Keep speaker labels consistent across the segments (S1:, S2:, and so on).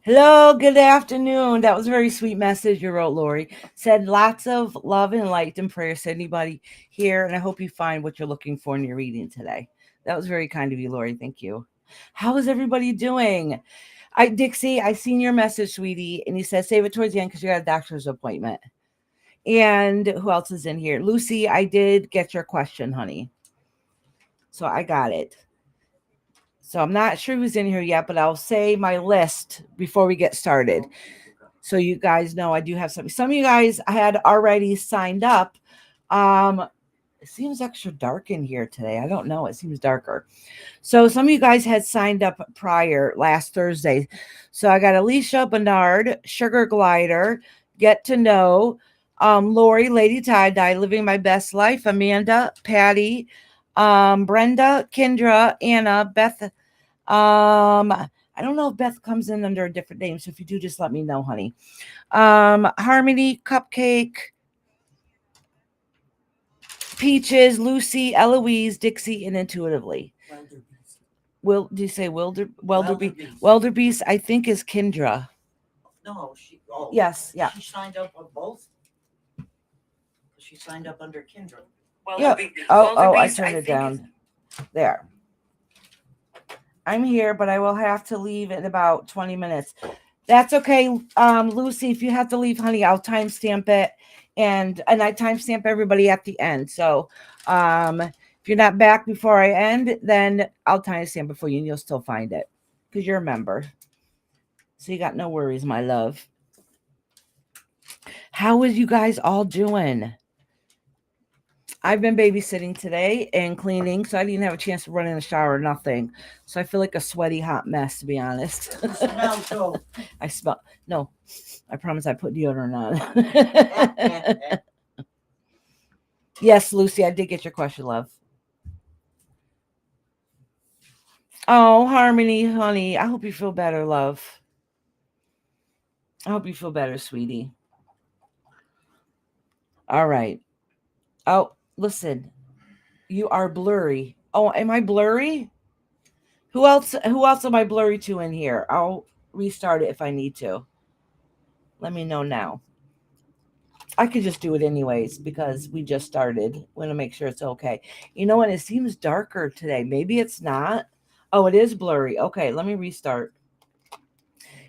S1: Hello, good afternoon. That was a very sweet message you wrote, Lori. Said lots of love and light and prayers to anybody here, and I hope you find what you're looking for in your reading today. That was very kind of you, Lori. Thank you. How is everybody doing? Dixie, I seen your message, sweetie, and you said save it towards the end because you got a doctor's appointment. And who else is in here? Lucy, I did get your question, honey. So I got it. So I'm not sure who's in here yet, but I'll say my list before we get started. So you guys know I do have some. Some of you guys had already signed up. It seems extra dark in here today. I don't know. It seems darker. So some of you guys had signed up prior last Thursday. So I got Alicia, Bernard, Sugar Glider, Get to Know, Lori, Lady Tie Dye, Living My Best Life, Amanda, Patty, Brenda, Kendra, Anna, Beth. I don't know if Beth comes in under a different name. So if you do, just let me know, honey. Harmony, Cupcake, Peaches, Lucy, Eloise, Dixie, and Intuitively. Do you say Wilderbeest, I think is Kendra.
S2: No,
S1: Yes, yeah.
S2: She signed up on both. She signed up under Kendra.
S1: Yeah. Oh, I turned it down. There. I'm here, but I will have to leave in about 20 minutes. That's okay. Lucy, if you have to leave, honey, I'll timestamp it. And I timestamp everybody at the end. So if you're not back before I end, then I'll timestamp it for you and you'll still find it. Because you're a member. So you got no worries, my love. How is you guys all doing? I've been babysitting today and cleaning, so I didn't have a chance to run in the shower or nothing. So I feel like a sweaty, hot mess, to be honest. I smell. No, I promise I put deodorant on. Yes, Lucy, I did get your question, love. Oh, Harmony, honey, I hope you feel better, love. I hope you feel better, sweetie. All right. Oh, listen, you are blurry. Oh, am I blurry? Who else am I blurry to in here? I'll restart it if I need to. Let me know now. I could just do it anyways because we just started. Want to make sure it's okay. You know what? It seems darker today. Maybe it's not. Oh, it is blurry. Okay, let me restart.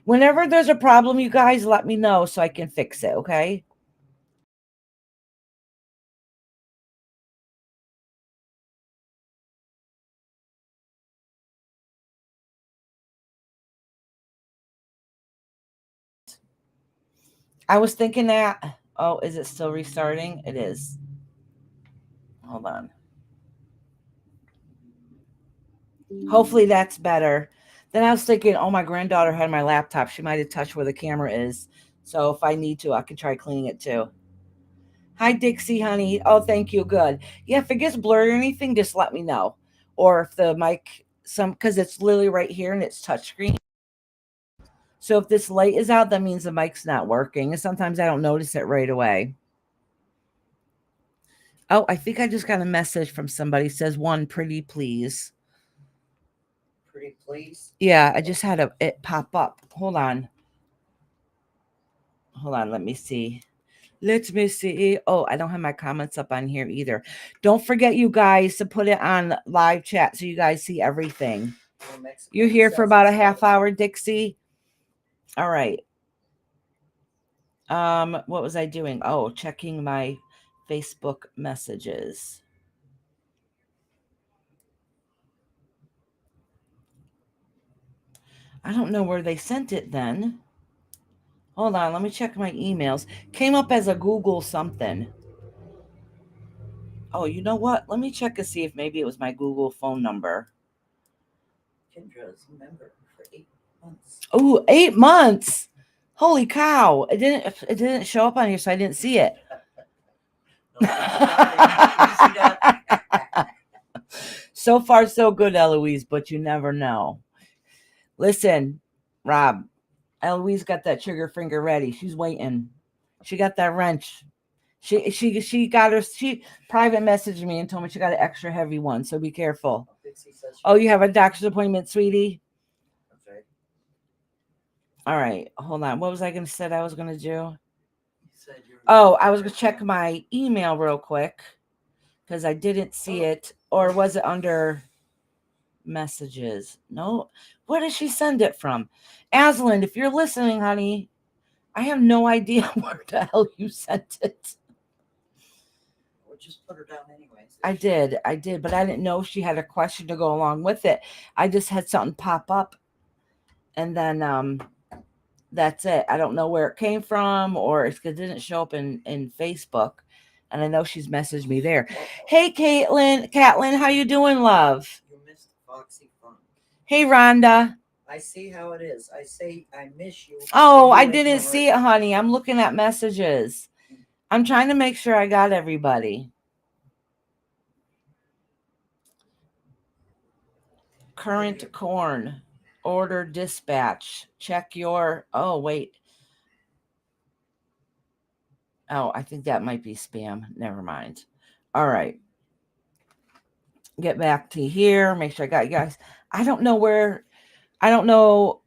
S1: Whenever there's a problem, you guys let me know so I can fix it, okay? I was thinking that. Oh, is it still restarting? It is. Hold on. Hopefully that's better. Then I was thinking, oh, my granddaughter had my laptop. She might have touched where the camera is. So if I need to, I can try cleaning it too. Hi, Dixie, honey. Oh, thank you. Good. Yeah, if it gets blurry or anything, just let me know. Or if the mic, because it's literally right here and it's touchscreen. So if this light is out, that means the mic's not working. And sometimes I don't notice it right away. Oh, I think I just got a message from somebody. It says one pretty please.
S2: Pretty please?
S1: Yeah, I just had it pop up. Hold on. Let me see. Let me see. Oh, I don't have my comments up on here either. Don't forget, you guys, to put it on live chat so you guys see everything. You're here for about a half hour, Dixie. All right. What was I doing? Oh, checking my Facebook messages. I don't know where they sent it then. Hold on, let me check my emails. Came up as a Google something. Oh, you know what? Let me check to see if maybe it was my Google phone number.
S2: Kendra's a member for 8 months.
S1: Oh, 8 months. Holy cow. It didn't show up on here, so I didn't see it. So far, so good, Eloise, but you never know. Listen, Rob, Eloise got that trigger finger ready. She's waiting. She got that wrench. She got her. She private messaged me and told me she got an extra heavy one. So be careful. Oh, you have a doctor's appointment, sweetie?
S2: That's right.
S1: All right, hold on. What was I going to say I was going to do?
S2: You said you were
S1: Oh, I was going to check my email real quick because I didn't see it. Or was it under messages? No. Where did she send it from? Aslan, if you're listening, honey, I have no idea where the hell you sent it.
S2: Or just put her down anyways.
S1: I did, but I didn't know she had a question to go along with it. I just had something pop up, and then that's it. I don't know where it came from, or it's because it didn't show up in Facebook, and I know she's messaged me there. Hey, Caitlin, how you doing, love?
S2: You missed Foxy Fun.
S1: Hey, Rhonda.
S2: I see how it is. I say I miss you.
S1: Oh,
S2: and
S1: I
S2: you
S1: didn't
S2: ignore
S1: see it, honey. I'm looking at messages. I'm trying to make sure I got everybody. Current corn. Order dispatch. Check your. Oh, wait. Oh, I think that might be spam. Never mind. All right. Get back to here. Make sure I got you guys. I don't know where. I don't know.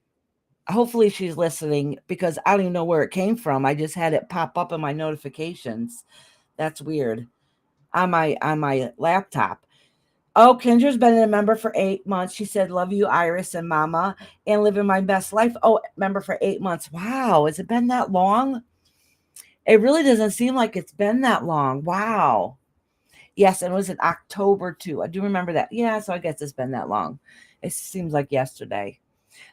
S1: Hopefully she's listening because I don't even know where it came from. I just had it pop up in my notifications. That's weird. On my laptop. Oh, Kendra's been a member for 8 months. She said, "Love you, Iris and Mama, and living my best life." Oh, member for 8 months. Wow, has it been that long? It really doesn't seem like it's been that long. Wow. Yes, and it was in October too. I do remember that. Yeah, so I guess it's been that long. It seems like yesterday.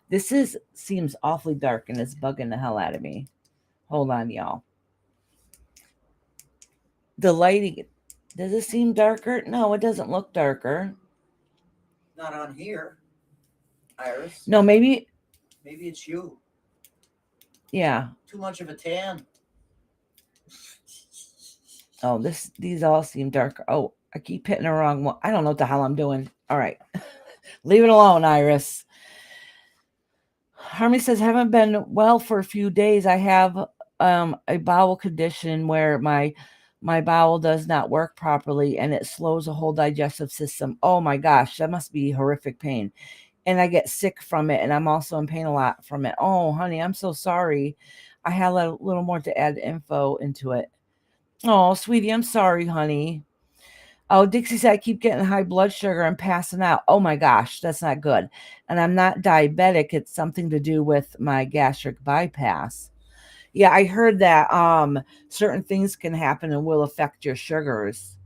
S1: This is seems awfully dark and it's bugging the hell out of me. Hold on, y'all. The lighting, does it seem darker? No, it doesn't look darker.
S2: Not on here, Iris.
S1: No, maybe.
S2: Maybe it's you.
S1: Yeah.
S2: Too much of a tan.
S1: Oh, these all seem darker. Oh, I keep hitting the wrong one. I don't know what the hell I'm doing. All right. Leave it alone, Iris. Harmony says, haven't been well for a few days. I have a bowel condition where my bowel does not work properly and it slows the whole digestive system. Oh my gosh, that must be horrific pain. And I get sick from it, and I'm also in pain a lot from it. Oh, honey, I'm so sorry. I had a little more to add info into it. Oh, sweetie, I'm sorry, honey. Oh, Dixie said I keep getting high blood sugar and passing out. Oh my gosh, that's not good. And I'm not diabetic. It's something to do with my gastric bypass. Yeah, I heard that certain things can happen and will affect your sugars.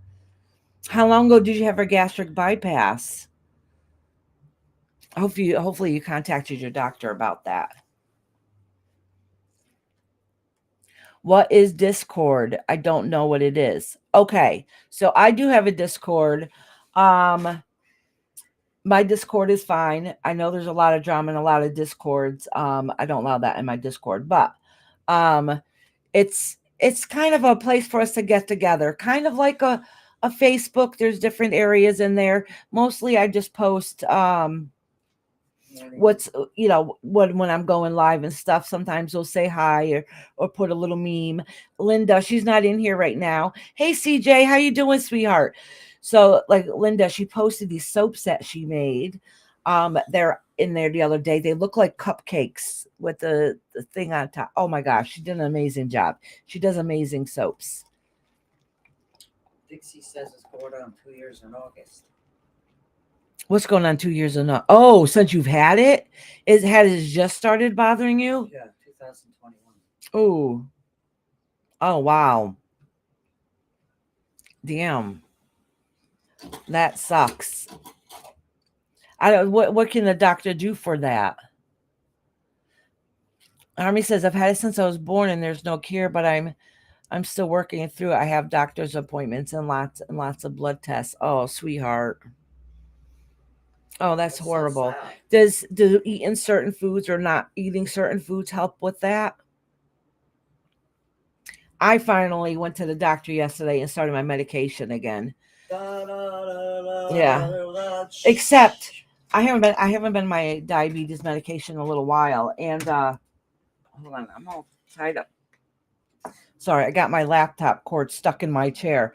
S1: How long ago did you have a gastric bypass? Hopefully you contacted your doctor about that. What is Discord? I don't know what it is. Okay, so I do have a Discord. My Discord is fine. I know there's a lot of drama and a lot of Discords. I don't allow that in my Discord, but um, it's kind of a place for us to get together, kind of like a Facebook. There's different areas in there. Mostly, I just post what's when I'm going live and stuff. Sometimes they'll say hi or put a little meme. Linda, she's not in here right now. Hey CJ, how you doing, sweetheart? So like Linda, she posted these soaps that she made. They're in there the other day. They look like cupcakes with the thing on top. Oh my gosh, she did an amazing job. She does amazing soaps.
S2: Dixie says it's going on 2 years in August.
S1: What's going on 2 years or not? Oh, since you've had it? Had it just started bothering you?
S2: Yeah, 2021.
S1: Oh. Oh, wow. Damn. That sucks. I don't what can the doctor do for that? Army says I've had it since I was born and there's no cure, but I'm still working through it. I have doctor's appointments and lots of blood tests. Oh, sweetheart. Oh, that's horrible.
S2: So
S1: Do eating certain foods or not eating certain foods help with that? I finally went to the doctor yesterday and started my medication again. Yeah. Except I haven't been my diabetes medication in a little while. And hold on, I'm all tied up. Sorry, I got my laptop cord stuck in my chair.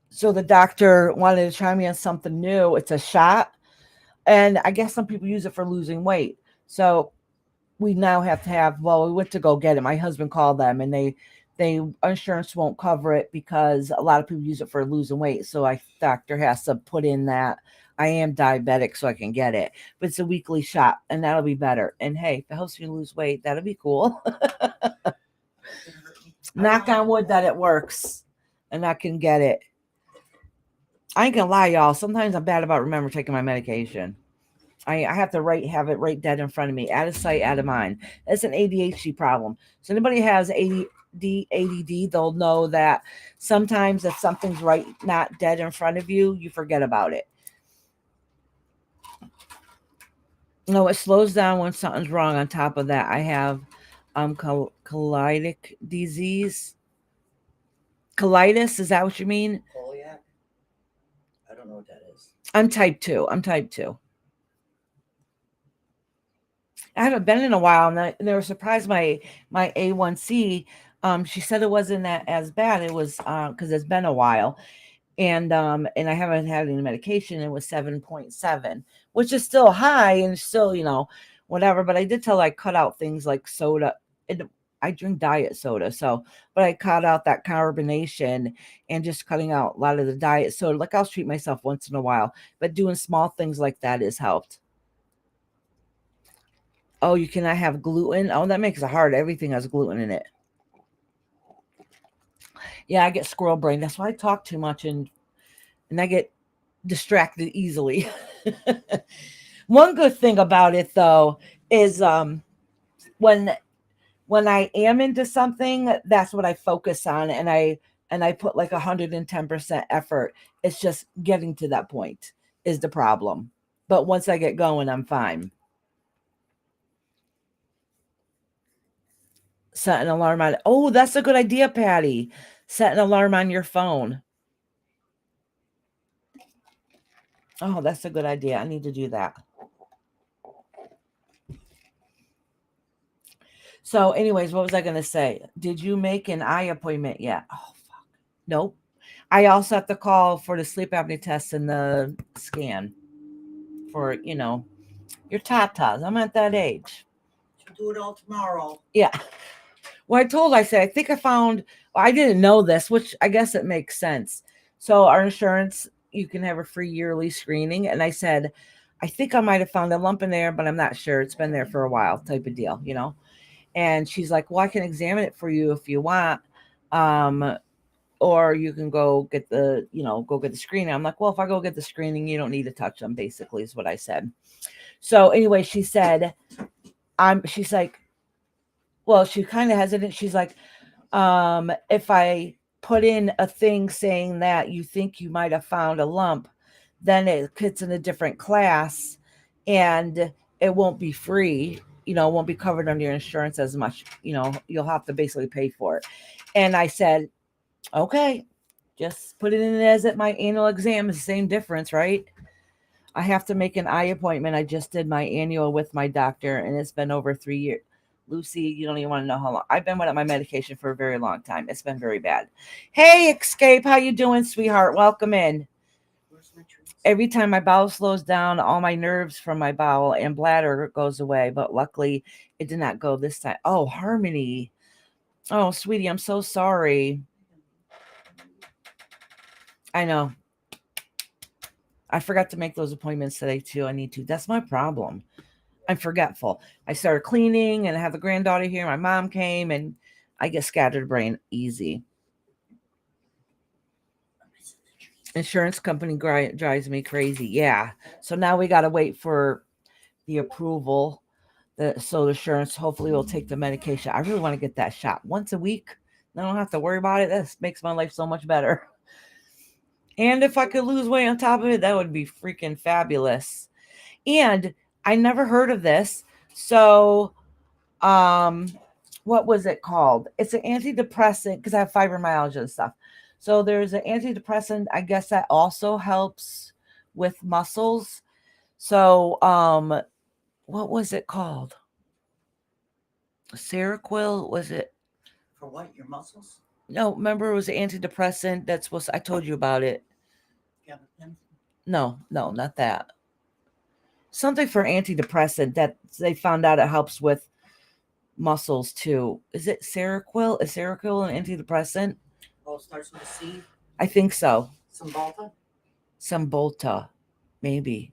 S1: So the doctor wanted to try me on something new. It's a shot. And I guess some people use it for losing weight. So we now have to have, well, we went to go get it. My husband called them and they insurance won't cover it because a lot of people use it for losing weight. So I doctor has to put in that I am diabetic so I can get it. But it's a weekly shot and that'll be better. And hey, if it helps you lose weight, that'll be cool. Knock on wood that it works and I can get it. I ain't gonna lie, y'all. Sometimes I'm bad about remembering taking my medication. I have to have it right dead in front of me, out of sight, out of mind. It's an ADHD problem. So anybody has ADD, they'll know that sometimes if something's right, not dead in front of you, you forget about it. No, it slows down when something's wrong. On top of that, I have colitic disease. Colitis, is that what you mean?
S2: Celiac? I don't know what that is.
S1: I'm type 2. I haven't been in a while, and they were surprised my A1C. She said it wasn't as bad. It was because it's been a while, and I haven't had any medication. It was 7.7, which is still high and still whatever. But I did tell her I cut out things like soda. I drink diet soda, but I cut out that carbonation and just cutting out a lot of the diet soda. Like I'll treat myself once in a while, but doing small things like that has helped. Oh, you cannot have gluten. Oh, that makes it hard. Everything has gluten in it. Yeah, I get squirrel brain. That's why I talk too much and I get distracted easily. One good thing about it though is when I am into something, that's what I focus on and I put like 110% effort. It's just getting to that point is the problem. But once I get going, I'm fine. Set an alarm on. Oh, that's a good idea, Patty. Set an alarm on your phone. Oh, that's a good idea. I need to do that. So, anyways, what was I going to say? Did you make an eye appointment yet? Oh, fuck. Nope. I also have to call for the sleep apnea test and the scan for, your tatas. I'm at that age.
S2: She'll do it all tomorrow.
S1: Yeah. Well, I said, I think I found, well, I didn't know this, which I guess it makes sense. So our insurance, you can have a free yearly screening. And I said, I think I might have found a lump in there, but I'm not sure. It's been there for a while type of deal, And she's like, well, I can examine it for you if you want. Or you can go get the screening. I'm like, well, if I go get the screening, you don't need to touch them, basically, is what I said. So anyway, she said, she's like, well, she kind of hesitant. She's like, if I put in a thing saying that you think you might have found a lump, then it puts in a different class and it won't be free, it won't be covered under your insurance as much, you'll have to basically pay for it. And I said, okay, just put it in as at my annual exam is the same difference, right? I have to make an eye appointment. I just did my annual with my doctor and it's been over 3 years. Lucy, you don't even want to know how long. I've been without my medication for a very long time. It's been very bad. Hey, Escape, how you doing, sweetheart? Welcome in. Every time my bowel slows down, all my nerves from my bowel and bladder goes away. But luckily, it did not go this time. Oh, Harmony. Oh, sweetie, I'm so sorry. I know. I forgot to make those appointments today, too. I need to. That's my problem. I'm forgetful. I started cleaning and I have a granddaughter here. My mom came and I get scattered brain easy. Insurance company drives me crazy. Yeah. So now we got to wait for the approval. So the insurance hopefully will take the medication. I really want to get that shot once a week. I don't have to worry about it. This makes my life so much better. And if I could lose weight on top of it, that would be freaking fabulous. And I never heard of this. So, what was it called? It's an antidepressant because I have fibromyalgia and stuff. So there's an antidepressant, I guess that also helps with muscles. So, what was it called? Seroquel, was it?
S2: For what? Your muscles?
S1: No, remember it was an antidepressant that's supposed I told you about it.
S2: Gabapentin?
S1: No, not that. Something for antidepressant that they found out it helps with muscles too. Is it Seroquel? Is Seroquel an antidepressant?
S2: Oh, it starts with a C.
S1: I think so.
S2: Cymbalta.
S1: Cymbalta, maybe.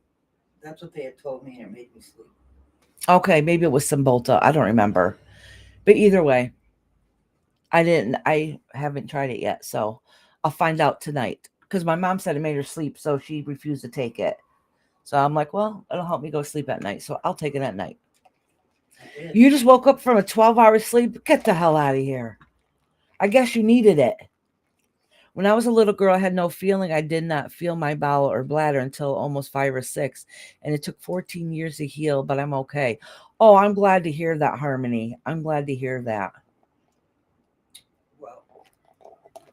S2: That's what they had told me, and it made me sleep.
S1: Okay, maybe it was Cymbalta. I don't remember. But either way, I haven't tried it yet, so I'll find out tonight. Because my mom said it made her sleep, so she refused to take it. So I'm like, well, it'll help me go sleep at night, so I'll take it at night. You just woke up from a 12-hour sleep? Get the hell out of here. I guess you needed it. When I was a little girl, I had no feeling. I did not feel my bowel or bladder until almost 5 or 6. And it took 14 years to heal, but I'm okay. Oh, I'm glad to hear that, Harmony. I'm glad to hear that.
S2: Well,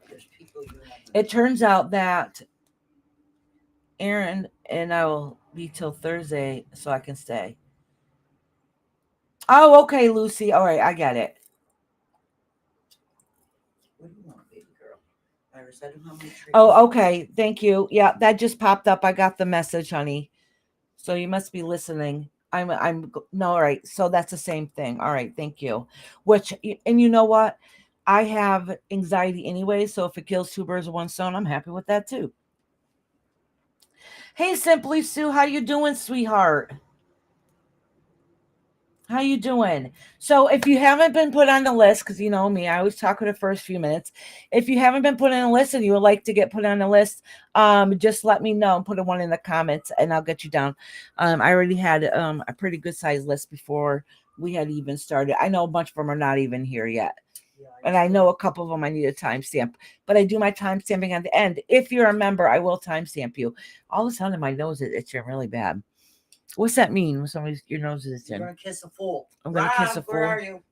S2: there's people you have.
S1: It turns out that Aaron and I will be till Thursday so I can stay. Oh, okay, Lucy. All right, I get it.
S2: What do you want, baby girl? Iris, I don't know how many trees.
S1: Oh, okay. Thank you. Yeah, that just popped up. I got the message, honey. So you must be listening. No, all right. So that's the same thing. All right, thank you. And you know what? I have anxiety anyway, so if it kills two birds with one stone, I'm happy with that too. Hey, Simply Sue, how you doing, sweetheart? How you doing? So if you haven't been put on the list, because you know me, I always talk for the first few minutes. If you haven't been put on the list and you would like to get put on the list, just let me know and put a one in the comments and I'll get you down. I already had a pretty good sized list before we had even started. I know a bunch of them are not even here yet.
S2: Yeah,
S1: And I know a couple of them I need a timestamp, but I do my timestamping at the end. If you're a member, I will timestamp you. All of a sudden, my nose is itching really bad. What's that mean when somebody's your nose is itching?
S2: You're gonna kiss a fool.
S1: I'm gonna kiss a fool.
S2: Where are you?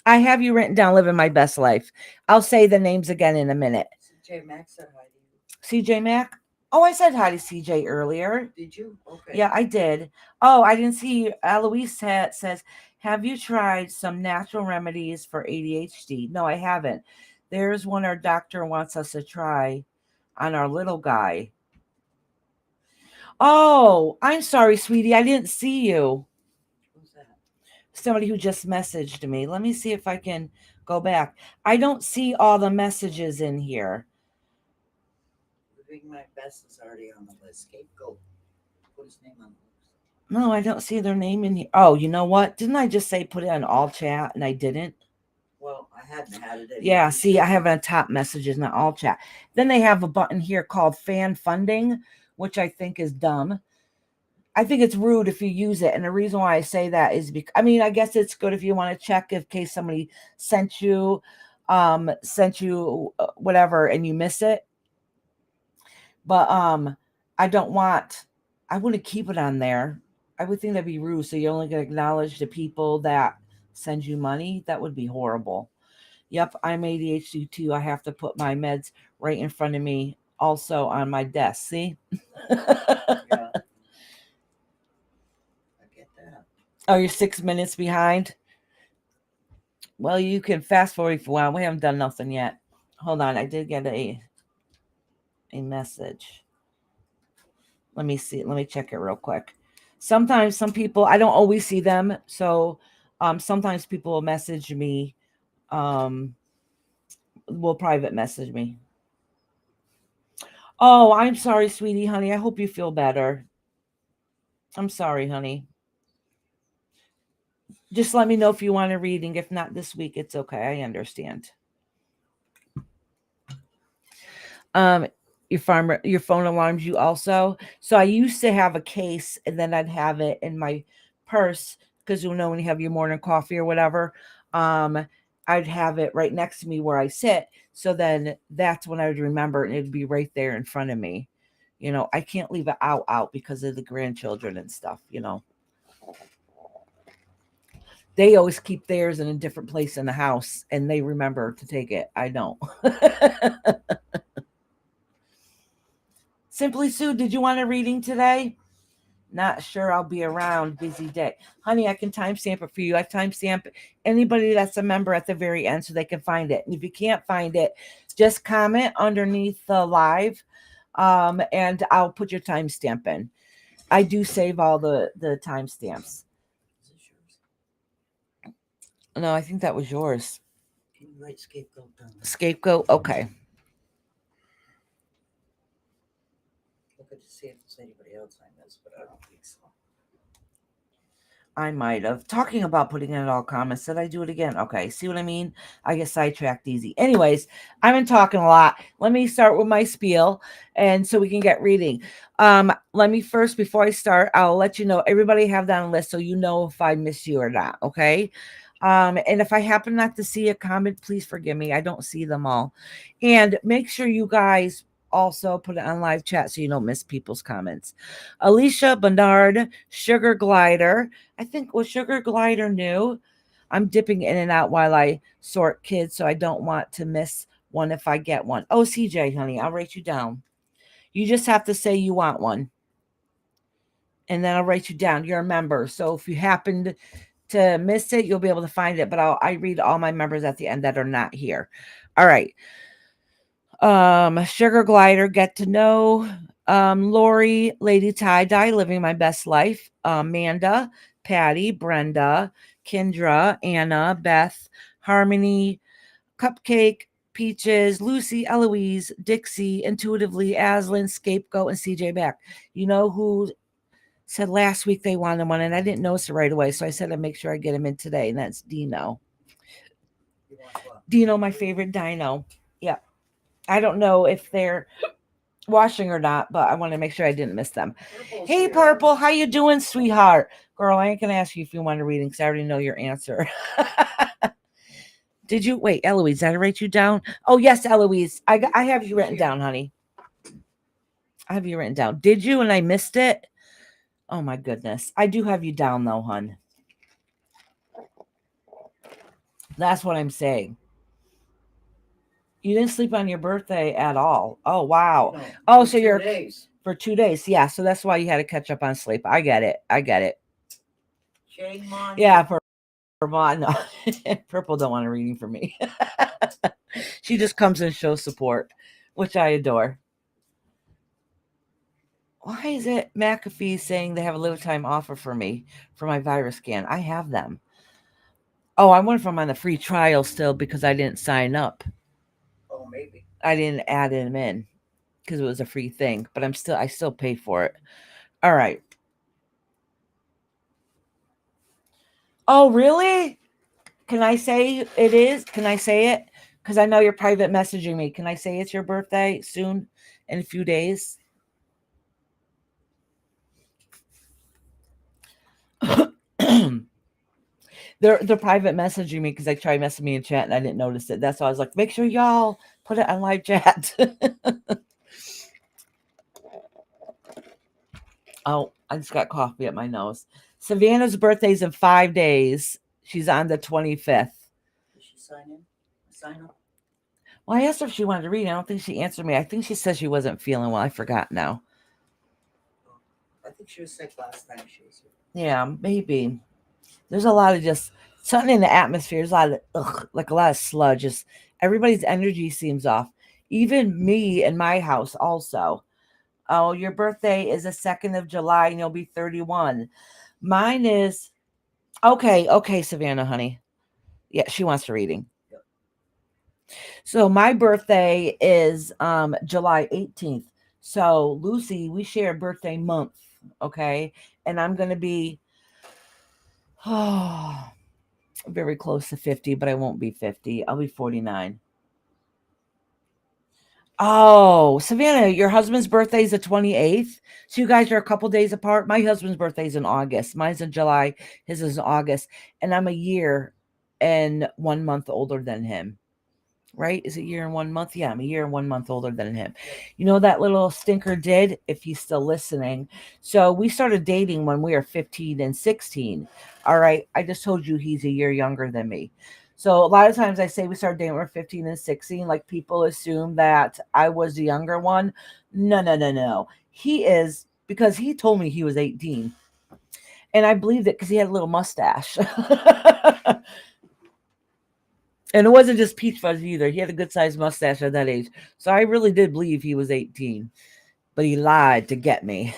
S1: I have you written down, living my best life. I'll say the names again in a minute.
S2: CJ Max said hi to you.
S1: CJ Mac. Oh, I said hi to CJ earlier.
S2: Did you? Okay.
S1: Yeah, I did. Oh, I didn't see. Eloise says, have you tried some natural remedies for ADHD? No, I haven't. There's one our doctor wants us to try on our little guy. Oh, I'm sorry, sweetie. I didn't see you.
S2: Who's that?
S1: Somebody who just messaged me. Let me see if I can go back. I don't see all the messages in here.
S2: Living my best is already on the list. Scapegoat. Put his name on the list.
S1: No, I don't see their name in here. Oh, you know what? Didn't I just say put it on all chat and I didn't?
S2: Well, I hadn't had it.
S1: Yeah, see, I have it on top messages, not all chat. Then they have a button here called fan funding, which I think is dumb. I think it's rude if you use it. And the reason why I say that is because, I mean, I guess it's good if you want to check in case somebody sent you whatever and you miss it. But I wouldn't keep it on there. I would think that'd be rude. So you're only going to acknowledge the people that send you money. That would be horrible. Yep, I'm ADHD too. I have to put my meds right in front of me, also on my desk. See?
S2: Yeah. I get that.
S1: Oh, you're 6 minutes behind? Well, you can fast forward if you want. We haven't done nothing yet. Hold on. I did get a message. Let me see. Let me check it real quick. Sometimes some people, I don't always see them. So sometimes people will message me, will private message me. Oh, I'm sorry, sweetie, honey. I hope you feel better. I'm sorry, honey. Just let me know if you want a reading. If not this week, it's okay. I understand. Your phone alarms you also. So I used to have a case and then I'd have it in my purse because you know when you have your morning coffee or whatever, I'd have it right next to me where I sit. So then that's when I would remember and it'd be right there in front of me. You know, I can't leave it out because of the grandchildren and stuff, you know. They always keep theirs in a different place in the house and they remember to take it. I don't. Simply Sue, did you want a reading today? Not sure. I'll be around. Busy day. Honey, I can timestamp it for you. I timestamp anybody that's a member at the very end so they can find it. And if you can't find it, just comment underneath the live and I'll put your timestamp in. I do save all the timestamps. No, I think that was yours.
S2: Can you write scapegoat down there?
S1: Scapegoat. Okay.
S2: Look at to see if there's anybody else I missed, but I don't think so.
S1: I might have. Talking about putting in all comments. Did I do it again? Okay. See what I mean? I get sidetracked easy. Anyways, I've been talking a lot. Let me start with my spiel and so we can get reading. Let me first, before I start, I'll let you know everybody have that on a list so you know if I miss you or not. Okay. And if I happen not to see a comment, please forgive me. I don't see them all. And make sure you guys also put it on live chat so you don't miss people's comments. Alicia Bernard, Sugar Glider. I think was Sugar Glider new. I'm dipping in and out while I sort kids, so I don't want to miss one if I get one. Oh, CJ, honey, I'll write you down. You just have to say you want one. And then I'll write you down. You're a member. So if you happened to miss it, you'll be able to find it. But I read all my members at the end that are not here. All right. Sugar Glider, Get to Know, Lori, Lady Tie Dye, Living My Best Life, Amanda, Patty, Brenda, Kendra, Anna, Beth, Harmony, Cupcake, Peaches, Lucy, Eloise, Dixie, Intuitively, Aslan, Scapegoat, and CJ Beck. You know who said last week they wanted one, and I didn't notice it right away, so I said I'd make sure I get him in today, and that's Dino.
S2: You want what?
S1: Dino, my favorite dino. Yeah. I don't know if they're washing or not, but I want to make sure I didn't miss them.
S2: Purple's
S1: Hey,
S2: here.
S1: Purple, how you doing, sweetheart? Girl, I ain't gonna ask you if you want a reading because I already know your answer. Did you wait, Eloise? Did I write you down? Oh yes, Eloise. I have you written down, honey. I have you written down. Did you? And I missed it. Oh my goodness. I do have you down though, hun. That's what I'm saying. You didn't sleep on your birthday at all. Oh wow.
S2: No,
S1: Oh,
S2: for
S1: so you're
S2: 2 days.
S1: for 2 days. Yeah, so that's why you had to catch up on sleep. I get it. I get it.
S2: Shame on
S1: Yeah,
S2: you.
S1: for mine. No. Purple don't want a reading for me. She just comes and shows support, which I adore. Why is it McAfee saying they have a limited time offer for me for my virus scan? I have them. Oh, I wonder if I'm on the free trial still because I didn't sign up.
S2: Oh, maybe.
S1: I didn't add him in because it was a free thing, but I still pay for it. All right. Oh, really? Can I say it is? Can I say it? Because I know you're private messaging me. Can I say it's your birthday soon in a few days? They're private messaging me because they tried messaging me in chat and I didn't notice it. That's why I was like, make sure y'all put it on live chat. Oh, I just got coffee at my nose. Savannah's birthday's in 5 days. She's on the 25th.
S2: Did she sign in? Sign up?
S1: Well, I asked her if she wanted to read. I don't think she answered me. I think she said she wasn't feeling well. I forgot now.
S2: I think she was sick last time she was here.
S1: Yeah, maybe. There's a lot of just something in the atmosphere. There's a lot of like a lot of sludge. Just everybody's energy seems off. Even me in my house also. Oh, your birthday is the 2nd of July and you'll be 31. Mine is okay, Savannah, honey. Yeah, she wants a reading.
S2: Yep.
S1: So my birthday is July 18th. So Lucy, we share a birthday month, okay? And I'm gonna be very close to 50, but I won't be 50. I'll be 49. Oh, Savannah, your husband's birthday is the 28th. So you guys are a couple days apart. My husband's birthday is in August. Mine's in July. His is in August. And I'm a year and 1 month older than him. Right? Is it a year and 1 month? Yeah, I'm a year and 1 month older than him. You know that little stinker did, if he's still listening. So we started dating when we were 15 and 16. All right. I just told you he's a year younger than me. So a lot of times I say we started dating when we're 15 and 16. Like people assume that I was the younger one. No. He is, because he told me he was 18. And I believed it because he had a little mustache. And it wasn't just peach fuzz either. He had a good sized mustache at that age. So I really did believe he was 18. But he lied to get me.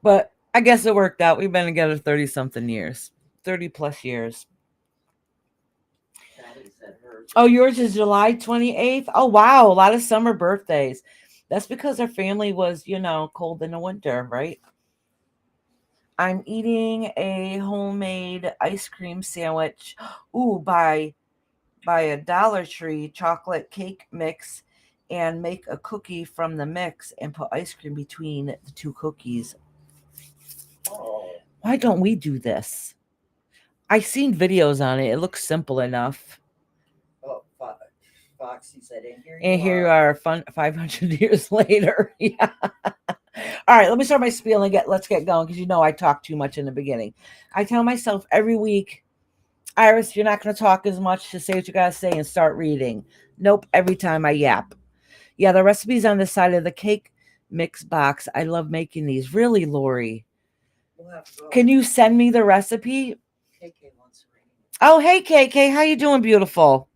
S1: But I guess it worked out. We've been together 30 something years, 30 plus years.
S2: Patty said hers.
S1: Oh, yours is July 28th. Oh, wow. A lot of summer birthdays. That's because our family was, cold in the winter, right? I'm eating a homemade ice cream sandwich. Ooh, by a Dollar Tree chocolate cake mix and make a cookie from the mix and put ice cream between the two cookies.
S2: Oh,
S1: Why don't we do this? I've seen videos on it. It looks simple enough.
S2: oh, Foxy said, and here
S1: And
S2: you
S1: here you
S2: are.
S1: are, 500 years later. Yeah. All right, let me start my spiel and let's get going because I talk too much in the beginning. I tell myself every week, Iris, you're not going to talk as much. Just say what you got to say and start reading. Nope, every time I yap. Yeah, the recipe's on the side of the cake mix box. I love making these. Really, Lori?
S2: We'll have to go.
S1: Can you send me the recipe?
S2: KK wants to read.
S1: Oh, hey, KK. How you doing, beautiful?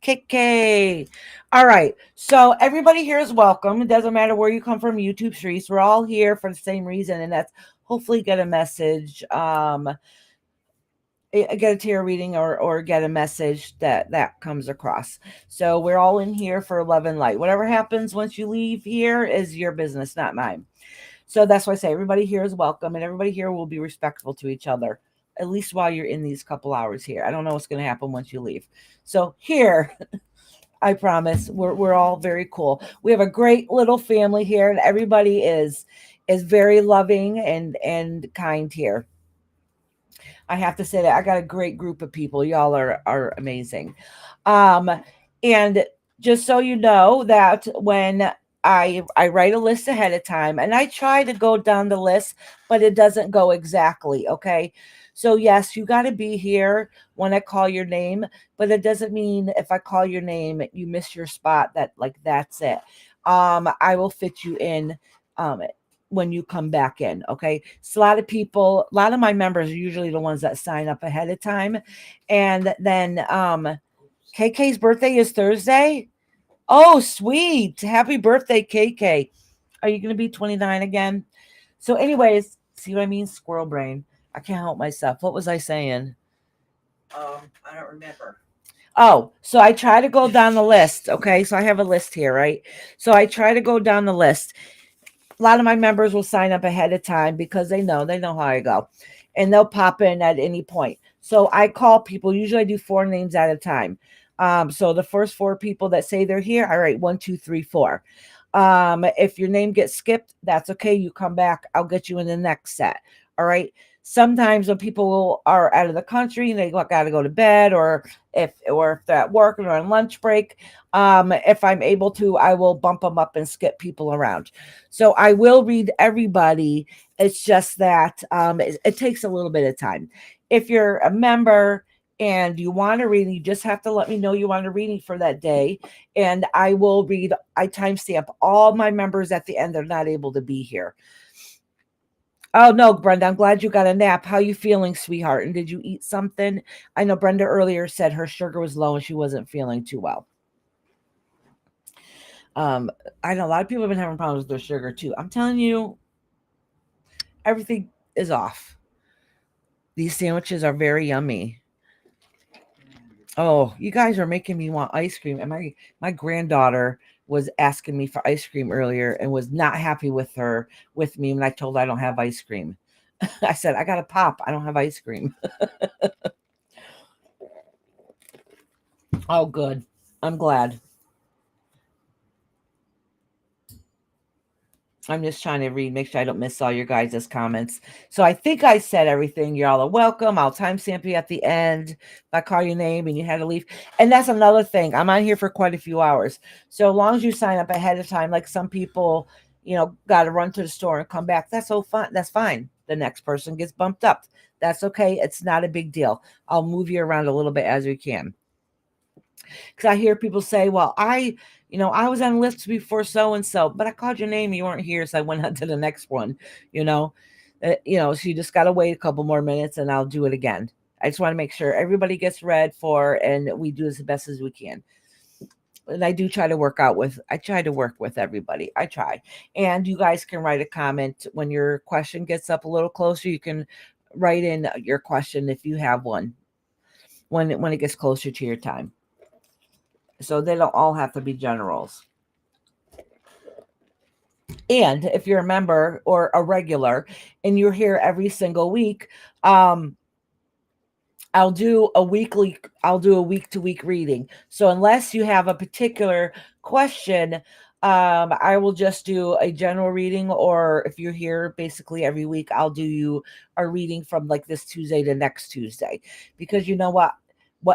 S1: KK. All right. So everybody here is welcome. It doesn't matter where you come from, YouTube streets. We're all here for the same reason, and that's hopefully get a message. Get a tarot reading or get a message that comes across. So we're all in here for love and light. Whatever happens once you leave here is your business, not mine. So that's why I say everybody here is welcome, and everybody here will be respectful to each other, at least while you're in these couple hours here. I don't know what's going to happen once you leave. So here, I promise, we're all very cool. We have a great little family here, and everybody is very loving and kind here. I have to say that I got a great group of people. Y'all are amazing. Um, and just so you know that when I write a list ahead of time and I try to go down the list, but it doesn't go exactly. Okay. So yes, you got to be here when I call your name, but it doesn't mean if I call your name, you miss your spot that like, that's it. I will fit you in, when you come back in. Okay. So a lot of people, a lot of my members are usually the ones that sign up ahead of time. And then KK's birthday is Thursday. Oh, sweet. Happy birthday, KK. Are you going to be 29 again? So, anyways, see what I mean? Squirrel brain. I can't help myself. What was I saying?
S2: I don't remember.
S1: Oh, so I try to go down the list. Okay. So I have a list here, right? So I try to go down the list. A lot of my members will sign up ahead of time because they know how I go, and they'll pop in at any point. So I call people. Usually I do 4 names at a time. So the first 4 people that say they're here, I write 1, 2, 3, 4. If your name gets skipped, that's okay. You come back. I'll get you in the next set. All right. Sometimes when people are out of the country and they got to go to bed, or if they're at work or on lunch break, if I'm able to, I will bump them up and skip people around. So I will read everybody. It's just that it takes a little bit of time. If you're a member and you want a reading, you just have to let me know you want a reading for that day, and I will read. I timestamp all my members at the end. They're not able to be here. Oh no, Brenda, I'm glad you got a nap. How you feeling, sweetheart? And did you eat something? I know Brenda earlier said her sugar was low and she wasn't feeling too well. Um, I know a lot of people have been having problems with their sugar too. I'm telling you, everything is off. These sandwiches are very yummy. Oh, you guys are making me want ice cream. And my granddaughter was asking me for ice cream earlier and was not happy with me when I told her I don't have ice cream. I said, I got a pop. I don't have ice cream. Oh, good. I'm glad. I'm just trying to read, make sure I don't miss all your guys' comments. So I think I said everything. Y'all are welcome. I'll timestamp you at the end if I call your name and you had to leave. And that's another thing. I'm on here for quite a few hours. So as long as you sign up ahead of time, like some people, got to run to the store and come back. That's so fun. That's fine. The next person gets bumped up. That's okay. It's not a big deal. I'll move you around a little bit as we can. Because I hear people say, well, I was on lists before so-and-so, but I called your name. You weren't here. So I went on to the next one, so you just got to wait a couple more minutes and I'll do it again. I just want to make sure everybody gets read for, and we do as best as we can. And I do try to work out with, I try to work with everybody. I try. And you guys can write a comment when your question gets up a little closer. You can write in your question if you have one when it gets closer to your time. So they don't all have to be generals. And if you're a member or a regular and you're here every single week, um, I'll do a week to week reading. So unless you have a particular question, I will just do a general reading, or if you're here basically every week, I'll do you a reading from like this Tuesday to next Tuesday. Because you know what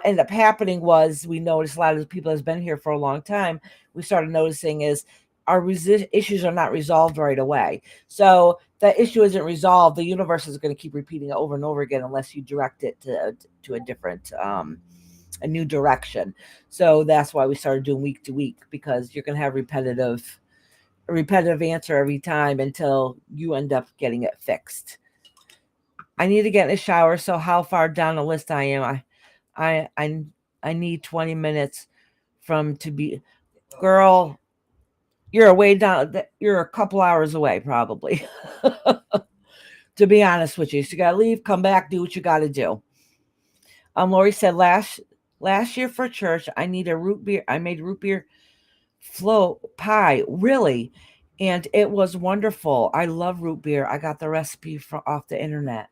S1: ended up happening was we noticed a lot of the people that's been here for a long time, we started noticing is our issues are not resolved right away. So the issue isn't resolved. The universe is going to keep repeating it over and over again unless you direct it to a different a new direction. So that's why we started doing week to week, because you're going to have a repetitive answer every time until you end up getting it fixed. I need to get in a shower. So how far down the list I am? I I I need 20 minutes from to be girl. You're way down. You're a couple hours away, probably. To be honest with you, so you gotta leave, come back, do what you gotta do. Lori said last year for church, I need a root beer. I made root beer float pie, really, and it was wonderful. I love root beer. I got the recipe from off the internet.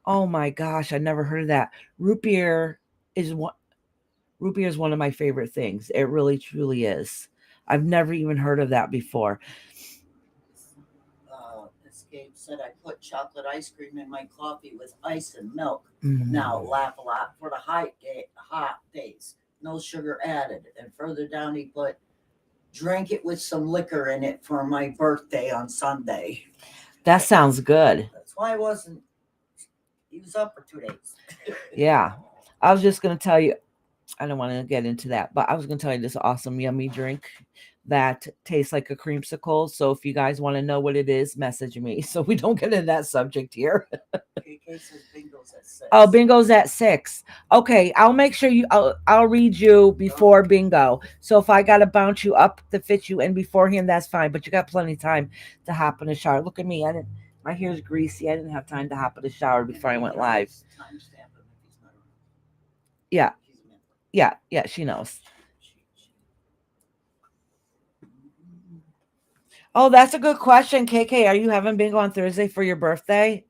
S1: Oh my gosh, I never heard of that. Root beer is one. Root beer is one of my favorite things. It really, truly is. I've never even heard of that before.
S2: Escape said I put chocolate ice cream in my coffee with ice and milk.
S1: Mm.
S2: Now laugh a lot for the hot days. No sugar added. And further down he put drank it with some liquor in it for my birthday on Sunday.
S1: That sounds good.
S2: That's why I wasn't. He was up for 2 days.
S1: Yeah. I was just going to tell you, I don't want to get into that, but I was going to tell you this awesome, yummy drink that tastes like a creamsicle. So if you guys want to know what it is, message me so we don't get into that subject here.
S2: KK says bingo's at 6.
S1: Oh, bingo's at 6. Okay, I'll make sure I'll read you before bingo. So if I gotta bounce you up to fit you in beforehand, that's fine. But you got plenty of time to hop in the shower. Look at me. I didn't. My hair's greasy. I didn't have time to hop in the shower before I went live. Yeah, yeah. She knows. Oh, that's a good question, KK. Are you having bingo on Thursday for your birthday?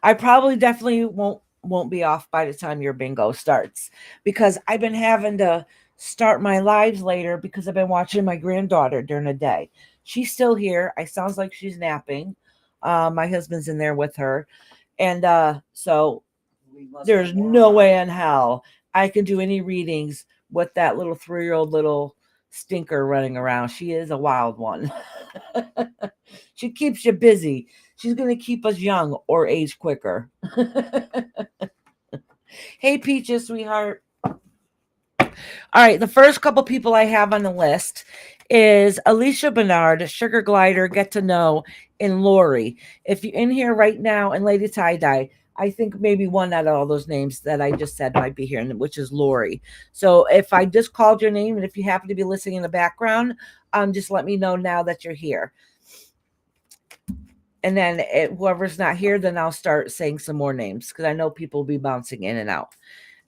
S1: I probably definitely won't be off by the time your bingo starts, because I've been having to start my lives later because I've been watching my granddaughter during the day. She's still here. I sounds like she's napping. My husband's in there with her, and so there's no way in hell I can do any readings with that little 3-year-old little stinker running around. She is a wild one. She keeps you busy. She's going to keep us young or age quicker. Hey, Peaches, sweetheart. All right, the first couple people I have on the list is Alicia Bernard, Sugar Glider, Get to Know, and Lori. If you're in here right now, and Lady Tie Dye, I think maybe one out of all those names that I just said might be here, which is Lori. So if I just called your name, and if you happen to be listening in the background, just let me know now that you're here. And then whoever's not here, then I'll start saying some more names, because I know people will be bouncing in and out.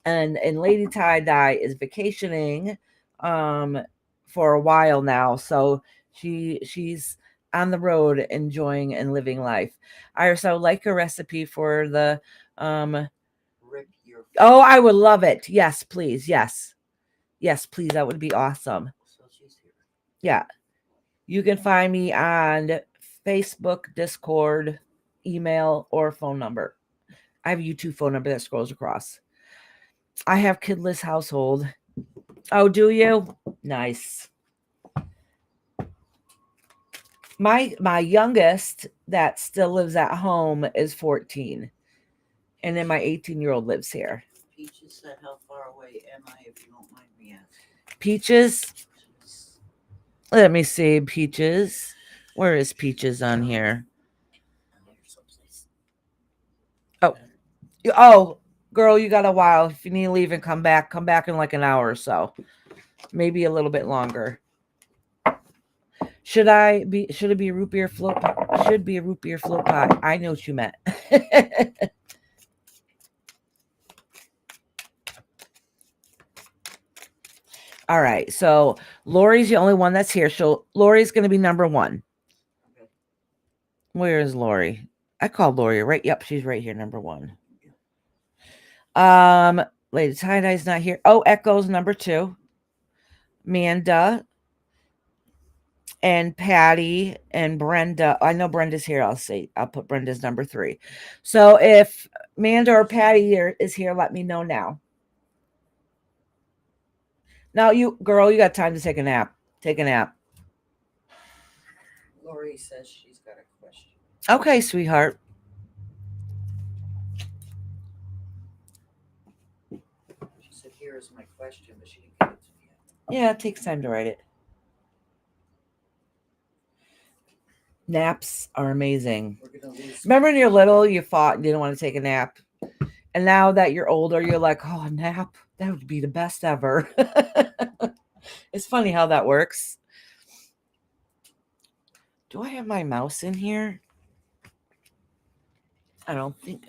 S1: And Lady Tie Dye is vacationing for a while now, so she's on the road enjoying and living life. Iris, I would like a recipe for the oh, I would love it. Yes, please. Yes, please. That would be awesome. Yeah, you can find me on Facebook, Discord, email, or phone number. I have a YouTube phone number that scrolls across. I have kidless household. Oh, do you? Nice. My youngest that still lives at home is 14. And then my 18-year-old lives here.
S2: Peaches said, how far away am I, if you don't mind me asking?
S1: Peaches? Let me see, Peaches. Where is Peaches on here? Oh, girl, you got a while. If you need to leave and come back in like an hour or so. maybe a little bit longer. Should it be a root beer float pot? Should be a root beer float pot. I know what you meant. All right. So Lori's the only one that's here. So Lori's going to be number 1.
S2: Okay.
S1: Where is Lori? I called Lori, right? Yep, she's right here, number 1. Lady Tie-Dye's not here. Oh, Echo's number 2. Manda and Patty and Brenda. I know Brenda's here. I'll put Brenda's number 3. So if Manda or Patty is here, let me know now. Now, you got time to take a nap. Take a nap.
S2: Lori says she's got a question.
S1: Okay, sweetheart.
S2: She said, "Here is my question," but she didn't give it to me yet.
S1: Yeah, it takes time to write it. Naps are amazing. Remember when you're little, you fought and didn't want to take a nap? And now that you're older, you're like, oh, nap, that would be the best ever. It's funny how that works. Do I have my mouse in here? I don't think.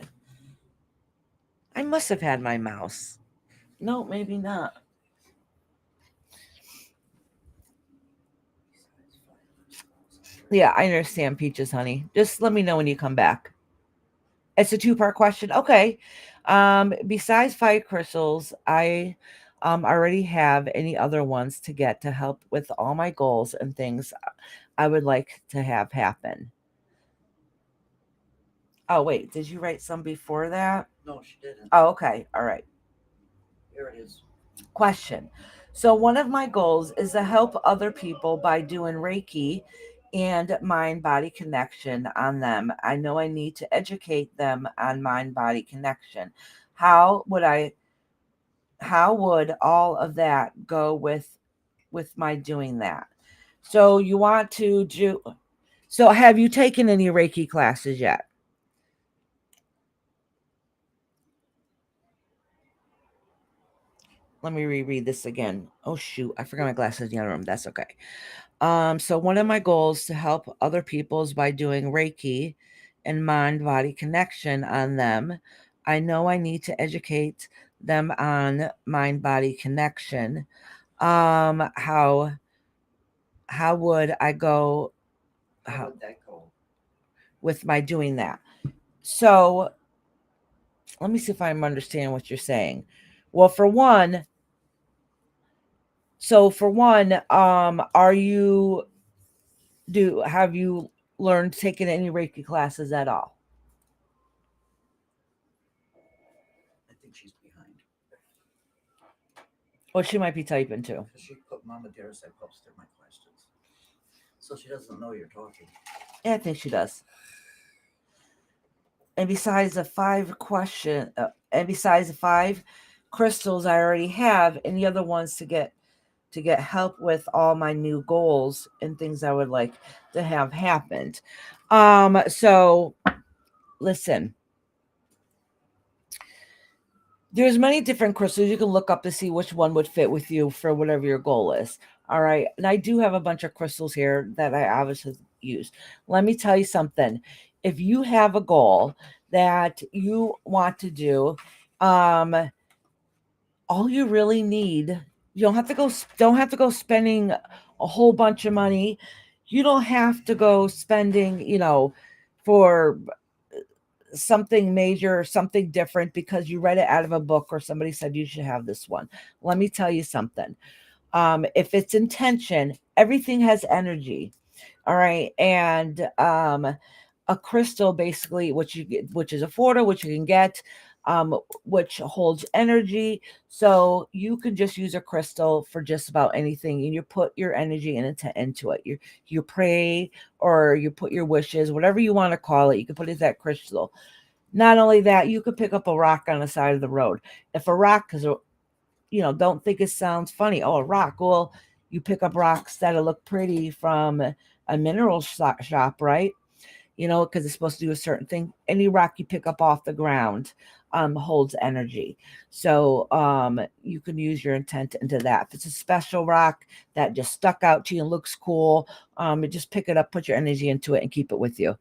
S1: I must have had my mouse. No, maybe not. Yeah, I understand, Peaches, honey. Just let me know when you come back. It's a 2-part question. Okay. Besides 5 crystals, I already have any other ones to get to help with all my goals and things I would like to have happen. Oh, wait. Did you write some before that?
S2: No, she didn't.
S1: Oh, okay. All right.
S2: Here it is.
S1: Question. So one of my goals is to help other people by doing Reiki and mind-body connection on them. I know I need to educate them on mind-body connection. How would all of that go with my doing that? So you want to do, so have you taken any Reiki classes yet? Let me reread this again. Oh shoot, I forgot my glasses in the other room. That's okay. So one of my goals to help other people's by doing Reiki and mind-body connection on them. I know I need to educate them on mind-body connection. How would I go?
S2: How would that go?
S1: With my doing that? So let me see if I'm understanding what you're saying. Well, for one, have you learned taking any Reiki classes at all?
S2: I think she's behind.
S1: Well, she might be typing too.
S2: Because she put Mama Dearest, I posted my questions. So she doesn't know you're talking.
S1: Yeah, I think she does. And besides the 5 crystals I already have, any other ones to get help with all my new goals and things I would like to have happened. So listen. There's many different crystals you can look up to see which one would fit with you for whatever your goal is. All right. And I do have a bunch of crystals here that I obviously use. Let me tell you something. If you have a goal that you want to do, all you really need, you don't have to go spending a whole bunch of money. You don't have to go spending, for something major or something different because you read it out of a book or somebody said you should have this one. Let me tell you something. If it's intention, everything has energy. All right. And a crystal, basically, which is affordable, which you can get, which holds energy. So you can just use a crystal for just about anything, and you put your energy into it. You pray, or you put your wishes, whatever you want to call it. You can put it in that crystal. Not only that, you could pick up a rock on the side of the road. If a rock, because don't think it sounds funny. Oh, a rock. Well, you pick up rocks that'll look pretty from a mineral shop, right? because it's supposed to do a certain thing. Any rock you pick up off the ground holds energy. So you can use your intent into that. If it's a special rock that just stuck out to you and looks cool, just pick it up, put your energy into it, and keep it with you.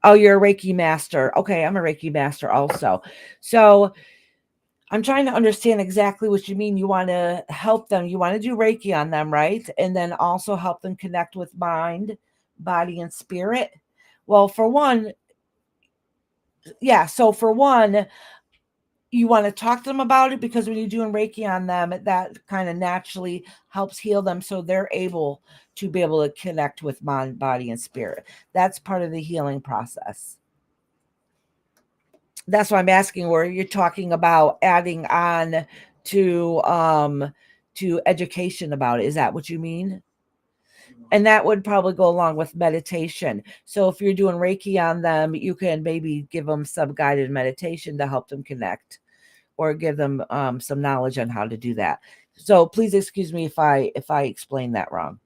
S1: Oh, you're a Reiki master. Okay, I'm a Reiki master also. So I'm trying to understand exactly what you mean. You want to help them. You want to do Reiki on them, right? And then also help them connect with mind, body, and spirit. Well, for one, yeah. So for one, you want to talk to them about it, because when you're doing Reiki on them, that kind of naturally helps heal them, so they're able to connect with mind, body, and spirit. That's part of the healing process. That's why I'm asking, where you're talking about adding on to education about it. Is that what you mean? And that would probably go along with meditation. So if you're doing Reiki on them, you can maybe give them some guided meditation to help them connect, or give them some knowledge on how to do that. So please excuse me if I explain that wrong,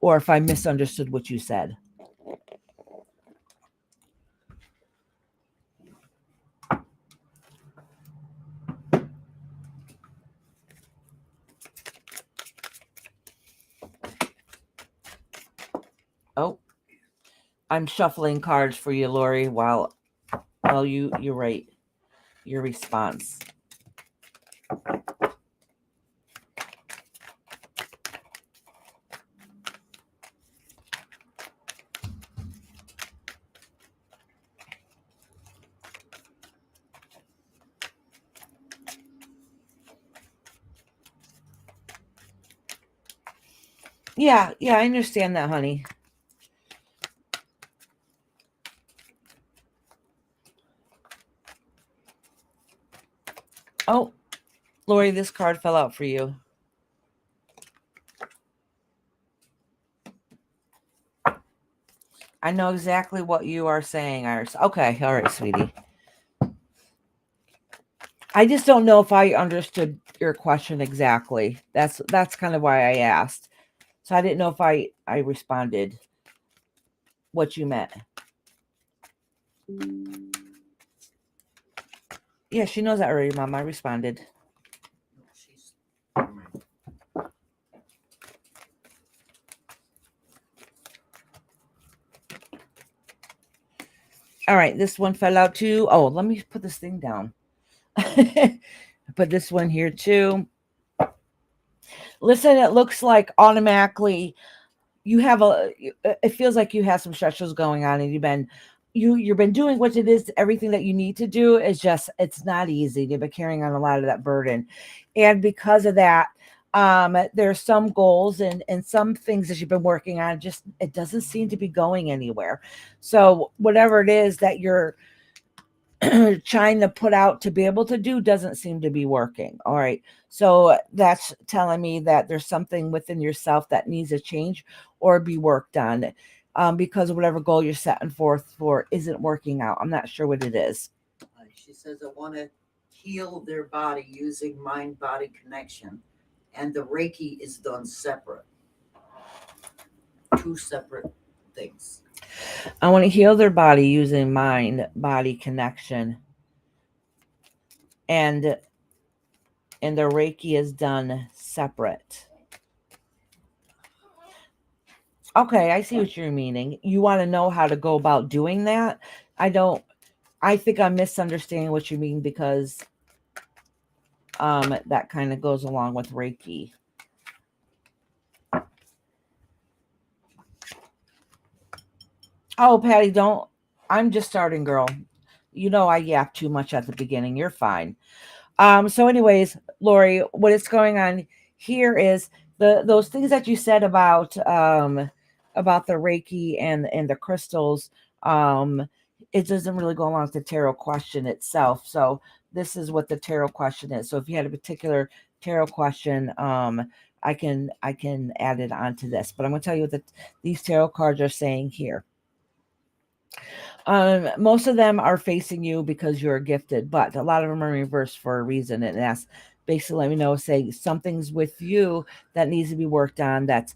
S1: or if I misunderstood what you said. Oh, I'm shuffling cards for you, Lori, while you write your response. Yeah, I understand that, honey. Oh, Lori, this card fell out for you. I know exactly what you are saying, Iris. Okay, all right, sweetie. I just don't know if I understood your question exactly. That's kind of why I asked. So I didn't know if I responded what you meant. Yeah, she knows that already, Mom. I responded. All right, this one fell out too. Oh, let me put this thing down. Put this one here too. Listen, it looks like automatically you have it feels like you have some stretches going on, and you've been doing what it is, everything that you need to do. Is just, it's not easy. You've been carrying on a lot of that burden, and because of that, there's some goals and some things that you've been working on, just it doesn't seem to be going anywhere. So whatever it is that you're trying to put out to be able to do doesn't seem to be working. All right. So that's telling me that there's something within yourself that needs a change or be worked on, because whatever goal you're setting forth for isn't working out. I'm not sure what it is.
S2: She says, I want to heal their body using mind body connection. And the Reiki is done separate. Two separate things.
S1: I want to heal their body using mind body connection. And the Reiki is done separate. Okay, I see what you're meaning. You want to know how to go about doing that? I think I'm misunderstanding what you mean, because that kind of goes along with Reiki. Oh, Patty, don't. I'm just starting, girl. You know I yap too much at the beginning. You're fine. So anyways, Lori, what is going on here is those things that you said about the Reiki and the crystals. It doesn't really go along with the tarot question itself. So this is what the tarot question is. So if you had a particular tarot question, I can add it onto this. But I'm going to tell you what these tarot cards are saying here. Most of them are facing you because you're gifted, but a lot of them are reversed for a reason. And that's basically, let me know, say something's with you that needs to be worked on. That's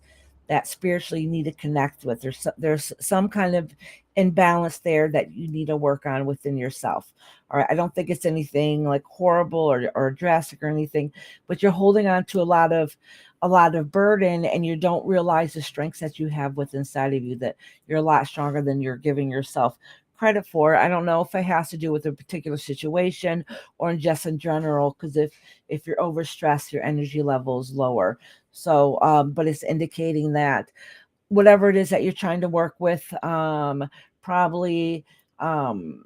S1: that spiritually you need to connect with. There's some kind of imbalance there that you need to work on within yourself. All right. I don't think it's anything like horrible or drastic or anything, but you're holding on to a lot of burden, and you don't realize the strengths that you have within inside of you, that you're a lot stronger than you're giving yourself credit for. I don't know if it has to do with a particular situation or just in general, because if you're overstressed, your energy level is lower. So but it's indicating that whatever it is that you're trying to work with, probably um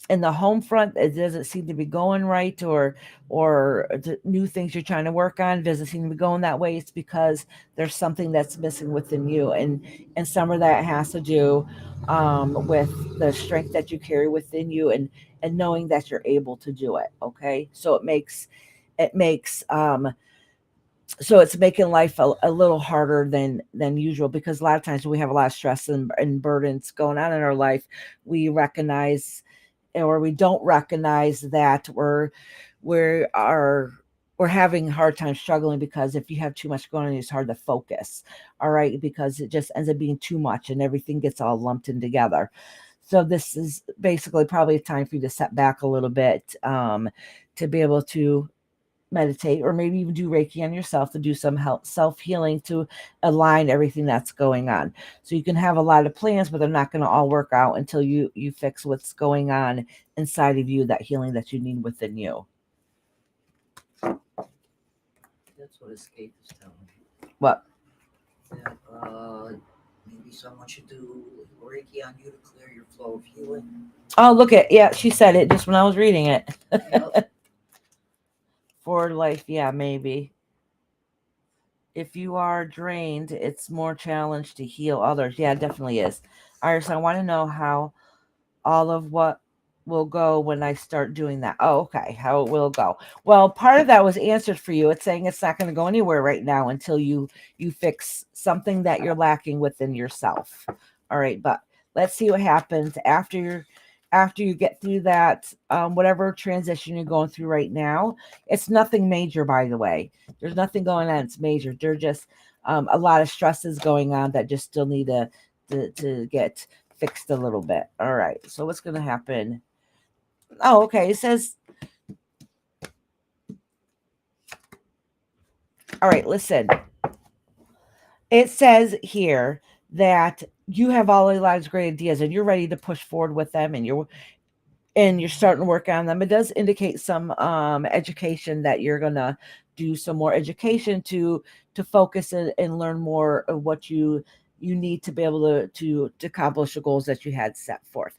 S1: in the home front, it doesn't seem to be going right, or the new things you're trying to work on doesn't seem to be going that way. It's because there's something that's missing within you, and some of that has to do with the strength that you carry within you, and knowing that you're able to do it. Okay, so it makes so it's making life a little harder than usual, because a lot of times when we have a lot of stress and burdens going on in our life, we recognize, or we don't recognize that we're are we're having a hard time struggling, because if you have too much going on, it's hard to focus. All right, because it just ends up being too much and everything gets all lumped in together. So this is basically probably a time for you to step back a little bit, to be able to meditate, or maybe even do Reiki on yourself, to do some help self healing, to align everything that's going on. So you can have a lot of plans, but they're not going to all work out until you fix what's going on inside of you, that healing that you need within you.
S2: That's what Escape is telling me.
S1: What?
S2: That maybe someone should do Reiki on you to clear your flow of healing.
S1: Oh, look at, yeah, she said it just when I was reading it.
S2: Yep.
S1: For life, yeah, maybe. If you are drained, it's more challenge to heal others. Yeah, it definitely is. Iris, I want to know how all of what will go when I start doing that. Oh, okay. How it will go. Well, part of that was answered for you. It's saying it's not going to go anywhere right now until you fix something that you're lacking within yourself. All right, but let's see what happens after you get through that, whatever transition you're going through right now. It's nothing major, by the way. There's nothing going on. It's major. They're just a lot of stresses going on that just still need to get fixed a little bit. All right. So what's going to happen? Oh, okay. It says, all right, listen. It says here that you have all a lot of great ideas and you're ready to push forward with them, and you're starting to work on them. It does indicate some education, that you're gonna do some more education to focus and learn more of what you need to be able to accomplish the goals that you had set forth.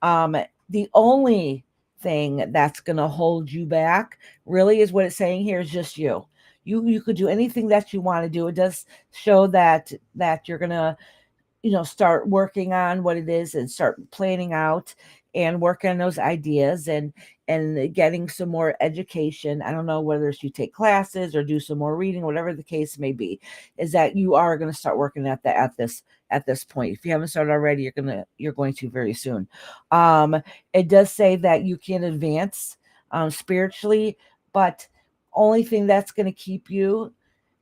S1: Um, the only thing that's gonna hold you back, really, is what it's saying here, is just you. You could do anything that you want to do. It does show that you're gonna, start working on what it is and start planning out and work on those ideas, and getting some more education. I don't know whether it's you take classes or do some more reading, whatever the case may be, is that you are going to start working at that at this point. If you haven't started already, you're going to very soon. um it does say that you can advance spiritually, but only thing that's going to keep you,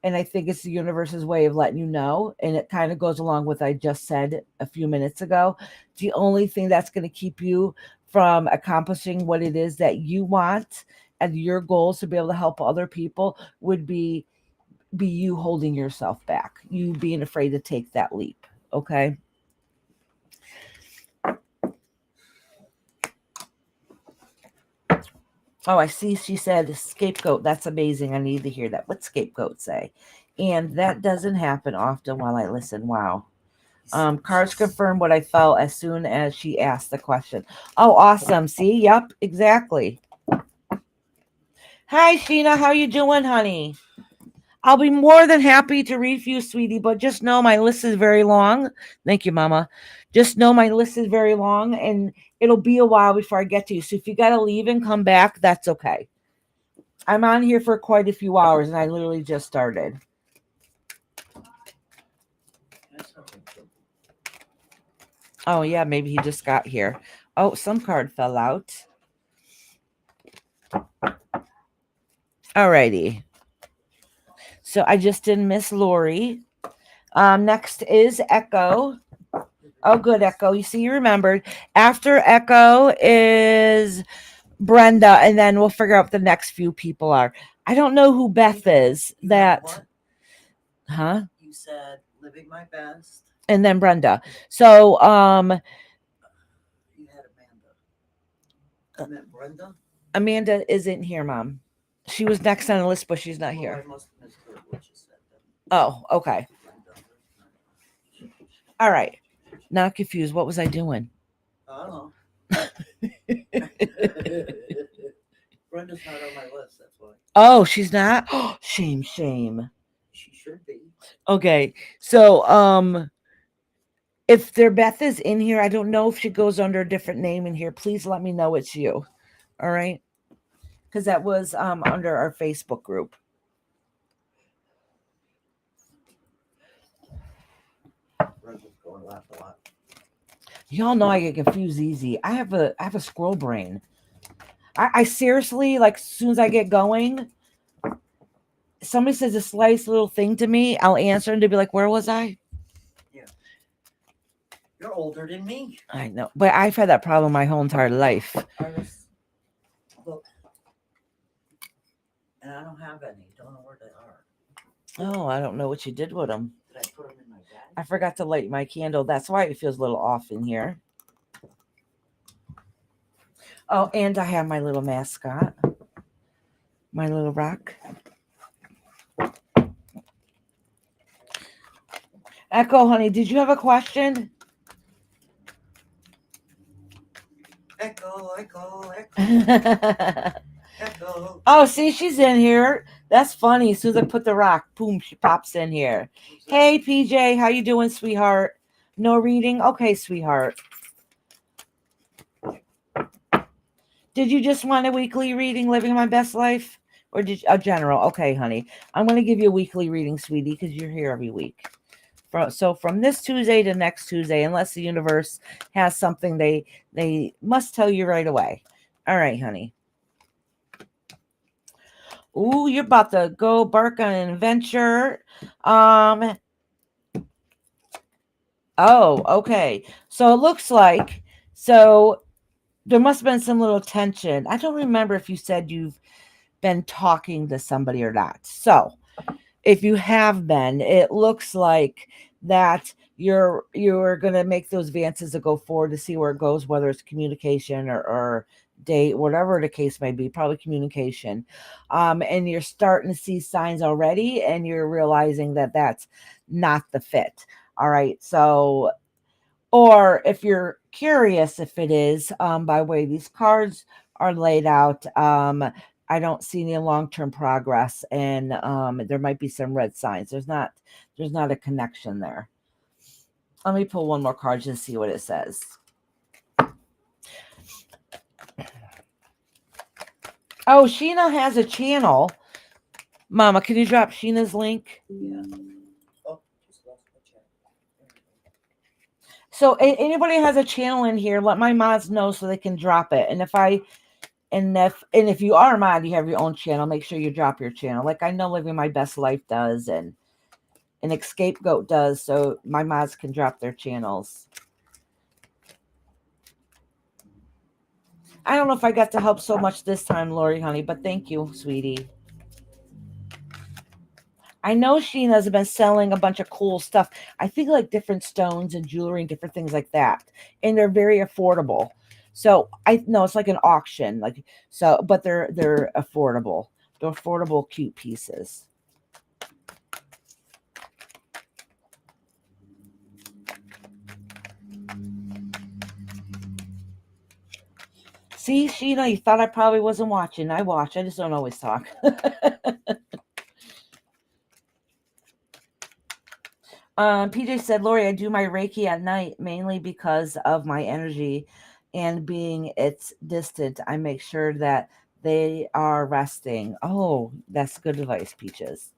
S1: and I think it's the universe's way of letting you know. And it kind of goes along with what I just said a few minutes ago. The only thing that's going to keep you from accomplishing what it is that you want and your goals to be able to help other people would be you holding yourself back, you being afraid to take that leap. Okay. Oh, I see. She said scapegoat. That's amazing. I need to hear that. What scapegoat say? And that doesn't happen often while I listen. Wow. Cards confirmed what I felt as soon as she asked the question. Oh, awesome. See? Yep, exactly. Hi, Sheena. How you doing, honey? I'll be more than happy to read for you, sweetie, but just know my list is very long. Thank you, Mama. Just know my list is very long, and it'll be a while before I get to you. So if you got to leave and come back, that's okay. I'm on here for quite a few hours, and I literally just started. Oh, yeah, maybe he just got here. Oh, some card fell out. Alrighty. So I just did Miss Lori. Next is Echo. Oh, good, Echo. You see, you remembered. After Echo is Brenda, and then we'll figure out what the next few people are. I don't know who Beth is.
S2: You know
S1: That,
S2: what?
S1: huh?
S2: You said living my best.
S1: And then Brenda. So,
S2: You had Amanda. I meant Brenda.
S1: Amanda isn't here, Mom. She was next on the list, but she's not
S2: Well,
S1: here.
S2: I must have misheard what you said then.
S1: Oh, okay.
S2: Brenda.
S1: All right. Not confused. What was I doing?
S2: I don't know. Brenda's not on my list. That's why.
S1: Oh, she's not? Shame, shame.
S2: She should be.
S1: Okay. So, if their Beth is in here, I don't know if she goes under a different name in here. Please let me know it's you. All right? Because that was under our Facebook group.
S2: Brenda's going left a lot.
S1: Y'all know I get confused easy. I have a squirrel brain. I seriously, like, as soon as I get going, somebody says a slice little thing to me, I'll answer and to be like, where was I?
S2: Yeah. You're older than me.
S1: I know. But I've had that problem my whole entire life.
S2: Look. And I don't have any. Don't know where they are.
S1: Oh, I don't know what you did with them.
S2: Did I put them in my bag?
S1: I forgot to light my candle. That's why it feels a little off in here. Oh, and I have my little mascot, my little rock. Echo, honey, did you have a question?
S2: Echo, echo, echo,
S1: Oh,
S2: echo.
S1: see, she's in here. That's funny. As soon as I put the rock, boom, she pops in here. Hey, PJ, how you doing, sweetheart? No reading? Okay, sweetheart. Did you just want a weekly reading, Living My Best Life? Or did you, a general? Okay, honey. I'm going to give you a weekly reading, sweetie, because you're here every week. So from this Tuesday to next Tuesday, unless the universe has something they must tell you right away. All right, honey. Ooh, you're about to go bark on an adventure. Oh, okay. So it looks like there must have been some little tension. I don't remember if you said you've been talking to somebody or not. So if you have been, it looks like that you're going to make those advances to go forward to see where it goes, whether it's communication or date, whatever the case may be, probably communication. And you're starting to see signs already, and you're realizing that that's not the fit. All right. So, or if you're curious if it is, by way these cards are laid out, I don't see any long-term progress, and there might be some red signs. There's not a connection there. Let me pull one more card just to see what it says. Oh, Sheena has a channel. Mama, can you drop Sheena's link?
S2: Yeah. Oh, just lost my check.
S1: So anybody has a channel in here, let my mods know so they can drop it. And if you are a mod, you have your own channel, make sure you drop your channel. Like I know Living My Best Life does, and an Escapegoat does, so my mods can drop their channels. I don't know if I got to help so much this time, Lori, honey, but thank you, sweetie. I know Sheena's been selling a bunch of cool stuff. I think like different stones and jewelry and different things like that. And they're very affordable. So I know it's like an auction, like so, but they're affordable. They're affordable, cute pieces. See, Sheena, you thought I probably wasn't watching. I watch. I just don't always talk. PJ said, Lori, I do my Reiki at night mainly because of my energy and being it's distant. I make sure that they are resting. Oh, that's good advice, Peaches.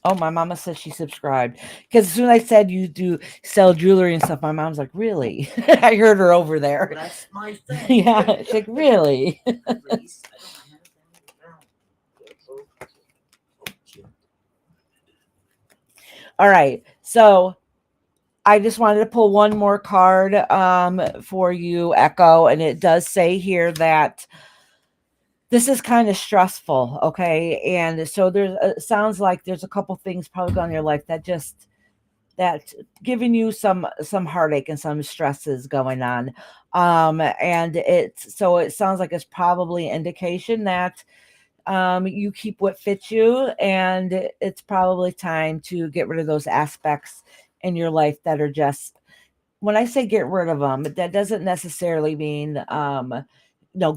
S1: Oh, my mama said she subscribed. Because as soon as I said you do sell jewelry and stuff, my mom's like, really? I heard her over there.
S2: That's my thing.
S1: Yeah, she's like, really?
S2: Please. I don't have anything to drown.
S1: All right. So I just wanted to pull one more card for you, Echo. And it does say here that this is kind of stressful. Okay. And so there's, sounds like there's a couple things probably going on in your life that giving you some heartache and some stresses going on. And it sounds like it's probably an indication that you keep what fits you, and it's probably time to get rid of those aspects in your life that are just, when I say get rid of them, that doesn't necessarily mean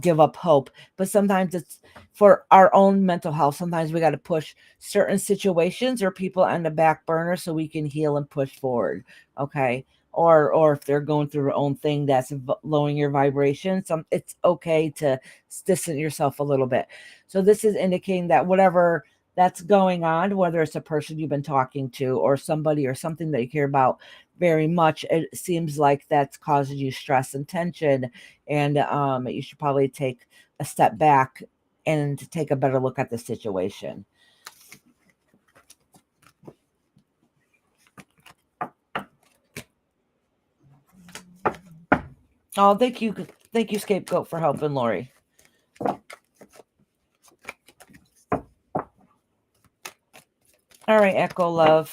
S1: give up hope, but sometimes it's for our own mental health. Sometimes we got to push certain situations or people on the back burner so we can heal and push forward. Okay. Or if they're going through their own thing that's lowering your vibration, it's okay to distance yourself a little bit. So this is indicating that whatever that's going on, whether it's a person you've been talking to or somebody or something that you care about very much, it seems like that's causing you stress and tension, and you should probably take a step back and take a better look at the situation. Oh, thank you, Scapegoat, for helping Lori. All right, Echo Love.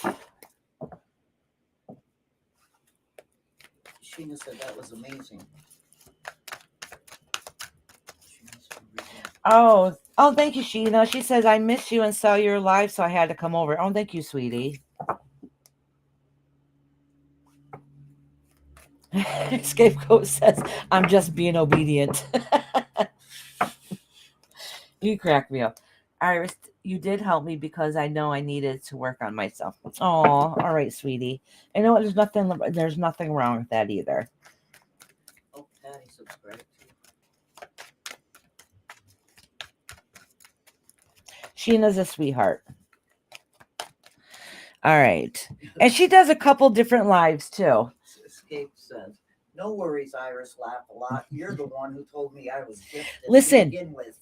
S2: Sheena said that was amazing.
S1: Oh, thank you, Sheena. She says, I miss you and saw your live, so I had to come over. Oh, thank you, sweetie. Scapegoat says, I'm just being obedient. You crack me up. Iris, you did help me because I know I needed to work on myself. Oh, all right, sweetie. You know what? There's nothing wrong with that either.
S2: Oh, Patty subscribed.
S1: Sheena's a sweetheart. All right. And she does a couple different lives too.
S2: Escape says, no worries, Iris. Laugh a lot. You're the one who told me I was gifted
S1: Listen.
S2: to begin with.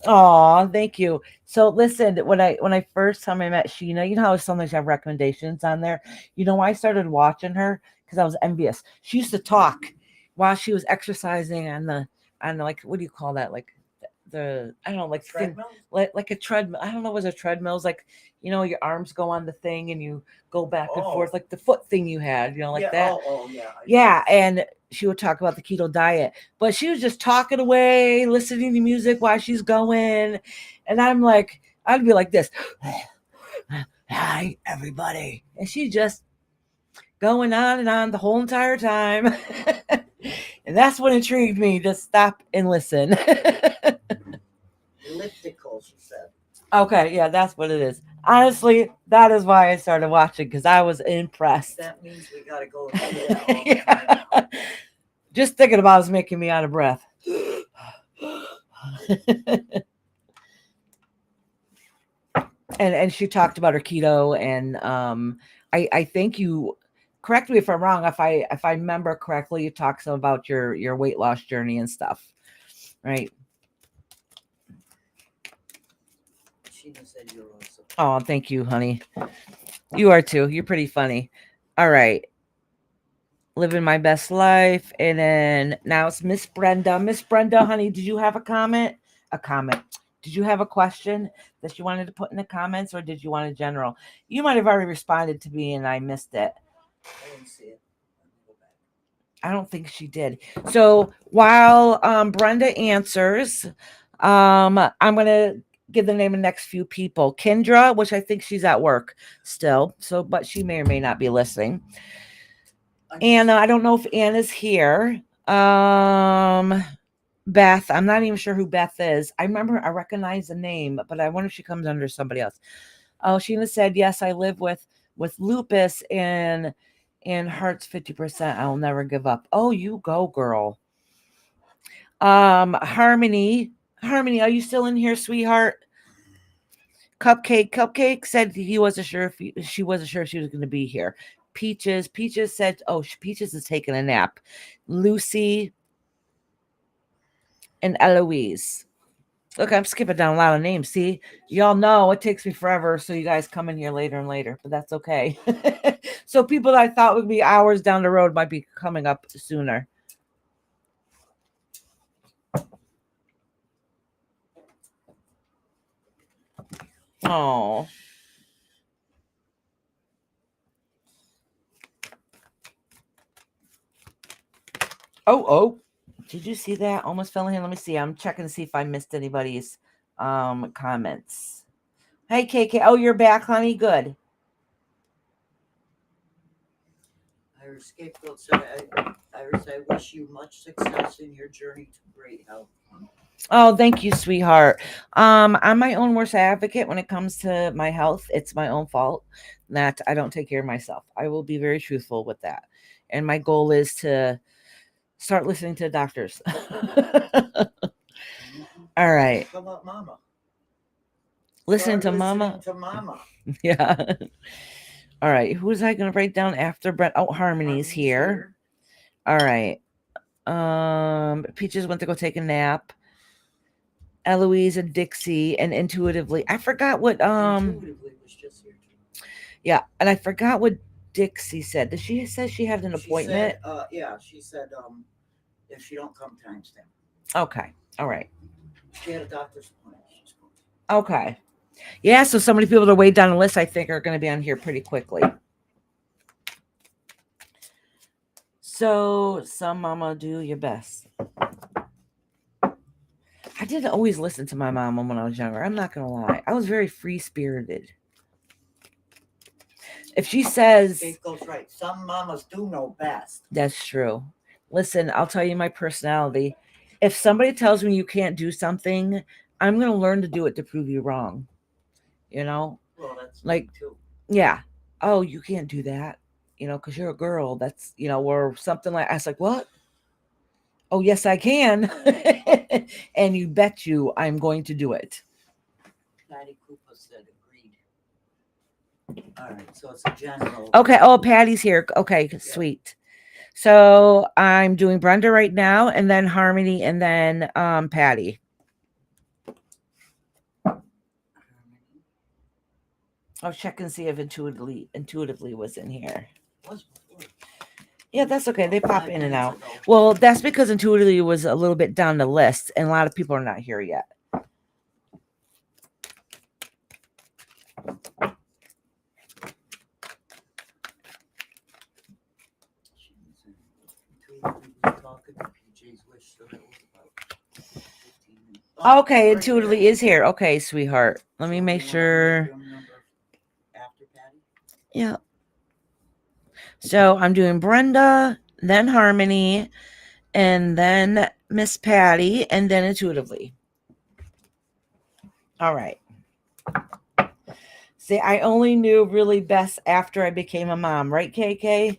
S1: Oh, thank you. So listen, when I first time I met Sheena, you know how sometimes you have recommendations on there? You know why I started watching her? Because I was envious. She used to talk while she was exercising on the, like, what do you call that? Like the I don't know, like
S2: Treadmill?
S1: like a treadmill. I don't know what a treadmill is, like, your arms go on the thing and you go back and forth, like the foot thing you had, like
S2: yeah,
S1: that.
S2: Yeah.
S1: Yeah, and she would talk about the keto diet, but she was just talking away, listening to music while she's going, and I'd be like this, hi everybody, and she just going on and on the whole entire time. And that's what intrigued me, to stop and listen.
S2: Elliptical, she said.
S1: Okay, yeah, that's what it is. Honestly, that is why I started watching, because I was impressed.
S2: That means we got to go and do that all the time.
S1: Just thinking about it is making me out of breath. and she talked about her keto, and I think you, correct me if I'm wrong, if I remember correctly, you talked some about your weight loss journey and stuff, right?
S2: Sheena said you're awesome.
S1: Oh, thank you, honey. You are too. You're pretty funny. All right. Living my best life. And then now it's Miss Brenda. Miss Brenda, honey, did you have a comment? A comment. Did you have a question that you wanted to put in the comments, or did you want a general? You might have already responded to me and I missed it.
S2: I didn't see it.
S1: I don't think she did. So while Brenda answers, I'm gonna give the name of the next few people. Kendra, which I think she's at work still, so but she may or may not be listening. Anna, I don't know if Anna's here. Beth, I'm not even sure who Beth is. I recognize the name, but I wonder if she comes under somebody else. Oh, Sheena said, yes, I live with lupus and heart's 50%. I'll never give up. Oh, you go, girl. Harmony, are you still in here, sweetheart? Cupcake said she wasn't sure if she was going to be here. Peaches said, oh, Peaches is taking a nap. Lucy and Eloise. Look, I'm skipping down a lot of names. See, y'all know it takes me forever, so you guys come in here later and later, but that's okay. So people that I thought would be hours down the road might be coming up sooner. Oh. Oh. Did you see that? Almost fell in here. Let me see. I'm checking to see if I missed anybody's comments. Hey, KK. Oh, you're back, honey. Good.
S2: Iris Scapegoat said, Iris, I wish you much success in your journey to great health.
S1: Oh, thank you, sweetheart. I'm my own worst advocate when it comes to my health. It's my own fault that I don't take care of myself. I will be very truthful with that. And my goal is to start listening to doctors. All right.
S2: How about Mama?
S1: Listen
S2: Start
S1: to Mama.
S2: listening to Mama.
S1: Yeah. All right. Who was I going to write down after Brent? Oh, Harmony's here. All right. Peaches went to go take a nap. Eloise and Dixie and intuitively. I forgot what
S2: Intuitively was just here too.
S1: Yeah, and I forgot what Dixie said. Did she say she had an appointment?
S2: She said if she don't come timestamp.
S1: Okay. All right.
S2: She had a doctor's appointment.
S1: Okay. Yeah, so so many people to wait down the list, I think, are going to be on here pretty quickly. So, some mama, do your best. I didn't always listen to my mom when I was younger. I'm not going to lie. I was very free-spirited. If she says...
S2: Scapegoat's right. Some mamas do know best.
S1: That's true. Listen, I'll tell you my personality. If somebody tells me you can't do something, I'm going to learn to do it to prove you wrong. You know?
S2: Well, that's
S1: like,
S2: me too.
S1: Yeah. Oh, you can't do that. You know, because you're a girl. That's, you know, or something like, I was like, what? Oh, yes, I can. And you bet you I'm going to do it.
S2: Patty Cooper said agreed. All right, so it's a general.
S1: Okay. Oh, Patty's here. Okay, sweet. So I'm doing Brenda right now, and then Harmony, and then Patty. I'll check and see if intuitively was in here. Yeah, that's okay. They pop in and out. Well, that's because intuitively was a little bit down the list, and a lot of people are not here yet. Okay, intuitively is here. Okay, sweetheart. Let me make sure. Yeah. So I'm doing Brenda, then Harmony, and then Miss Patty, and then intuitively. All right. See, I only knew really best after I became a mom, right, KK?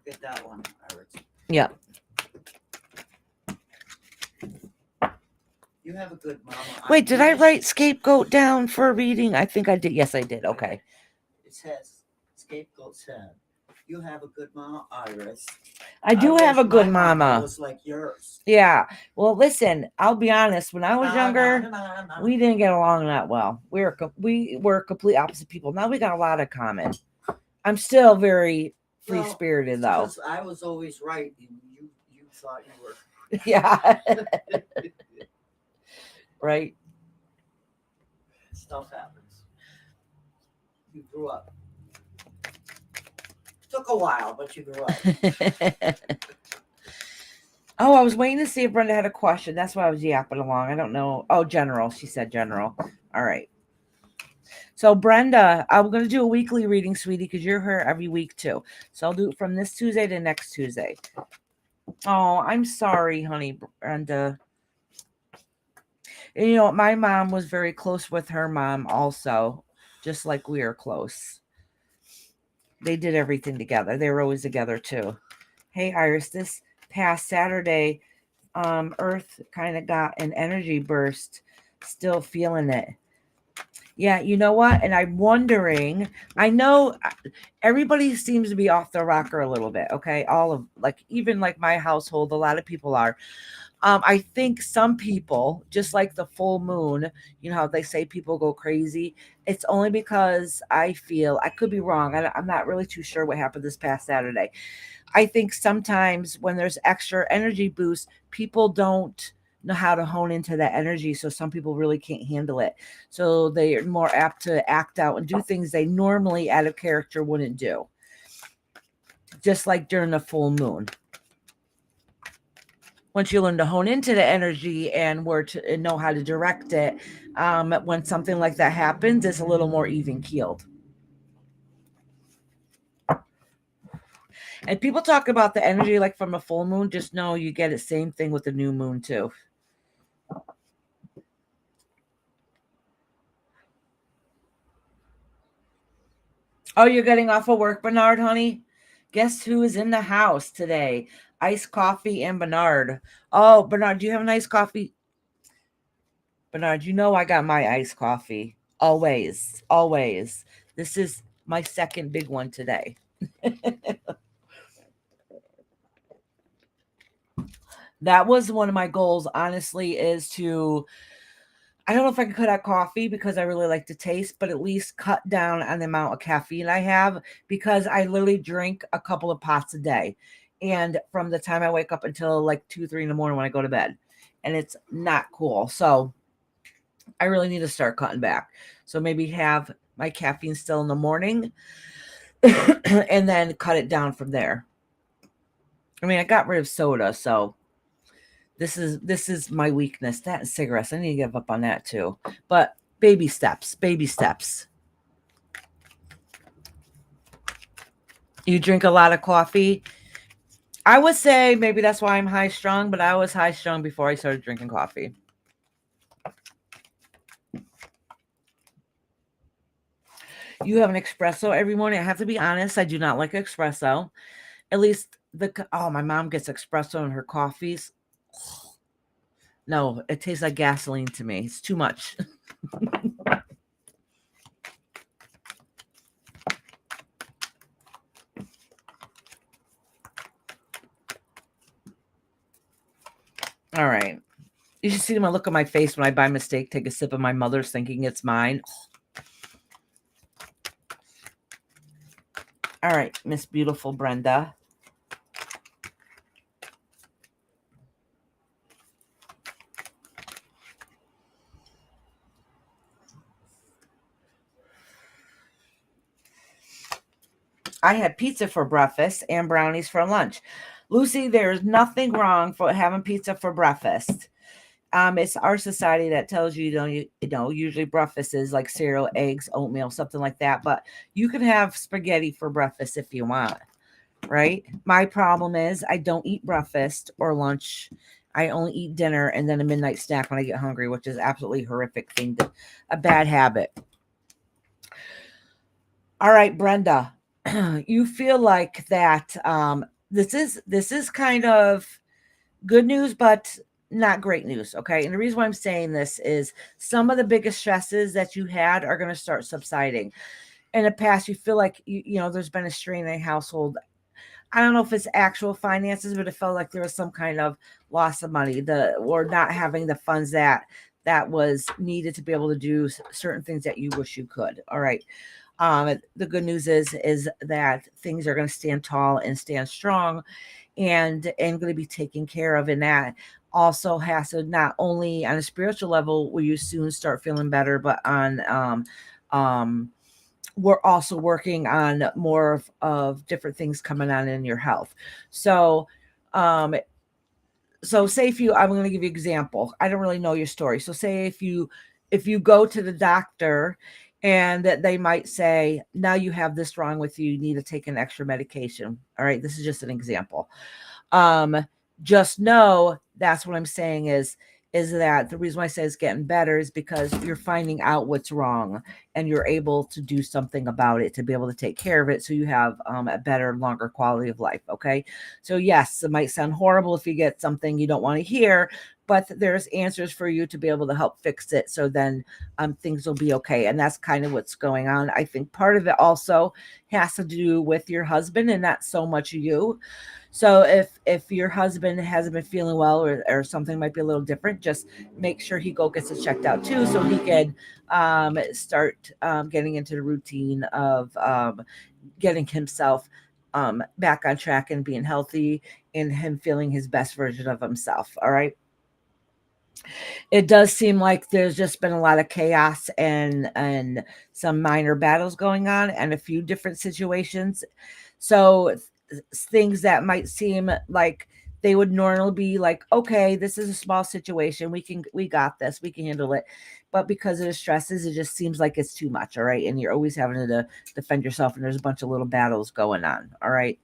S2: Get that one, Iris.
S1: Yeah.
S2: You have a good mama.
S1: Wait, did I write scapegoat down for a reading? I think I did. Yes, I did. Okay.
S2: It says, Scapegoat said, you have a good mama, Iris.
S1: I do have a good mama.
S2: Was like yours.
S1: Yeah. Well, listen, I'll be honest. When I was younger, we didn't get along that well. We were complete opposite people. Now we got a lot in common. I'm still very free-spirited, though.
S2: Because I was always right. You thought you were.
S1: Yeah. Right.
S2: Stuff happens. You grew up. Took a while, but you grew up.
S1: Oh, I was waiting to see if Brenda had a question. That's why I was yapping along. I don't know. Oh, general. She said general. All right. So, Brenda, I'm going to do a weekly reading, sweetie, because you're here every week, too. So, I'll do it from this Tuesday to next Tuesday. Oh, I'm sorry, honey, Brenda. And, you know, my mom was very close with her mom also, just like we are close. They did everything together. They were always together, too. Hey, Iris, this past Saturday, Earth kind of got an energy burst. Still feeling it. Yeah, you know what? And I'm wondering, I know everybody seems to be off the rocker a little bit, okay? All of, like, even like my household, a lot of people are. I think some people, just like the full moon, you know how they say people go crazy. It's only because I feel, I could be wrong. I'm not really too sure what happened this past Saturday. I think sometimes when there's extra energy boost, people don't know how to hone into that energy. So some people really can't handle it. So they are more apt to act out and do things they normally out of character wouldn't do. Just like during the full moon. Once you learn to hone into the energy and where to and know how to direct it, when something like that happens, it's a little more even keeled. And people talk about the energy like from a full moon. Just know you get the same thing with the new moon too. Oh, you're getting off of work, Bernard, honey? Guess who is in the house today? Iced coffee and Bernard. Oh, Bernard, do you have an iced coffee? Bernard, you know I got my iced coffee. Always, always. This is my second big one today. That was one of my goals, honestly, is to, I don't know if I can cut out coffee because I really like the taste, but at least cut down on the amount of caffeine I have because I literally drink a couple of pots a day. And from the time I wake up until like 2, 3 in the morning when I go to bed. And it's not cool. So I really need to start cutting back. So maybe have my caffeine still in the morning and then cut it down from there. I mean, I got rid of soda, so this is my weakness. That and cigarettes. I need to give up on that too. But baby steps, baby steps. You drink a lot of coffee. I would say maybe that's why I'm high strung, but I was high strung before I started drinking coffee. You have an espresso every morning. I have to be honest, I do not like espresso. At least my mom gets espresso in her coffees. No, it tastes like gasoline to me. It's too much. All right. You should see my look on my face when I by mistake take a sip of my mother's thinking it's mine. All right, Miss Beautiful Brenda. I had pizza for breakfast and brownies for lunch. Lucy, there's nothing wrong for having pizza for breakfast. It's our society that tells you, usually breakfast is like cereal, eggs, oatmeal, something like that. But you can have spaghetti for breakfast if you want, right? My problem is I don't eat breakfast or lunch. I only eat dinner and then a midnight snack when I get hungry, which is absolutely horrific thing, a bad habit. All right, Brenda, you feel like that this is kind of good news, but not great news. Okay. And the reason why I'm saying this is some of the biggest stresses that you had are going to start subsiding. In the past, you feel like, there's been a strain in a household. I don't know if it's actual finances, but it felt like there was some kind of loss of money, or not having the funds that was needed to be able to do certain things that you wish you could. All right. The good news is that things are going to stand tall and stand strong and going to be taken care of. And that also has to, not only on a spiritual level will you soon start feeling better, but on we're also working on more of different things coming on in your health. So say if you, I'm going to give you an example. I don't really know your story. So say if you go to the doctor and that they might say, now you have this wrong with you, you need to take an extra medication. All right. This is just an example. Just know that's what I'm saying is that the reason why I say it's getting better is because you're finding out what's wrong and you're able to do something about it to be able to take care of it. So you have a better, longer quality of life. Okay. So yes, it might sound horrible if you get something you don't want to hear, but there's answers for you to be able to help fix it. So then things will be okay. And that's kind of what's going on. I think part of it also has to do with your husband and not so much you. So if your husband hasn't been feeling well, or something might be a little different, just make sure he gets it checked out too, so he can start getting into the routine of getting himself back on track and being healthy, and him feeling his best version of himself. All right. It does seem like there's just been a lot of chaos and some minor battles going on and a few different situations. So things that might seem like they would normally be like, okay, this is a small situation, we got this, we can handle it, but because of the stresses, it just seems like it's too much. All right. And you're always having to defend yourself, and there's a bunch of little battles going on. All right.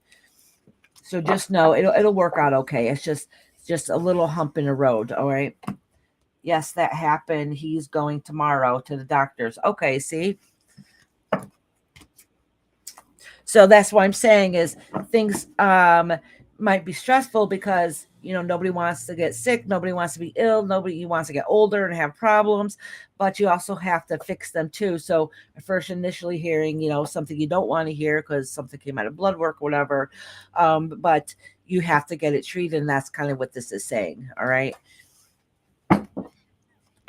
S1: So just know it'll work out okay. It's just a little hump in the road. All right. Yes, that happened. He's going tomorrow to the doctor's. Okay, see? So that's what I'm saying is things might be stressful because, nobody wants to get sick. Nobody wants to be ill. Nobody wants to get older and have problems, but you also have to fix them too. So first initially hearing, something you don't want to hear because something came out of blood work, whatever. But you have to get it treated. And that's kind of what this is saying. All right.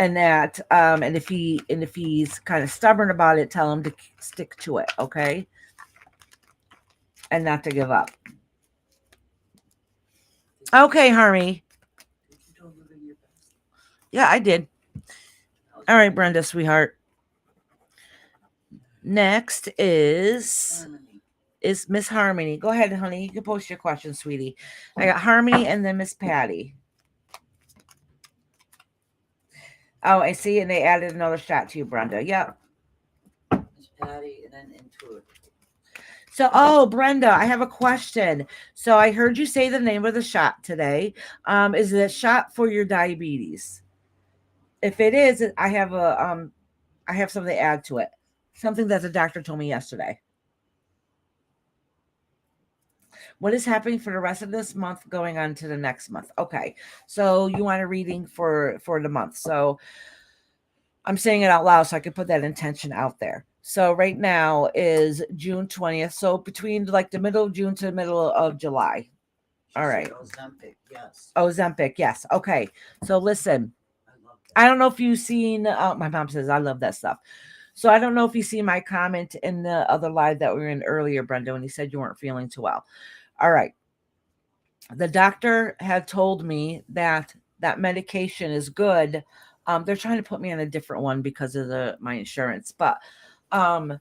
S1: And that and if he's kind of stubborn about it, tell him to stick to it, okay, and not to give up. Okay, Harmy. Yeah, I did. All right, Brenda, sweetheart. Next is Miss Harmony. Go ahead, honey, you can post your question, sweetie. I got Harmony and then Miss Patty. Oh, I see, and they added another shot to you, Brenda. Yep.
S2: Miss Patty and then Intuitive.
S1: So, Brenda, I have a question. So I heard you say the name of the shot today. Is it a shot for your diabetes? If it is, I have something to add to it. Something that the doctor told me yesterday. What is happening for the rest of this month going on to the next month? Okay. So you want a reading for the month. So I'm saying it out loud so I can put that intention out there. So right now is June 20th. So between like the middle of June to the middle of July. All right.
S2: Ozempic, yes.
S1: Ozempic, yes. Okay. So listen, I don't know if you've seen, my mom says, I love that stuff. So I don't know if you see my comment in the other live that we were in earlier, Brenda, when you said you weren't feeling too well. All right. The doctor had told me that medication is good. They're trying to put me on a different one because of my insurance, but I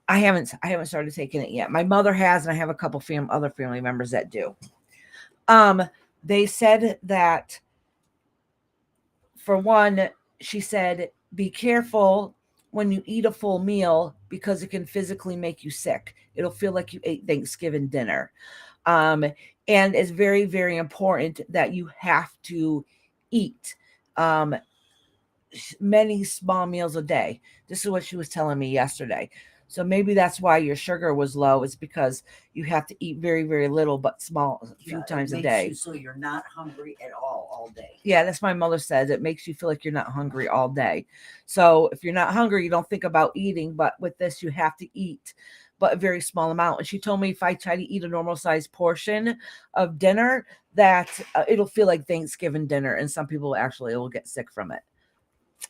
S1: haven't started taking it yet. My mother has, and I have a couple other family members that do. They said that, for one, she said, be careful when you eat a full meal because it can physically make you sick. It'll feel like you ate Thanksgiving dinner. And it's very, very important that you have to eat many small meals a day. This is what she was telling me yesterday. So maybe that's why your sugar was low. It's because you have to eat very, very little, but small, a few times a day.
S2: So you're not hungry at all day.
S1: Yeah, that's my mother says. It makes you feel like you're not hungry all day. So if you're not hungry, you don't think about eating. But with this, you have to eat, but a very small amount. And she told me if I try to eat a normal sized portion of dinner, that it'll feel like Thanksgiving dinner. And some people actually will get sick from it.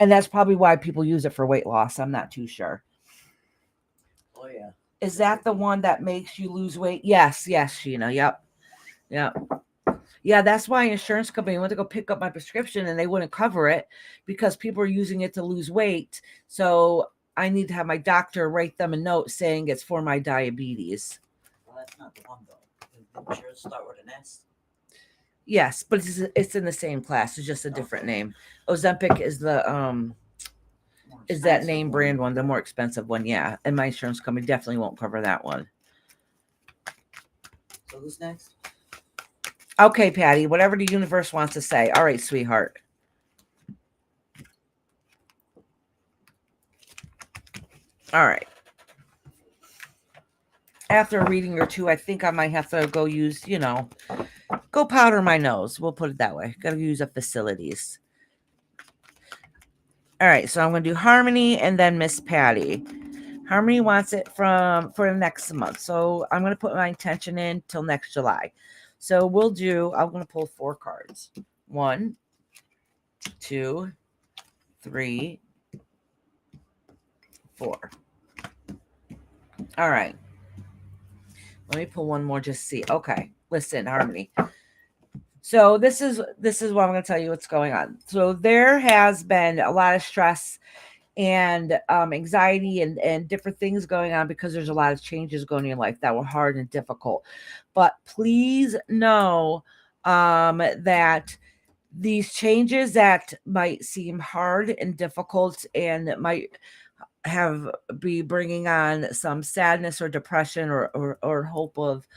S1: And that's probably why people use it for weight loss. I'm not too sure.
S2: Oh, yeah.
S1: Is that the one that makes you lose weight? Yes, Sheena. Yep. Yeah, that's why insurance company went to go pick up my prescription and they wouldn't cover it because people are using it to lose weight. So I need to have my doctor write them a note saying it's for my diabetes.
S2: Well, that's not the one, though. The insurance start with an S.
S1: Yes, but it's in the same class. It's just a different name. Ozempic is that name brand one, the more expensive one, yeah. And my insurance company definitely won't cover that one.
S2: So who's next?
S1: Okay, Patty, whatever the universe wants to say. All right, sweetheart. All right. After a reading or two, I think I might have to go use, go powder my nose. We'll put it that way. Got to use the facilities. All right, so I'm going to do Harmony and then Miss Patty. Harmony wants it for the next month. So I'm going to put my intention in till next July. So I'm going to pull 4 cards. 1, 2, 3, 4. All right. Let me pull one more just to see. Okay. Listen, Harmony. So this is what I'm going to tell you what's going on. So there has been a lot of stress and anxiety and different things going on because there's a lot of changes going in your life that were hard and difficult. But please know that these changes that might seem hard and difficult and might be bringing on some sadness or depression or hope of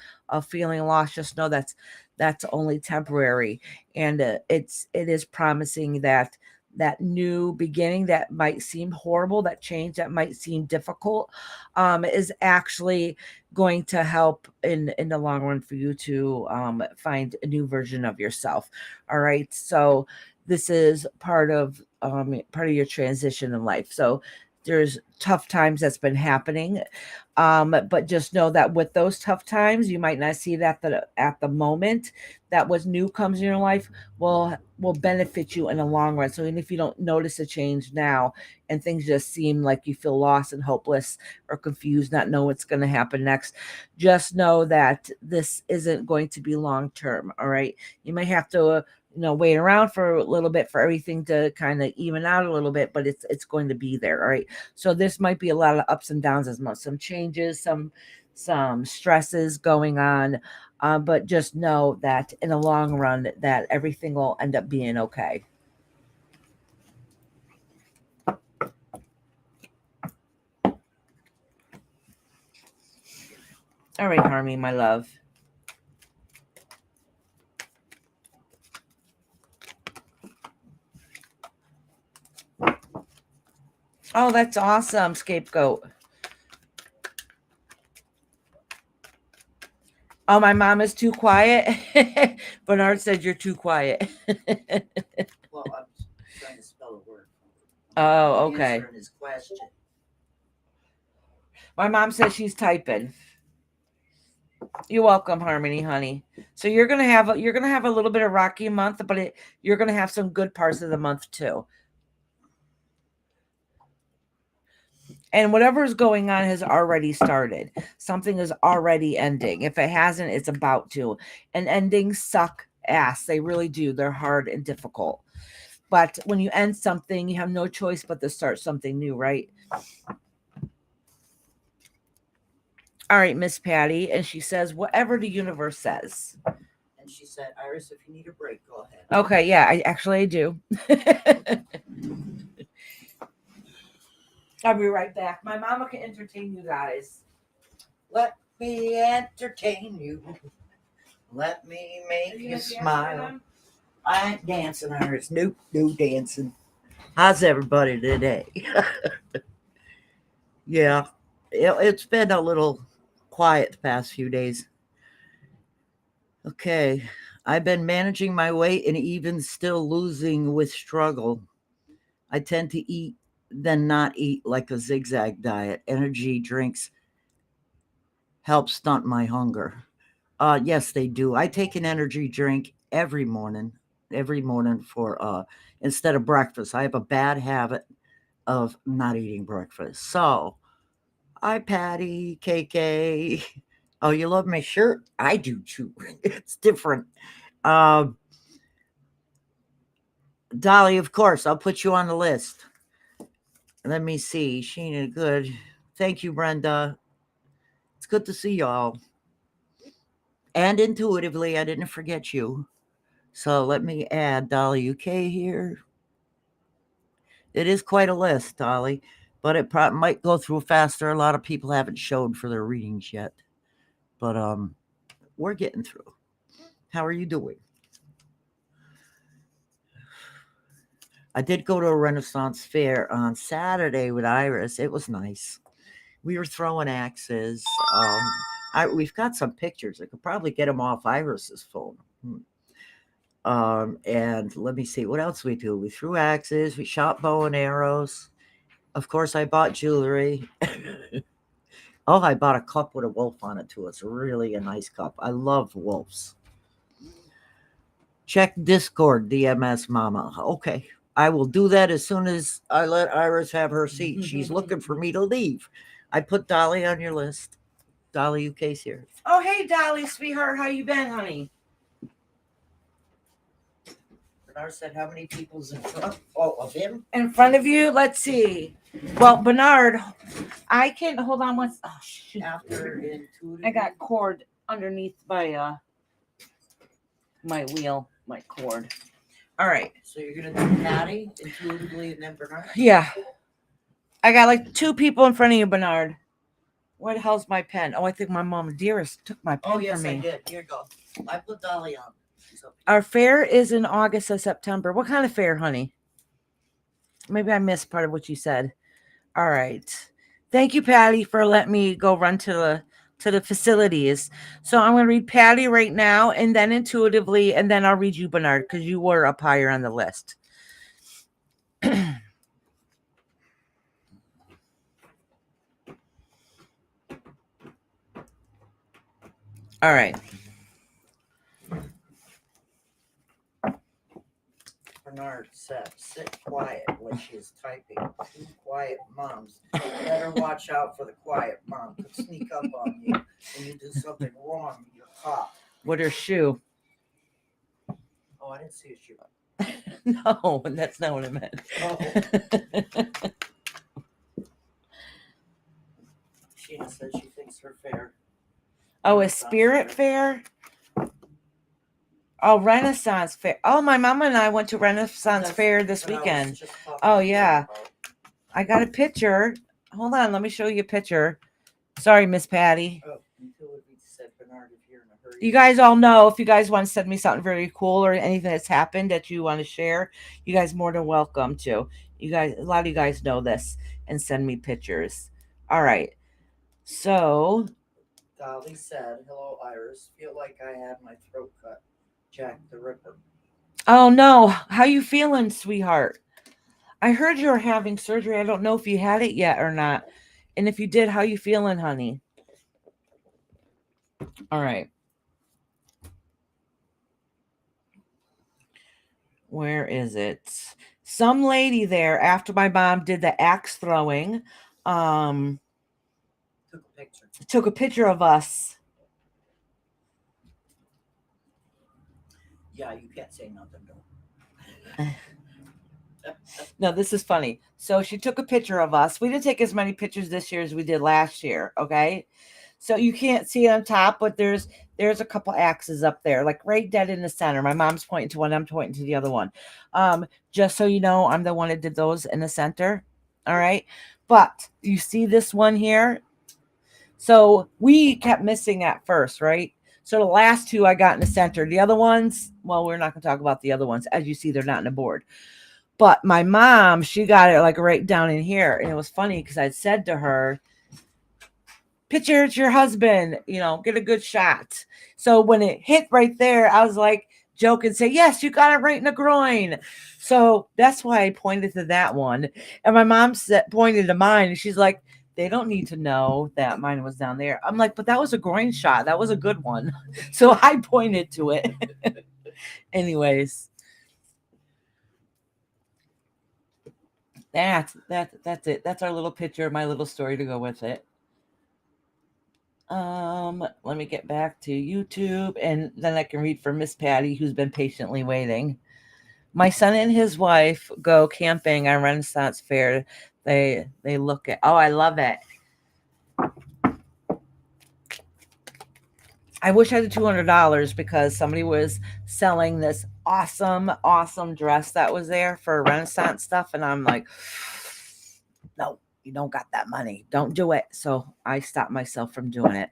S1: feeling lost, just know that's only temporary, and it is promising that that new beginning that might seem horrible, that change that might seem difficult, is actually going to help in the long run for you to find a new version of yourself. All right, so this is part of your transition in life. So there's tough times that's been happening, but just know that with those tough times, you might not see that at the moment that was new comes in your life will benefit you in the long run. So even if you don't notice a change now and things just seem like you feel lost and hopeless or confused, not know what's going to happen next, just know that this isn't going to be long term. All right, you might have to wait around for a little bit for everything to kind of even out a little bit, but it's going to be there. All right, so this might be a lot of ups and downs as much, some changes, some stresses going on, but just know that in the long run that everything will end up being okay. All right, Harmony, my love. Oh, that's awesome, Scapegoat. Oh, my mom is too quiet. Bernard said you're too quiet.
S2: Well, I'm trying to spell a word.
S1: Oh, okay.
S2: Answering his question.
S1: My mom says she's typing. You're welcome, Harmony, honey. So you're gonna have a little bit of rocky month, but you're gonna have some good parts of the month too. And whatever is going on has already started. Something is already ending. If it hasn't, it's about to. And endings suck ass. They really do. They're hard and difficult. But when you end something, you have no choice but to start something new, right? All right, Miss Patty. And she says, whatever the universe says.
S2: And she said, Iris, if you need a break, go ahead.
S1: Okay, yeah, I do. I'll be right back. My mama can entertain you guys.
S2: Let me entertain you. Let me make you smile. I ain't dancing, Iris. Nope, no dancing. How's everybody today? Yeah, it's been a little quiet the past few days. Okay, I've been managing my weight and even still losing with struggle. I tend to eat, then not eat like a zigzag diet. Energy drinks help stunt my hunger. Yes, they do. I take an energy drink every morning for instead of breakfast. I have a bad habit of not eating breakfast. So, hi, Patty, KK. Oh, you love my shirt? I do too. It's different. Um, Dolly, of course, I'll put you on the list. Let me see. Sheena, good. Thank you, Brenda. It's good to see y'all. And intuitively, I didn't forget you. So let me add Dolly UK here. It is quite a list, Dolly, but it might go through faster. A lot of people haven't showed for their readings yet, but we're getting through. How are you doing? I did go to a Renaissance fair on Saturday with Iris. It was nice. We were throwing axes. We've got some pictures. I could probably get them off Iris's phone. And let me see what else we do. We threw axes, we shot bow and arrows. Of course, I bought jewelry. Oh, I bought a cup with a wolf on it too. It's really a nice cup. I love wolves. Check Discord, DMS Mama. Okay. I will do that as soon as I let Iris have her seat. She's looking for me to leave. I put Dolly on your list. Dolly UK's here.
S1: Oh, hey, Dolly, sweetheart. How you been, honey?
S2: Bernard said, how many people's in front of him?
S1: In front of you? Let's see. Well, Bernard, I can hold on one. Oh, shoot.
S2: After intuitive.
S1: I got cord underneath my wheel, my cord. All right.
S2: So you're gonna do Patty intuitively and then Bernard?
S1: Yeah. I got like 2 people in front of you, Bernard. Where the hell's my pen? Oh, I think my mom, Dearest, took my pen
S2: Oh, yes,
S1: from me.
S2: I did. Here you go. I put Dolly on.
S1: Our fair is in August or September. What kind of fair, honey? Maybe I missed part of what you said. All right. Thank you, Patty, for letting me go run to the facilities. So I'm going to read Patty right now, and then intuitively, and then I'll read you, Bernard, because you were up higher on the list. All right.
S2: Bernard said, sit quiet when she is typing. 2 quiet moms. Better watch out for the quiet mom. Could sneak up on you and you do something wrong. You're caught.
S1: What her shoe?
S2: Oh, I didn't see a shoe.
S1: No, that's not what I meant.
S2: Oh. Sheena said she thinks her fair.
S1: Oh, a spirit fair? Oh, Renaissance Fair. Oh, my mama and I went to Renaissance Fair this weekend. Oh, yeah. I got a picture. Hold on. Let me show you a picture. Sorry, Miss Patty.
S2: Oh, said Bernard, if you're in a hurry.
S1: You guys all know if you guys want to send me something very cool or anything that's happened that you want to share, you guys more than welcome to. You guys, a lot of you guys know this and send me pictures. All right. So.
S2: Dolly said, hello, Iris. Feel like I had my throat cut. Jack the Ripper.
S1: Oh no, how you feeling, sweetheart? I heard you were having surgery. I don't know if you had it yet or not. And if you did, how you feeling, honey? All right. Where is it? Some lady there after my mom did the axe throwing. Took a picture of us.
S2: Yeah, you can't say nothing, though.
S1: No, this is funny. So she took a picture of us. We didn't take as many pictures this year as we did last year. Okay. So you can't see it on top, but there's a couple axes up there, like right dead in the center. My mom's pointing to one, I'm pointing to the other one. Just so you know, I'm the one that did those in the center. All right. But you see this one here? So we kept missing at first, right? So the last 2 I got in the center. The other ones, well, we're not going to talk about the other ones. As you see, they're not on the board. But my mom, she got it like right down in here. And it was funny because I said to her, picture it's your husband, get a good shot. So when it hit right there, I was like, joking, say, yes, you got it right in the groin. So that's why I pointed to that one. And my mom pointed to mine. And she's like, they don't need to know that mine was down there. I'm like, but that was a groin shot. That was a good one. So I pointed to it. Anyways. That's it. That's our little picture, my little story to go with it. Let me get back to YouTube and then I can read for Miss Patty, who's been patiently waiting. My son and his wife go camping on Renaissance Fair. They look at, oh, I love it. I wish I had $200 because somebody was selling this awesome dress that was there for Renaissance stuff. And I'm like, no, you don't got that money. Don't do it. So I stopped myself from doing it.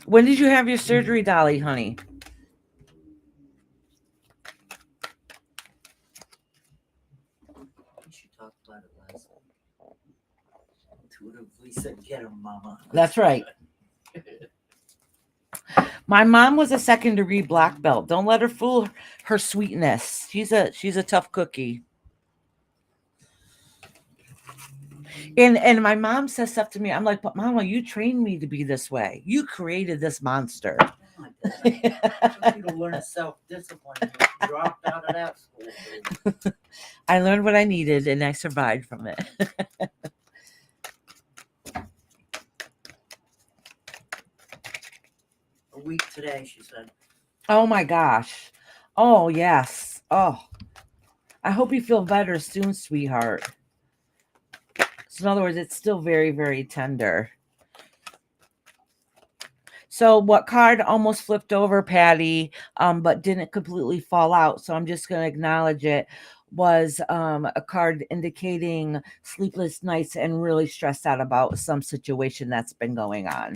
S1: When did you have your surgery, Dolly, honey?
S2: She talked about it last night. Intuitively said, get him, mama.
S1: That's right. My mom was a second degree black belt. Don't let her fool her sweetness. She's a tough cookie. And my mom says stuff to me. I'm like, but Mama, you trained me to be this way. You created this monster.
S2: Oh, I took you to learn self-discipline. You dropped out of that school.
S1: I learned what I needed and I survived from it.
S2: A week today, she said.
S1: Oh my gosh. Oh yes. Oh, I hope you feel better soon, sweetheart. So in other words, it's still very, very tender. So what card almost flipped over, Patty, but didn't completely fall out. So I'm just going to acknowledge it. Was a card indicating sleepless nights and really stressed out about some situation that's been going on.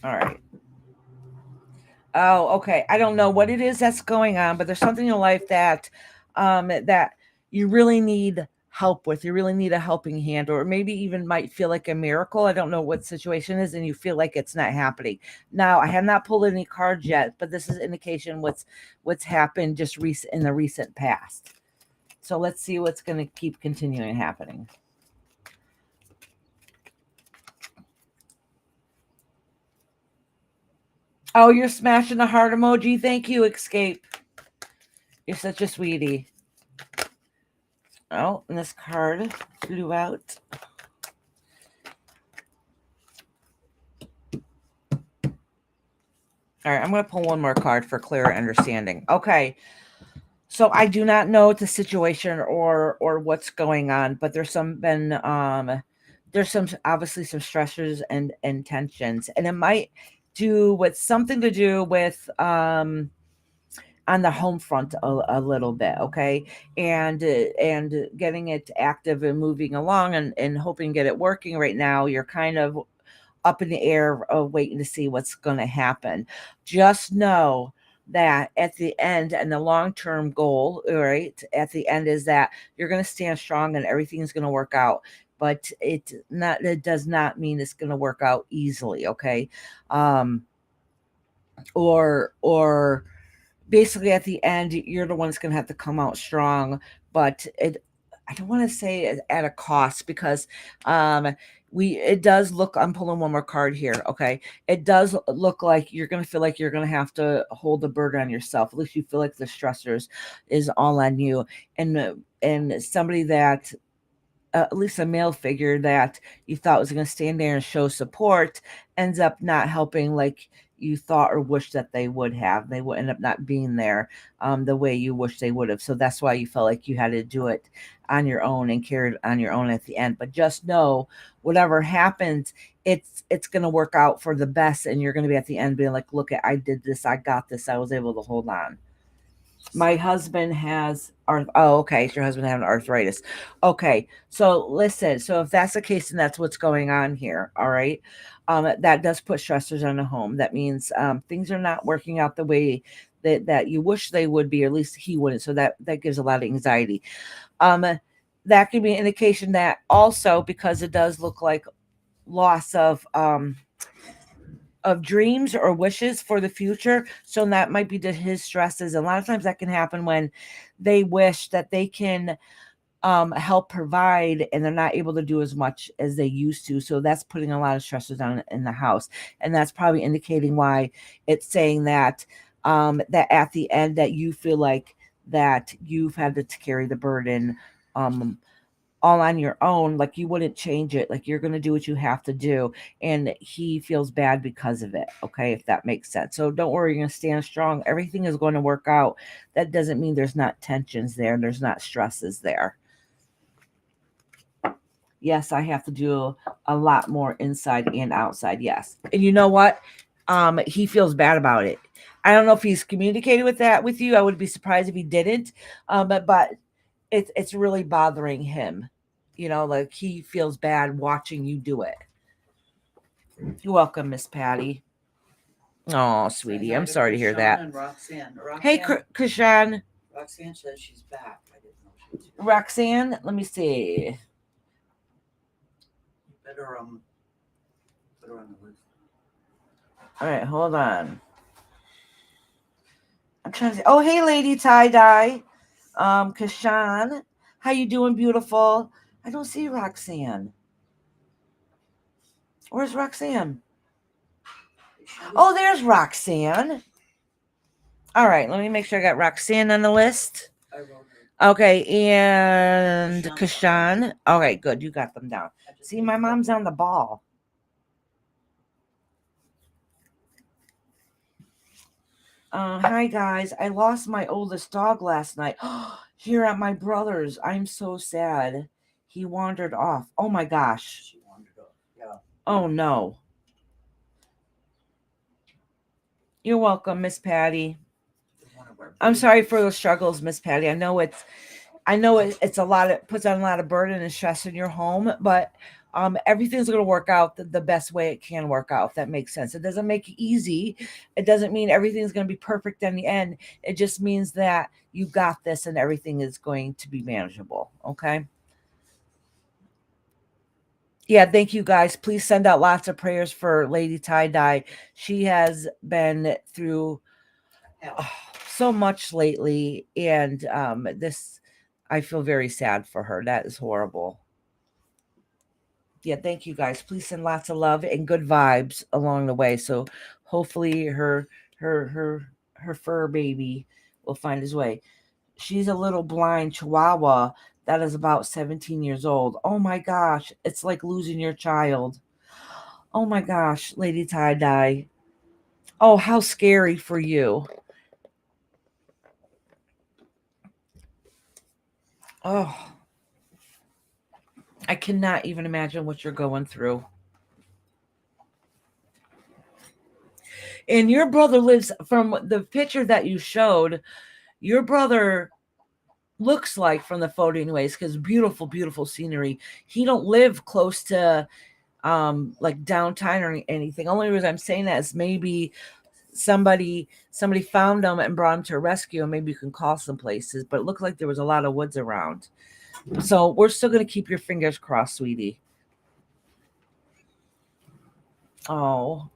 S1: All right. Oh, okay. I don't know what it is that's going on, but there's something in life that you really need help with. You really need a helping hand, or maybe even might feel like a miracle. I don't know what situation is, and you feel like it's not happening. Now, I have not pulled any cards yet, but this is indication what's happened just in the recent past. So let's see what's going to keep continuing happening. Oh, you're smashing the heart emoji. Thank you, Escape. You're such a sweetie. Oh, and this card flew out. All right, I'm going to pull one more card for clearer understanding. Okay. So I do not know the situation or what's going on, but there's some obviously some stressors and tensions, and it might do with something to do with on the home front a little bit, okay, and getting it active and moving along and hoping to get it working. Right now you're kind of up in the air of waiting to see what's going to happen. Just know that at the end, and the long-term goal, right, at the end is that you're going to stand strong and everything's going to work out. But it does not mean it's going to work out easily, okay? um or basically at the end you're the one that's going to have to come out strong, but I don't want to say at a cost, because um it does look, I'm pulling one more card here, okay, it does look like you're going to feel like you're going to have to hold the burden on yourself. At least you feel like the stressors is all on you, and somebody that at least a male figure that you thought was going to stand there and show support ends up not helping like you thought or wished that they would have. They would end up not being there the way you wish they would have. So that's why you felt like you had to do it on your own and carry it on your own at the end. But just know, whatever happens, it's going to work out for the best, and you're going to be at the end being like, look, I did this, I got this, I was able to hold on. My husband has oh, okay, so your husband having arthritis. Okay, so listen, so if that's the case, then that's what's going on here. All right. That does put stressors on the home. That means things are not working out the way that you wish they would be, or at least he wouldn't. So that gives a lot of anxiety. Um, that could be an indication that also, because it does look like loss of dreams or wishes for the future. So that might be his stresses. A lot of times that can happen when they wish that they can help provide and they're not able to do as much as they used to. So that's putting a lot of stresses on in the house. And that's probably indicating why it's saying that that at the end that you feel like that you've had to carry the burden um all on your own, like you wouldn't change it, like you're going to do what you have to do, and he feels bad because of it, okay, if that makes sense. So don't worry, you're going to stand strong, everything is going to work out. That doesn't mean there's not tensions there and there's not stresses there. Yes, I have to do a lot more inside and outside, yes. And you know what, he feels bad about it. I don't know if he's communicated with that with you. I would be surprised if he didn't. But it's really bothering him. You know, like he feels bad watching you do it. You're welcome, Miss Patty. Oh, sweetie, I'm sorry to hear that.
S2: And Roxanne.
S1: Hey,
S2: Put her on the list.
S1: All right, hold on. I'm trying to say, oh, hey, Lady Tie-Dye. Kashan, how you doing, beautiful? I don't see Roxanne. Where's Roxanne? Oh, there's Roxanne. All right, let me make sure I got Roxanne on the list.
S2: I wrote her.
S1: Okay, and Kashan. All right, good. You got them down. See, my mom's on the ball. Hi, guys. I lost my oldest dog last night. Here at my brother's. I'm so sad. He wandered off. Oh, my gosh.
S2: She wandered off. Yeah.
S1: Oh, no. You're welcome, Miss Patty. I'm sorry for the struggles, Miss Patty. I know it's a lot. It puts on a lot of burden and stress in your home, but everything's going to work out the best way it can work out. If that makes sense. It doesn't make it easy. It doesn't mean everything's going to be perfect in the end. It just means that you got this and everything is going to be manageable. Okay. Yeah, thank you guys. Please send out lots of prayers for Lady Tie-Dye. She has been through so much lately, and I feel very sad for her. That is horrible. Yeah, thank you guys. Please send lots of love and good vibes along the way. So hopefully her fur baby will find his way. She's a little blind chihuahua that is about 17 years old. Oh my gosh, it's like losing your child. Oh my gosh, Lady Tie-Dye. Oh, how scary for you. Oh, I cannot even imagine what you're going through. And your brother lives, from the picture that you showed, your brother looks like, from the photo anyways, because beautiful, beautiful scenery. He don't live close to like downtown or anything. Only reason I'm saying that is maybe somebody found him and brought him to a rescue, and maybe you can call some places. But it looked like there was a lot of woods around. So we're still going to keep your fingers crossed, sweetie. Oh,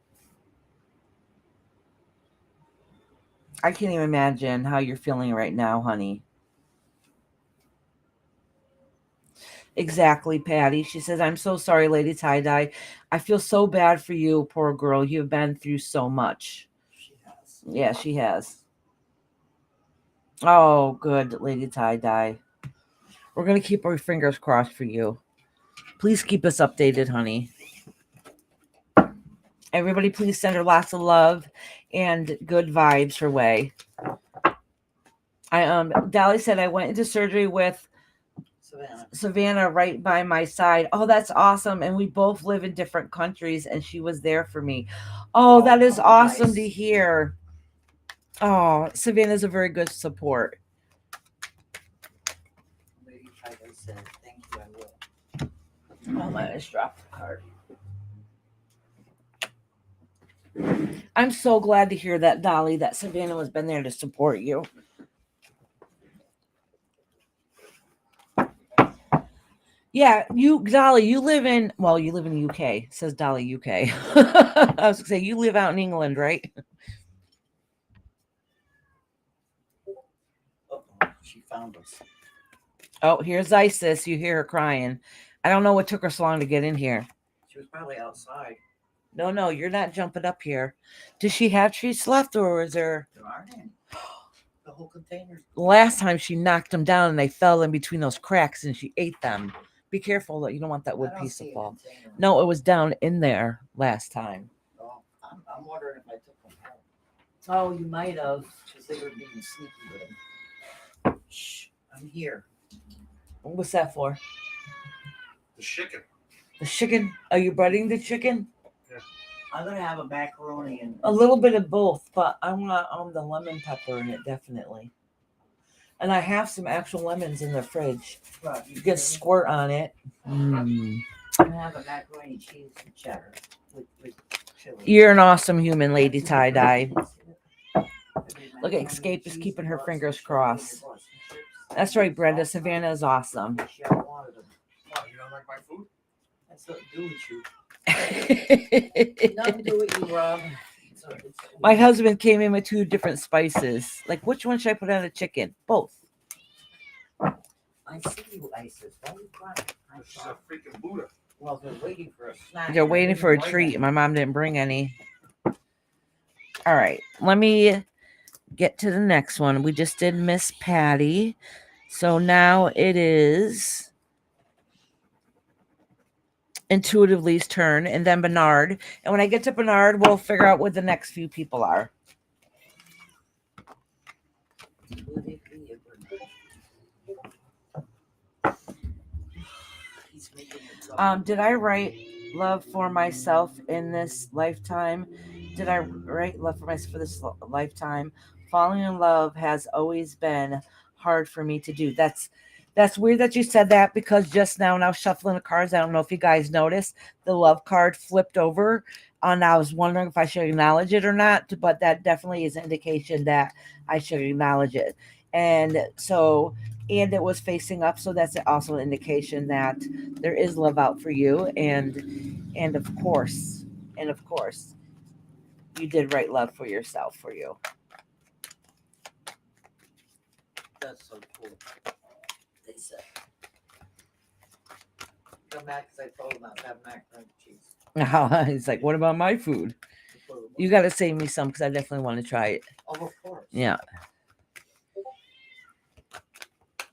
S1: I can't even imagine how you're feeling right now, honey. Exactly, Patty. She says, I'm so sorry, Lady Tie-Dye. I feel so bad for you, poor girl. You've been through so much.
S2: She has.
S1: Yeah, she has. Oh, good, Lady Tie-Dye. We're going to keep our fingers crossed for you. Please keep us updated, honey. Everybody, please send her lots of love and good vibes her way. Dolly said I went into surgery with Savannah right by my side. Oh, that's awesome. And we both live in different countries, and she was there for me. Oh, that is awesome to hear. Oh, Savannah's a very good support.
S2: Lady Tie-Dye said, thank you, I will.
S1: Oh, I just dropped the card. I'm so glad to hear that, Dolly, that Savannah has been there to support you. Yeah, Dolly, you live in the UK, says Dolly, UK. I was gonna say, you live out in England, right?
S2: Uh-oh, she found us.
S1: Oh, here's Isis. You hear her crying. I don't know what took her so long to get in here.
S2: She was probably outside.
S1: No, you're not jumping up here. Does she have treats left, or is there?
S2: There aren't any. The whole container.
S1: Last time she knocked them down and they fell in between those cracks and she ate them. Be careful that you don't want that wood piece to fall. No, it was down in there last time.
S2: Oh, I'm wondering if I took them home.
S1: Oh, you might have.
S2: Because they were being sneaky with them. Shh, I'm here.
S1: What's that for?
S3: The chicken.
S1: The chicken? Are you breading the chicken?
S3: Yeah.
S2: I'm gonna have a macaroni and
S1: A little bit of both, but I want the lemon pepper in it, definitely. And I have some actual lemons in the fridge.
S2: Right,
S1: You can squirt on it. Mm.
S2: I'm gonna have a macaroni, cheese, and cheddar with chili.
S1: You're an awesome human, Lady Tie-Dye. Look at Escape is keeping her fingers crossed. That's right, Brenda. Savannah is awesome.
S3: Oh, you don't like my food?
S2: something to do with you. Nothing to do with you, Rob.
S1: My husband came in with 2 different spices. Like, which one should I put on the chicken? Both.
S2: I see you, Isis. Why are you crying?
S3: She's a freaking Buddha.
S2: Well, they're waiting for a snack.
S1: They're waiting for a treat. My mom didn't bring any. All right. Let me get to the next one. We just did Miss Patty. So now it is Intuitively's turn, and then Bernard. And when I get to Bernard, we'll figure out what the next few people are. Did I write love for myself in this lifetime? Did I write love for myself for this lifetime? Falling in love has always been hard for me to do. That's weird that you said that, because just now when I was shuffling the cards, I don't know if you guys noticed, the love card flipped over, and I was wondering if I should acknowledge it or not, but that definitely is an indication that I should acknowledge it. And it was facing up, so that's also an indication that there is love out for you, and of course, you did write love for yourself for you.
S2: That's so cool. They said, come back because I told them not to have macaroni and cheese.
S1: He's like, what about my food? You got to save me some, because I definitely want to try it.
S2: Oh, of course.
S1: Yeah.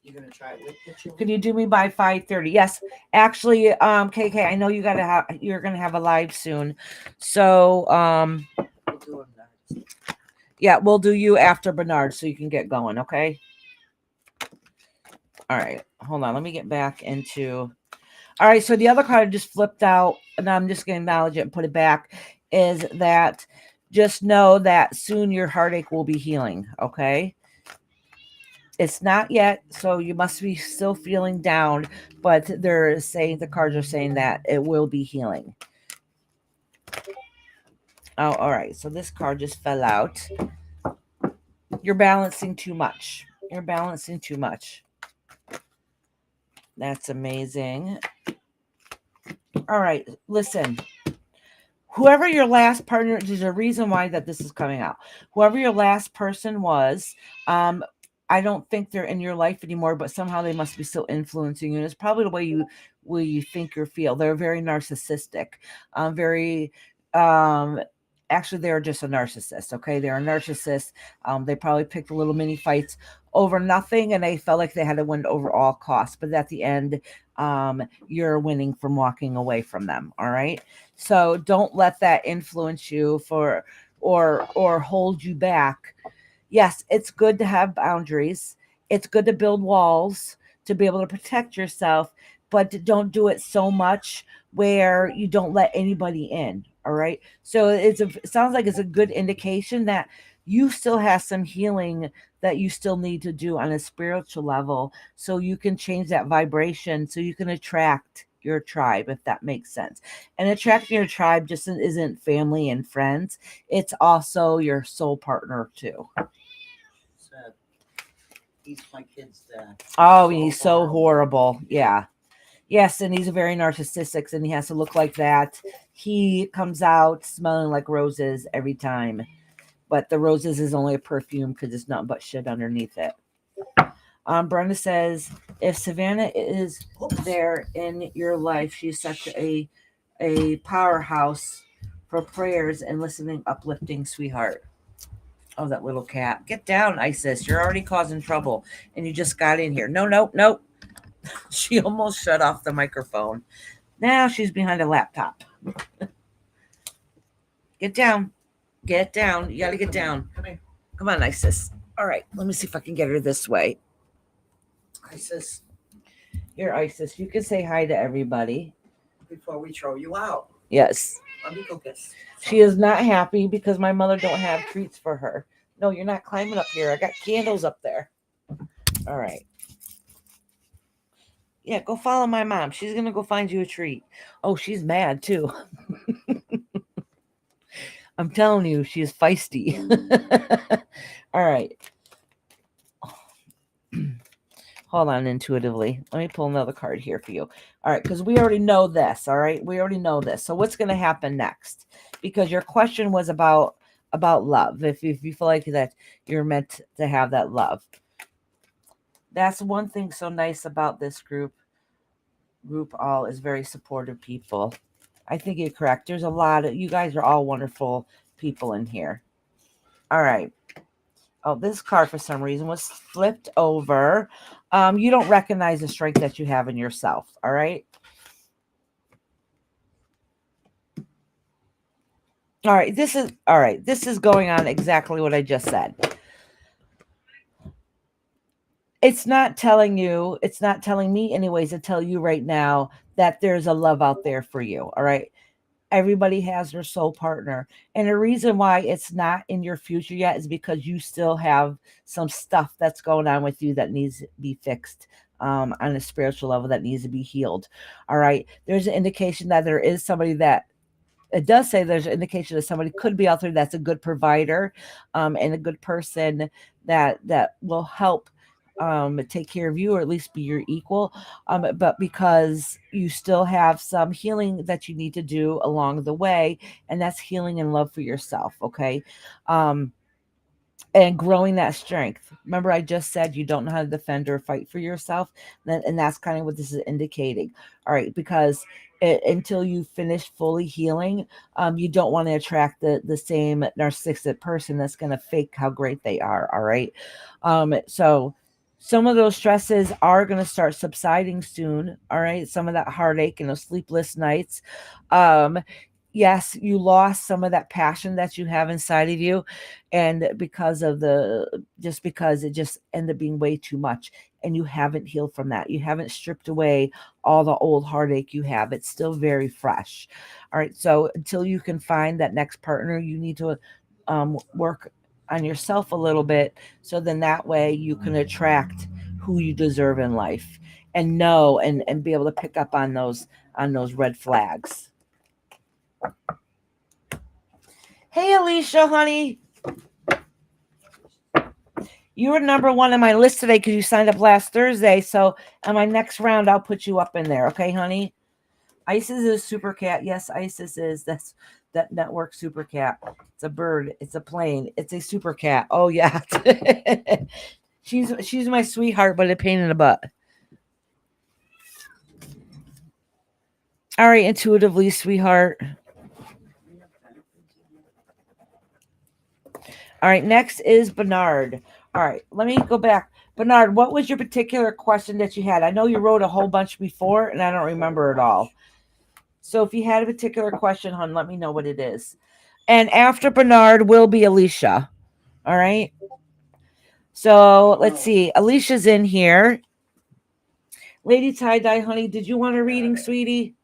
S2: You're gonna try it with the children?
S1: Can you do me by 5:30? Yes. Actually, KK, I know you're gonna have a live soon. So
S2: We'll do them next.
S1: yeah, we'll do you after Bernard so you can get going, okay? All right. Hold on. Let me get back into. All right, so the other card I just flipped out, and I'm just gonna acknowledge it and put it back, is that just know that soon your heartache will be healing, okay? It's not yet, so you must be still feeling down, but the cards are saying that it will be healing. Oh, all right. So this card just fell out. You're balancing too much. That's amazing. All right, listen. Whoever your last partner, there's a reason why that this is coming out. Whoever your last person was, I don't think they're in your life anymore, but somehow they must be still influencing you. And it's probably the way you think or feel. They're very narcissistic, actually, they're just a narcissist. Okay, they're a narcissist. They probably picked a little mini fights over nothing, and they felt like they had to win over all costs. But at the end, you're winning from walking away from them. All right, so don't let that influence you or hold you back. Yes, it's good to have boundaries. It's good to build walls to be able to protect yourself, but don't do it so much where you don't let anybody in. All right. So it sounds like it's a good indication that you still have some healing that you still need to do on a spiritual level, so you can change that vibration, so you can attract your tribe, if that makes sense. And attracting your tribe just isn't family and friends. It's also your soul partner too.
S2: Said, he's my kid's dad.
S1: Oh, he's so horrible. Yeah. Yes, and he's very narcissistic, and he has to look like that. He comes out smelling like roses every time, but the roses is only a perfume because it's not but shit underneath it. Brenda says, if Savannah is there in your life, she's such a powerhouse for prayers and listening, uplifting sweetheart. Oh, that little cat. Get down, Isis. You're already causing trouble, and you just got in here. No. She almost shut off the microphone. Now she's behind a laptop. Get down. Get down. You got to get down.
S2: Come here.
S1: Come on, Isis. All right. Let me see if I can get her this way.
S2: Isis.
S1: Here, Isis. You can say hi to everybody.
S2: Before we throw you out.
S1: Yes.
S2: Let me go kiss.
S1: She is not happy because my mother don't have treats for her. No, you're not climbing up here. I got candles up there. All right. Yeah, go follow my mom. She's going to go find you a treat. Oh, she's mad too. I'm telling you, she is feisty. All right. Hold on, intuitively. Let me pull another card here for you. All right, because we already know this. All right, we already know this. So what's going to happen next? Because your question was about love. If you feel like that you're meant to have that love, that's one thing so nice about this group. Group all is very supportive people. I think you're correct. There's a lot of you guys are all wonderful people in here. All right. Oh, this card for some reason was flipped over. You don't recognize the strength that you have in yourself. All right. All right. This is going on exactly what I just said. It's not telling you, it's not telling me anyways to tell you right now that there's a love out there for you. All right. Everybody has their soul partner. And the reason why it's not in your future yet is because you still have some stuff that's going on with you that needs to be fixed on a spiritual level, that needs to be healed. All right. There's an indication that there is somebody that it does say there's an indication that somebody could be out there that's a good provider and a good person that will help take care of you or at least be your equal. But because you still have some healing that you need to do along the way, and that's healing and love for yourself. Okay. And growing that strength. Remember, I just said you don't know how to defend or fight for yourself, and that's kind of what this is indicating. All right, because until you finish fully healing, you don't want to attract the same narcissistic person that's going to fake how great they are. All right, so some of those stresses are going to start subsiding soon. All right, some of that heartache and those sleepless nights. Um, yes, you lost some of that passion that you have inside of you. And because of because it just ended up being way too much and you haven't healed from that. You haven't stripped away all the old heartache you have. It's still very fresh. All right. So until you can find that next partner, you need to work on yourself a little bit. So then that way you can attract who you deserve in life and know and be able to pick up on those red flags. Hey, Alicia, honey. You were number one on my list today because you signed up last Thursday. So on my next round, I'll put you up in there. Okay, honey? Isis is super cat. Yes, Isis is. That's that network super cat. It's a bird. It's a plane. It's a super cat. Oh, yeah. She's my sweetheart, but a pain in the butt. All right, intuitively, sweetheart. All right, next is Bernard. All right, let me go back. Bernard, what was your particular question that you had? I know you wrote a whole bunch before, and I don't remember it all. So if you had a particular question, hon, let me know what it is. And after Bernard will be Alicia. All right. So let's see. Alicia's in here. Lady Tie Dye, honey, did you want a reading, sweetie?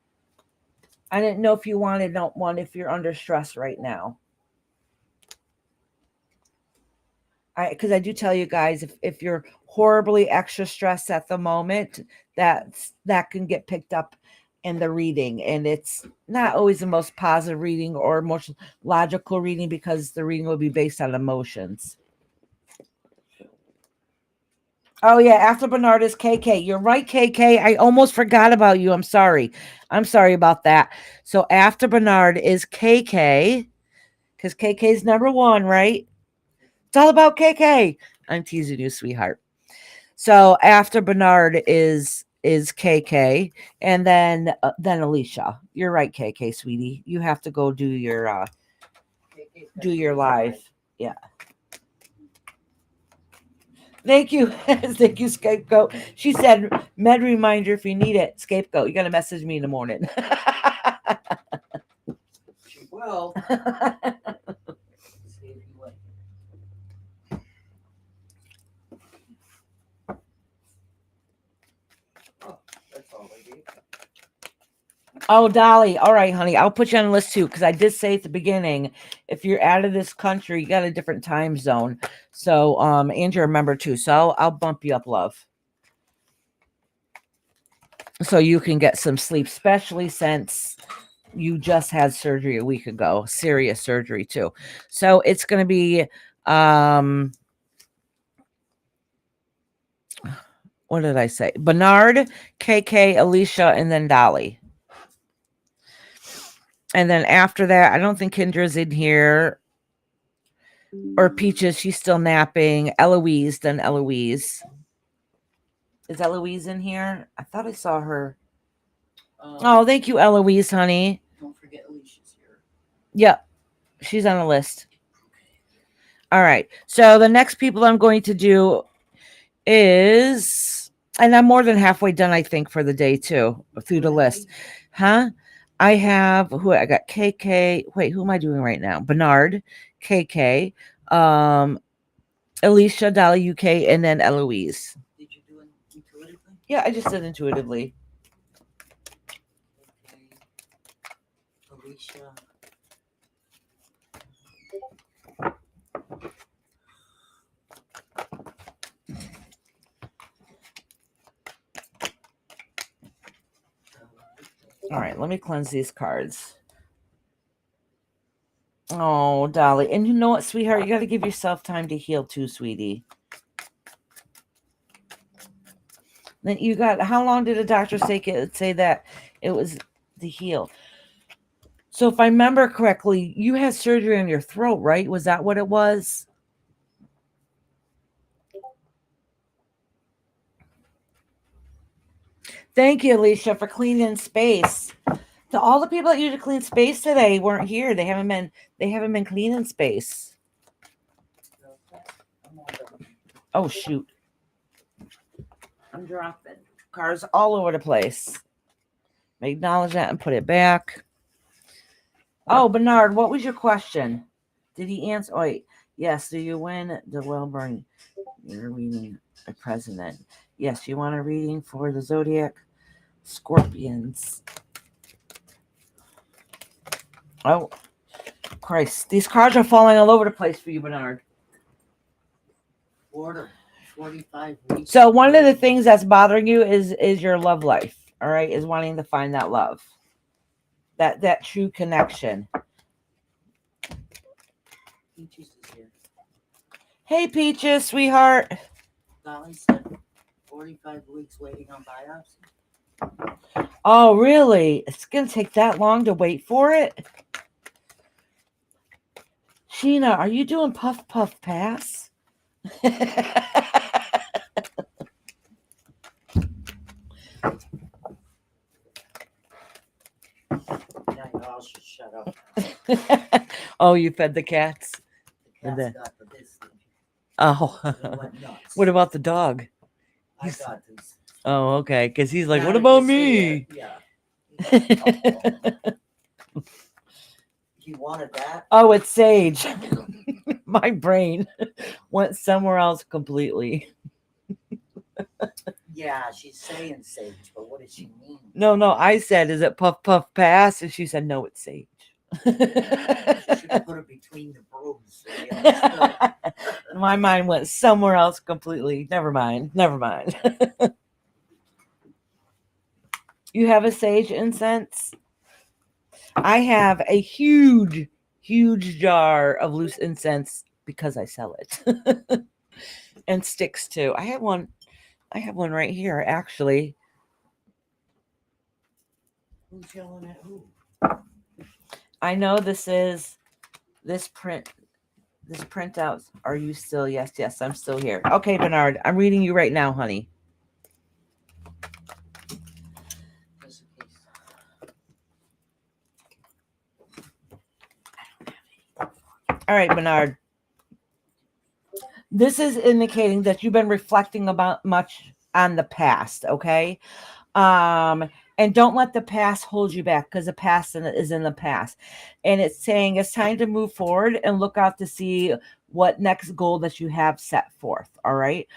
S1: I didn't know if you wanted one if you're under stress right now. Because I do tell you guys, if you're horribly extra stressed at the moment, that can get picked up in the reading, and it's not always the most positive reading or most logical reading because the reading will be based on emotions. Oh yeah, after Bernard is KK. You're right, KK. I almost forgot about you. I'm sorry. I'm sorry about that. So after Bernard is KK, because KK is number one, right? It's all about KK. I'm teasing you, sweetheart. So after Bernard is KK, and then Alicia. You're right, KK, sweetie. You have to go do your live. Yeah. Thank you. Thank you, Scapegoat. She said, med reminder if you need it, Scapegoat. You got to message me in the morning.
S2: She will.
S1: Oh, Dolly. All right, honey. I'll put you on the list too, because I did say at the beginning, if you're out of this country, you got a different time zone. So, and you're a member too. So I'll bump you up, love. So you can get some sleep, especially since you just had surgery a week ago, serious surgery too. So it's going to be what did I say? Bernard, KK, Alicia, and then Dolly. And then after that, I don't think Kendra's in here. Or Peaches, she's still napping. Eloise, then Eloise. Is Eloise in here? I thought I saw her. Oh, thank you, Eloise, honey.
S2: Don't forget Alicia's here.
S1: Yep, she's on the list. All right. So the next people I'm going to do is, and I'm more than halfway done, I think, for the day too, through the list. Huh? I have who I got KK. Wait, who am I doing right now? Bernard, KK, Alicia, Dolly, UK, and then Eloise.
S2: Did you do it intuitively?
S1: Yeah, I just did intuitively.
S2: Okay. Alicia.
S1: All right, let me cleanse these cards. Oh, Dolly. And you know what, sweetheart? You got to give yourself time to heal too, sweetie. Then you got, how long did the doctor say that it was to heal? So if I remember correctly, you had surgery on your throat, right? Was that what it was? Thank you, Alicia, for cleaning space. To all the people that usually clean space today weren't here. They haven't been cleaning space. Oh shoot. I'm dropping cars all over the place. Acknowledge that and put it back. Oh, Bernard, what was your question? Did he answer? Oh, wait. Yes. Do you win the Wellburn? You're reading a president. Yes. You want a reading for the Zodiac Scorpions. Oh, Christ. These cards are falling all over the place for you, Bernard.
S2: 45 weeks.
S1: So one of the things that's bothering you is your love life, all right, is wanting to find that love, that true connection.
S2: Peaches is here.
S1: Hey, Peaches, sweetheart.
S2: Dolly said 45 weeks waiting on biopsy.
S1: Oh, really? It's going to take that long to wait for it? Sheena, are you doing puff, puff, pass?
S2: Yeah, y'all should shut up.
S1: Oh, you fed the cats?
S2: The cat's got the this thing.
S1: Oh.
S2: It went nuts.
S1: What about the dog?
S2: I got this.
S1: Oh, okay. Because he's like,
S2: Now
S1: what
S2: that
S1: about
S2: he's
S1: me?
S2: here, yeah. You wanted that?
S1: Oh, it's Sage. My brain went somewhere else completely.
S2: Yeah, she's saying sage, but what does she mean?
S1: No, I said, is it puff, puff, pass? And she said, no, it's Sage.
S2: She should have put it between the brooms. So we understood.
S1: My mind went somewhere else completely. Never mind. You have a sage incense? I have a huge jar of loose incense because I sell it. And sticks too. I have one right here, actually.
S2: Who's yelling at who?
S1: I know this printout. Are you still? Yes, I'm still here. Okay, Bernard, I'm reading you right now, honey.
S2: Just in case.
S1: All right, Bernard. This is indicating that you've been reflecting about much on the past, okay? And don't let the past hold you back, because the past is in the past. And it's saying it's time to move forward and look out to see what next goal that you have set forth, all right?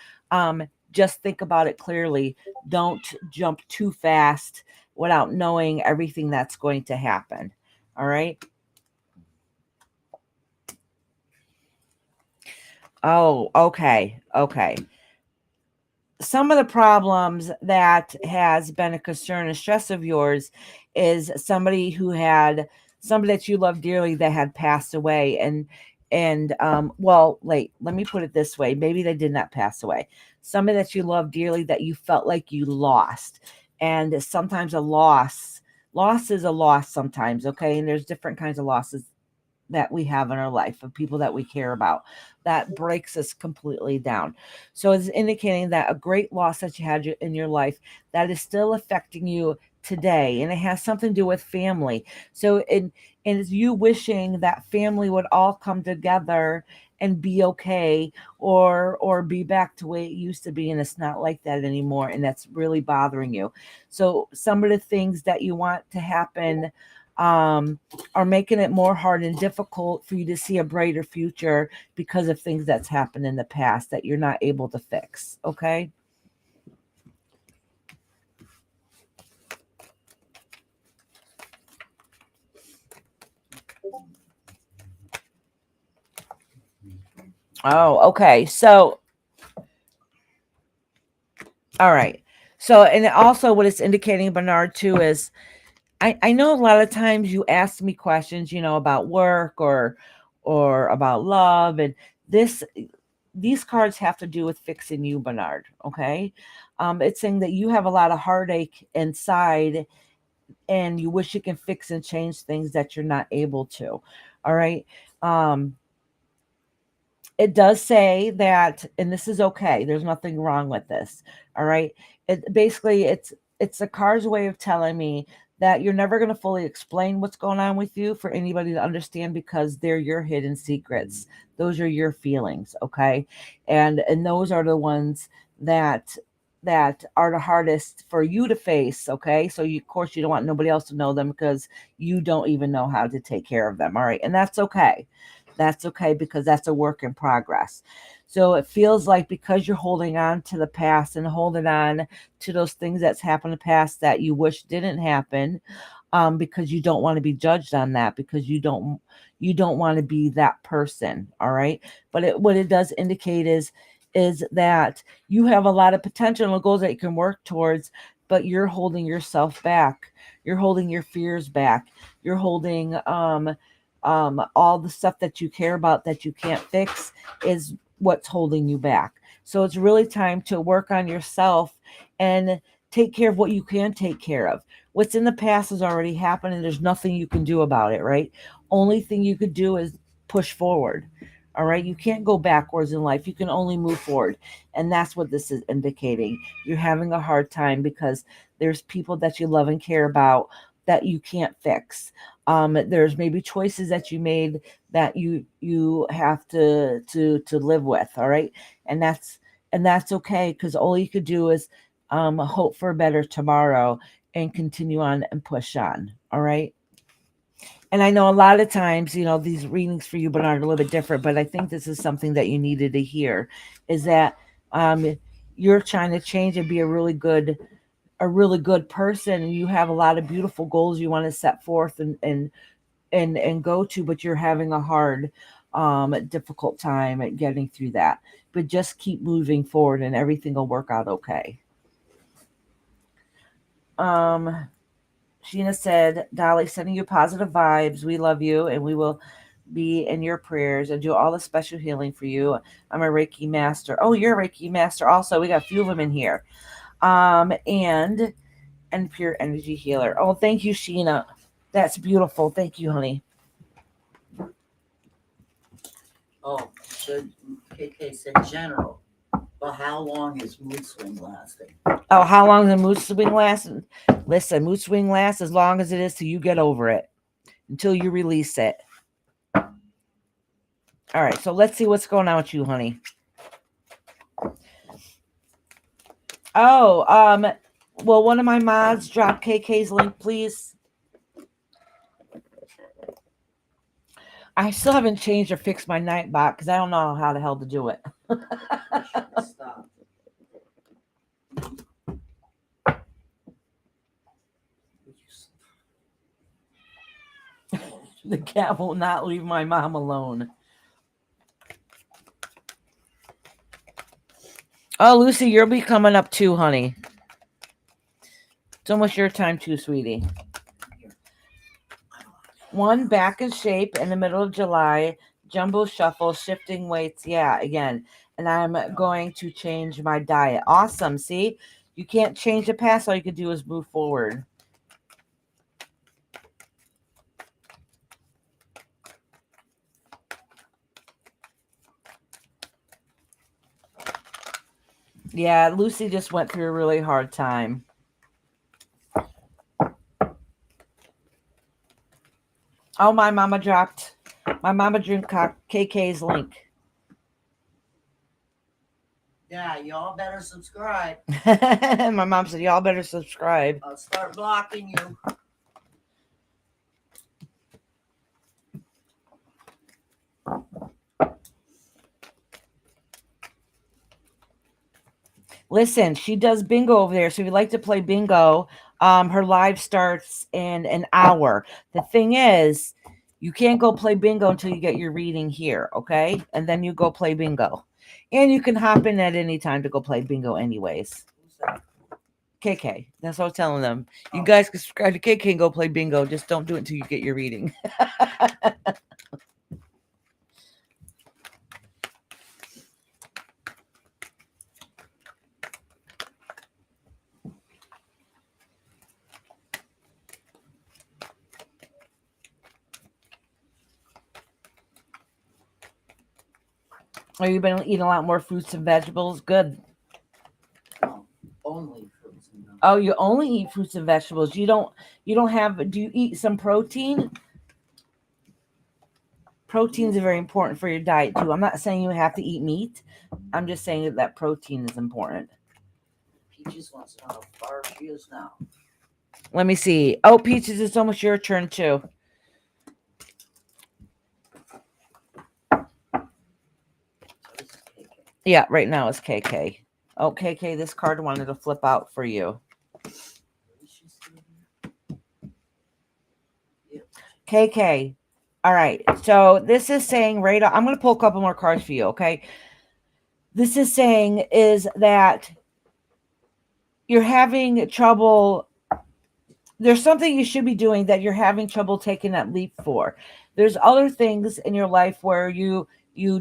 S1: Just think about it clearly. Don't jump too fast without knowing everything that's going to happen, all right? Oh, okay. Some of the problems that has been a concern and stress of yours is somebody that you love dearly that had passed away. And And well, let me put it this way. Maybe they did not pass away. Somebody that you love dearly that you felt like you lost. And sometimes loss is a loss sometimes, okay? And there's different kinds of losses that we have in our life of people that we care about that breaks us completely down. So it's indicating that a great loss that you had in your life that is still affecting you today, and it has something to do with family. So and it's you wishing that family would all come together and be okay, or be back to the way it used to be, and it's not like that anymore, and that's really bothering you. So some of the things that you want to happen are making it more hard and difficult for you to see a brighter future because of things that's happened in the past that you're not able to fix. Okay. Oh, okay. So, all right. So, and also what it's indicating, Bernard, too, is I know a lot of times you ask me questions, about work or about love, and this these cards have to do with fixing you, Bernard. Okay. It's saying that you have a lot of heartache inside and you wish you can fix and change things that you're not able to. All right. Um, it does say that, and this is okay. There's nothing wrong with this. All right. It's the card's way of telling me that you're never going to fully explain what's going on with you for anybody to understand because they're your hidden secrets. Those are your feelings, okay? And those are the ones that are the hardest for you to face, okay? So of course you don't want nobody else to know them because you don't even know how to take care of them, all right? And that's okay. That's okay because that's a work in progress. So it feels like because you're holding on to the past and holding on to those things that's happened in the past that you wish didn't happen, because you don't want to be judged on that, because you don't want to be that person. All right. But what it does indicate is that you have a lot of potential and goals that you can work towards, but you're holding yourself back. You're holding your fears back. You're holding all the stuff that you care about that you can't fix is what's holding you back. So it's really time to work on yourself and take care of what you can take care of. What's in the past has already happened and there's nothing you can do about it, right? Only thing you could do is push forward. All right. You can't go backwards in life. You can only move forward. And that's what this is indicating. You're having a hard time because there's people that you love and care about that you can't fix. There's maybe choices that you made that you have to live with. All right. And that's okay because all you could do is hope for a better tomorrow and continue on and push on. All right. And I know a lot of times, these readings for you, Bernard, are a little bit different, but I think this is something that you needed to hear is that you're trying to change and be a really good person. And you have a lot of beautiful goals you want to set forth and go to, but you're having a hard, difficult time at getting through that. But just keep moving forward and everything will work out okay. Um, Sheena said, Dolly, sending you positive vibes. We love you and we will be in your prayers and do all the special healing for you. I'm a Reiki master. Oh, you're a Reiki master also. We got a few of them in here. And pure energy healer. Oh, thank you, Sheena. That's beautiful. Thank you, honey.
S2: Oh, so KK said general. But how long is mood swing lasting?
S1: Oh, how long does a mood swing last? Listen, mood swing lasts as long as it is till you get over it, until you release it. All right, so let's see what's going on with you, honey. Oh, will one of my mods drop KK's link, please? I still haven't changed or fixed my night bot because I don't know how the hell to do it.
S2: Stop.
S1: The cat will not leave my mom alone. Oh, Lucy, you'll be coming up too, honey. It's almost your time too, sweetie. One, back in shape in the middle of July. Jumbo shuffle, shifting weights. Yeah, again. And I'm going to change my diet. Awesome. See, you can't change the past. All you can do is move forward. Yeah, Lucy just went through a really hard time. Oh, my mama dropped KK's link.
S2: Yeah, y'all better subscribe.
S1: My mom said, y'all better subscribe.
S2: I'll start blocking you.
S1: Listen, she does bingo over there. So if you'd like to play bingo, her live starts in an hour. The thing is, you can't go play bingo until you get your reading here, okay? And then you go play bingo. And you can hop in at any time to go play bingo anyways.
S2: Who's that?
S1: KK. That's what I was telling them. You guys can subscribe to KK and go play bingo. Just don't do it until you get your reading. Oh, you've been eating a lot more fruits and vegetables? Good.
S2: No, only fruits and vegetables.
S1: Oh, you only eat fruits and vegetables. You don't have, do you eat some protein? Proteins are very important for your diet too. I'm not saying you have to eat meat. I'm just saying that protein is important.
S2: Peaches wants to know how far she is now.
S1: Let me see. Oh, Peaches, it's almost your turn too.
S2: So this is KK.
S1: Yeah, right now it's KK. Oh, KK, this card wanted to flip out for you.
S2: Is she still here? Yep.
S1: KK. All right. So this is saying right. I'm going to pull a couple more cards for you. Okay. This is saying is that you're having trouble. There's something you should be doing that you're having trouble taking that leap for. There's other things in your life where you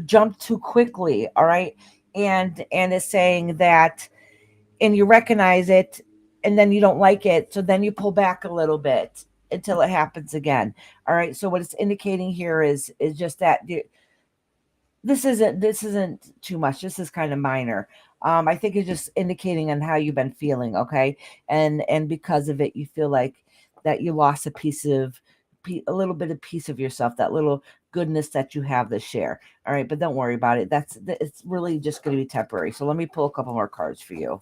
S1: jump too quickly. All right. And it's saying that, and you recognize it, and then you don't like it. So then you pull back a little bit until it happens again. All right. So what it's indicating here is just that this isn't too much. This is kind of minor. I think it's just indicating on how you've been feeling. Okay. And because of it, you feel like that you lost a little bit of piece of yourself, that little goodness that you have to share. All right. But don't worry about it. It's really just going to be temporary. So let me pull a couple more cards for you.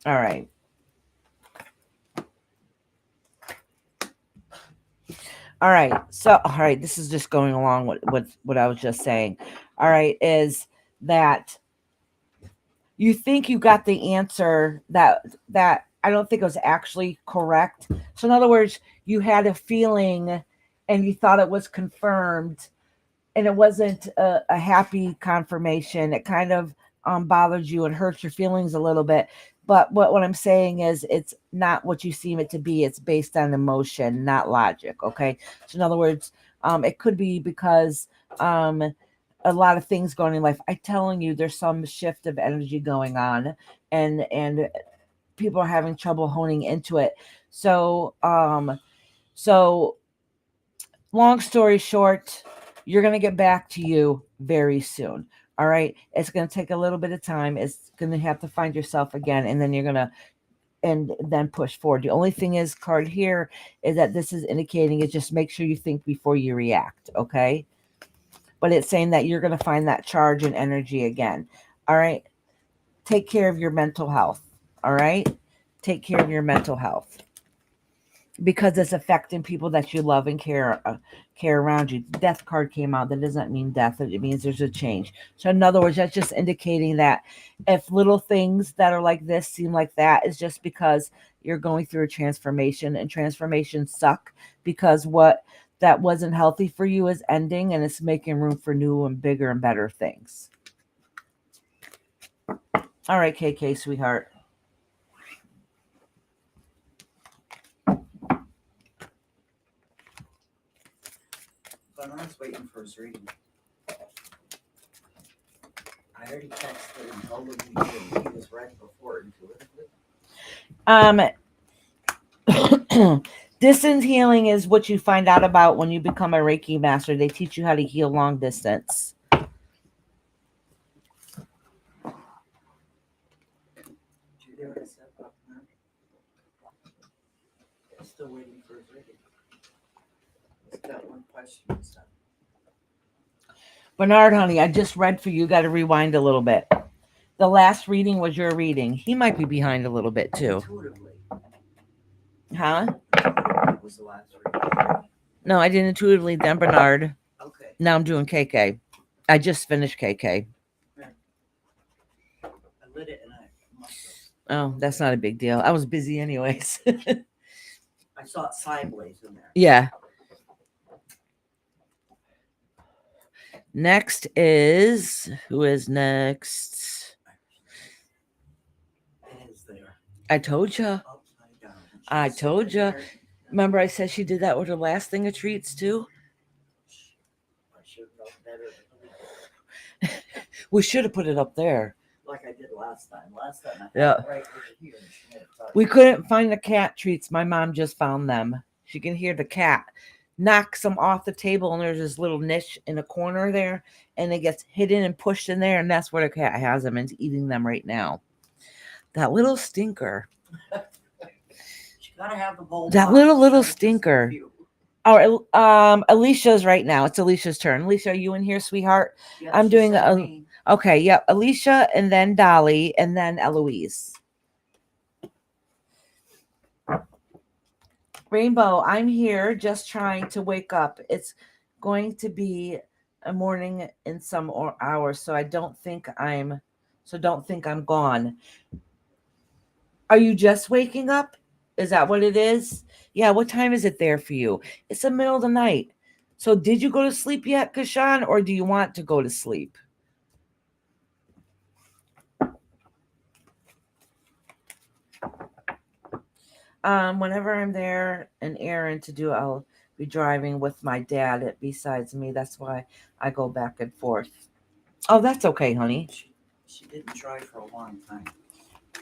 S1: All right. All right. So, all right. This is just going along with what I was just saying. All right. Is that you think you got the answer that I don't think it was actually correct. So, in other words, you had a feeling and you thought it was confirmed, and it wasn't a happy confirmation. It kind of bothered you and hurt your feelings a little bit. But what I'm saying is it's not what you seem it to be. It's based on emotion, not logic. Okay. So in other words, it could be because a lot of things going in life. I'm telling you, there's some shift of energy going on, and people are having trouble honing into it. So so long story short, you're going to get back to you very soon. All right. It's going to take a little bit of time. It's going to have to find yourself again. And then you're going to, and then push forward. The only thing is card here is that this is indicating is just make sure you think before you react. Okay. But it's saying that you're going to find that charge and energy again. All right. Take care of your mental health. All right. Take care of your mental health, because it's affecting people that you love and care around you. The death card came out. That doesn't mean death. It means there's a change. So in other words, that's just indicating that if little things that are like this seem like that, is just because you're going through a transformation, and transformations suck because what that wasn't healthy for you is ending, and it's making room for new and bigger and better things. All right, KK, sweetheart.
S2: Gonna Bernard's waiting for his reading. I already texted and told him he was right before intuitively.
S1: Distance healing is what you find out about when you become a Reiki master. They teach you how to heal long distance.
S2: Still waiting for his reading. He's got one question.
S1: Bernard, honey, I just read for you. Got to rewind a little bit. The last reading was your reading. He might be behind a little bit too.
S2: Intuitively.
S1: Huh?
S2: Intuitively was the last reading.
S1: No, I did intuitively then Bernard.
S2: Okay.
S1: Now I'm doing KK. I just finished KK.
S2: I lit it and I must
S1: Oh, that's not a big deal. I was busy anyways.
S2: I saw it sideways in there.
S1: Yeah. Next is who is next?
S2: It is there.
S1: I told you.
S2: Upside down.
S1: I
S2: She's
S1: told
S2: sitting
S1: ya.
S2: there.
S1: Remember I said she did that with her last thing of treats too?
S2: I should have known better than to leave it
S1: We should have put it up there.
S2: like I did last time. Last time I had
S1: Yeah.
S2: it right over here. And she had it tucked.
S1: We couldn't find the cat treats. My mom just found them. She can hear the cat knock some off the table, and there's this little niche in a corner there, and it gets hidden and pushed in there, and that's where the cat has them and is eating them right now. That little stinker.
S2: She gotta have the bowl.
S1: That
S2: box.
S1: little
S2: Just a
S1: stinker.
S2: few.
S1: Oh, Alicia's right now. It's Alicia's turn. Alicia, are you in here, sweetheart?
S2: Yeah,
S1: I'm
S2: she
S1: doing
S2: said
S1: a-
S2: me.
S1: Okay, yep. Alicia, and then Dolly, and then Eloise. Rainbow, I'm here just trying to wake up. It's going to be a morning in some hours, so don't think I'm gone. Are you just waking up? Is that what it is? Yeah, what time is it there for you? It's the middle of the night. So did you go to sleep yet, Kashan, or do you want to go to sleep? Whenever I'm there an errand to do, I'll be driving with my dad besides me. That's why I go back and forth. Oh, that's okay, honey.
S2: She didn't drive for a long time.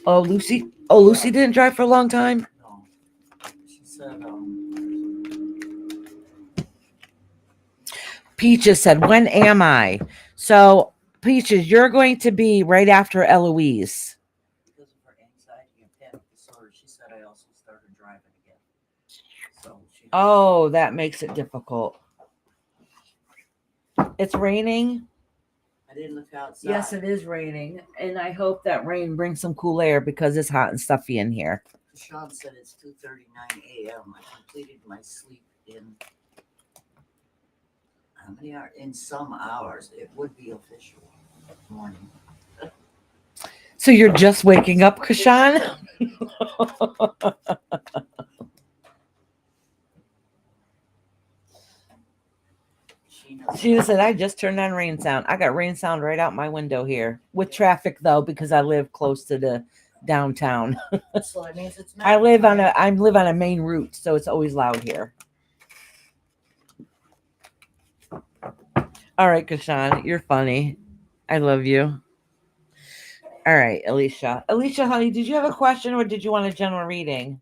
S1: Oh, Lucy. Oh, Lucy didn't drive for a long time.
S2: No. She said,
S1: Peaches said, "When am I?" So, Peaches, you're going to be right after Eloise.
S2: because of her anxiety and panic disorder, she said I also started driving again. So she
S1: Oh, that makes it difficult. It's raining.
S2: I didn't look outside.
S1: Yes, it is raining, and I hope that rain brings some cool air because it's hot and stuffy in here.
S2: Sean said it's 2:39 a.m. I completed my sleep in how many hours? In some hours. It would be official morning.
S1: So you're just waking up, Kashan? She said, "I just turned on rain sound. I got rain sound right out my window here with traffic though, because I live close to the downtown.
S2: So that means it's
S1: I live on a main route, so it's always loud here." All right, Kashan, you're funny. I love you. All right, Alicia. Alicia, honey, did you have a question or did you want a general reading?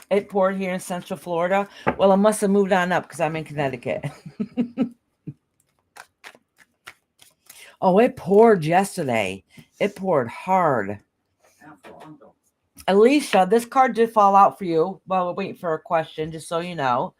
S1: It poured here in Central Florida. Well, it must have moved on up because I'm in Connecticut. Oh, it poured yesterday. It poured hard. Alicia, this card did fall out for you while we're waiting for a question, just so you know.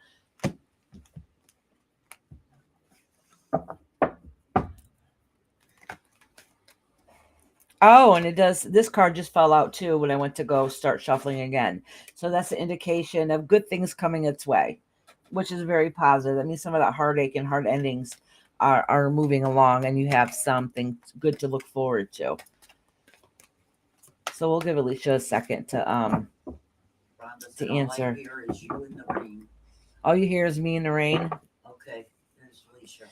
S1: Oh, and it does. This card just fell out too when I went to go start shuffling again. So that's an indication of good things coming its way, which is very positive. That means some of that heartache and hard endings are moving along, and you have something good to look forward to. So we'll give Alicia a second to
S2: Rhonda said,
S1: answer.
S2: All I hear is you in the rain.
S1: All you hear is me in the rain.
S2: Okay, there's Alicia.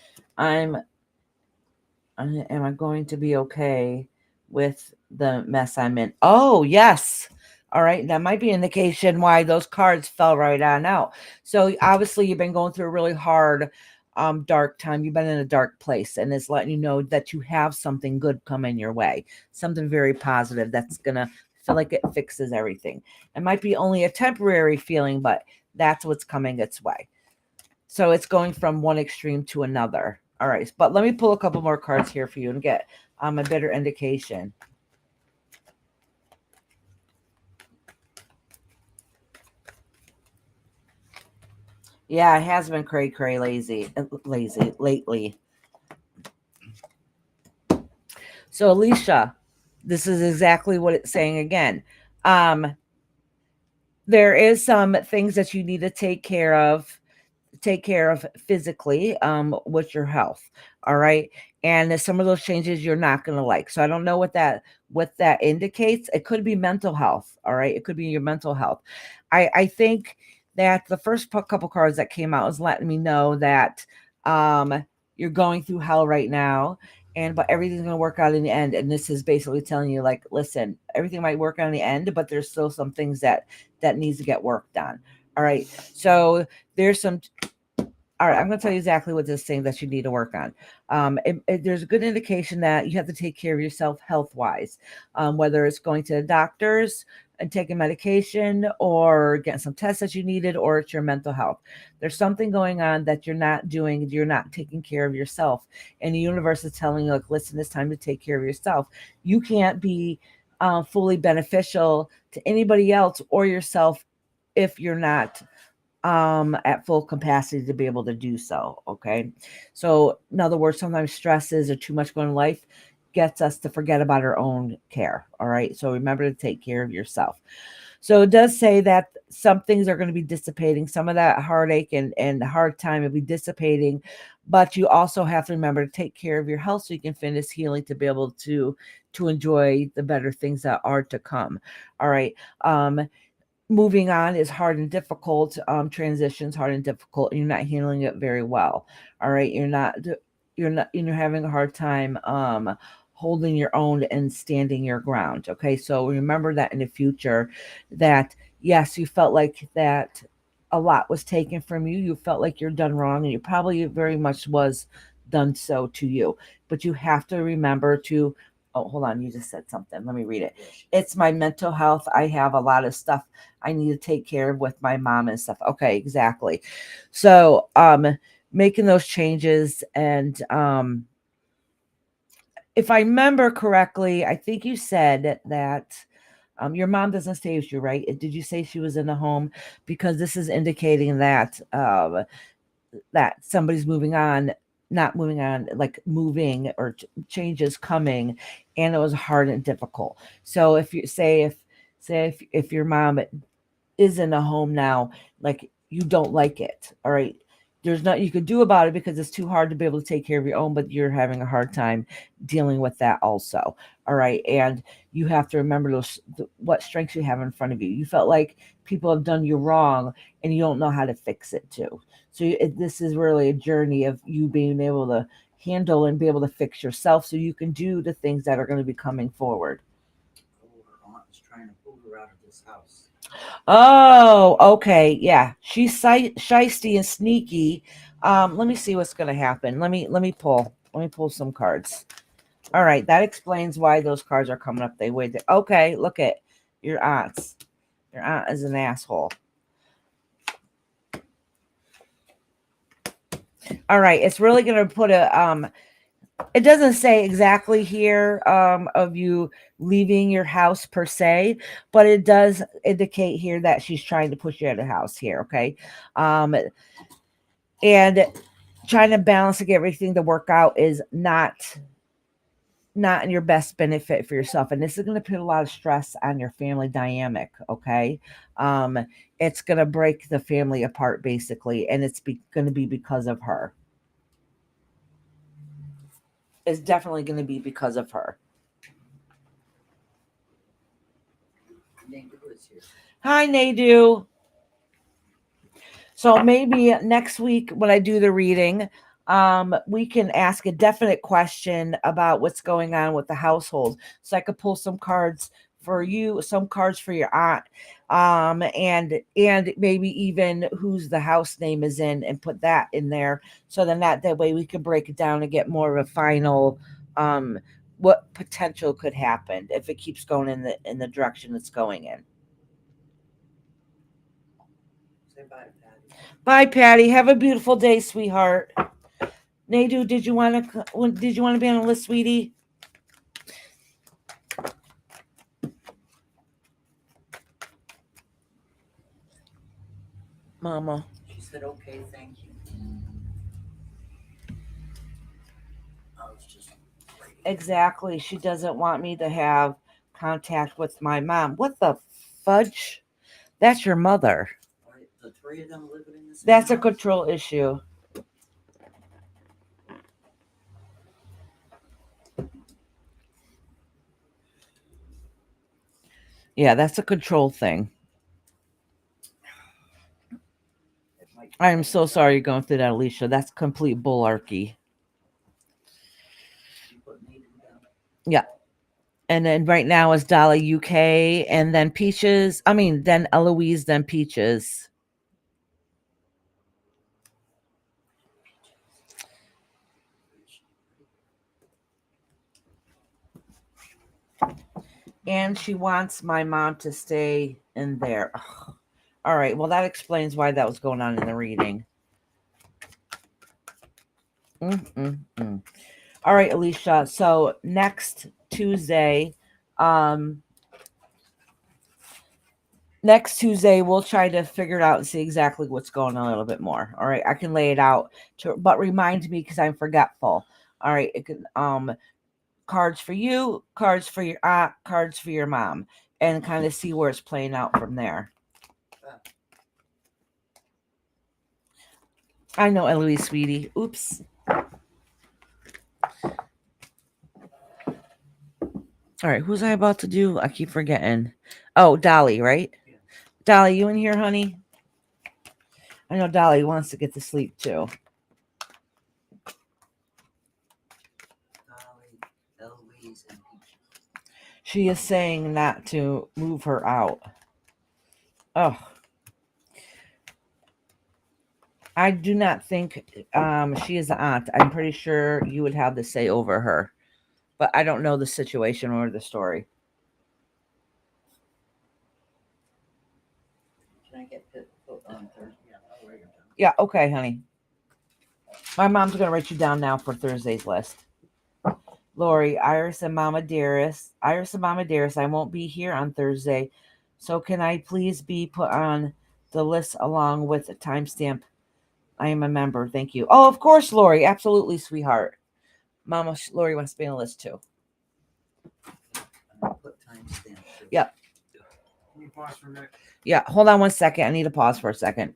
S1: Am I going to be okay with the mess I'm in? Oh, yes. All right, that might be an indication why those cards fell right on out. So obviously you've been going through a really hard dark time. You've been in a dark place, and it's letting you know that you have something good coming your way, something very positive that's gonna feel like it fixes everything. It might be only a temporary feeling, but that's what's coming its way. So it's going from one extreme to another. All right, but let me pull a couple more cards here for you and get a better indication. Yeah, it has been cray lazy lately. So Alicia, this is exactly what it's saying again. Um, there is some things that you need to take care of physically with your health, all right, and some of those changes you're not going to like. So I don't know what that indicates. It could be mental health, all right, it could be your mental health. I think that the first couple cards that came out was letting me know that you're going through hell right now, and but everything's going to work out in the end. And this is basically telling you, like, listen, everything might work out in the end, but there's still some things that needs to get worked on. All right, so there's some. All right, I'm going to tell you exactly what this thing that you need to work on. There's a good indication that you have to take care of yourself health wise, whether it's going to the doctors and taking medication or getting some tests that you needed, or it's your mental health. There's something going on that you're not doing. You're not taking care of yourself. And the universe is telling you, like, listen, it's time to take care of yourself. You can't be fully beneficial to anybody else or yourself if you're not at full capacity to be able to do so. Okay. So in other words, sometimes stresses or too much going on in life gets us to forget about our own care. All right. So remember to take care of yourself. So it does say that some things are going to be dissipating. Some of that heartache and hard time will be dissipating, but you also have to remember to take care of your health so you can finish healing to be able to enjoy the better things that are to come. All right. Moving on is hard and difficult. Transitions hard and difficult. You're not handling it very well. All right, you're having a hard time holding your own and standing your ground. Okay, so remember that in the future, that yes, you felt like that a lot was taken from you. You felt like you're done wrong, and you probably very much was done so to you. But you have to remember to. Oh, hold on. You just said something. Let me read it. It's my mental health. I have a lot of stuff I need to take care of with my mom and stuff. Okay, exactly. So, making those changes, and if I remember correctly, I think you said that your mom doesn't stay with you, right? Did you say she was in a home? Because this is indicating that somebody's moving on, not moving on, like moving or changes coming, and it was hard and difficult. So if you if your mom is in a home now, like, you don't like it, all right, there's nothing you could do about it because it's too hard to be able to take care of your own, but you're having a hard time dealing with that also. All right, and you have to remember what strengths you have in front of you. You felt like people have done you wrong and you don't know how to fix it too. So this is really a journey of you being able to handle and be able to fix yourself so you can do the things that are going to be coming forward.
S2: Her aunt is trying to pull her out of this house.
S1: Oh, okay. Yeah. She's shisty and sneaky. Let me see what's gonna happen. Let me pull some cards. All right, that explains why those cards are coming up. They waited. Okay, look at your aunts. Your aunt is an asshole. All right, it's really gonna put a. It doesn't say exactly here of you leaving your house per se, but it does indicate here that she's trying to push you out of the house here. Okay, and trying to balance to get everything to work out is not in your best benefit for yourself, and this is going to put a lot of stress on your family dynamic. Okay, um it's going to break the family apart basically, and it's going to be because of her. It's definitely going to be because of her.
S2: Nadu is here.
S1: Hi, Nadu. So maybe next week when I do the reading, we can ask a definite question about what's going on with the household. So I could pull some cards for you, some cards for your aunt, and maybe even whose the house name is in, and put that in there. So then that way we could break it down and get more of a final what potential could happen if it keeps going in the direction it's going in.
S2: Say bye, Patty.
S1: Bye, Patty. Have a beautiful day, sweetheart. Nadu, did you want to be on the list, sweetie? Mama.
S2: She said, okay, thank you. I was just waiting.
S1: Exactly. She doesn't want me to have contact with my mom. What the fudge? That's your mother.
S2: Right, the three of them living in the same
S1: That's a
S2: house?
S1: control issue. Yeah, that's a control thing.
S2: It might be
S1: I am
S2: better
S1: so
S2: than
S1: sorry you're going through that, Alicia. That's complete bullarchy.
S2: you put Needham down.
S1: Yeah. And then right now is Dolly UK, and then Peaches. I mean, then Eloise, then Peaches. And she wants my mom to stay in there. Ugh. All right. Well, that explains why that was going on in the reading. Mm-mm-mm. All right, Alicia. So next Tuesday, we'll try to figure it out and see exactly what's going on a little bit more. All right, I can lay it out but remind me because I'm forgetful. All right, it can cards for you, cards for your aunt, cards for your mom, and kind of see where it's playing out from there. I know, Eloise, sweetie. Oops. All right, who's I about to do? I keep forgetting. Oh, Dolly, right?
S2: Yeah.
S1: Dolly, you in here, honey? I know Dolly wants to get to sleep too.
S2: Dolly, Eloise, and Peaches.
S1: She is saying not to move her out. Oh. I do not think she is the aunt. I'm pretty sure you would have the say over her. But I don't know the situation or the story.
S2: Can I get put on Thursday? Yeah, I'll write it down.
S1: Yeah, okay, honey. My mom's going to write you down now for Thursday's list. Lori, Iris and Mama Dearest. Iris and Mama Dearest, I won't be here on Thursday. So can I please be put on the list along with a timestamp? I am a member. Thank you. Oh, of course, Lori. Absolutely, sweetheart. Mama, Lori wants to be on the list too.
S2: I'm gonna put timestamp.
S1: Yep.
S3: Can you pause for a minute?
S1: Yeah, hold on one second. I need to pause for a second.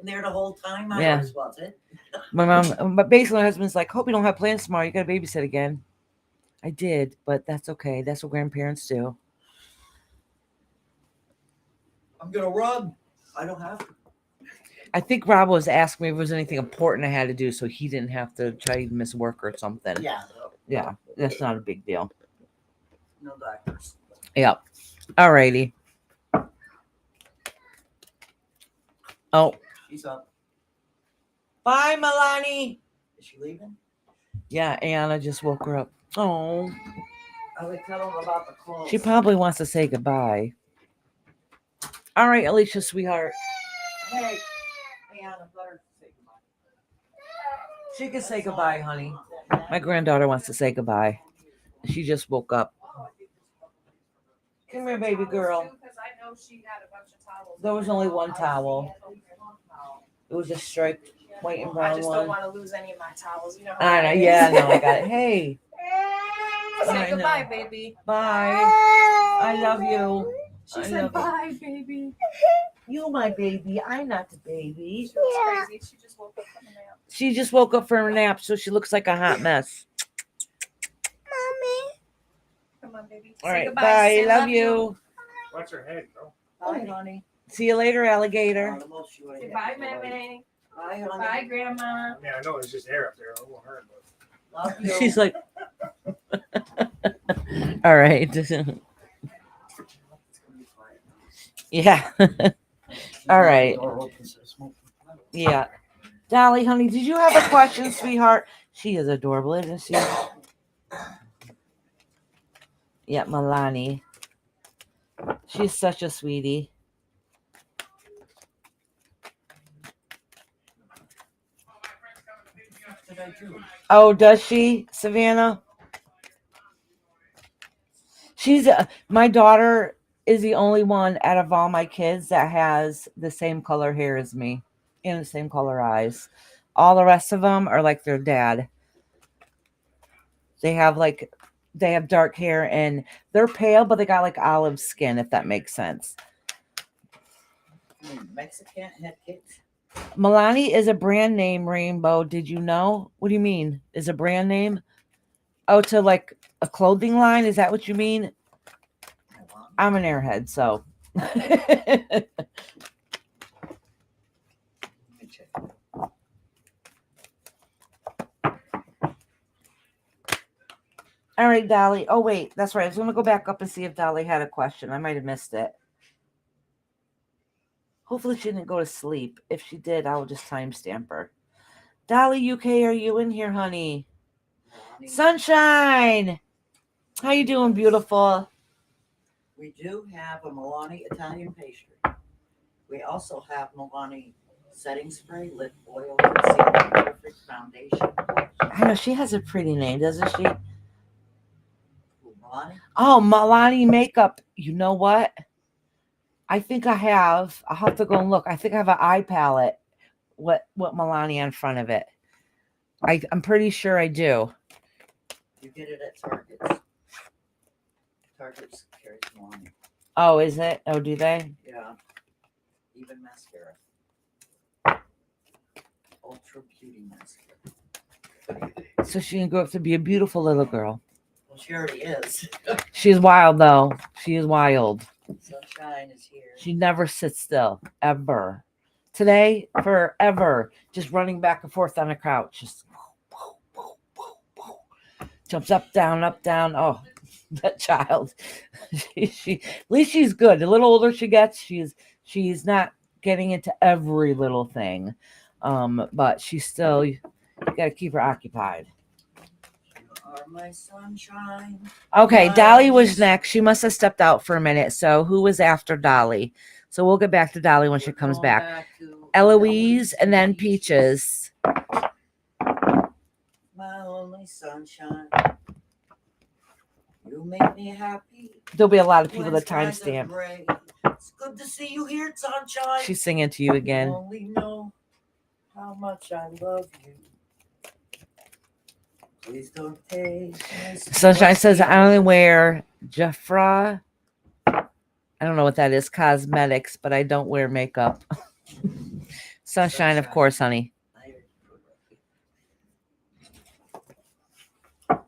S2: There the whole time. I
S1: Yeah.
S2: always was it.
S1: My mom, but basically, my husband's like, hope you don't have plans tomorrow. You got to babysit again. I did, but that's okay. That's what grandparents do.
S2: I'm gonna run. I don't have to.
S1: I think Rob was asking me if there was anything important I had to do so he didn't have to try to miss work or something.
S2: Yeah.
S1: Yeah, that's not a big deal.
S2: No doctors.
S1: Yep. Alrighty. Oh,
S2: She's up.
S1: bye, Milani.
S2: Is she leaving?
S1: Yeah, Anna just woke her up. Oh,
S2: I would tell them about the clothes.
S1: she probably wants to say goodbye. All right, Alicia, sweetheart.
S2: Hey, Anna, let her say goodbye.
S1: She can say goodbye, honey. My granddaughter wants to say goodbye. She just woke up. Come here, baby girl. There was only one towel. It was a striped white and brown
S4: I just
S1: one.
S4: don't want to lose any of my towels. You know how
S1: I know.
S4: that is.
S1: Yeah, no, I got it. Hey. I
S4: Say goodbye,
S1: know.
S4: baby.
S1: Bye. I love you.
S4: She
S1: I
S4: said
S1: love you.
S4: bye, baby.
S1: You, my baby. I'm not the baby.
S4: She looks crazy. She just woke up from a nap.
S1: She just woke up from a nap, so she looks like a hot mess.
S4: Come on, baby.
S1: All
S4: Say
S1: right.
S4: goodbye.
S1: Bye.
S4: Say
S1: Love you.
S3: Watch her head, bro.
S2: Bye, honey.
S1: See you later, alligator.
S4: Say bye, Mammy.
S2: Bye, honey.
S4: Bye, Grandma.
S3: I mean, I know there's just air up there. It won't hurt, but
S2: Love you.
S1: She's like, all right. Yeah. All right. Yeah. Dolly, honey, did you have a question, sweetheart? She is adorable, isn't she? Yeah, Milani. She's such a sweetie. Oh, does she, Savannah? She's my daughter is the only one out of all my kids that has the same color hair as me and the same color eyes. All the rest of them are like their dad. They have dark hair and they're pale, but they got like olive skin, if that makes sense.
S2: Mexican head kids.
S1: Milani is a brand name, Rainbow. Did you know? What do you mean? Is a brand name? Oh, to like a clothing line? Is that what you mean? I'm an airhead, so. All right, Dolly. Oh, wait. That's right. I was going to go back up and see if Dolly had a question. I might have missed it. Hopefully she didn't go to sleep. If she did, I will just timestamp her. Dolly, UK, are you in here, honey? Sunshine! How you doing, beautiful?
S2: We do have a Milani Italian pastry. We also have Milani setting spray, lip oil, concealer, perfect foundation.
S1: I know she has a pretty name, doesn't she?
S2: Milani?
S1: Oh, Milani makeup. You know what? I think I have. I'll have to go and look. I think I have an eye palette. What Milani on front of it? I'm pretty sure I do.
S2: You get it at Target's. Target's carries Milani.
S1: Oh, is it? Oh, do they?
S2: Yeah. Even mascara. Ultra Beauty mascara.
S1: So she can grow up to be a beautiful little girl.
S2: Well, she already is.
S1: She's wild, though. She is wild.
S2: Sunshine is here.
S1: She never sits still, ever. Today, forever, just running back and forth on a couch. Just jumps up, down, up, down. Oh, that child. She at least she's good. The little older she gets, she's not getting into every little thing. But she's still, you gotta keep her occupied.
S2: You are my sunshine.
S1: Okay,
S2: My
S1: Dolly was
S2: eyes.
S1: next. She must have stepped out for a minute. So who was after Dolly? So we'll get back to Dolly when she comes
S2: Going
S1: back.
S2: to
S1: Eloise and then Peaches.
S2: My only sunshine. You make me happy.
S1: There'll be a lot of people
S2: when
S1: that
S2: skies are
S1: timestamp.
S2: gray. It's good to see you here, sunshine.
S1: She's singing to you
S2: You
S1: again.
S2: only know how much I love you. Please don't take my
S1: Sunshine says,
S2: sweet
S1: I only wear Jeffra. I don't know what that is, cosmetics, but I don't wear makeup. Sunshine, of course, honey.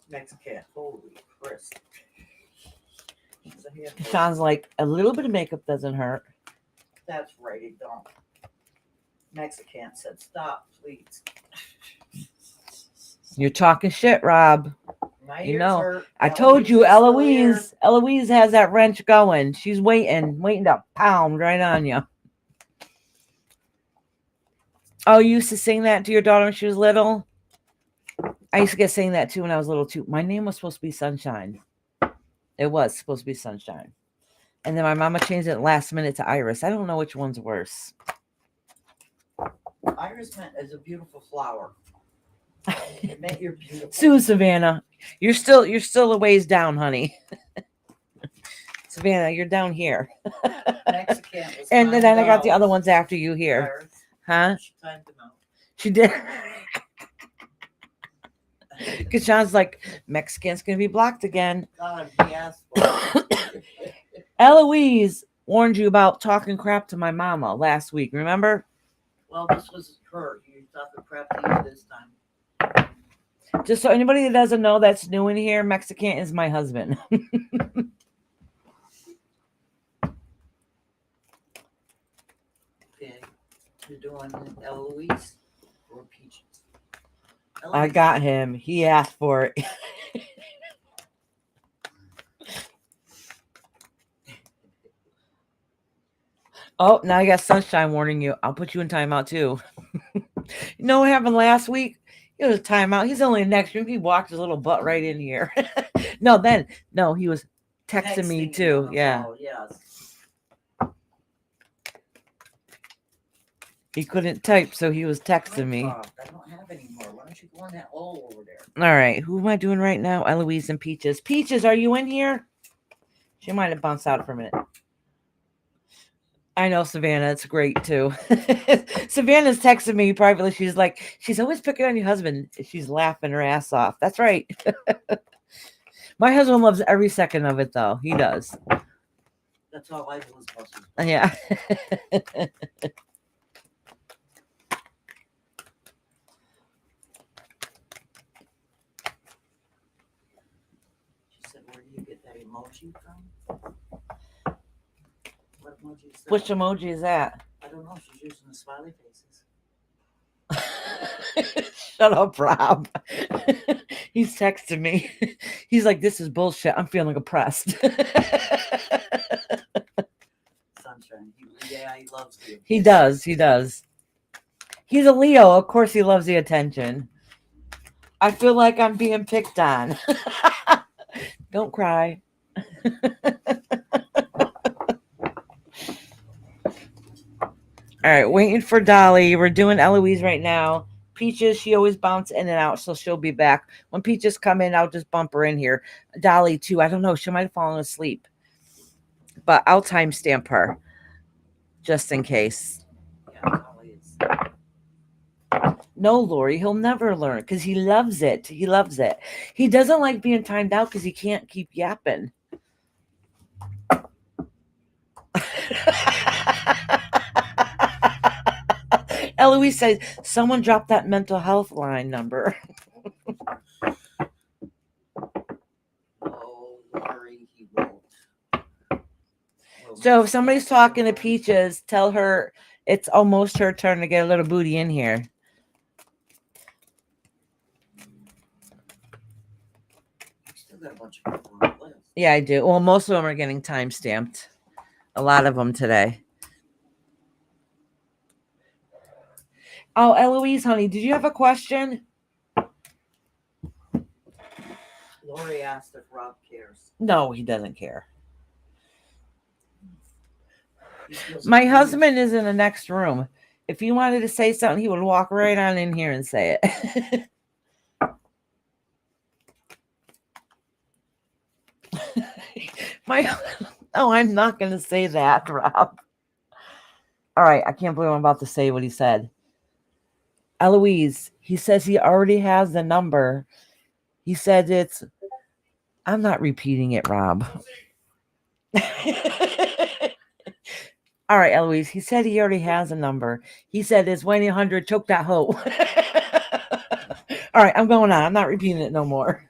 S2: Mexican. Holy Christ.
S1: Sounds like a little bit of makeup doesn't hurt.
S2: That's right, it don't. Mexican said, stop, please.
S1: You're talking shit, Rob.
S2: My
S1: You
S2: ears
S1: know,
S2: hurt.
S1: I told you,
S2: is still here.
S1: Eloise has that wrench going. She's waiting to pound right on you. Oh, you used to sing that to your daughter when she was little? I used to get sing that too when I was little too. My name was supposed to be Sunshine. It was supposed to be Sunshine. And then my mama changed it last minute to Iris. I don't know which one's worse.
S2: Iris meant as a beautiful flower. It meant you're beautiful.
S1: Sue Savannah, you're still a ways down, honey. Savannah, you're down here.
S2: Mexican was
S1: And then
S2: timed
S1: I got the
S2: out.
S1: other ones after you here.
S2: Iris,
S1: Huh?
S2: she timed them out.
S1: She did. Because Sean's like, Mexican's going to be blocked again.
S2: God, he asked for it.
S1: Eloise warned you about talking crap to my mama last week. Remember?
S2: Well, this was her. You thought the crap to you this time.
S1: Just so anybody that doesn't know that's new in here, Mexican is my husband.
S2: Okay. You're doing Eloise or Peaches?
S1: I got him. He asked for it. Oh, now I got Sunshine warning you. I'll put you in timeout too. You know what happened last week? It was a timeout. He's only in the next room. He walked his little butt right in here. No, he was texting me
S2: you
S1: too.
S2: on the
S1: Yeah.
S2: phone, yes.
S1: He couldn't type, so he was texting me. All
S2: I don't have any more. Why don't you go in that hole over there?
S1: right. Who am I doing right now? Eloise and Peaches. Peaches, are you in here? She might have bounced out for a minute. I know Savannah. It's great too. Savannah's texting me privately. She's like, she's always picking on your husband. She's laughing her ass off. That's right. My husband loves every second of it, though. He does.
S2: That's all I do is buses.
S1: Yeah.
S2: She said, "Where do you get that emoji from?" What emoji is that?
S1: Which emoji is that?
S2: I don't know. She's using the smiley faces.
S1: Shut up, Rob. He's texting me. He's like, this is bullshit. I'm feeling oppressed.
S2: Sunshine. He loves you.
S1: He does. He does. He's a Leo. Of course, he loves the attention. I feel like I'm being picked on. Don't cry. All right, waiting for Dolly. We're doing Eloise right now. Peaches, she always bounces in and out, so she'll be back. When Peaches come in, I'll just bump her in here. Dolly, too. I don't know. She might have fallen asleep. But I'll timestamp her just in case.
S2: Yeah, Dolly is.
S1: No, Lori, he'll never learn because he loves it. He loves it. He doesn't like being timed out because he can't keep yapping. Eloise says, someone dropped that mental health line number.
S2: Oh, Lori, he won't.
S1: So if somebody's talking to Peaches, tell her it's almost her turn to get a little booty in here.
S2: I still got a bunch of people on the list.
S1: Yeah, I do. Well, most of them are getting time stamped. A lot of them today. Oh, Eloise, honey, did you have a question?
S2: Lori asked if Rob cares.
S1: No, he doesn't care.
S2: He feels
S1: My
S2: confused.
S1: husband is in the next room. If he wanted to say something, he would walk right on in here and say it. I'm not going to say that, Rob. All right, I can't believe I'm about to say what he said. Eloise, he says he already has the number. He said it's... I'm not repeating it, Rob. All right, Eloise, he said he already has a number. He said it's 1-800 choke that hoe. All right, I'm going on. I'm not repeating it no more.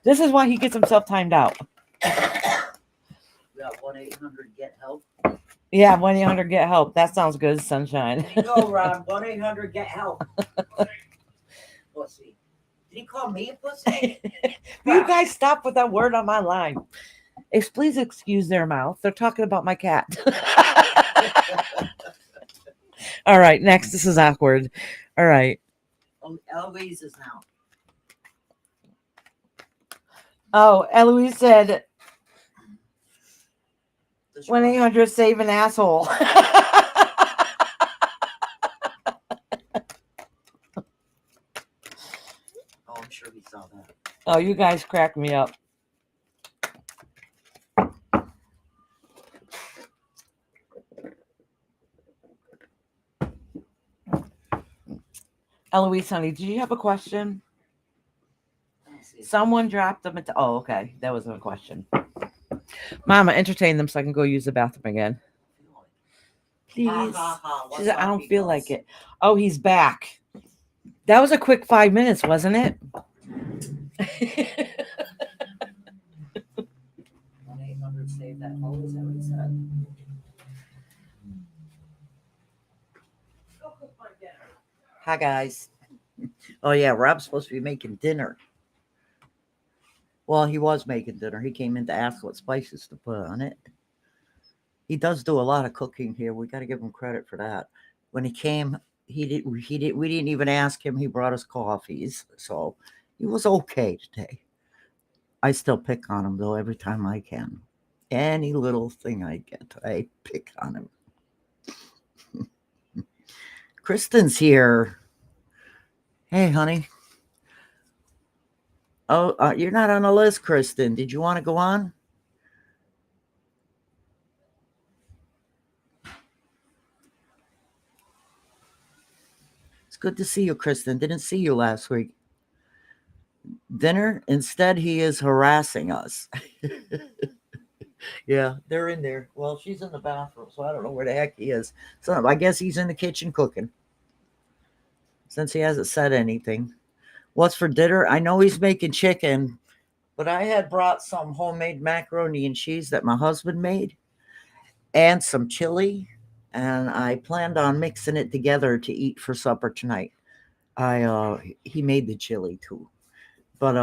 S1: This is why he gets himself timed out.
S2: We got 1-800-GET-HELP.
S1: Yeah, 1-800 get help. That sounds good, Sunshine.
S2: There you go, Rob. 1-800-GET-HELP. Pussy. Did he call me a pussy?
S1: Will you guys stop with that word on my line? Please excuse their mouth. They're talking about my cat. All right, next. This is awkward. All right.
S2: Oh, Eloise is now.
S1: Oh, Eloise said,
S2: this
S1: 1-800 save an asshole.
S2: Oh, I'm sure he saw that.
S1: Oh, you guys crack me up. Eloise, honey, did you have a question?
S2: Let me see.
S1: Someone dropped them into. Oh, okay. That wasn't a question. Mama, entertain them so I can go use the bathroom again. Please.
S2: Ha, ha, ha.
S1: She
S2: What's
S1: said, I
S2: up,
S1: don't feel
S2: Eagles?
S1: like it. Oh, he's back. That was a quick 5 minutes, wasn't it?
S2: 1-800 save that hole. Is that what he said? Hi, guys. Oh, yeah. Rob's supposed to be making dinner. Well, he was making dinner. He came in to ask what spices to put on it. He does do a lot of cooking here. We got to give him credit for that. When he came, we didn't even ask him. He brought us coffees. So he was okay today. I still pick on him, though, every time I can. Any little thing I get, I pick on him. Kristen's here. Hey, honey. Oh, you're not on the list, Kristen. Did you want to go on? It's good to see you, Kristen. Didn't see you last week. Dinner? Instead, he is harassing us. Yeah, they're in there. Well, she's in the bathroom, so I don't know where the heck he is. So I guess he's in the kitchen cooking. Since he hasn't said anything. What's for dinner? I know he's making chicken, but I had brought some homemade macaroni and cheese that my husband made and some chili, and I planned on mixing it together to eat for supper tonight. He made the chili too. But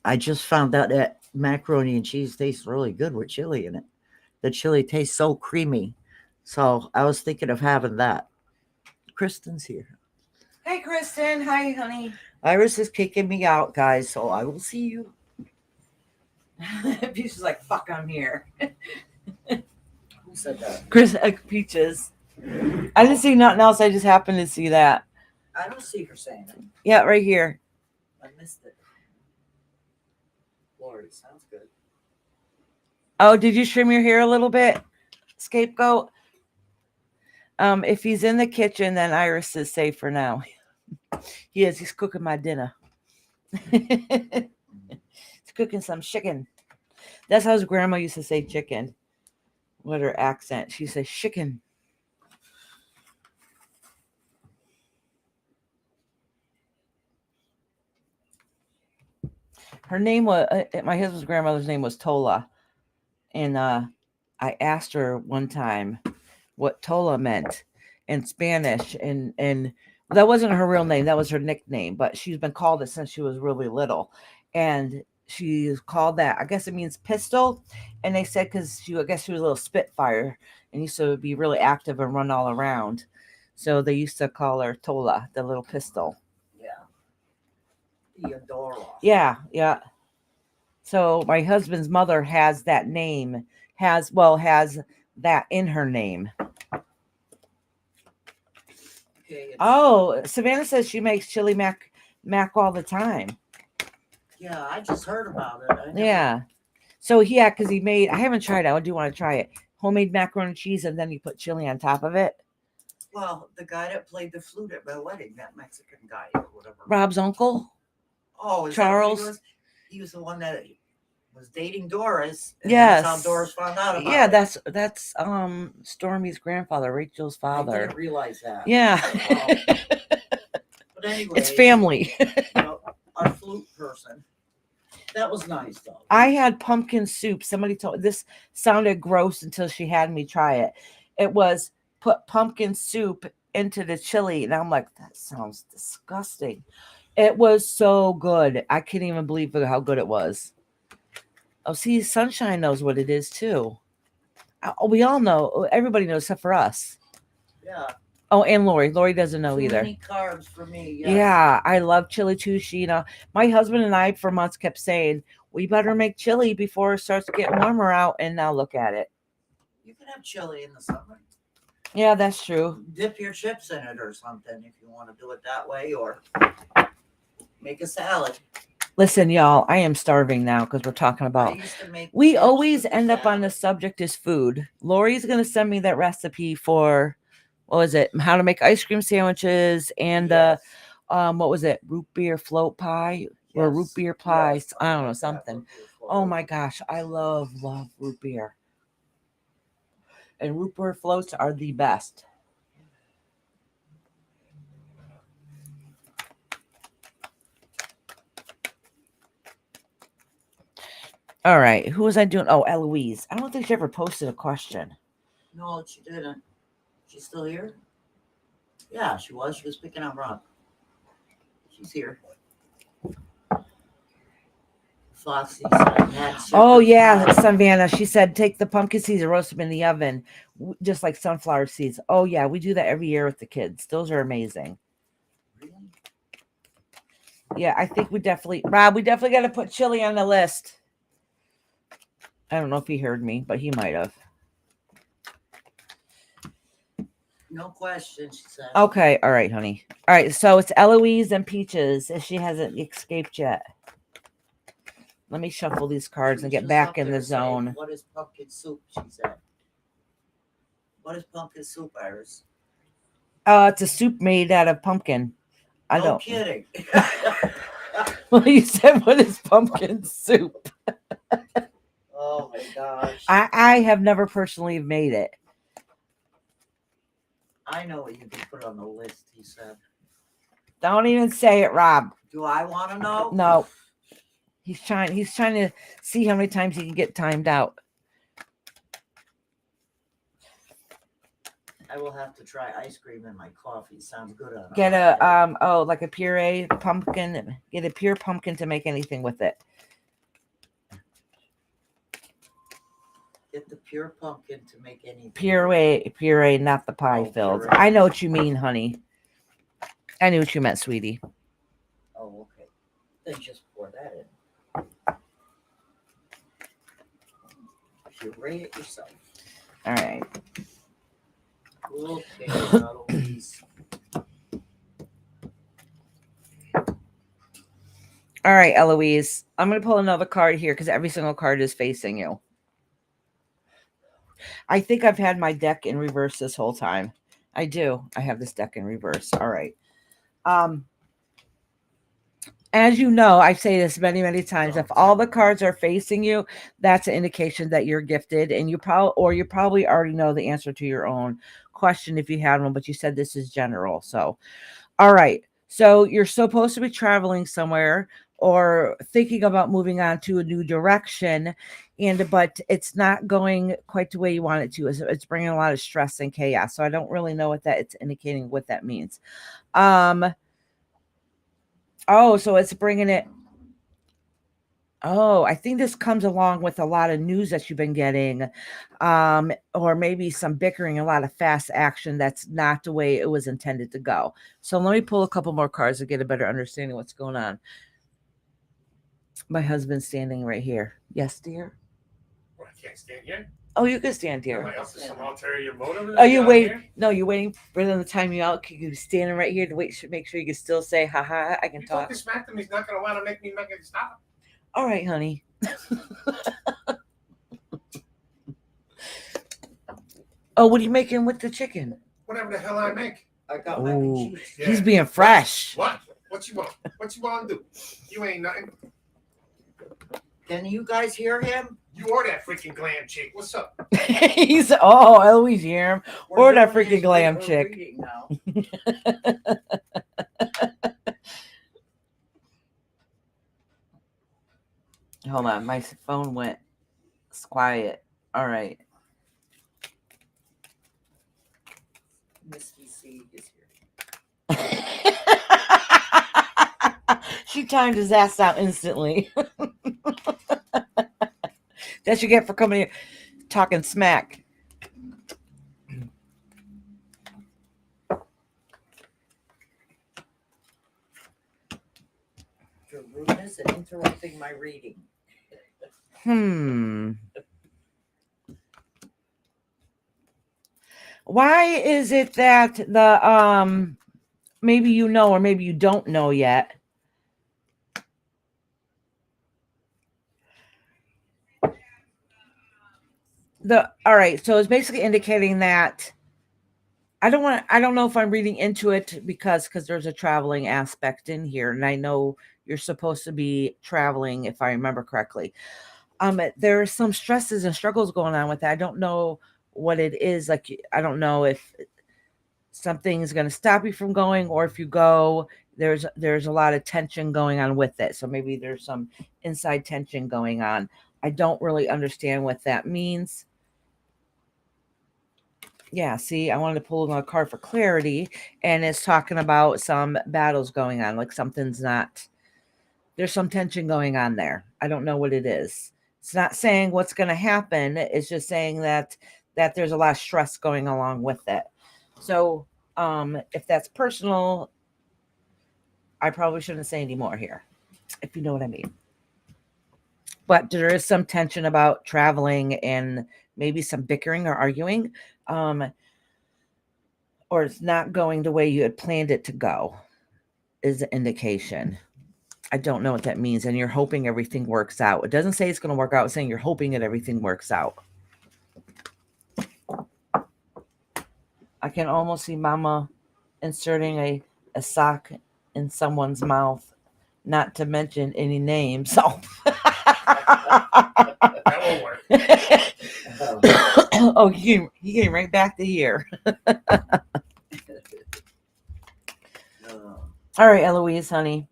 S2: I just found out that macaroni and cheese tastes really good with chili in it. The chili tastes so creamy. So I was thinking of having that. Kristen's here.
S1: Hey, Kristen. Hi, honey.
S2: Iris is kicking me out, guys, so I will see you.
S1: Peaches like, fuck, I'm here.
S2: Who said that?
S1: Chris, Peaches. I didn't see nothing else. I just happened to see that.
S2: I don't see her saying it.
S1: Yeah, right here.
S2: I missed it. Lord, sounds good.
S1: Oh, did you trim your hair a little bit? Scapegoat? If he's in the kitchen, then Iris is safe for now. He is. He's cooking my dinner. He's cooking some chicken. That's how his grandma used to say chicken. With her accent. She says chicken. Her name was, my husband's grandmother's name was Tola. And I asked her one time what Tola meant in Spanish. And that wasn't her real name. That was her nickname. But she's been called it since she was really little. And she's called that. I guess it means pistol. And they said because I guess she was a little spitfire and used to be really active and run all around. So they used to call her Tola, the little pistol.
S2: Yeah. Theodora.
S1: Yeah, yeah. So my husband's mother has that name, has that in her name.
S2: Okay,
S1: Oh, Savannah says she makes chili mac all the time.
S2: yeah, I just heard about it.
S1: Yeah. So yeah, because he made, I haven't tried it. I do want to try it. Homemade macaroni and cheese, and then you put chili on top of it.
S2: Well, the guy that played the flute at my wedding, that Mexican guy or whatever.
S1: Rob's uncle?
S2: Oh, is
S1: Charles?
S2: That what he was? He was the one that was dating Doris. And
S1: Yes.
S2: That's how Doris found out about
S1: Yeah,
S2: it.
S1: that's Stormy's grandfather, Rachel's
S2: I
S1: father.
S2: didn't realize that.
S1: Yeah.
S2: But anyway.
S1: It's family.
S2: Our flute person. That was nice, though.
S1: I had pumpkin soup. Somebody told this sounded gross until she had me try it. It was put pumpkin soup into the chili, and I'm like, that sounds disgusting. It was so good. I can't even believe how good it was. Oh, see, Sunshine knows what it is too. We all know. Everybody knows except for us.
S2: Yeah.
S1: Oh, and Lori. Lori doesn't know
S2: Too
S1: either.
S2: many carbs for me.
S1: Yeah, I love chili too, Sheena. My husband and I for months kept saying, we better make chili before it starts to get warmer out. And now look at it.
S2: You can have chili in the summer.
S1: Yeah, that's true.
S2: Dip your chips in it or something if you want to do it that way, or make a salad.
S1: Listen, y'all, I am starving now because we're talking
S2: I
S1: about.
S2: used to make
S1: We
S2: chips
S1: always
S2: with
S1: end up on the
S2: salad.
S1: subject is food. Lori's gonna send me that recipe for what was it? How to make ice cream sandwiches and
S2: Yes.
S1: what was it? Root beer float pie or root
S2: Yes.
S1: beer pie?
S2: Yes,
S1: I don't know,
S2: like that,
S1: something.
S2: root beer
S1: Oh
S2: float.
S1: my gosh, I love root beer. And root beer floats are the best. All right, who was I doing? Oh, Eloise. I don't think she ever posted a question.
S2: No, she didn't. She's still here? Yeah, she was. She was picking up Rob. She's here. Foxy said, had
S1: Oh
S2: shepherd's
S1: yeah,
S2: pie.
S1: Savannah. She said take the pumpkin seeds and roast them in the oven, just like sunflower seeds. Oh yeah, we do that every year with the kids. Those are amazing.
S2: Really?
S1: Yeah, I think we definitely, Rob, we definitely got to put chili on the list. I don't know if he heard me, but he might have.
S2: No question, she said.
S1: Okay, all right, honey. All right, so it's Eloise and Peaches if she hasn't escaped yet. Let me shuffle these cards
S2: She
S1: and
S2: was
S1: get
S2: just
S1: back
S2: up
S1: in the
S2: there saying,
S1: zone.
S2: what is pumpkin soup? She said. What is pumpkin soup, Iris?
S1: It's a soup made out of pumpkin. I
S2: No
S1: don't.
S2: kidding.
S1: Well, you said what is pumpkin soup?
S2: Oh my gosh.
S1: I have never personally made it.
S2: I know what you can put on the list, he said.
S1: Don't even say it, Rob.
S2: Do I want to know?
S1: No. He's trying to see how many times he can get timed out.
S2: I will have to try ice cream in my coffee. Sounds good on
S1: Get
S2: hot day.
S1: like a puree pumpkin. Get a pure pumpkin to make anything with it.
S2: Get the pure pumpkin to make anything.
S1: Puree, not the pie
S2: Oh,
S1: filled.
S2: puree.
S1: I know what you mean, honey. I knew what you meant, sweetie.
S2: Oh, okay. Then just pour that in. Puree it yourself.
S1: All right.
S2: Okay, Eloise.
S1: All right, Eloise. I'm going to pull another card here because every single card is facing you. I think I've had my deck in reverse this whole time. I do. I have this deck in reverse. All right. As you know, I say this many, many times. If all the cards are facing you, that's an indication that you're gifted, and you probably already know the answer to your own question if you had one. But you said this is general, so all right. So you're supposed to be traveling somewhere or thinking about moving on to a new direction, but it's not going quite the way you want it to. It's bringing a lot of stress and chaos. So I don't really know what it's indicating what that means. Oh, so it's bringing it. Oh, I think this comes along with a lot of news that you've been getting, or maybe some bickering, a lot of fast action that's not the way it was intended to go. So let me pull a couple more cards to get a better understanding of what's going on. My husband's standing right here. Yes, dear?
S3: Well, I can't stand here.
S1: Oh, you can stand here.
S3: Nobody else is some ulterior motive.
S1: Are you waiting?
S3: Here?
S1: No, you're waiting for them to time you out. You standing right here to make sure you can still say, haha, I can
S3: You
S1: talk.
S3: talking smack to him, he's not going to want to make me make it stop.
S1: All right, honey. Oh, what are you making with the chicken?
S3: Whatever the hell I make.
S2: I got mac and
S1: Ooh,
S2: cheese.
S3: Yeah.
S1: he's being fresh.
S3: What? What you want? What you want to do? You ain't nothing.
S2: Can you guys hear him?
S3: You are that freaking glam chick. What's up?
S1: He's Eloise hear him. Or that
S2: doing
S1: freaking
S2: his
S1: glam
S2: we're
S1: chick.
S2: reading now.
S1: Hold on, my phone went quiet. All right.
S2: Misty C is here.
S1: She timed his ass out instantly. That's you get for coming here talking smack.
S2: Your rudeness and interrupting my reading.
S1: Why is it that the maybe you know or maybe you don't know yet? All right, so it's basically indicating that I don't know if I'm reading into it because there's a traveling aspect in here, and I know you're supposed to be traveling if I remember correctly. There are some stresses and struggles going on with that. I don't know what it is. Like, I don't know if something is going to stop you from going, or if you go, there's a lot of tension going on with it. So maybe there's some inside tension going on. I don't really understand what that means. Yeah, see, I wanted to pull another card for clarity, and it's talking about some battles going on, like something's not, there's some tension going on there. I don't know what it is. It's not saying what's going to happen. It's just saying that there's a lot of stress going along with it. So, if that's personal, I probably shouldn't say any more here, if you know what I mean. But there is some tension about traveling and maybe some bickering or arguing. Or it's not going the way you had planned it to go, is the indication. I don't know what that means. And you're hoping everything works out. It doesn't say it's going to work out. It's saying you're hoping that everything works out. I can almost see Mama inserting a sock in someone's mouth, not to mention any names. So
S3: That won't work.
S1: oh, he came right back to here. All right, Eloise, honey.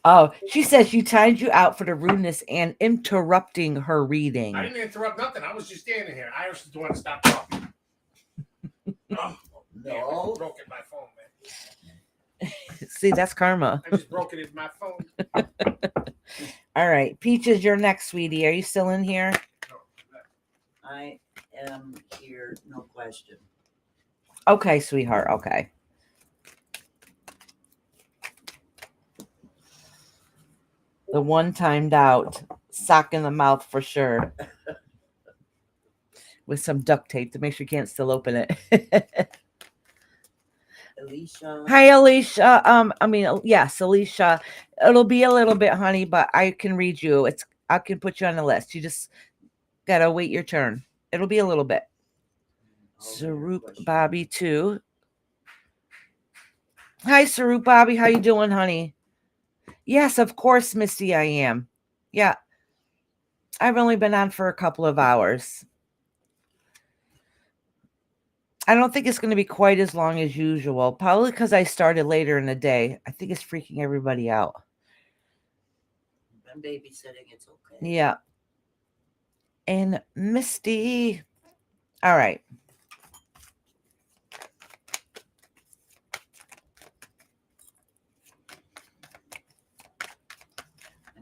S1: Oh, she says she timed you out for the rudeness and interrupting her reading.
S3: I didn't interrupt nothing. I was just standing here. Iris is the one to stop talking. Oh,
S2: No.
S3: I broke it my phone, man.
S1: See, that's karma.
S3: I just broke it in my phone.
S1: All right, Peaches, you're next, sweetie. Are you still in here?
S3: No,
S2: I am here, no question.
S1: Okay, sweetheart. Okay. The one timed out, sock in the mouth for sure. With some duct tape to make sure you can't still open it.
S2: Alicia.
S1: Hi, Alicia. Yes, Alicia. It'll be a little bit, honey, but I can read you. I can put you on the list. You just gotta wait your turn. It'll be a little bit. Sarup Bobby too. Hi, Sarup Bobby. How you doing, honey? Yes, of course, Misty, I am. Yeah. I've only been on for a couple of hours. I don't think it's going to be quite as long as usual. Probably because I started later in the day. I think it's freaking everybody out.
S2: I'm babysitting. It's okay.
S1: Yeah. And Misty. All right.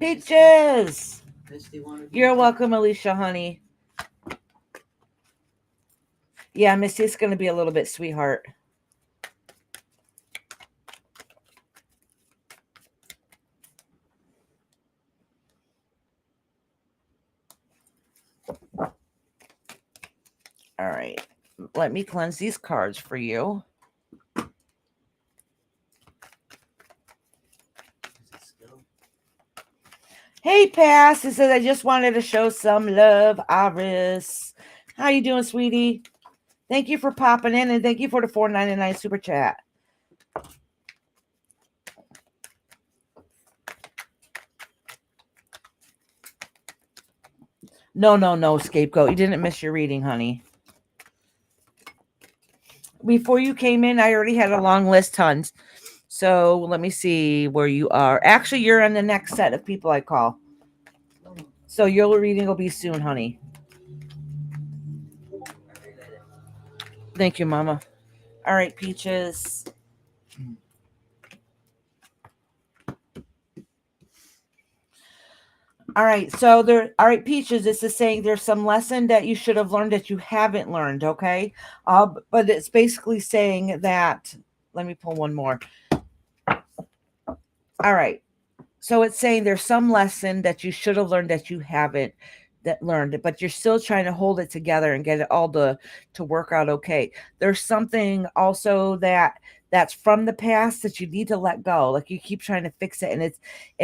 S1: Peaches.
S2: Misty wanted
S1: You're welcome, Alicia, honey. Yeah, Misty, it's going to be a little bit, sweetheart. All right. Let me cleanse these cards for you. Hey, Pass. It says, I just wanted to show some love, Iris. How you doing, sweetie? Thank you for popping in, and thank you for the $4.99 super chat. No, Scapegoat. You didn't miss your reading, honey. Before you came in, I already had a long list, tons. So let me see where you are. Actually, you're on the next set of people I call. So your reading will be soon, honey. Thank you, Mama. All right, Peaches. All right, so all right, Peaches, this is saying there's some lesson that you should have learned that you haven't learned, okay? But it's basically saying that, let me pull one more. All right, so it's saying there's some lesson that you should have learned that you haven't. that learned it, but you're still trying to hold it together and get it all to work out okay. There's something also that's from the past that you need to let go. Like you keep trying to fix it, and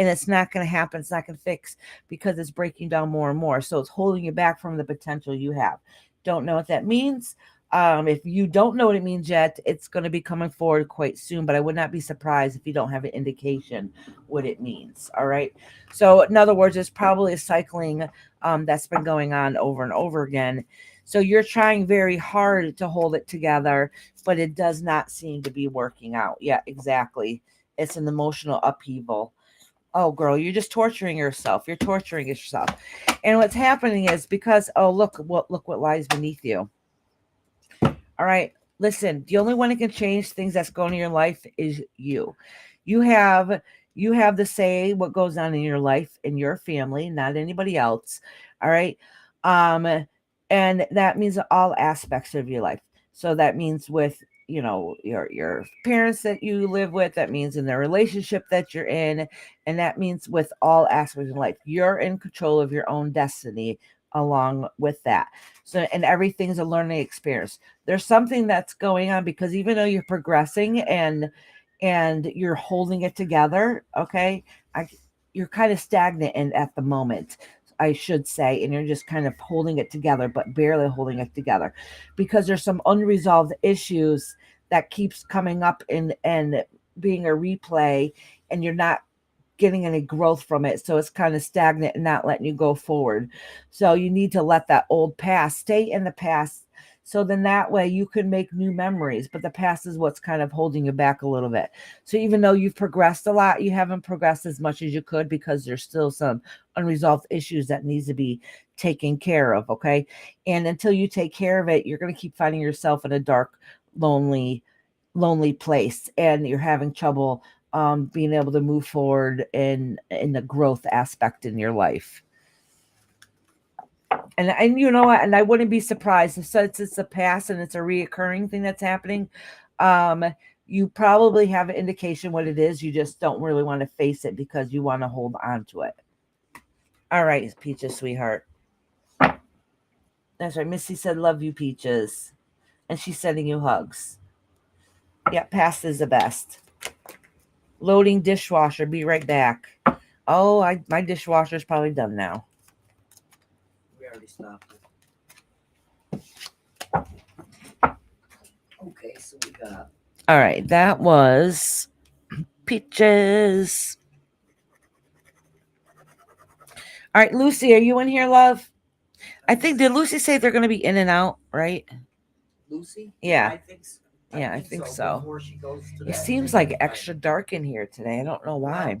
S1: it's not going to happen. It's not going to fix because it's breaking down more and more. So it's holding you back from the potential you have. Don't know what that means. If you don't know what it means yet, it's going to be coming forward quite soon, but I would not be surprised if you don't have an indication what it means. All right. So in other words, it's probably a cycling that's been going on over and over again. So you're trying very hard to hold it together, but it does not seem to be working out. Yeah, exactly. It's an emotional upheaval. Oh, girl, you're just torturing yourself. You're torturing yourself. And what's happening is because, look what lies beneath you. All right. Listen, the only one that can change things that's going in your life is you. You have the say what goes on in your life in your family, not anybody else. All right. And that means all aspects of your life. So that means with your parents that you live with, that means in the relationship that you're in, and that means with all aspects of life. You're in control of your own destiny along with that. So, and everything's a learning experience. There's something that's going on because even though you're progressing and you're holding it together, okay, you're kind of stagnant at the moment, I should say, and you're just kind of holding it together, but barely holding it together because there's some unresolved issues that keeps coming up and being a replay, and you're not getting any growth from it. So it's kind of stagnant and not letting you go forward. So you need to let that old past stay in the past. So then that way you can make new memories, but the past is what's kind of holding you back a little bit. So even though you've progressed a lot, you haven't progressed as much as you could because there's still some unresolved issues that needs to be taken care of. Okay. And until you take care of it, you're going to keep finding yourself in a dark, lonely place, and you're having trouble being able to move forward in the growth aspect in your life. And you know what? And I wouldn't be surprised if, since it's a past and it's a reoccurring thing that's happening, you probably have an indication what it is. You just don't really want to face it because you want to hold on to it. All right, Peaches, sweetheart. That's right. Missy said, "Love you, Peaches," and she's sending you hugs. Yeah, past is the best. Loading dishwasher. Be right back. Oh, my dishwasher's probably done now.
S2: We already stopped it. Okay, so we got.
S1: All right, that was Peaches. All right, Lucy, are you in here, love? I think, did Lucy say they're going to be in and out, right?
S2: Lucy?
S1: Yeah.
S2: I think so.
S1: Yeah, I think so.
S2: Before she goes to
S1: It
S2: that
S1: seems
S2: thing.
S1: like extra dark in here today. I don't know why.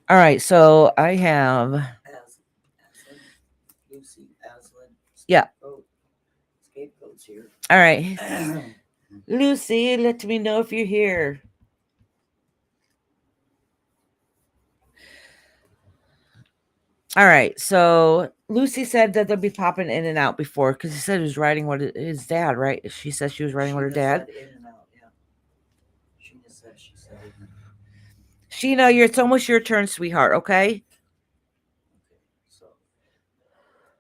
S1: All right, so I have.
S2: Lucy, Aslan.
S1: Yeah.
S2: Scapegoat's here.
S1: All right. Lucy, let me know if you're here. All right, so Lucy said that they'll be popping in and out before, because he said he was riding with his dad, right? She said she was riding with her dad.
S2: Said in and out, yeah. She said in and out.
S1: Sheena, it's almost your turn, sweetheart, okay?
S2: Okay, so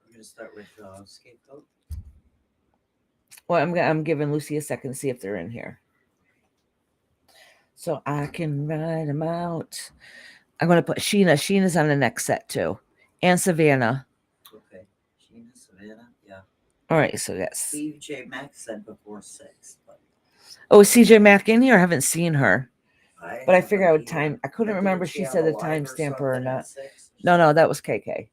S2: you're gonna start with Scapegoat.
S1: Well, I'm giving Lucy a second to see if they're in here, so I can write them out. I'm gonna put Sheena. Sheena's on the next set too, and Savannah.
S2: Okay, Sheena, Savannah, yeah.
S1: All right, so yes.
S2: CJ Mack said before 6. But
S1: Oh, is CJ Mack in here? I haven't seen her. But I figured I would
S2: either.
S1: time. I couldn't remember if she said the timestamp or not.
S2: 6?
S1: No, that was KK.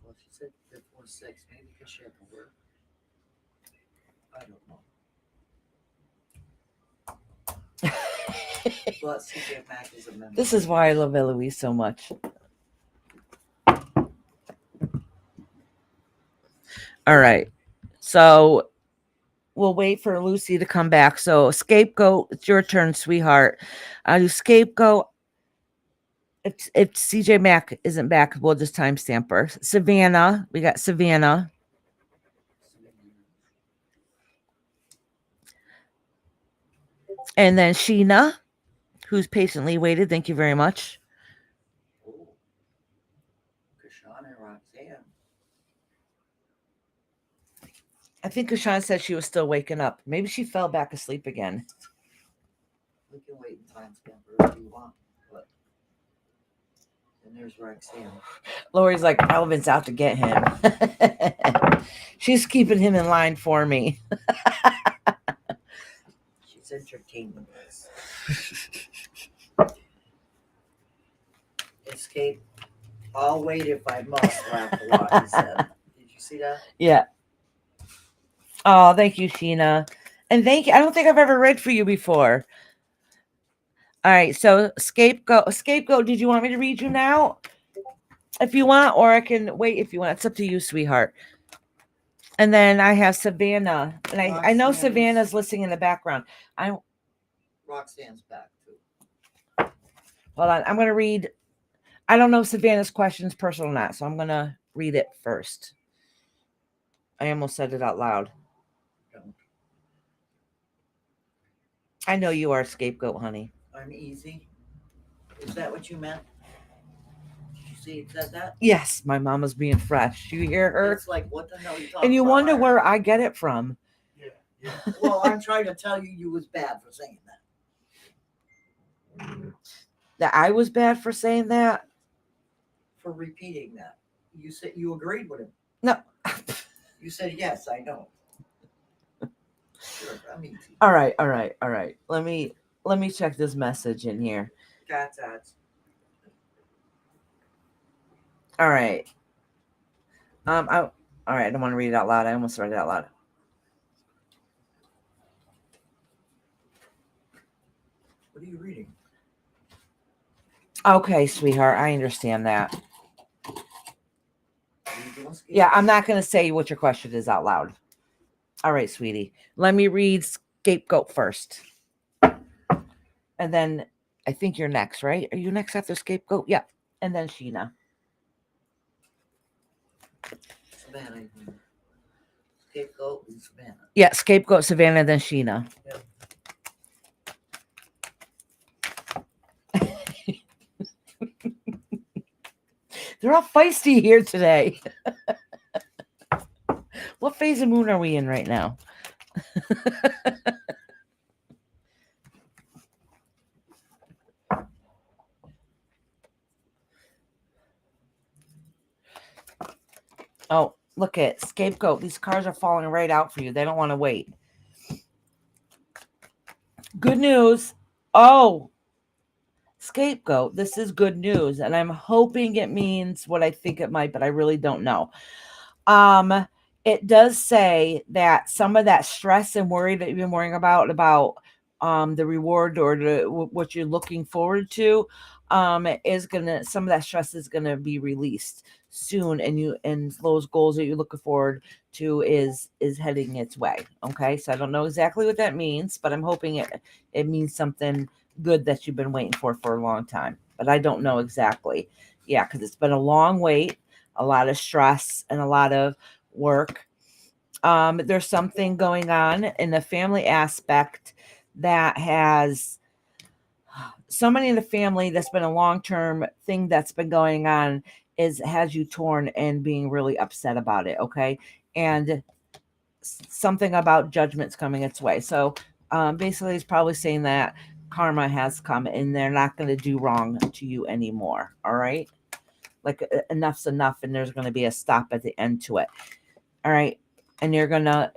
S2: Well, she said before 6. Maybe because she had to work. I don't know. But CJ Mack is a member.
S1: This is why I love Eloise so much. All right. So we'll wait for Lucy to come back. So Scapegoat, it's your turn, sweetheart. Do Scapegoat. If CJ Mack isn't back, we'll just timestamp her. Savannah. We got Savannah. And then Sheena, who's patiently waited. Thank you very much. I think Kashan said she was still waking up. Maybe she fell back asleep again.
S2: We can wait in time stamper if you want. But and there's Roxanne.
S1: Lori's like, Alvin's out to get him. She's keeping him in line for me.
S2: She's entertaining us. Escape. I'll wait if I must. Laughed a lot, he said. Did you see that?
S1: Yeah. Oh, thank you, Sheena. And thank you. I don't think I've ever read for you before. All right. So scapegoat. Scapegoat, did you want me to read you now? If you want, or I can wait if you want. It's up to you, sweetheart. And then I have Savannah. And I know
S2: Roxanne's-
S1: Savannah's listening in the background.
S2: Roxanne's back too.
S1: Hold on. I'm going to read. I don't know if Savannah's question is personal or not, so I'm going to read it first. I almost said it out loud. I know you are a scapegoat, honey.
S2: I'm easy. Is that what you meant? Did you see it said that?
S1: Yes, my mama's being fresh. You hear her?
S2: It's like, what the hell are you talking
S1: And you
S2: about?
S1: wonder where I get it from.
S3: Yeah.
S2: Well, I'm trying to tell you was bad for saying that.
S1: That I was bad for saying that?
S2: For repeating that. You said you agreed with him.
S1: No.
S2: You said yes, I know. Sure, I'm easy.
S1: All right. Let me check this message in here.
S2: Cat's ads.
S1: All right. All right, I don't want to read it out loud. I almost read it out loud.
S2: What are you reading?
S1: Okay, sweetheart, I understand that.
S2: Are you doing skate?
S1: Yeah, I'm not going to say what your question is out loud. All right, sweetie. Let me read scapegoat first. And then I think you're next, right? Are you next after scapegoat? Yeah. And then Sheena.
S2: Savannah. Scapegoat and Savannah.
S1: Yeah, scapegoat, Savannah, then Sheena.
S2: Yep.
S1: They're all feisty here today. What phase of moon are we in right now? Oh, look at scapegoat. These cards are falling right out for you. They don't want to wait. Good news. Oh, scapegoat. This is good news. And I'm hoping it means what I think it might, but I really don't know. It does say that some of that stress and worry that you've been worrying about the reward or what you're looking forward to, is gonna, some of that stress is gonna be released soon, and those goals that you're looking forward to is heading its way. Okay, so I don't know exactly what that means, but I'm hoping it means something good that you've been waiting for a long time, but I don't know exactly. Yeah, because it's been a long wait, a lot of stress, and a lot of work. There's something going on in the family aspect that has somebody in the family that's been a long-term thing that's been going on, has you torn and being really upset about it. Okay. And something about judgment's coming its way. So basically it's probably saying that karma has come and they're not going to do wrong to you anymore. All right. Like enough's enough, and there's going to be a stop at the end to it. All right. And you're going to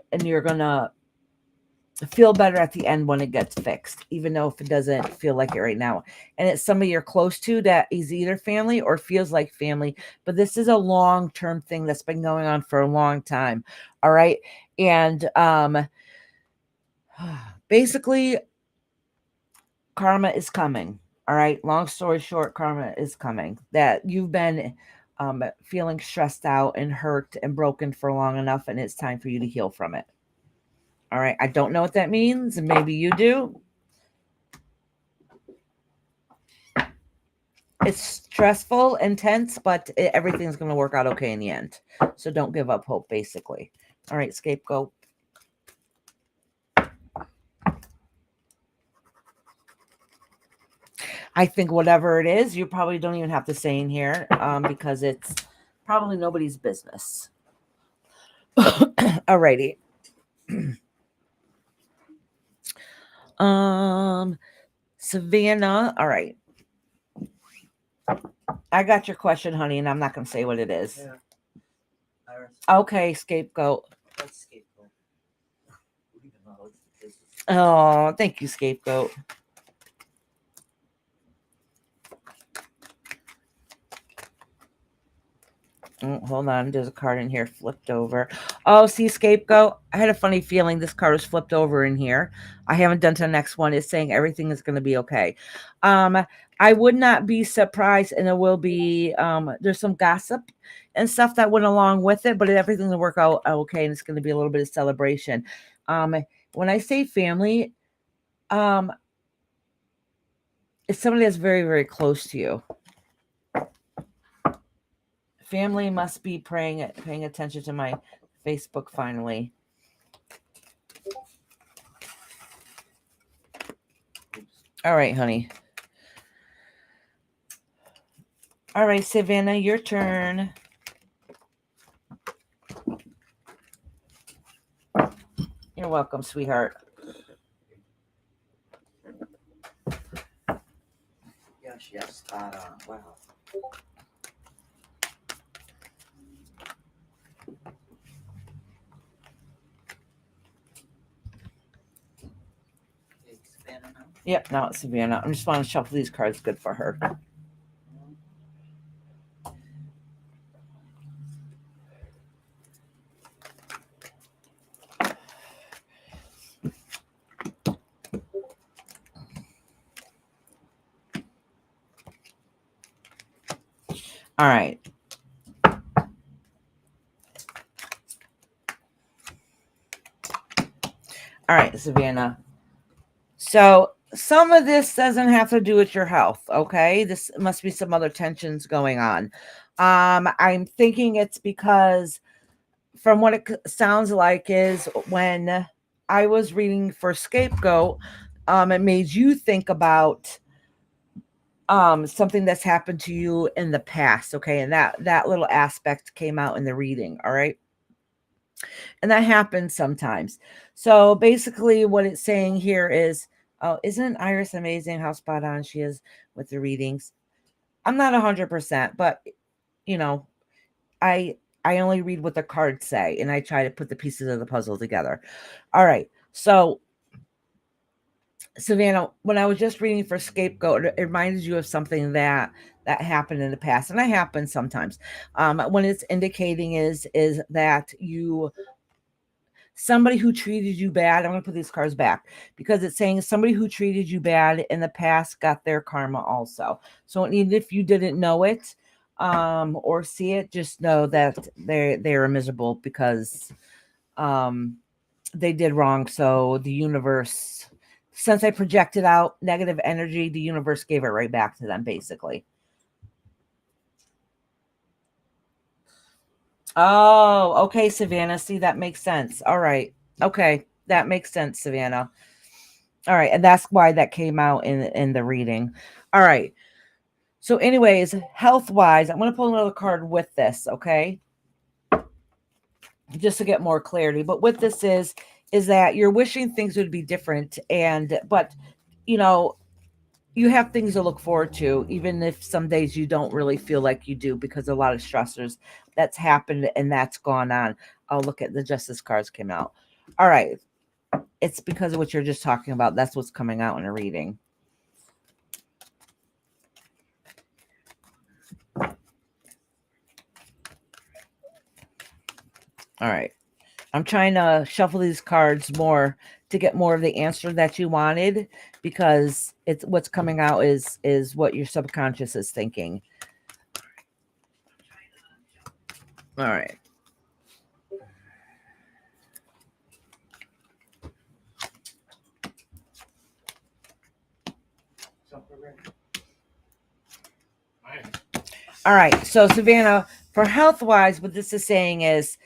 S1: feel better at the end when it gets fixed, even though if it doesn't feel like it right now. And it's somebody you're close to that is either family or feels like family, but this is a long-term thing that's been going on for a long time. All right. And basically karma is coming. All right. Long story short, karma is coming. That you've been feeling stressed out and hurt and broken for long enough, and it's time for you to heal from it. All right. I don't know what that means, and maybe you do. It's stressful, intense, but everything's going to work out okay in the end. So don't give up hope, basically. All right, scapegoat. I think whatever it is, you probably don't even have to say in here because it's probably nobody's business. Alrighty. Savannah. All right. I got your question, honey, and I'm not going to say what it is.
S2: Yeah. Iris,
S1: Okay, scapegoat.
S2: what's scapegoat? Leave it alone, this is-
S1: Oh, thank you, scapegoat. Hold on, there's a card in here flipped over. Oh, see, scapegoat. I had a funny feeling this card was flipped over in here. I haven't done to the next one. It's saying everything is going to be okay. I would not be surprised, and it will be. There's some gossip and stuff that went along with it, but everything will work out okay, and it's going to be a little bit of celebration. When I say family, it's somebody that's very, very close to you. Family must be paying attention to my Facebook finally. All right, honey. All right, Savannah, your turn. You're welcome, sweetheart.
S2: Yes, yes, spot on. Wow. It's Savannah now?
S1: Yep, now it's Savannah. I just want to shuffle these cards. Good for her. All right. All right, Savannah. So some of this doesn't have to do with your health, okay? This must be some other tensions going on. I'm thinking it's because from what it sounds like is when I was reading for Scapegoat, it made you think about something that's happened to you in the past, okay? And that little aspect came out in the reading, all right? And that happens sometimes. So basically what it's saying here is, oh, isn't Iris amazing how spot on she is with the readings? I'm not 100%, but you know, I only read what the cards say, and I try to put the pieces of the puzzle together. All right. So, Savannah, when I was just reading for Scapegoat, it reminded you of something that happened in the past, and that happens sometimes. When it's indicating is that somebody who treated you bad. I'm going to put these cards back because it's saying somebody who treated you bad in the past got their karma also. So even if you didn't know it or see it, just know that they're miserable because they did wrong. So the universe, since I projected out negative energy, the universe gave it right back to them, basically. Oh, okay, Savannah. See, that makes sense. All right. Okay. That makes sense, Savannah. All right. And that's why that came out in the reading. All right. So, anyways, health-wise, I'm going to pull another card with this, okay? Just to get more clarity. But what this is that you're wishing things would be different. But, you know, you have things to look forward to, even if some days you don't really feel like you do because a lot of stressors that's happened and that's gone on. I'll look at the Justice cards came out. All right. It's because of what you're just talking about. That's what's coming out in a reading. All right. I'm trying to shuffle these cards more to get more of the answer that you wanted because it's what's coming out is what your subconscious is thinking. All right. All right. So Savannah, for health wise, what this is saying is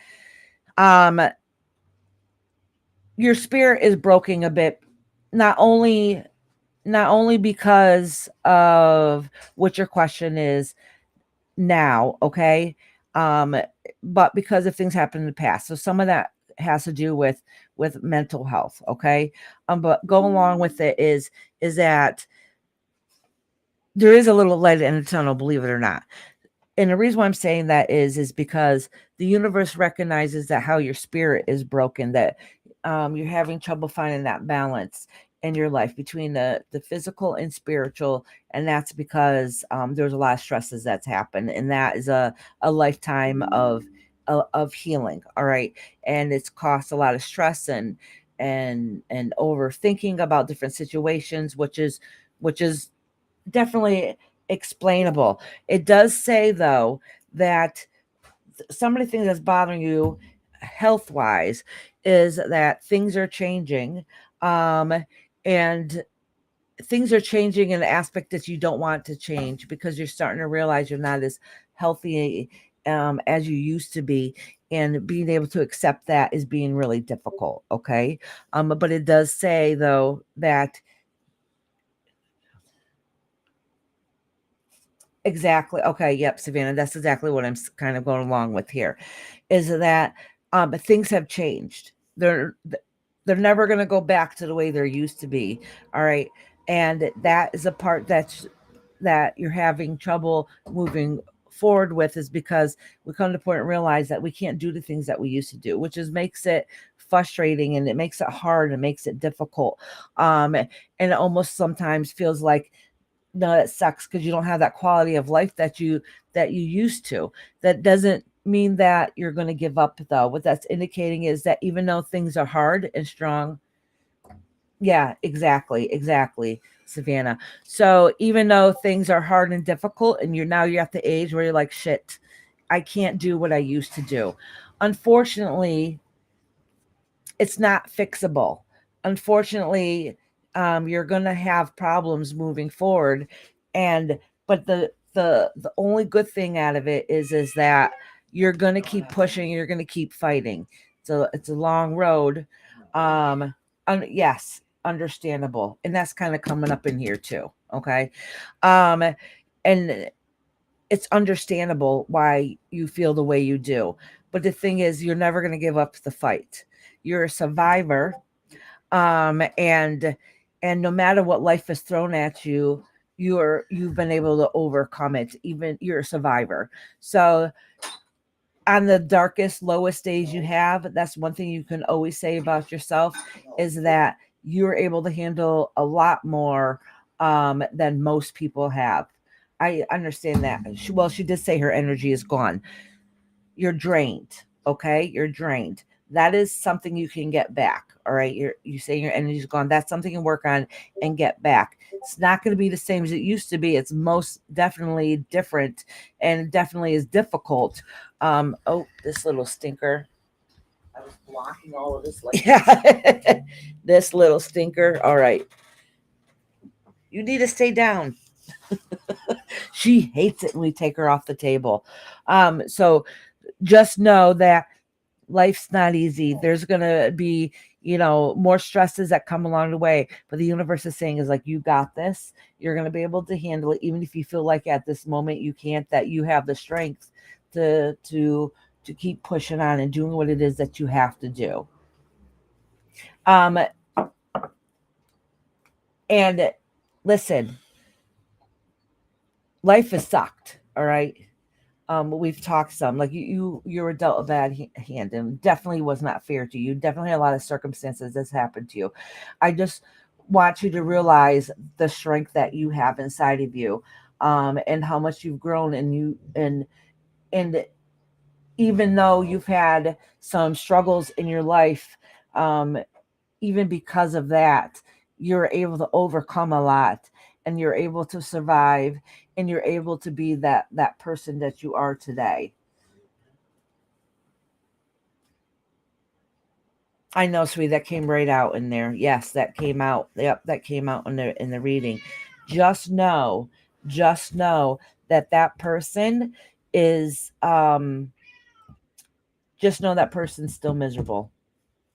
S1: your spirit is broken a bit, not only because of what your question is now, okay? But because of things happened in the past. So some of that has to do with mental health. Okay. But go along with it is that there is a little light in the tunnel, believe it or not. And the reason why I'm saying that is because the universe recognizes that how your spirit is broken, that you're having trouble finding that balance in your life between the physical and spiritual. And that's because there's a lot of stresses that's happened. And that is a lifetime of healing. All right. And it's caused a lot of stress and overthinking about different situations, which is definitely explainable. It does say though that some of the things that's bothering you health wise is that things are changing, and things are changing in an aspect that you don't want to change because you're starting to realize you're not as healthy as you used to be, and being able to accept that is being really difficult. Okay. But it does say though that exactly. Okay. Yep, Savannah. That's exactly what I'm kind of going along with here. Is that things have changed. They're never going to go back to the way they're used to be. All right, and that is a part that you're having trouble moving forward with, is because we come to the point and realize that we can't do the things that we used to do, which is makes it frustrating, and it makes it hard and makes it difficult. And it almost sometimes feels like, no, that sucks because you don't have that quality of life that you used to. That doesn't mean that you're going to give up though. What that's indicating is that even though things are hard and strong, yeah, exactly, Savannah. So even though things are hard and difficult, and you're at the age where you're like, shit, I can't do what I used to do. Unfortunately, it's not fixable. Unfortunately, you're going to have problems moving forward, and but the only good thing out of it is that you're going to keep pushing. You're going to keep fighting. So it's a long road. Yes, understandable, and that's kind of coming up in here too. Okay, and it's understandable why you feel the way you do. But the thing is, you're never going to give up the fight. You're a survivor. And no matter what life has thrown at you, you've been able to overcome it. Even you're a survivor. So on the darkest, lowest days you have, that's one thing you can always say about yourself, is that you're able to handle a lot more than most people have. I understand that. She did say her energy is gone. You're drained. Okay. You're drained. That is something you can get back. All right. You say your energy's gone. That's something you can work on and get back. It's not going to be the same as it used to be. It's most definitely different, and definitely is difficult. Oh, this little stinker. I was blocking all of this. Like, yeah. This little stinker. All right. You need to stay down. She hates it when we take her off the table. So just know that life's not easy. There's going to be, more stresses that come along the way. But the universe is saying is like, you got this. You're going to be able to handle it. Even if you feel like at this moment you can't, that you have the strength to keep pushing on and doing what it is that you have to do. And listen, life has sucked. All right. We've talked some, like you were dealt a bad hand, and definitely was not fair to you. Definitely a lot of circumstances that's happened to you. I just want you to realize the strength that you have inside of you, and how much you've grown, and even though you've had some struggles in your life, even because of that, you're able to overcome a lot, and you're able to survive, and you're able to be that person that you are today. I know, sweetie, that came right out in there. Yes, that came out. Yep, that came out in the reading. Just know, that person is just know that person's still miserable.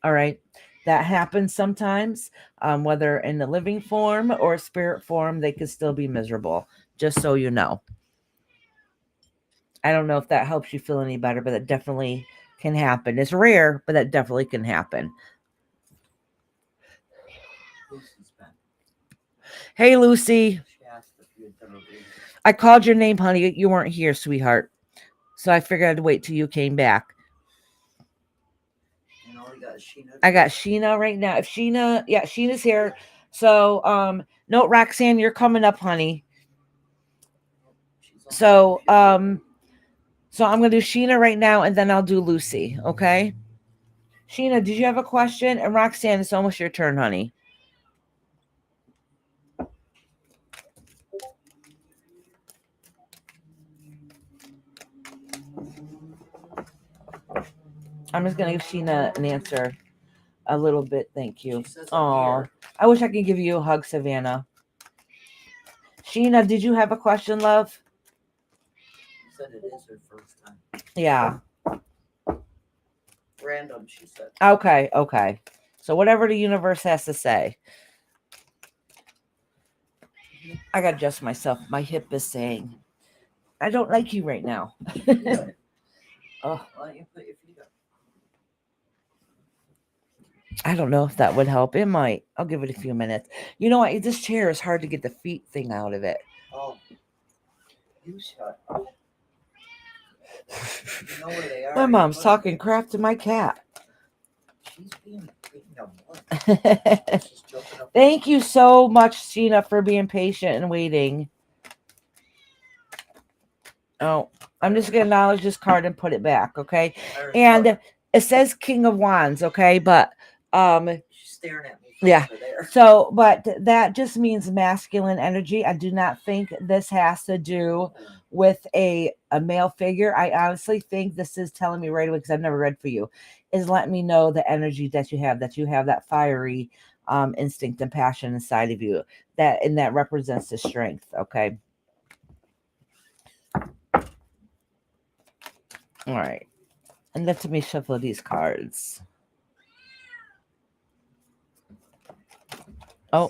S1: All right. That happens sometimes, whether in the living form or spirit form, they could still be miserable. Just so you know. I don't know if that helps you feel any better, but it definitely can happen. It's rare, but that definitely can happen.
S2: Lucy's back.
S1: Hey, Lucy.
S2: She asked if you had done a reading.
S1: I called your name, honey. You weren't here, sweetheart. So I figured I'd wait till you came back.
S2: And all you got is Sheena.
S1: I got Sheena right now. If Sheena, yeah, Sheena's here. So, no, Roxanne, you're coming up, honey.
S2: She's on
S1: So,
S2: the computer.
S1: so I'm gonna do Sheena right now, and then I'll do Lucy. Okay. Sheena, did you have a question? And Roxanne, it's almost your turn, honey. I'm just gonna give Sheena an answer a little bit. Thank you.
S2: She says I'm
S1: Oh,
S2: here.
S1: I wish I could give you a hug, Savannah. Sheena, did you have a question, love?
S2: She said it is her first time.
S1: Yeah.
S2: Random, she said.
S1: Okay. Okay. So whatever the universe has to say. I gotta adjust myself. My hip is saying, I don't like you right now. Oh,
S2: Why don't you put your feet up?
S1: I don't know if that would help. It might. I'll give it a few minutes. You know what? This chair is hard to get the feet thing out of it.
S2: Oh. You shut up. You know where they are.
S1: My
S2: You
S1: mom's
S2: put
S1: talking
S2: them.
S1: crap to my cat.
S2: She's being a blunt. She's jumping up.
S1: Thank you so much, Sheena, for being patient and waiting. Oh, I'm just gonna acknowledge this card and put it back, okay? And it says King of Wands, okay? But
S2: she's staring at me from
S1: yeah.
S2: over there.
S1: So, but that just means masculine energy. I do not think this has to do with a male figure. I honestly think this is telling me right away, because I've never read for you, is letting me know the energy that you have that fiery instinct and passion inside of you, that represents the strength. Okay. All right. And let me shuffle these cards. Oh.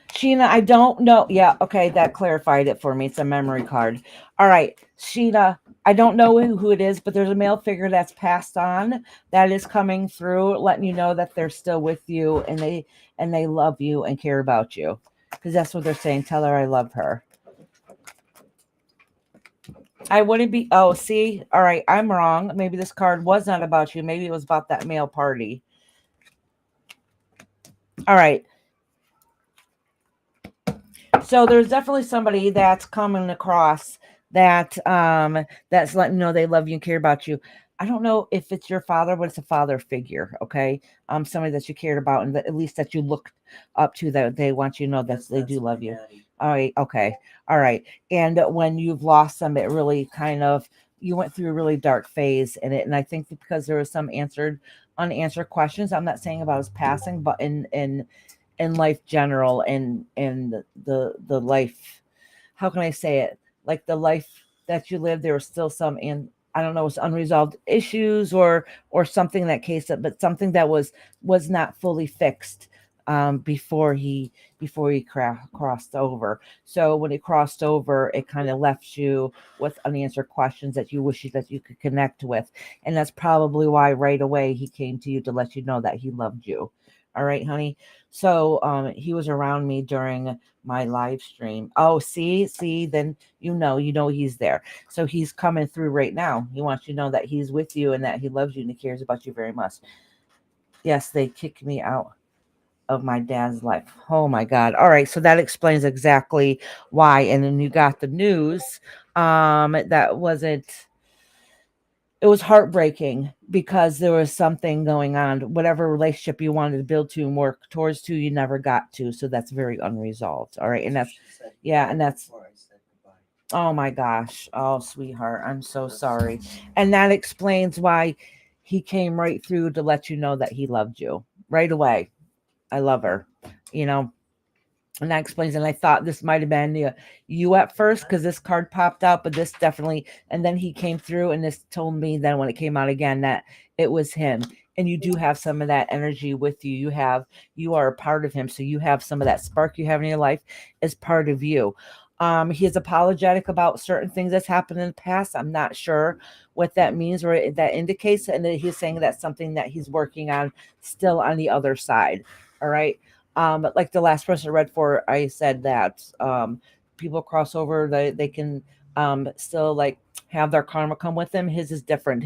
S1: Sheena, I don't know. Yeah, okay, that clarified it for me. It's a memory card. All right, Sheena, I don't know who it is, but there's a male figure that's passed on that is coming through, letting you know that they're still with you and they love you and care about you. Because that's what they're saying. Tell her I love her. I wouldn't be. Oh, see? All right, I'm wrong. Maybe this card was not about you. Maybe it was about that male party. All right. So there's definitely somebody that's coming across that that's letting you know they love you and care about you. I don't know if it's your father, but it's a father figure, okay? Somebody that you cared about and that, at least that you looked up to, that they want you to know that they do love you.
S2: Daddy.
S1: All right, okay. All right. And when you've lost them, it really kind of, you went through a really dark phase in it. And I think that because there was some unanswered questions, I'm not saying about his passing, but in life general and the life, how can I say it, like the life that you live, there was still some, and I don't know, it's unresolved issues or something that case up, but something that was not fully fixed before he crossed over. So when he crossed over, it kind of left you with unanswered questions that you wish that you could connect with, and that's probably why right away he came to you to let you know that he loved you. All right, honey. So he was around me during my live stream. Oh, see, then you know he's there. So he's coming through right now. He wants you to know that he's with you and that he loves you and he cares about you very much. Yes, they kicked me out of my dad's life. Oh my God. All right. So that explains exactly why. And then you got the news. That wasn't, it was heartbreaking because there was something going on. Whatever relationship you wanted to build to and work towards to, you never got to. So that's very unresolved. All right. And that's, yeah. And that's, oh my gosh. Oh, sweetheart. I'm so sorry. And that explains why he came right through to let you know that he loved you right away. I love her, you know. And that explains. And I thought this might have been you at first because this card popped out, but this definitely. And then he came through, and this told me then when it came out again that it was him. And you do have some of that energy with you. You are a part of him, so you have some of that spark you have in your life as part of you. He is apologetic about certain things that's happened in the past. I'm not sure what that means or that indicates, and that he's saying that's something that he's working on still on the other side. All right. Like the last person I read for, I said that people cross over, they can still like have their karma come with them. His is different.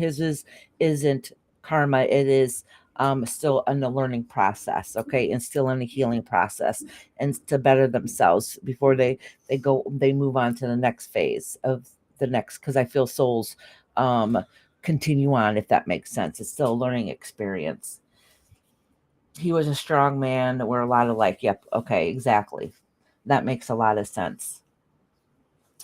S1: Isn't karma. It is still in the learning process, okay, and still in the healing process, and to better themselves before they move on to the next phase of the next. Because I feel souls continue on, if that makes sense. It's still a learning experience. He was a strong man. We're a lot of like, yep, okay, exactly. That makes a lot of sense.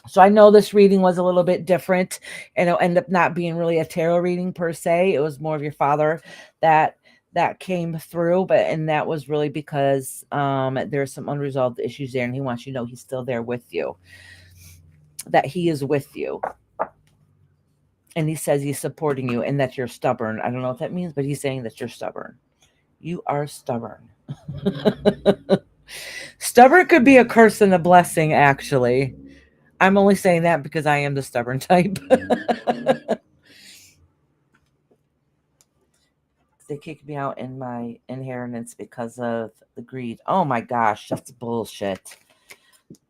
S1: So I know this reading was a little bit different, and it'll end up not being really a tarot reading per se. It was more of your father that came through, and that was really because there's some unresolved issues there, and he wants you to know he's still there with you, that he is with you. And he says he's supporting you and that you're stubborn. I don't know what that means, but he's saying that you're stubborn. You are stubborn. Stubborn could be a curse and a blessing, actually. I'm only saying that because I am the stubborn type. They kicked me out in my inheritance because of the greed. Oh my gosh, that's bullshit.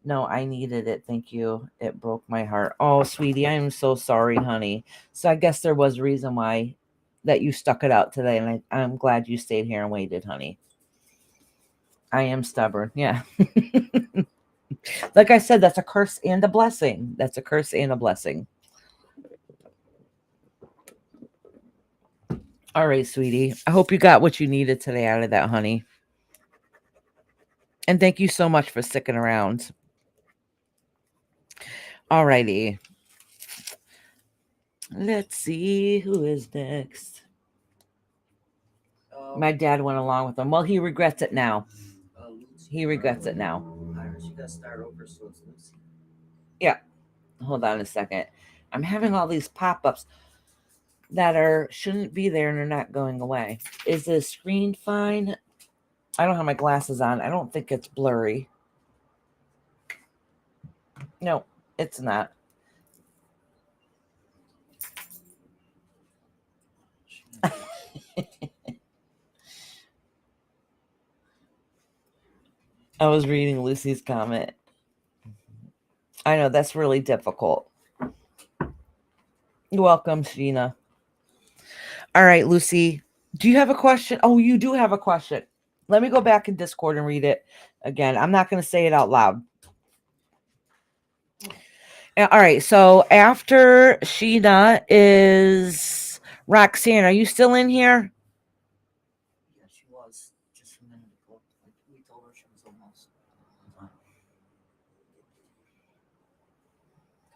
S1: No, I needed it. Thank you. It broke my heart. Oh, sweetie, I am so sorry, honey. So I guess there was a reason why that you stuck it out today, and I'm glad you stayed here and waited, honey. I am stubborn. Yeah. Like I said, that's a curse and a blessing. That's a curse and a blessing. All right, sweetie. I hope you got what you needed today out of that, honey. And thank you so much for sticking around. All righty. Let's see who is next. My dad went along with him. Well, he regrets it now. He regrets it now.
S2: Iris, you gotta start over so it's Lucy.
S1: Yeah. Hold on a second. I'm having all these pop-ups that shouldn't be there, and they're not going away. Is the screen fine? I don't have my glasses on. I don't think it's blurry. No, it's not. I was reading Lucy's comment. I know that's really difficult. You're welcome, Sheena. All right, Lucy. Do you have a question? Oh, you do have a question. Let me go back in Discord and read it again. I'm not going to say it out loud. All right. So after Sheena is Roxanne. Are you still in here?
S2: Yeah, she was just a minute ago. We told her she was almost.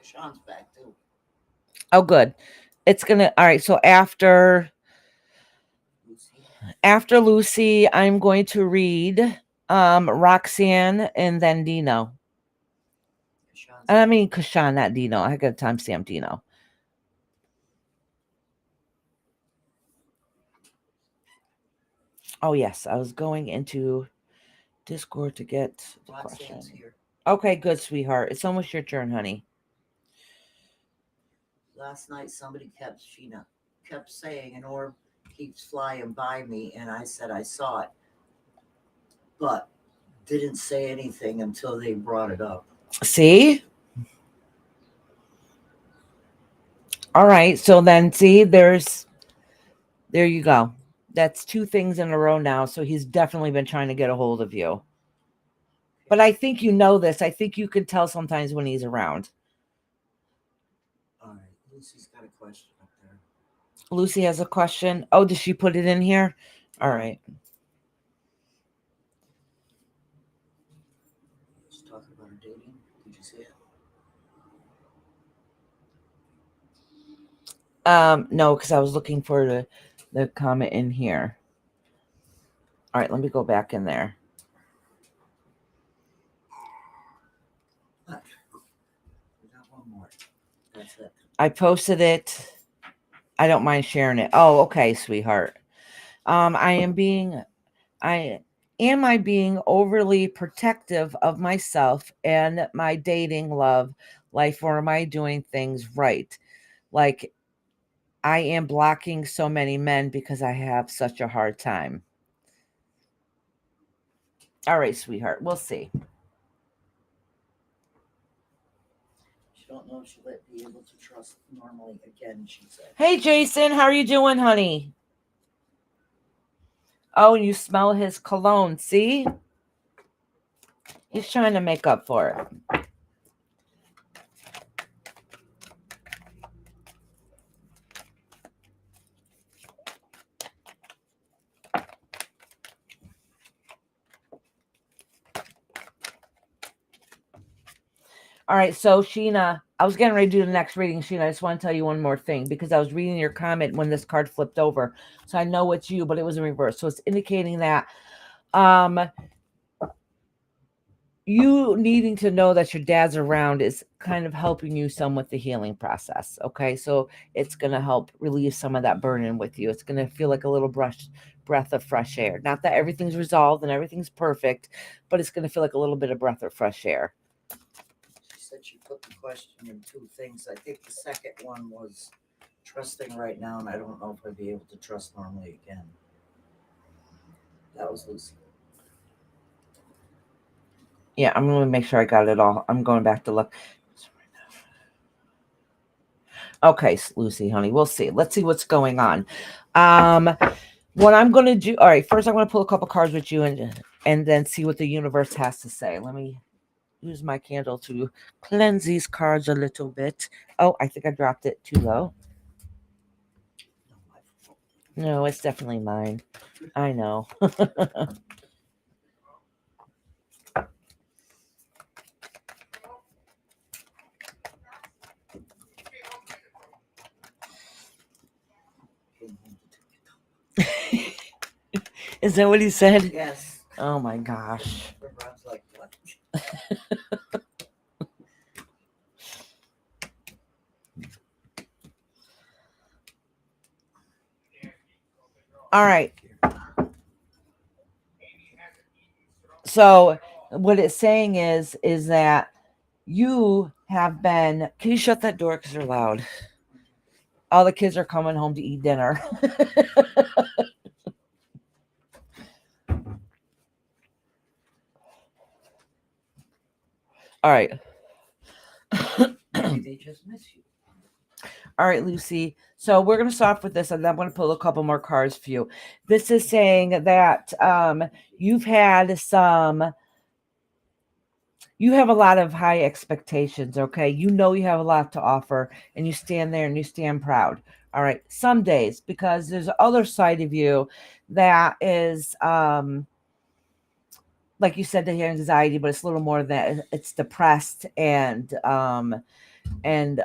S2: Sean's back too.
S1: Oh, good. It's gonna. All right. So after Lucy, I'm going to read Roxanne and then Dino. I mean Kashan, not Dino. I got timestamp Dino. Oh yes, I was going into Discord to get the question.
S2: Here.
S1: Okay, good, sweetheart. It's almost your turn, honey.
S2: Last night, somebody kept saying an orb keeps flying by me, and I said I saw it, but didn't say anything until they brought it up.
S1: See? All right. So then, see, there you go. That's two things in a row now. So he's definitely been trying to get a hold of you. But I think you know this. I think you can tell sometimes when he's around.
S2: All right. Lucy's got a question up there.
S1: Lucy has a question. Oh, did she put it in here? All right.
S2: She's talking about her dating. Did you see it?
S1: No, because I was looking for the comment in here. All right, let me go back in there. I posted it. I don't mind sharing it. Oh, okay, sweetheart. I being overly protective of myself and my dating love life, or am I doing things right? Like, I am blocking so many men because I have such a hard time. All right, sweetheart, we'll see.
S2: She don't know if she'll be able to trust normally again, she said.
S1: Hey, Jason, how are you doing, honey? Oh, and you smell his cologne. See? He's trying to make up for it. All right, so Sheena, I was getting ready to do the next reading. Sheena, I just want to tell you one more thing because I was reading your comment when this card flipped over. So I know it's you, but it was in reverse. So it's indicating that you needing to know that your dad's around is kind of helping you some with the healing process. Okay, so it's going to help relieve some of that burden with you. It's going to feel like a little breath of fresh air. Not that everything's resolved and everything's perfect, but it's going to feel like a little bit of breath of fresh air.
S2: She said she put the question in two things. I think the second one was trusting right now, and I don't know if I'd be able to trust normally again. That was Lucy.
S1: Yeah, I'm going to make sure I got it all. I'm going back to look. Okay, Lucy, honey, we'll see. Let's see what's going on. What I'm going to do. All right, first I'm going to pull a couple cards with you and then see what the universe has to say. Let me use my candle to cleanse these cards a little bit. Oh, I think I dropped it too low. No, it's definitely mine. I know. Is that what he said?
S2: Yes.
S1: Oh my gosh.
S2: Rob's like, what?
S1: All right. So what it's saying is that you have been. Can you shut that door because they're loud? All the kids are coming home to eat dinner. All right.
S2: Maybe they just miss you.
S1: All right, Lucy. So we're going to start off with this, and then I'm going to pull a couple more cards for you. This is saying that you've had some. You have a lot of high expectations, okay? You know you have a lot to offer, and you stand there and you stand proud. All right. Some days, because there's the other side of you that is, like you said, the anxiety, but it's a little more than it's depressed and a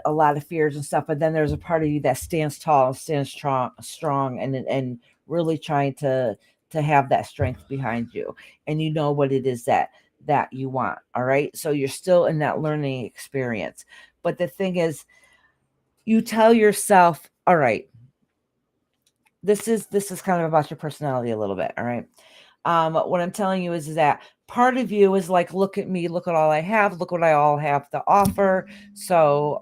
S1: lot of fears and stuff. But then there's a part of you that stands tall, stands strong, and really trying to have that strength behind you, and you know what it is that you want. All right, so you're still in that learning experience, but the thing is, you tell yourself, all right, this is kind of about your personality a little bit. All right. What I'm telling you is that part of you is like, look at me, look at all I have, look what I all have to offer. So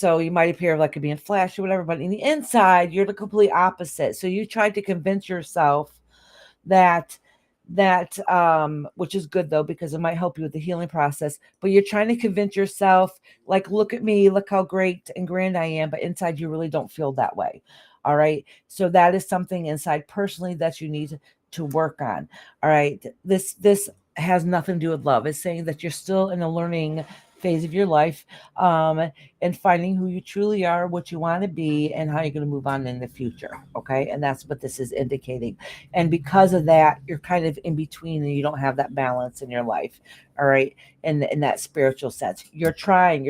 S1: you might appear like you're being flashy or whatever, but in the inside, you're the complete opposite. So you tried to convince yourself that which is good though, because it might help you with the healing process, but you're trying to convince yourself, like, look at me, look how great and grand I am, but inside you really don't feel that way. All right, so that is something inside personally that you need to work on. All right, this has nothing to do with love. It's saying that you're still in a learning phase of your life, and finding who you truly are, what you want to be, and how you're going to move on in the future. Okay, and that's what this is indicating. And because of that, you're kind of in between and you don't have that balance in your life. All right. In that spiritual sense, you're trying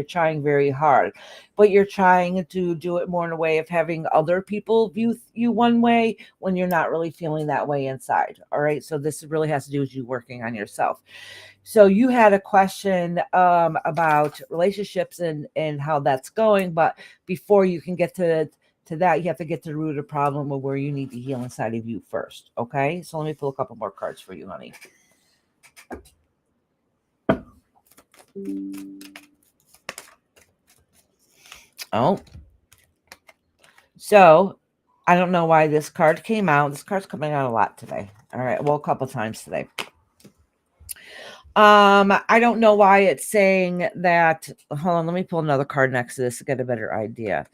S1: very hard, but you're trying to do it more in a way of having other people view you one way when you're not really feeling that way inside. All right. So this really has to do with you working on yourself. So you had a question about relationships and how that's going, but before you can get to that, you have to get to the root of the problem of where you need to heal inside of you first. Okay. So let me pull a couple more cards for you, honey. Oh, so I don't know why this card came out. This card's coming out a lot today. All right. Well, a couple times today. I don't know why it's saying that. Hold on. Let me pull another card next to this to get a better idea.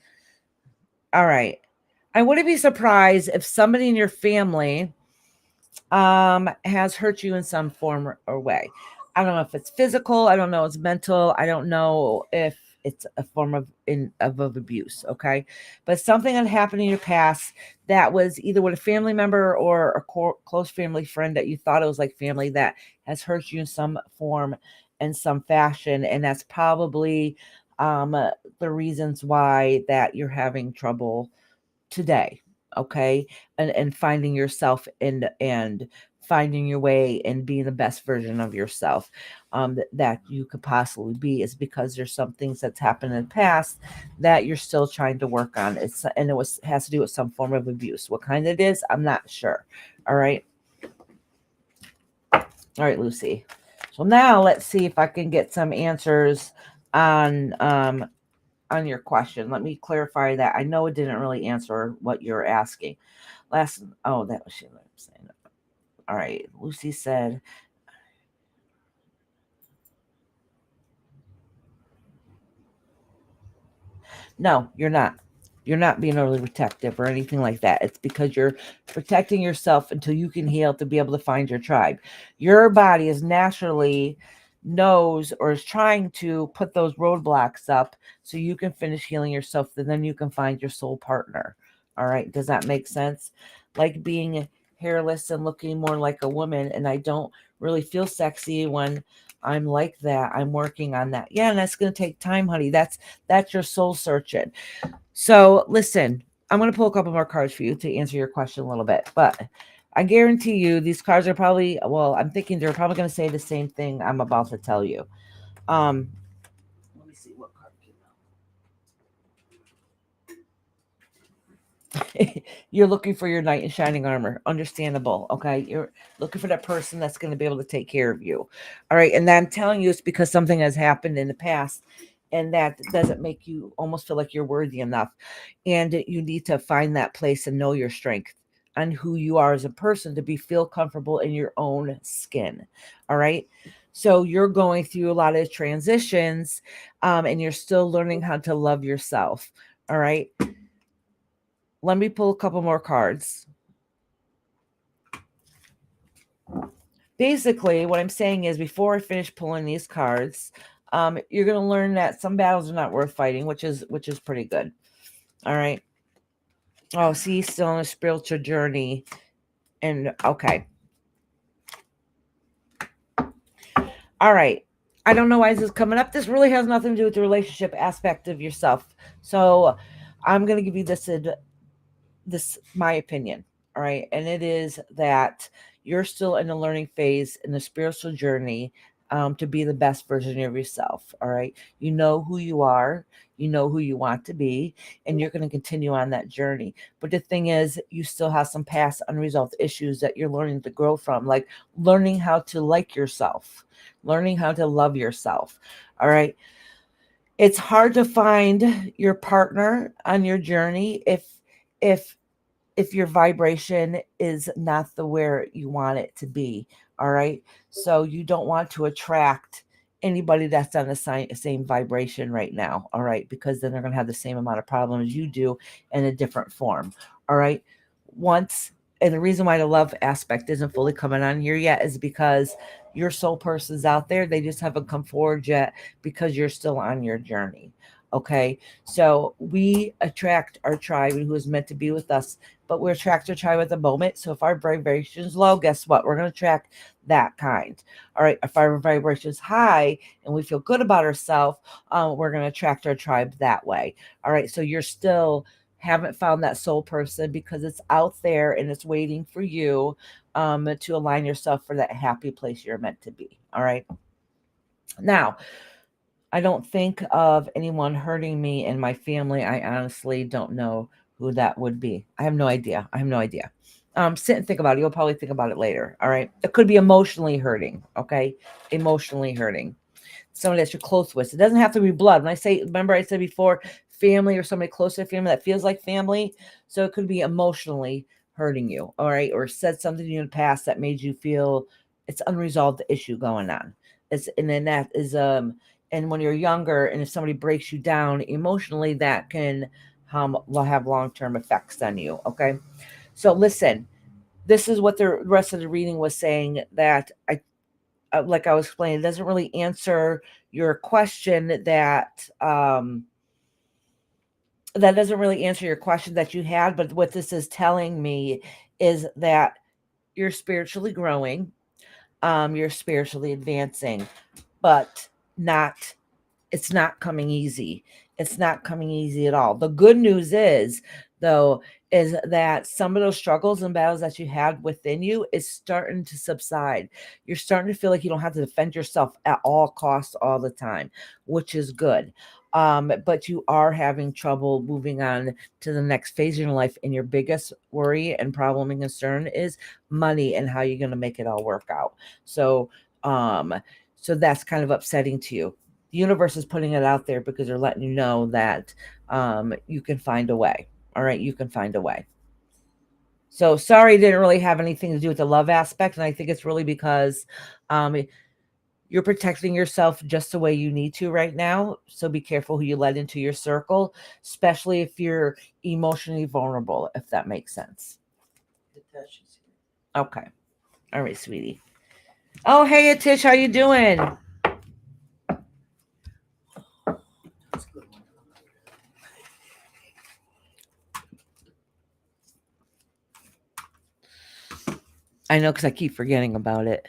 S1: All right. I wouldn't be surprised if somebody in your family has hurt you in some form or way. I don't know if it's physical. I don't know if it's mental. I don't know if it's a form of abuse. Okay. But something that happened in your past that was either with a family member or a close family friend that you thought it was like family that has hurt you in some form and some fashion. And that's probably the reasons why that you're having trouble today. Okay. And finding yourself and finding your way and being the best version of yourself that you could possibly be is because there's some things that's happened in the past that you're still trying to work on. Has to do with some form of abuse. What kind it is, I'm not sure. All right. All right, Lucy. So now let's see if I can get some answers on your question. Let me clarify that. I know it didn't really answer what you're asking. That was she. I'm saying. All right. Lucy said, no, you're not. You're not being overly protective or anything like that. It's because you're protecting yourself until you can heal to be able to find your tribe. Your body is naturally knows or is trying to put those roadblocks up so you can finish healing yourself, and then you can find your soul partner. All right. Does that make sense? Like being hairless and looking more like a woman, and I don't really feel sexy when I'm like that. I'm working on that. Yeah, and that's going to take time, honey. That's your soul searching. So listen, I'm going to pull a couple more cards for you to answer your question a little bit, but I guarantee you these cards are probably, I'm thinking they're probably going to say the same thing I'm about to tell you. Let me see what card came out. You're looking for your knight in shining armor. Understandable. Okay. You're looking for that person that's going to be able to take care of you. All right. And I'm telling you, it's because something has happened in the past and that doesn't make you almost feel like you're worthy enough. And you need to find that place and know your strength and who you are as a person to feel comfortable in your own skin. All right. So you're going through a lot of transitions and you're still learning how to love yourself. All right. Let me pull a couple more cards. Basically, what I'm saying is before I finish pulling these cards, you're going to learn that some battles are not worth fighting, which is pretty good. All right. Oh, see, still on a spiritual journey. And okay. All right. I don't know why this is coming up. This really has nothing to do with the relationship aspect of yourself. So I'm going to give you this my opinion. All right. And it is that you're still in the learning phase in the spiritual journey to be the best version of yourself. All right. You know who you are, you know who you want to be, and you're going to continue on that journey. But the thing is, you still have some past unresolved issues that you're learning to grow from, like learning how to like yourself, learning how to love yourself. All right. It's hard to find your partner on your journey if your vibration is not the where you want it to be. All right. So you don't want to attract anybody that's on the same vibration right now. All right. Because then they're going to have the same amount of problems you do in a different form. All right. And the reason why the love aspect isn't fully coming on here yet is because your soul person's out there. They just haven't come forward yet because you're still on your journey. Okay. So we attract our tribe who is meant to be with us but we're attracted to a tribe at the moment. So if our vibration is low, guess what? We're going to attract that kind. All right. If our vibration is high and we feel good about ourselves, we're going to attract our tribe that way. All right. So you're still haven't found that soul person because it's out there and it's waiting for you to align yourself for that happy place you're meant to be. All right. Now, I don't think of anyone hurting me in my family. I honestly don't know who that would be. I have no idea. Sit and think about it. You'll probably think about it later. All right. It could be emotionally hurting. Okay. Emotionally hurting. Somebody that you're close with. It doesn't have to be blood. When I say, remember I said before, family or somebody close to the family that feels like family. So it could be emotionally hurting you. All right. Or said something to you in the past that made you feel it's unresolved issue going on. And then that is, and when you're younger and if somebody breaks you down emotionally, that can will have long-term effects on you. Okay. So listen, this is what the rest of the reading was saying that like I was explaining, it doesn't really answer your question that doesn't really answer your question that you had. But what this is telling me is that you're spiritually growing, you're spiritually advancing, but it's not coming easy. It's not coming easy at all. The good news is, though, is that some of those struggles and battles that you had within you is starting to subside. You're starting to feel like you don't have to defend yourself at all costs all the time, which is good. But you are having trouble moving on to the next phase in your life. And your biggest worry and problem and concern is money and how you're going to make it all work out. So, so that's kind of upsetting to you. The universe is putting it out there because they're letting you know that you can find a way. All right, you can find a way. So sorry, it didn't really have anything to do with the love aspect, and I think it's really because you're protecting yourself just the way you need to right now. So be careful who you let into your circle, especially if you're emotionally vulnerable, if that makes sense. Okay. All right, sweetie. Oh, hey, Atish, how you doing? I know because I keep forgetting about it.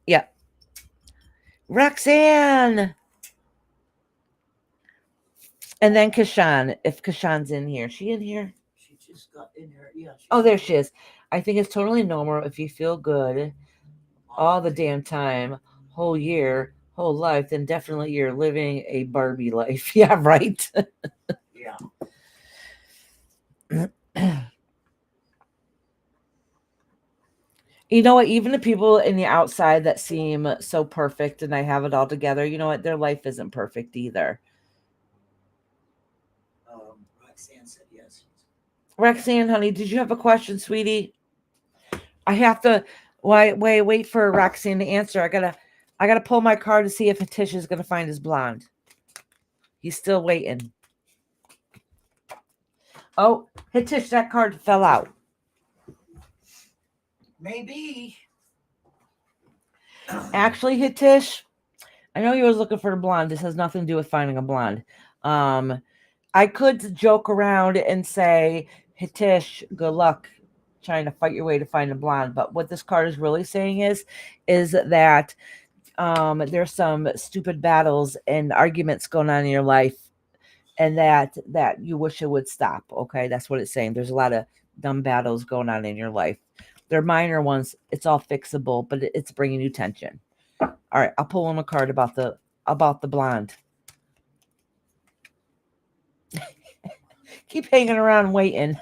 S1: Yeah. Roxanne. And then Kashan, if Kashan's in here. She in here?
S2: She just got in here. Yeah.
S1: Oh, there she is. I think it's totally normal if you feel good all the damn time, whole year, whole life, then definitely you're living a Barbie life. Yeah, right.
S2: Yeah.
S1: You know what? Even the people in the outside that seem so perfect and I have it all together, you know what? Their life isn't perfect either.
S2: Roxanne said yes.
S1: Roxanne, honey, did you have a question, sweetie? I have to wait for Roxanne to answer. I gotta pull my card to see if Hatish is gonna find his blonde. He's still waiting. Oh, Hatish, that card fell out.
S2: Maybe.
S1: Actually, Hatish, I know you was looking for a blonde. This has nothing to do with finding a blonde. I could joke around and say, Hitish, good luck trying to fight your way to find a blonde. But what this card is really saying is that there's some stupid battles and arguments going on in your life, and that you wish it would stop. Okay, that's what it's saying. There's a lot of dumb battles going on in your life. They're minor ones. It's all fixable, but it's bringing you tension. All right, I'll pull him a card about the blonde. Keep hanging around waiting.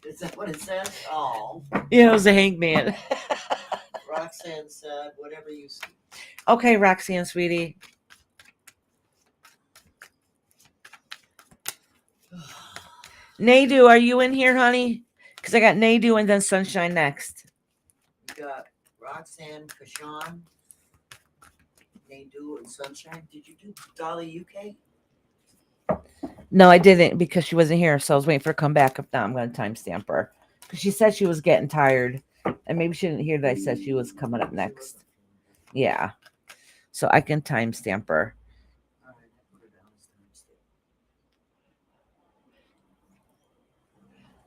S2: Is that what it says? Oh.
S1: Yeah, it was a hangman.
S2: Roxanne said, whatever you see.
S1: Okay, Roxanne, sweetie. Nadu, are you in here, honey? Because I got Nadu and then Sunshine next.
S2: We got Roxanne, Kashan, Nadu, and Sunshine. Did you do Dolly UK?
S1: No, I didn't because she wasn't here. So I was waiting for her to come back. If not, I'm going to timestamp her. Because she said she was getting tired. And maybe she didn't hear that I said she was coming up next. Yeah. So I can timestamp her.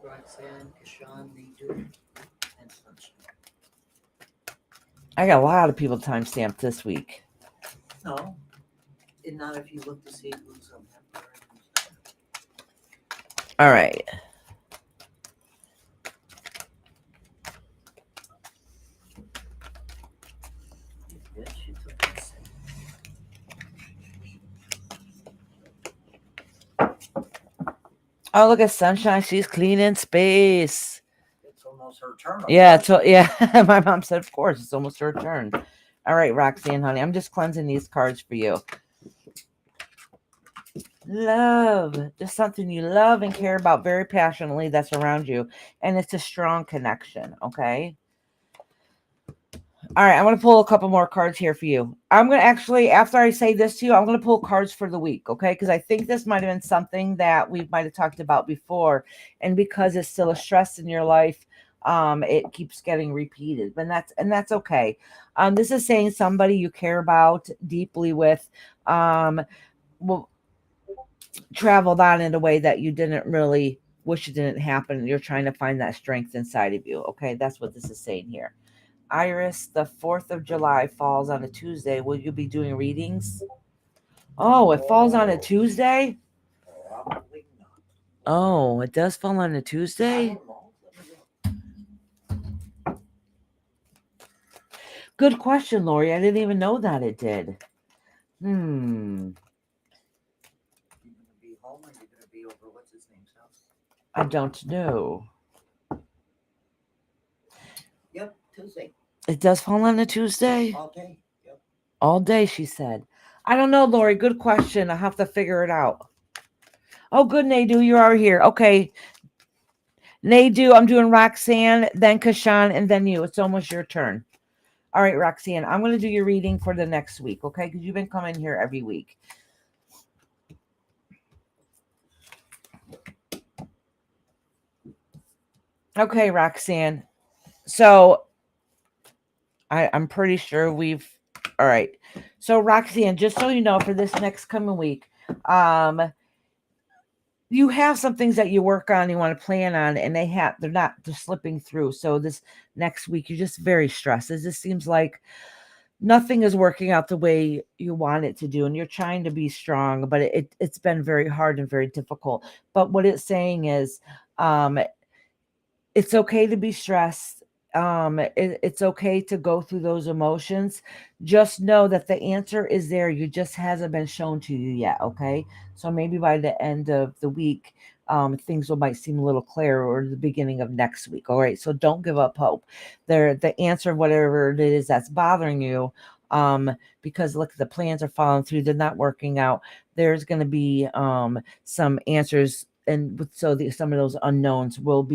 S2: Roxanne, Kashan, Redo, and Sunshine.
S1: I got a lot of people timestamped this week.
S2: No, and not if you look to see who's on that.
S1: All right.
S2: Good, she took this.
S1: Oh, look at Sunshine. She's cleaning space.
S2: It's almost her turn.
S1: Yeah, yeah. My mom said, of course, it's almost her turn. All right, Roxanne, honey, I'm just cleansing these cards for you. Love, just something you love and care about very passionately that's around you. And it's a strong connection, okay? All right, I'm going to pull a couple more cards here for you. I'm going to actually, after I say this to you, I'm going to pull cards for the week, okay? Because I think this might have been something that we might have talked about before. And because it's still a stress in your life, it keeps getting repeated. But that's okay. This is saying somebody you care about deeply with will traveled on in a way that you didn't really wish it didn't happen. You're trying to find that strength inside of you, okay? That's what this is saying here. Iris, the 4th of July falls on a Tuesday. Will you be doing readings? Oh, it falls on a Tuesday?
S2: Probably not.
S1: Oh, it does fall on a
S2: I
S1: Tuesday?
S2: don't know. Let me look.
S1: Good question, Lori. I didn't even know that it did.
S2: You gonna be home or you gonna be over what's his name's house?
S1: I don't know.
S2: Yep, Tuesday.
S1: It does fall on a Tuesday?
S2: All day. Yep.
S1: All day, she said. I don't know, Lori. Good question. I have to figure it out. Oh, good, Nadu. You are here. Okay. Nadu, I'm doing Roxanne, then Kashan, and then you. It's almost your turn. All right, Roxanne, I'm going to do your reading for the next week, okay? Because you've been coming here every week. Okay, Roxanne. So I'm pretty sure all right. So Roxanne, just so you know, for this next coming week, you have some things that you work on, you want to plan on, and they're slipping through. So this next week, you're just very stressed. It just seems like nothing is working out the way you want it to do, and you're trying to be strong, but it's been very hard and very difficult. But what it's saying is, it's okay to be stressed. It's okay to go through those emotions. Just know that the answer is there. You just hasn't been shown to you yet. Okay. So maybe by the end of the week, things might seem a little clearer, or the beginning of next week. All right. So don't give up hope. The answer, whatever it is that's bothering you, because look, the plans are falling through. They're not working out. There's going to be some answers. And so some of those unknowns will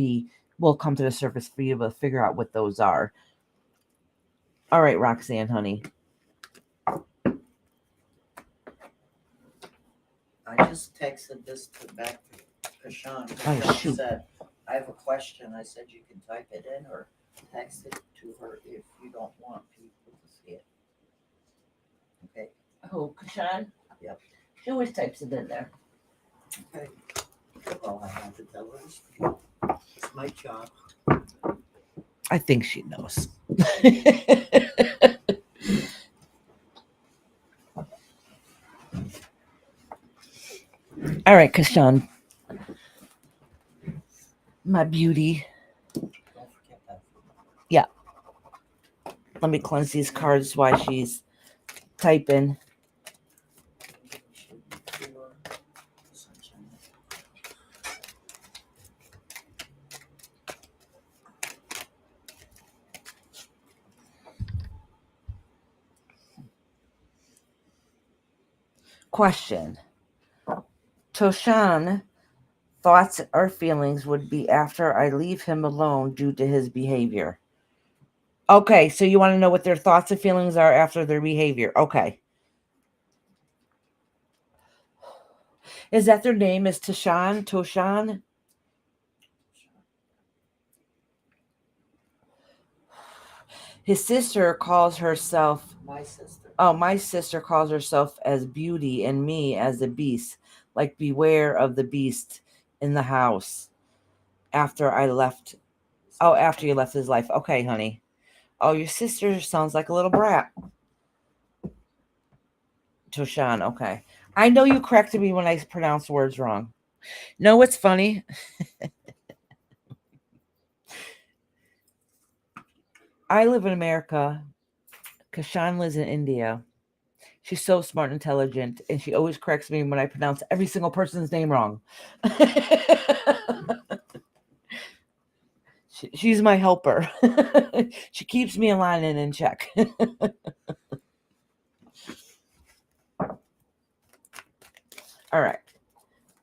S1: come to the surface for you to figure out what those are. All right, Roxanne, honey.
S2: I just texted this back to Kashan.
S1: Oh,
S2: Kashan
S1: shoot.
S2: said, I have a question. I said you can type it in or text it to her if you don't want people to see it. Okay.
S1: Oh, Kashan?
S2: Yep.
S1: She always types it in there.
S2: Okay. All I have to tell her is it's my job.
S1: I think she knows. All right, Kashan. My beauty.
S2: Don't forget that.
S1: Let me cleanse these cards while she's typing. Question. Toshan thoughts or feelings would be after I leave him alone due to his behavior. Okay, so you want to know what their thoughts and feelings are after their behavior. Okay. Is that their name? Is Toshan? His sister calls herself...
S2: My sister.
S1: Oh, my sister calls herself as Beauty and me as the beast. Like beware of the beast in the house. after I left. Oh, after you left his life. Okay, honey. Oh, your sister sounds like a little brat. Toshan, okay. I know you corrected me when I pronounced words wrong. No, what's funny? I live in America. Kashan lives in India. She's so smart and intelligent, and she always corrects me when I pronounce every single person's name wrong. She's my helper. She keeps me in line and in check. All right.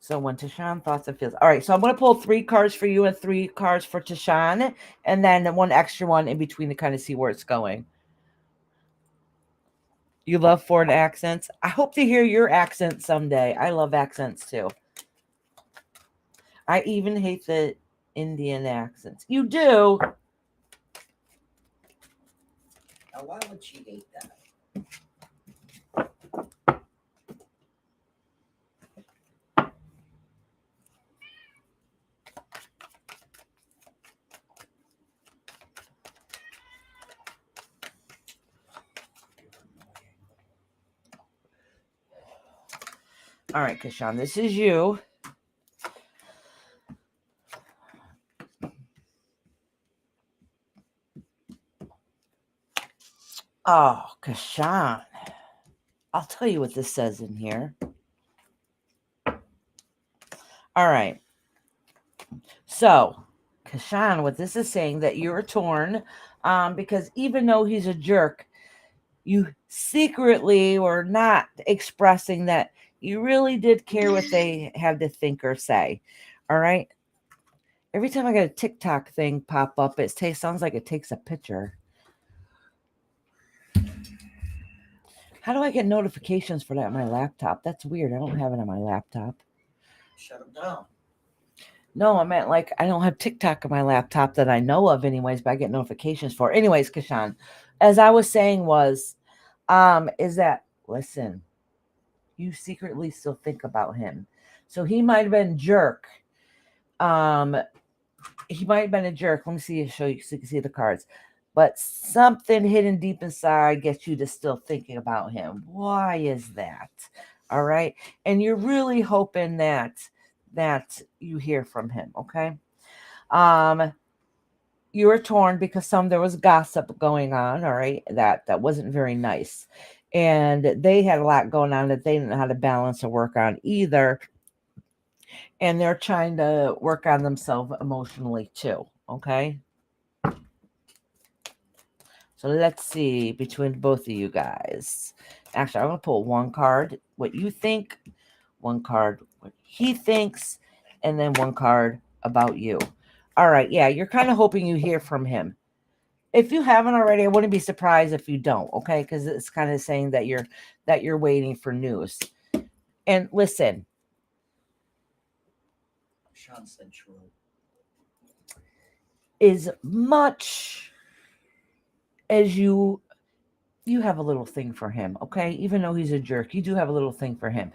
S1: So when Tashan thoughts and feels. All right. So I'm going to pull 3 cards for you and 3 cards for Tashan, and then one extra one in between to kind of see where it's going. You love foreign accents. I hope to hear your accent someday. I love accents too. I even hate the Indian accents. You do?
S2: Now, why would she hate that?
S1: All right, Kashan, this is you. Oh, Kashan. I'll tell you what this says in here. All right. So, Kashan, what this is saying that you're torn because even though he's a jerk, you secretly were not expressing that you really did care what they had to think or say. All right. Every time I get a TikTok thing pop up, it sounds like it takes a picture. How do I get notifications for that on my laptop? That's weird. I don't have it on my laptop.
S2: Shut them down.
S1: No, I meant like I don't have TikTok on my laptop that I know of anyways, but I get notifications for it. Anyways, Kashan, as I was saying is that, listen, you secretly still think about him. So he might have been a jerk. He might have been a jerk. Let me see, show you so you can see the cards. But something hidden deep inside gets you to still thinking about him. Why is that? All right. And you're really hoping that you hear from him. Okay. You were torn because there was gossip going on. All right. That wasn't very nice. And they had a lot going on that they didn't know how to balance or work on either. And they're trying to work on themselves emotionally too. Okay. So let's see between both of you guys. Actually, I'm going to pull 1 card, what you think, 1 card, what he thinks, and then 1 card about you. All right. Yeah, you're kind of hoping you hear from him. If you haven't already, I wouldn't be surprised if you don't. Okay, because it's kind of saying that you're waiting for news. And listen,
S2: Sean said true.
S1: as much as you have a little thing for him, okay? Even though he's a jerk, you do have a little thing for him.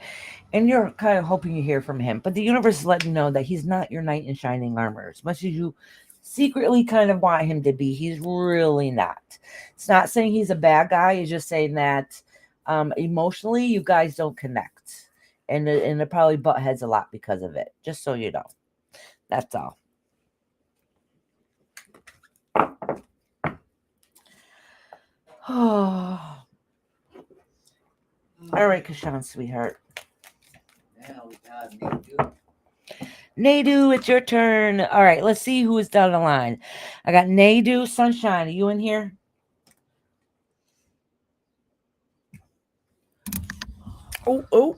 S1: And you're kind of hoping you hear from him. But the universe is letting you know that he's not your knight in shining armor. As much as you secretly kind of want him to be, he's really not. It's not saying he's a bad guy. It's just saying that emotionally, you guys don't connect. And they probably butt heads a lot because of it. Just so you know. That's all. Oh. All right, Kashan, sweetheart.
S2: Now we got Nadu.
S1: Nadu, it's your turn. All right, let's see who is down the line. I got Nadu, Sunshine. Are you in here? Oh.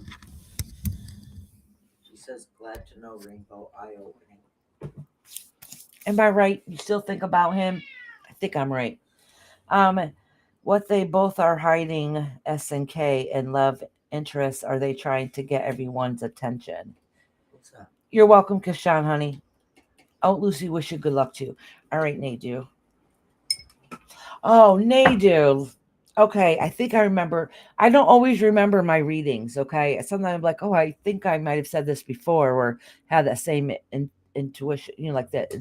S2: She says, glad to know, Rainbow, eye-opening.
S1: Am I right? You still think about him? I think I'm right. What they both are hiding, S&K and love interests, are they trying to get everyone's attention?
S2: What's that?
S1: You're welcome, Kashan, honey. Oh, Lucy, wish you good luck too. All right, Nadu. Oh, Nadu. Okay, I think I remember. I don't always remember my readings, okay? Sometimes I'm like, oh, I think I might have said this before or had that same intuition, like that.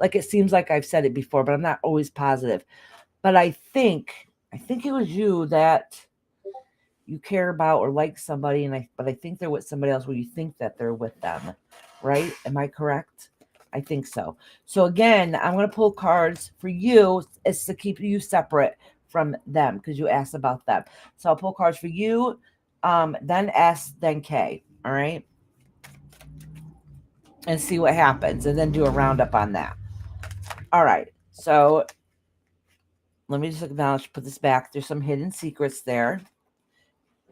S1: Like it seems like I've said it before, but I'm not always positive. But I think it was you that you care about or like somebody, but I think they're with somebody else where you think that they're with them, right? Am I correct? I think so. So again, I'm going to pull cards for you. It's to keep you separate from them because you asked about them. So I'll pull cards for you, then S, then K. All right. And see what happens and then do a roundup on that. All right. So let me just acknowledge, put this back. There's some hidden secrets there.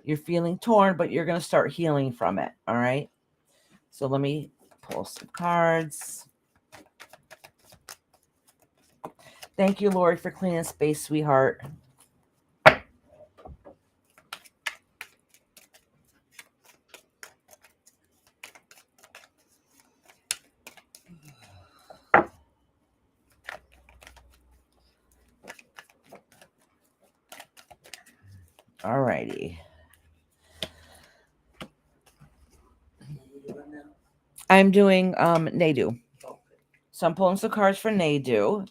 S1: You're feeling torn, but you're going to start healing from it. All right. So let me pull some cards. Thank you, Lori, for cleaning space, sweetheart. All righty. I'm doing Nadu. So I'm pulling some cards for Nadu.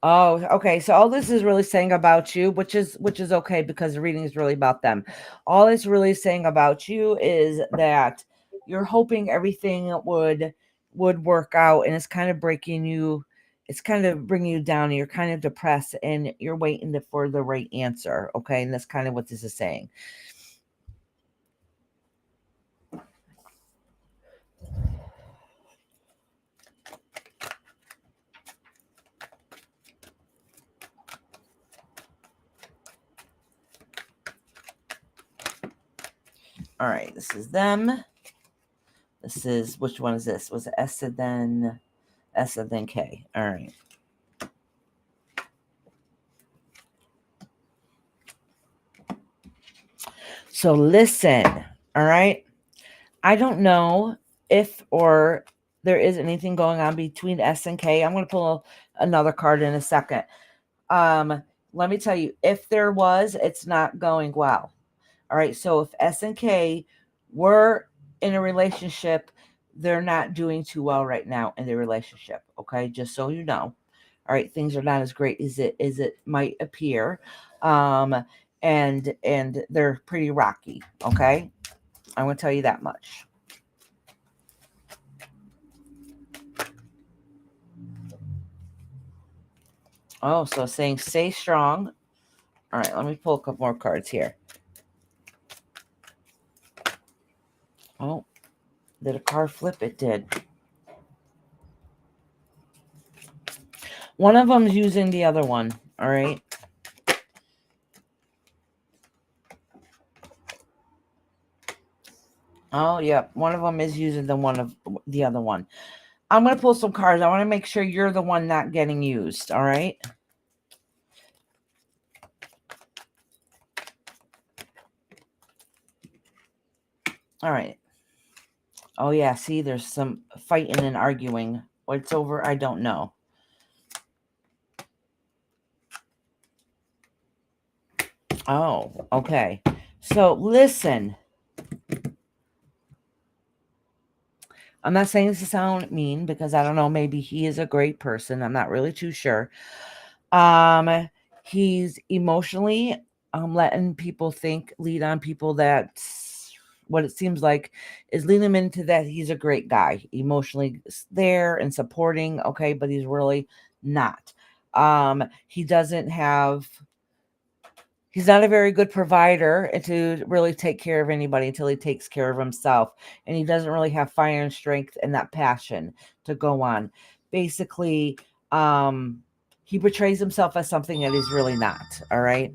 S1: Oh, okay. So all this is really saying about you, which is okay because the reading is really about them. All it's really saying about you is that you're hoping everything would work out, and it's kind of breaking you. It's kind of bringing you down. And you're kind of depressed, and you're waiting for the right answer. Okay, and that's kind of what this is saying. All right, this is them. This is, which one is this? Was it S and then K? All right. So listen, all right? I don't know if or there is anything going on between S and K. I'm going to pull another card in a second. Let me tell you, if there was, it's not going well. All right, so if S and K were in a relationship, they're not doing too well right now in their relationship. Okay, just so you know. All right, things are not as great as it might appear, and they're pretty rocky. Okay, I'm going to tell you that much. Oh, so saying stay strong. All right, let me pull a couple more cards here. Oh, did a card flip? It did. One of them's using the other one. All right. Oh, yeah. One of them is using the other one. I'm going to pull some cards. I want to make sure you're the one not getting used. All right. All right. Oh, yeah. See, there's some fighting and arguing. What's over, I don't know. Oh, okay. So listen. I'm not saying this to sound mean because I don't know. Maybe he is a great person. I'm not really too sure. He's emotionally letting people lead on people that what it seems like is leading him into that he's a great guy, emotionally there and supporting. Okay, but he's really not. He doesn't have. He's not a very good provider to really take care of anybody until he takes care of himself. And he doesn't really have fire and strength and that passion to go on. Basically, he portrays himself as something that he's really not. All right.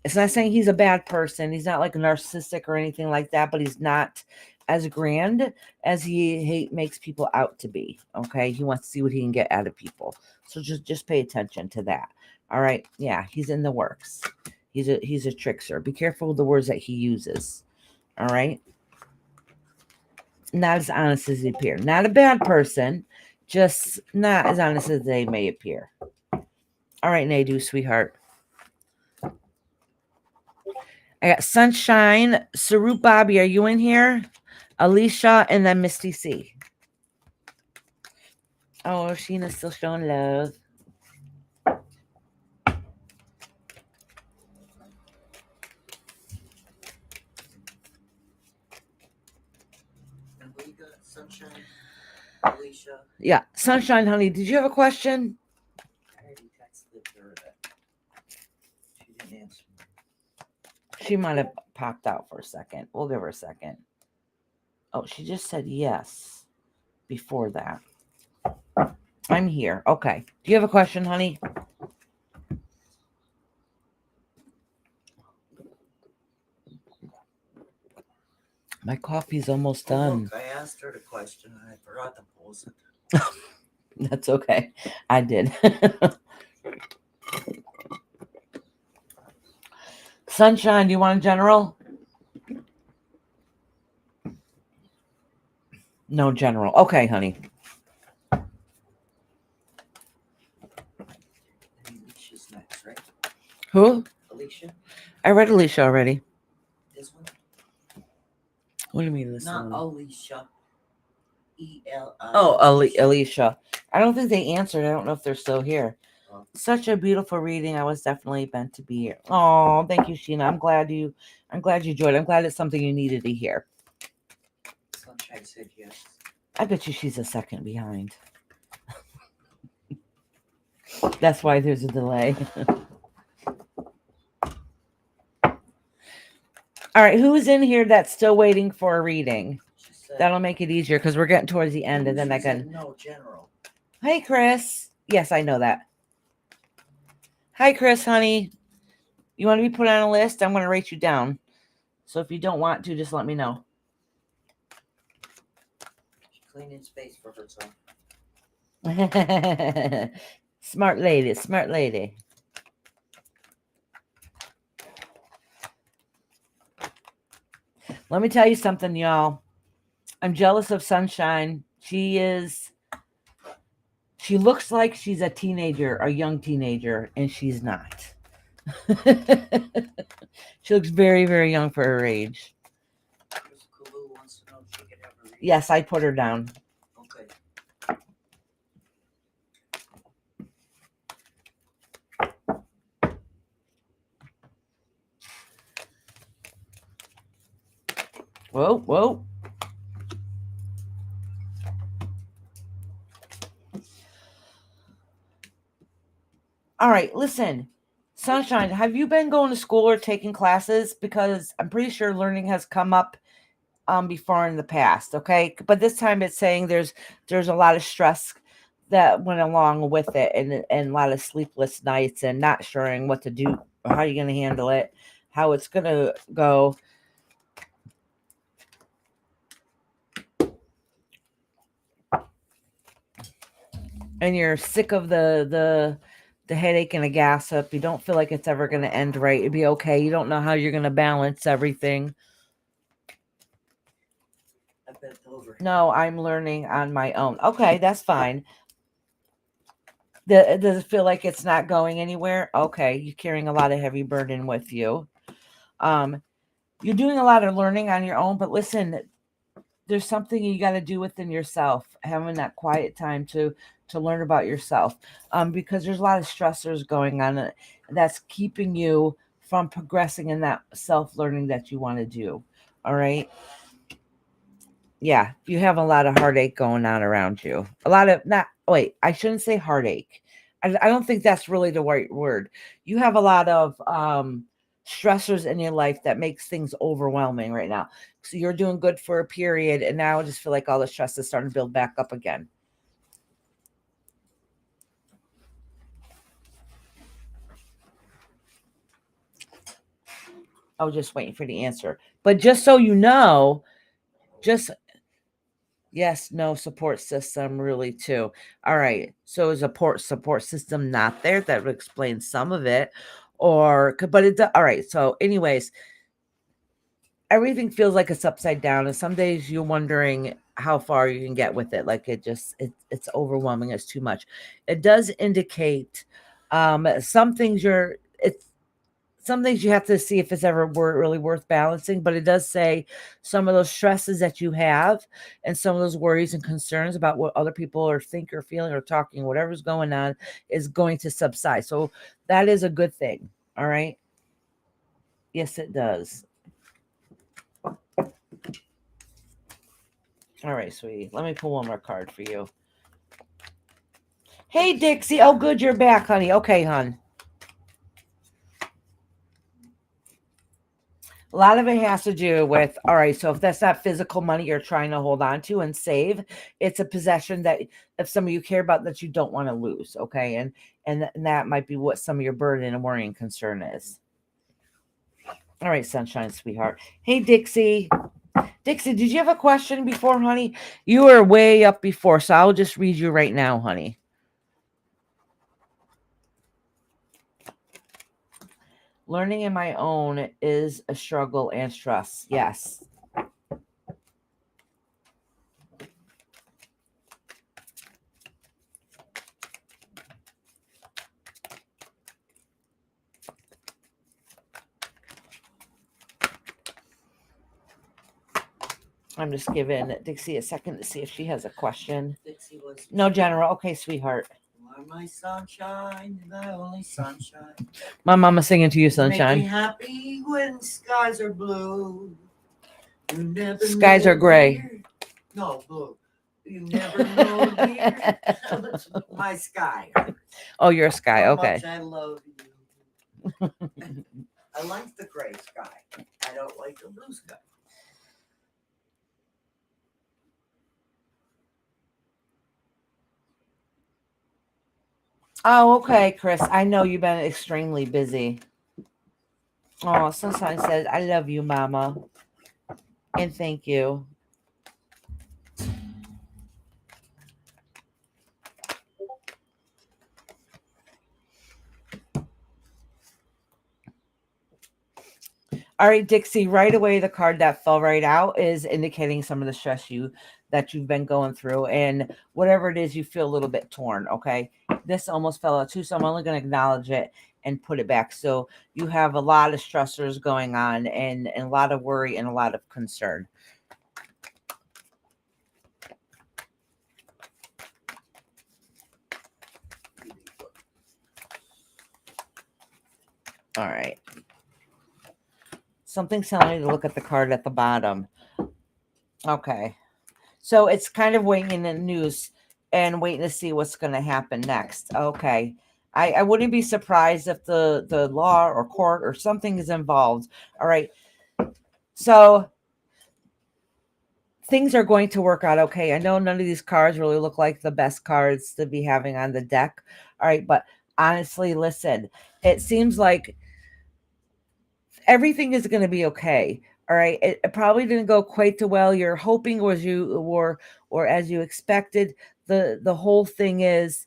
S1: It's not saying he's a bad person. He's not like narcissistic or anything like that, but he's not as grand as he makes people out to be. Okay. He wants to see what he can get out of people. So just pay attention to that. All right. Yeah, he's in the works. He's a trickster. Be careful with the words that he uses. All right. Not as honest as they appear. Not a bad person, just not as honest as they may appear. All right, Nadu, sweetheart. I got Sunshine. Sarup Bobby, are you in here? Alicia, and then Misty C. Oh, Sheena's still showing love.
S2: And we got Sunshine, Alicia.
S1: Yeah, Sunshine, honey, did you have a question?
S2: I already texted her that she didn't answer me.
S1: She might have popped out for a second. We'll give her a second. Oh, she just said yes before that. I'm here. Okay. Do you have a question, honey? My coffee's almost
S2: Oh,
S1: done.
S2: look, I asked her the question and I forgot to pose it.
S1: That's okay. I did. Sunshine, do you want a general? No general. Okay, honey.
S2: Alicia's next, right?
S1: Who?
S2: Alicia,
S1: I read Alicia already.
S2: this one?
S1: What do you mean this
S2: Not
S1: one?
S2: Alicia. E-L-I.
S1: Oh, Alicia. I don't think they answered. I don't know if they're still here.
S2: Oh.
S1: Such a beautiful reading. I was definitely meant to be here. Oh, thank you, Sheena. I'm glad you enjoyed it. I'm glad it's something you needed to hear.
S2: Sunshine said yes.
S1: I bet you she's a second behind. That's why there's a delay. All right, who's in here that's still waiting for a reading?
S2: She said,
S1: That'll make it easier because we're getting towards the end, and then I
S2: she said
S1: can.
S2: no general.
S1: Hey, Chris. Yes, I know that. Hi, Chris, honey. You want to be put on a list? I'm going to rate you down. So if you don't want to, just let me know.
S2: She's cleaning space for herself.
S1: Smart lady, smart lady. Let me tell you something, y'all. I'm jealous of Sunshine. She looks like she's a teenager, a young teenager, and she's not. She looks very, very young for her age.
S2: Chris Kulu wants to know if she can have a reading.
S1: Yes, I put her down.
S2: Okay.
S1: Whoa, whoa. All right, listen. Sunshine, have you been going to school or taking classes? Because I'm pretty sure learning has come up before in the past, okay? But this time it's saying there's a lot of stress that went along with it, and a lot of sleepless nights and not sure what to do, or how you're going to handle it, how it's going to go. And you're sick of the headache and the gossip. You don't feel like it's ever going to end right. It'd be okay. You don't know how you're going to balance everything.
S2: I bent over.
S1: No, I'm learning on my own. Okay, that's fine. Does it feel like it's not going anywhere? Okay, you're carrying a lot of heavy burden with you. You're doing a lot of learning on your own, but listen, there's something you got to do within yourself, having that quiet time to learn about yourself, because there's a lot of stressors going on that's keeping you from progressing in that self-learning that you want to do. All right. Yeah, you have a lot of heartache going on around you. A lot of I shouldn't say heartache. I don't think that's really the right word. You have a lot of stressors in your life that makes things overwhelming right now. So you're doing good for a period, and now I just feel like all the stress is starting to build back up again. I was just waiting for the answer. But just so you know, yes, no support system really too. All right. So is a support system not there? That would explain some of it. But it all right. So anyways, everything feels like it's upside down. And some days you're wondering how far you can get with it. Like it's overwhelming. It's too much. It does indicate some things some things you have to see if it's ever really worth balancing, but it does say some of those stresses that you have and some of those worries and concerns about what other people are thinking or feeling or talking, whatever's going on, is going to subside. So that is a good thing. All right. Yes, it does. All right, sweetie. Let me pull one more card for you. Hey, Dixie. Oh, good. You're back, honey. Okay, hon. A lot of it has to do with, all right, so if that's not physical money you're trying to hold on to and save, it's a possession that if some of you care about that you don't want to lose, okay? And that might be what some of your burden and worry and concern is. All right, sunshine, sweetheart. Hey, Dixie. Dixie, did you have a question before, honey? You were way up before, so I'll just read you right now, honey. Learning in my own is a struggle and stress. Yes. I'm just giving Dixie a second to see if she has a question.
S2: Dixie was
S1: No, General. Okay, sweetheart.
S2: You are my sunshine, the only sunshine.
S1: My mama singing to you,
S2: Make me
S1: sunshine.
S2: happy when skies are blue. You never
S1: Skies
S2: know,
S1: are gray.
S2: dear. No, blue. You never know, dear. My sky.
S1: Oh, you're a sky.
S2: How
S1: Okay.
S2: much I love you. I like the gray sky. I don't like the blue sky.
S1: Oh, okay, Chris. I know you've been extremely busy. Oh, Sunshine says, I love you, Mama. And thank you. All right, Dixie, right away, the card that fell right out is indicating some of the stress that you've been going through. And whatever it is, you feel a little bit torn, okay? This almost fell out too, so I'm only going to acknowledge it and put it back. So you have a lot of stressors going on and a lot of worry and a lot of concern. All right. Something's telling me to look at the card at the bottom. Okay. So it's kind of waiting in the news and waiting to see what's going to happen next. Okay. I wouldn't be surprised if the law or court or something is involved. All right. So things are going to work out okay. I know none of these cards really look like the best cards to be having on the deck. All right. But honestly, listen, it seems like everything is going to be okay. All right. It probably didn't go quite the well you're hoping or as you expected. The whole thing is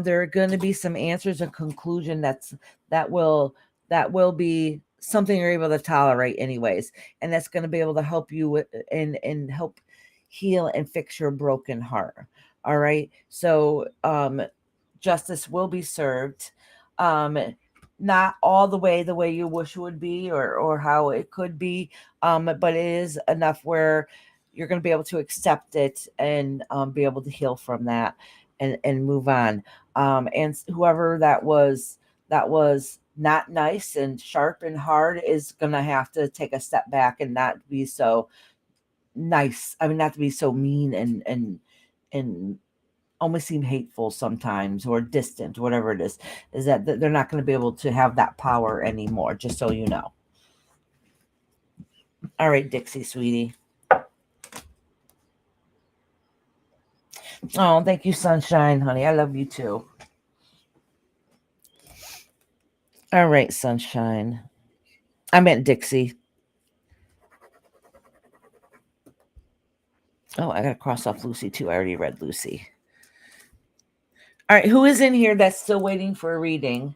S1: there are going to be some answers and conclusion that will be something you're able to tolerate anyways. And that's going to be able to help you and help heal and fix your broken heart. All right. So justice will be served. Not all the way you wish it would be or how it could be, but it is enough where you're going to be able to accept it and be able to heal from that and move on. And whoever that was not nice and sharp and hard is going to have to take a step back and not be so nice. I mean, not to be so mean and almost seem hateful sometimes or distant, whatever it is that they're not going to be able to have that power anymore, just so you know. All right, Dixie, sweetie. Oh, thank you, sunshine, honey. I love you too. All right, sunshine. I meant Dixie. Oh, I got to cross off Lucy too. I already read Lucy. All right, who is in here that's still waiting for a reading?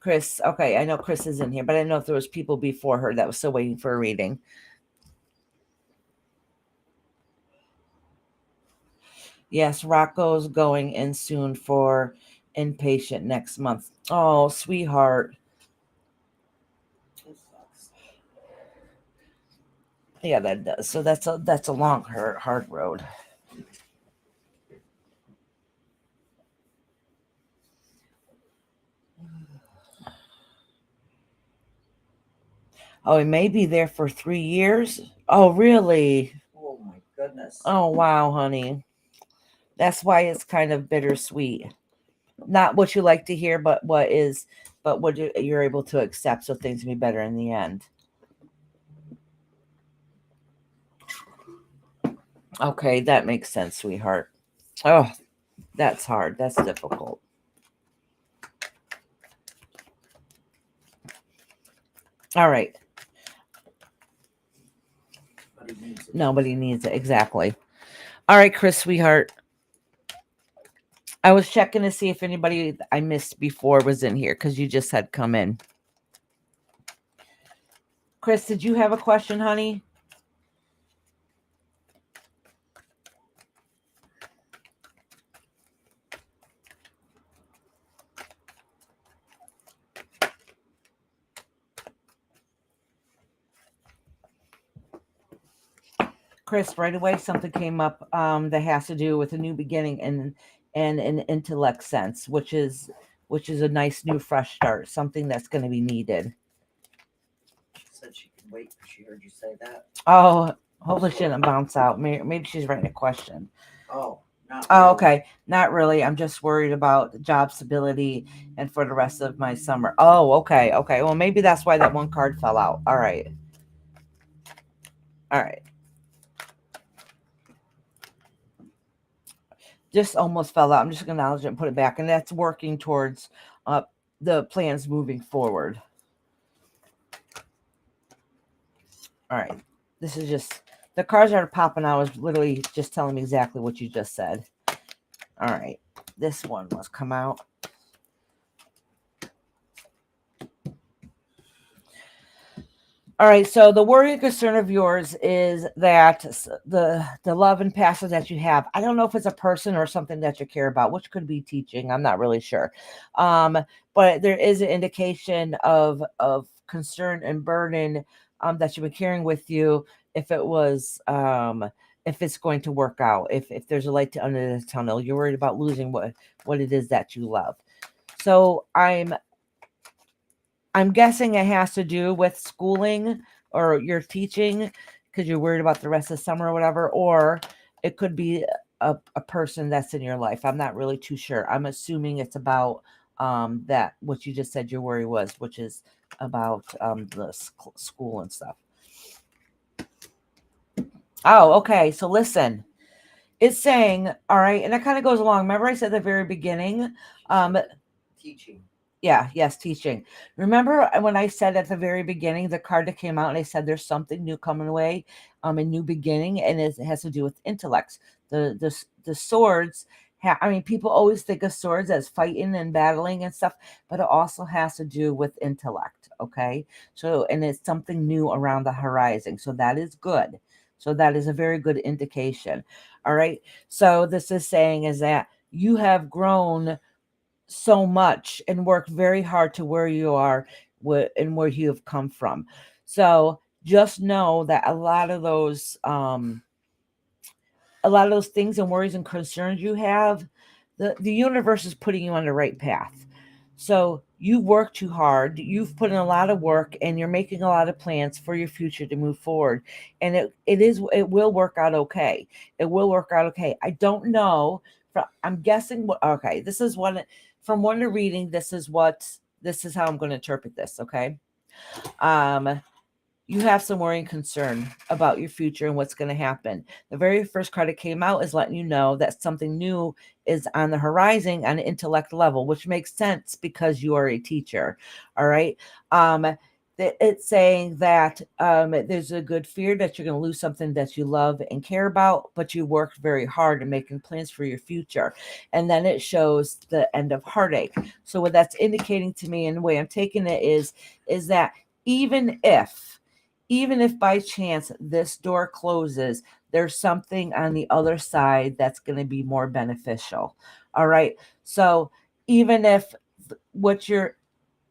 S1: Chris. Okay, I know Chris is in here, but I didn't know if there was people before her that was still waiting for a reading. Yes, Rocco's going in soon for inpatient next month. Oh, sweetheart. Yeah, that does. So that's a long, hard road. Oh, he may be there for 3 years. Oh, really?
S2: Oh my goodness.
S1: Oh, wow, honey. That's why it's kind of bittersweet. Not what you like to hear, but what you're able to accept, so things will be better in the end. Okay, that makes sense, sweetheart. Oh, that's hard. That's difficult. All right. Nobody needs it. Exactly. All right, Chris, sweetheart. I was checking to see if anybody I missed before was in here because you just had come in. Chris, did you have a question, honey? Chris, right away something came up that has to do with a new beginning and an intellect sense, which is a nice new fresh start, something that's going to be needed.
S2: She said she can wait because she heard you say that.
S1: Oh, hopefully she didn't bounce out. Maybe she's writing a question.
S2: Oh, not
S1: Oh,
S2: really.
S1: okay. Not really. I'm just worried about job stability and for the rest of my summer. Oh, okay. Okay. Well, maybe that's why that one card fell out. All right. All right. Just almost fell out. I'm just going to acknowledge it and put it back. And that's working towards the plans moving forward. All right. This is just, the cards that are popping out is literally just telling me exactly what you just said. All right. This one must come out. All right, so the worry and concern of yours is that the love and passion that you have. I don't know if it's a person or something that you care about, which could be teaching. I'm not really sure, but there is an indication of concern and burden that you've been carrying with you. If it was, if it's going to work out, if there's a light to under the tunnel, you're worried about losing what it is that you love. So I'm guessing it has to do with schooling or your teaching because you're worried about the rest of the summer or whatever, or it could be a person that's in your life. I'm not really too sure. I'm assuming it's about that, what you just said your worry was, which is about the school and stuff. Oh, okay. So listen, it's saying, all right, and that kind of goes along. Remember I said at the very beginning,
S2: Teaching.
S1: Yes, teaching. Remember when I said at the very beginning, the card that came out and I said there's something new coming away, a new beginning, and it has to do with intellects. The swords. I mean, people always think of swords as fighting and battling and stuff, but it also has to do with intellect. Okay, so and it's something new around the horizon, so that is good. So that is a very good indication. All right. So this is saying is that you have grown so much and worked very hard to where you are and where you have come from. So just know that a lot of those things and worries and concerns you have, the universe is putting you on the right path. So you work too hard, you've put in a lot of work, and you're making a lot of plans for your future to move forward. And it will work out okay. It will work out okay. I don't know. I'm guessing okay, this is one from one to reading, this is how I'm going to interpret this, okay? You have some worry and concern about your future and what's going to happen. The very first card that came out is letting you know that something new is on the horizon on an intellect level, which makes sense because you are a teacher. All right. It's saying that there's a good fear that you're going to lose something that you love and care about, but you worked very hard in making plans for your future. And then it shows the end of heartache. So what that's indicating to me, and the way I'm taking it is that even if by chance this door closes, there's something on the other side that's going to be more beneficial. All right. So even if what your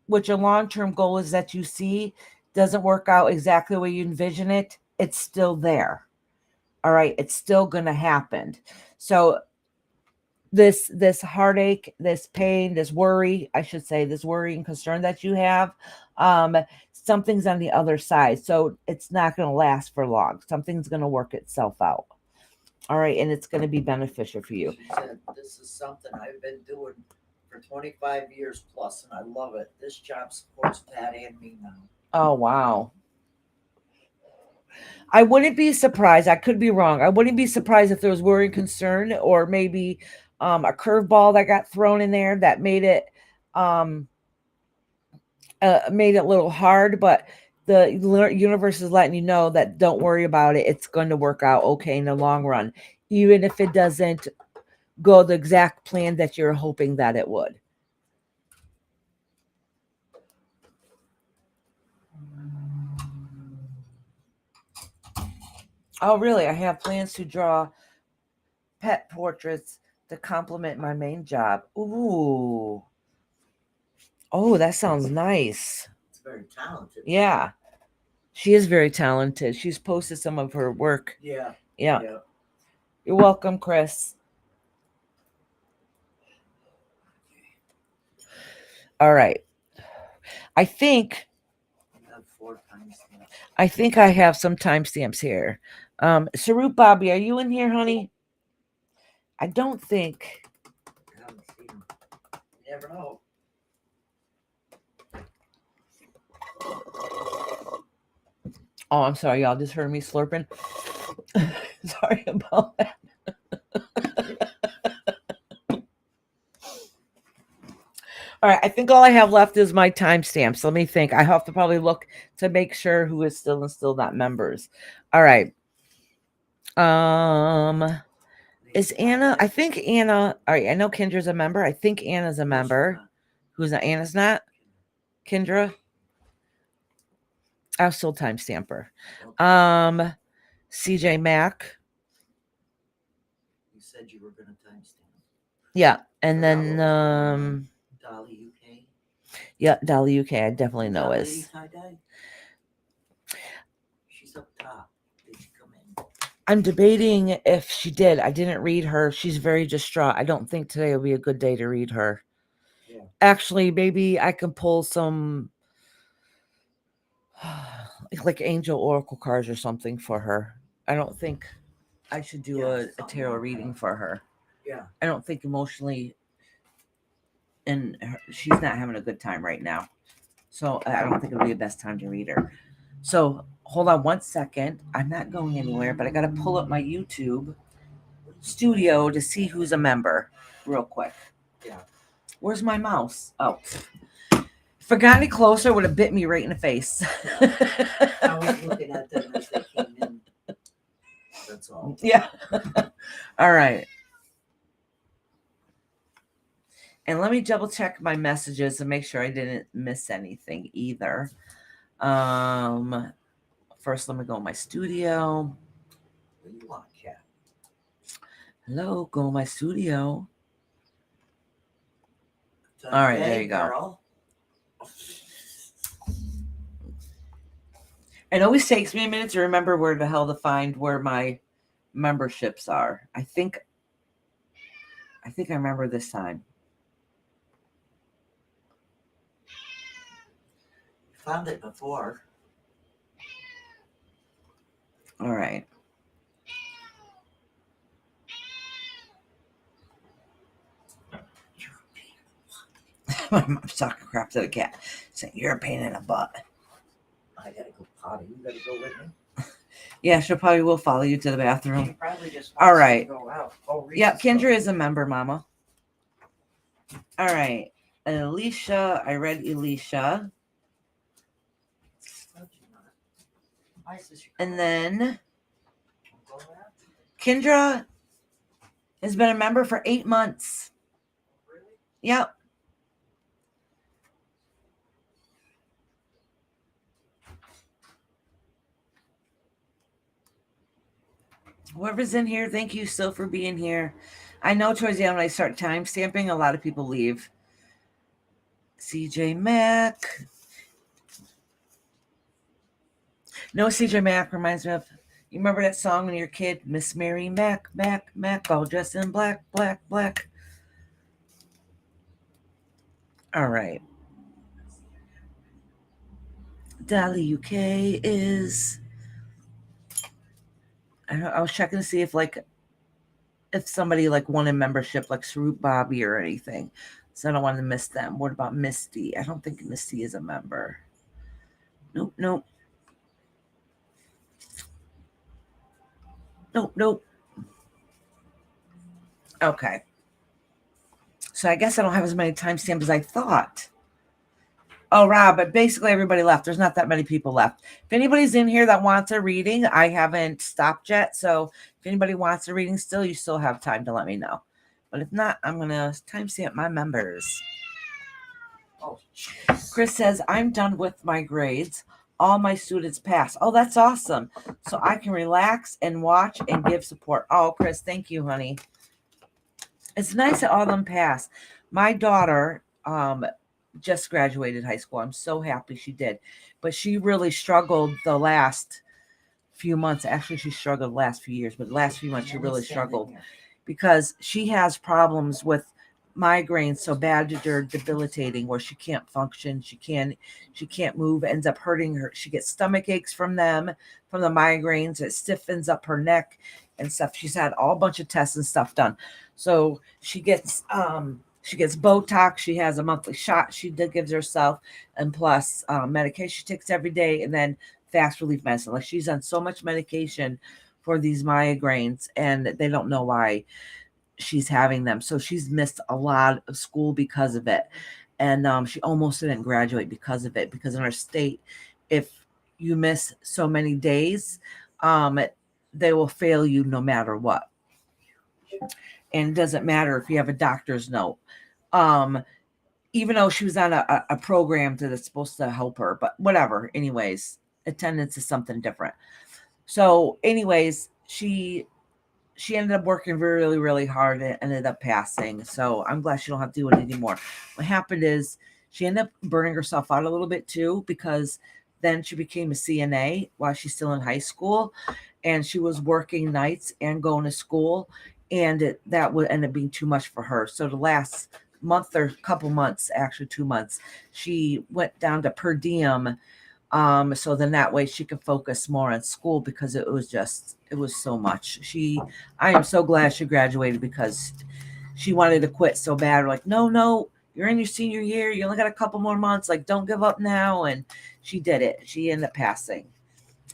S1: long-term goal is that you see doesn't work out exactly the way you envision it, it's still there. All right, it's still going to happen. So this heartache, this pain, this worry, I should say, this worry and concern that you have, something's on the other side. So it's not going to last for long. Something's going to work itself out. All right, and it's going to be beneficial for you.
S2: She said, this is something I've been doing for 25 years plus, and I love it. This job supports Pat and me now.
S1: Oh, wow. I wouldn't be surprised. I could be wrong. I wouldn't be surprised if there was worry and concern, or maybe a curveball that got thrown in there that made it a little hard. But the universe is letting you know that don't worry about it. It's going to work out okay in the long run, even if it doesn't go the exact plan that you're hoping that it would. Oh, really? I have plans to draw pet portraits to complement my main job. Ooh. Oh, that sounds nice.
S2: It's very talented.
S1: Yeah. She is very talented. She's posted some of her work.
S2: Yeah.
S1: Yeah. You're welcome, Chris. All right. I think
S2: I have 4 times now.
S1: I have some timestamps here. Sarut Bobby, are you in here, honey? I don't think.
S2: I haven't seen them. You never know.
S1: Oh, I'm sorry, y'all just heard me slurping. Sorry about that. All right, I think all I have left is my timestamps. Let me think. I have to probably look to make sure who is still and still not members. All right. Is Anna? I think Anna. All right, I know Kendra's a member. I think Anna's a member. Who's not? Anna's not. Kendra. I'll still timestamp her. CJ Mack.
S2: You said you were going to timestamp.
S1: Yeah, and then
S2: Dolly UK.
S1: yeah, Dolly UK. I definitely know is.
S2: She's up top. Did she come in?
S1: I'm debating if she did. I didn't read her. She's very distraught. I don't think today will be a good day to read her.
S2: Yeah.
S1: Actually, maybe I can pull some like angel oracle cards or something for her. I don't think I should do a tarot reading for her.
S2: Yeah.
S1: I don't think emotionally, and she's not having a good time right now. So I don't think it'll be the best time to read her. So hold on 1 second. I'm not going anywhere, but I got to pull up my YouTube studio to see who's a member real quick.
S2: Yeah.
S1: Where's my mouse? Oh. If I got any closer, it would have bit me right in the face.
S2: I was looking at them as they came in. That's all.
S1: Yeah. All right. And let me double check my messages to make sure I didn't miss anything either. First, let me go in my studio.
S2: What do you want, Cat?
S1: Hello, go in my studio. All right, there you go.
S2: Girl.
S1: It always takes me a minute to remember where the hell to find where my memberships are. I think I remember this time.
S2: Found it before.
S1: All right. My mom's talking crap to the cat, saying you're a pain in the butt.
S2: I gotta go potty. You gotta go with me.
S1: Yeah, she'll probably will follow you to the
S2: She
S1: bathroom.
S2: probably just
S1: All
S2: wants
S1: right.
S2: to go out. Oh,
S1: Yeah,
S2: Reese's
S1: Kendra
S2: going.
S1: is a member, Mama. All right. Alicia, I read Alicia.
S2: Why is this your
S1: And
S2: car?
S1: then
S2: Go out?
S1: Kendra has been a member for 8 months.
S2: Really?
S1: Yep. Whoever's in here, thank you still for being here. I know towards the end when I start time stamping, a lot of people leave. CJ Mack. No, CJ Mack reminds me of. You remember that song when you were a kid? Miss Mary Mack, Mack, Mack, all dressed in black, black, black. All right. Dolly UK is. I was checking to see if somebody like wanted membership, like Sarup Bobby or anything. So I don't want to miss them. What about Misty? I don't think Misty is a member. Nope, nope. Nope, nope. Okay. So I guess I don't have as many timestamps as I thought. Oh, Rob, but basically everybody left. There's not that many people left. If anybody's in here that wants a reading, I haven't stopped yet. So if anybody wants a reading still, you still have time to let me know. But if not, I'm going to timestamp my members.
S2: Oh, jeez.
S1: Chris says, I'm done with my grades. All my students pass. Oh, that's awesome. So I can relax and watch and give support. Oh, Chris, thank you, honey. It's nice that all of them pass. My daughter just graduated high school. I'm so happy she did. But she really struggled the last few months. Actually, she struggled the last few years, but the last few months she really struggled because she has problems with migraines so bad that they're debilitating, where she can't function, she can't move, ends up hurting her. She gets stomach aches from them, from the migraines. It stiffens up her neck and stuff. She's had all a bunch of tests and stuff done. So she gets Botox. She has a monthly shot she gives herself, and plus medication she takes every day, and then fast relief medicine. Like, she's on so much medication for these migraines, and they don't know why she's having them. So she's missed a lot of school because of it. And she almost didn't graduate because of it, because in our state, if you miss so many days, they will fail you no matter what. And it doesn't matter if you have a doctor's note. Even though she was on a program that's supposed to help her, but whatever. Anyways, attendance is something different. So anyways, she ended up working really, really hard and ended up passing. So I'm glad she don't have to do it anymore. What happened is she ended up burning herself out a little bit too, because then she became a CNA while she's still in high school, and she was working nights and going to school, and that would end up being too much for her. So the last month or couple months, actually 2 months, she went down to per diem. So then that way she could focus more on school, because it was so much. I am so glad she graduated, because she wanted to quit so bad. We're like, no, you're in your senior year. You only got a couple more months. Like, don't give up now. And she did it. She ended up passing.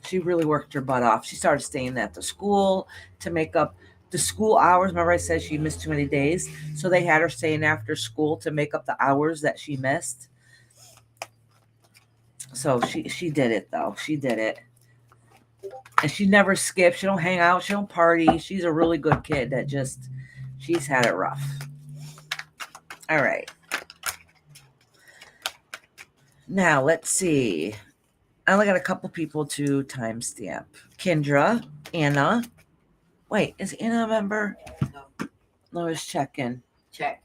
S1: She really worked her butt off. She started staying at the school to make up the school hours. Remember I said she missed too many days? So they had her staying after school to make up the hours that she missed. So she did it, though. She did it. And she never skips. She don't hang out. She don't party. She's a really good kid that she's had it rough. All right. Now, let's see. I only got a couple people to timestamp. Kendra, Anna. Wait, is Anna a member?
S2: No.
S1: Let's check in.
S2: Check.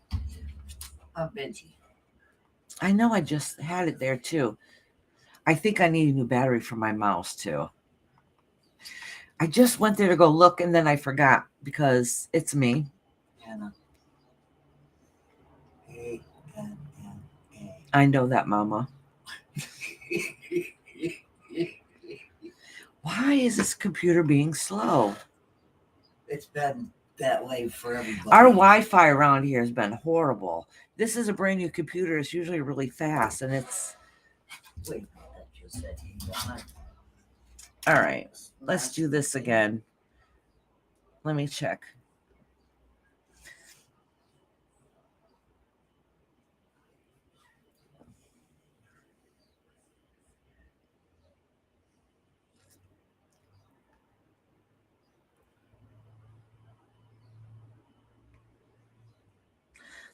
S2: I'm Benji.
S1: I know I just had it there, too. I think I need a new battery for my mouse, too. I just went there to go look, and then I forgot, because it's me.
S2: Anna. A-N-N-A.
S1: I know that, Mama. Why is this computer being slow?
S2: It's been that way for everybody.
S1: Our Wi-Fi around here has been horrible. This is a brand new computer. It's usually really fast, and it's...
S2: Wait, that just said you want.
S1: All right, let's do this again. Let me check.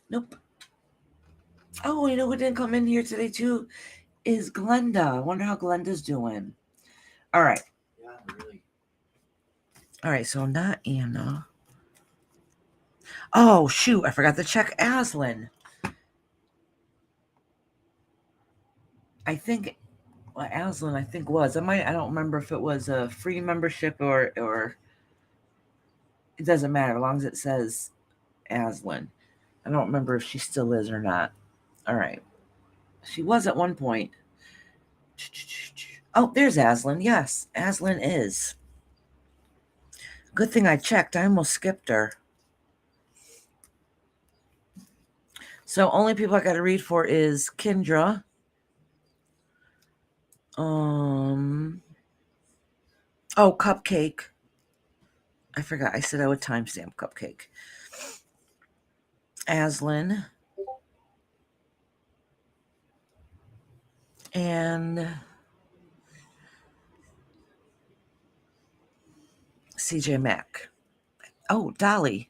S1: Nope. Oh, you know who didn't come in here today too? Is Glenda. I wonder how Glenda's doing. All right.
S2: Yeah, really.
S1: All right, so not Anna. Oh, shoot. I forgot to check Aslan. I think... Well, Aslan, I think was. I don't remember if it was a free membership or it doesn't matter as long as it says Aslan. I don't remember if she still is or not. All right. She was at one point. Oh, there's Aslan. Yes, Aslan is. Good thing I checked. I almost skipped her. So only people I got to read for is Kendra. Oh, Cupcake. I forgot. I said I would timestamp Cupcake. Aslan. And CJ Mack. Oh, Dolly.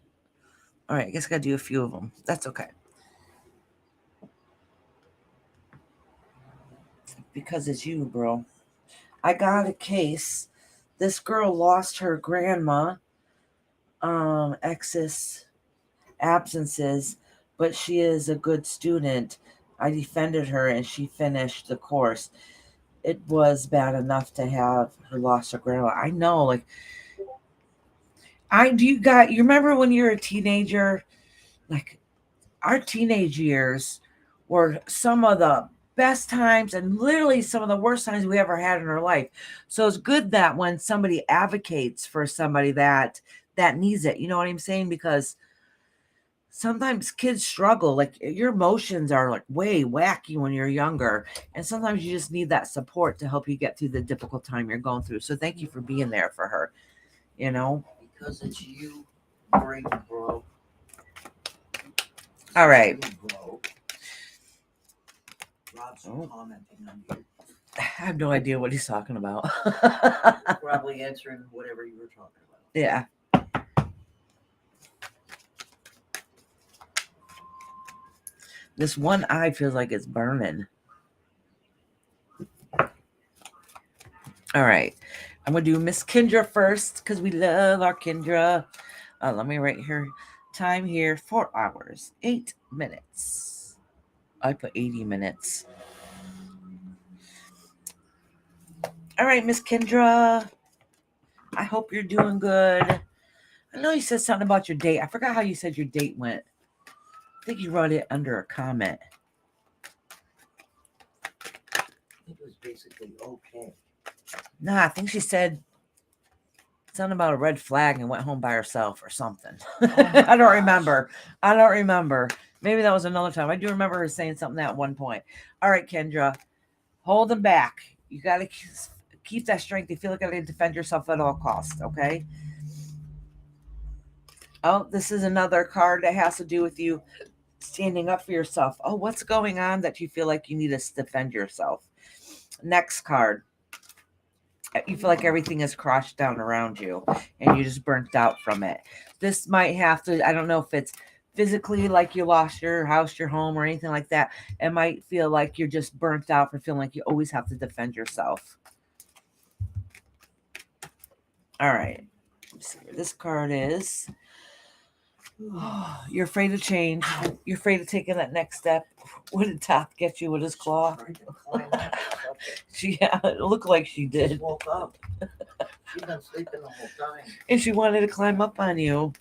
S1: All right, I guess I got to do a few of them. That's okay. Because it's you, bro. I got a case. This girl lost her grandma, excess absences, but she is a good student. I defended her and she finished the course. It was bad enough to have her lost her grandma. I know, like, you remember when you were a teenager? Like, our teenage years were some of the best times and literally some of the worst times we ever had in our life. So it's good that when somebody advocates for somebody that needs it, you know what I'm saying? Because sometimes kids struggle, like your emotions are like way wacky when you're younger, and sometimes you just need that support to help you get through the difficult time you're going through. So thank you for being there for her, you know.
S2: Because it's you, great bro.
S1: All right.
S2: Rob's commenting on you.
S1: I have no idea what he's talking about.
S2: Probably answering whatever you were talking about.
S1: Yeah. This one eye feels like it's burning. All right. I'm going to do Miss Kendra first because we love our Kendra. Let me write her time here. 4 hours, 8 minutes. I put 80 minutes. All right, Miss Kendra. I hope you're doing good. I know you said something about your date. I forgot how you said your date went. I think you wrote it under a comment.
S2: It was basically okay.
S1: Nah, I think she said something about a red flag and went home by herself or something. I don't remember. Maybe that was another time. I do remember her saying something at one point. All right, Kendra, hold them back. You got to keep that strength. You feel like you got to defend yourself at all costs, okay? Oh, this is another card that has to do with you standing up for yourself. Oh, what's going on that you feel like you need to defend yourself? Next card. You feel like everything is crashed down around you and you just burnt out from it. This might have to, I don't know if it's physically like you lost your house, your home, or anything like that. It might feel like you're just burnt out for feeling like you always have to defend yourself. All right. Let's see where this card is. Oh, you're afraid of change. You're afraid of taking that next step. What did Toth get you with his claw? Yeah, it looked like she did.
S2: Just woke up. She's been sleeping the whole time.
S1: And she wanted to climb up on you.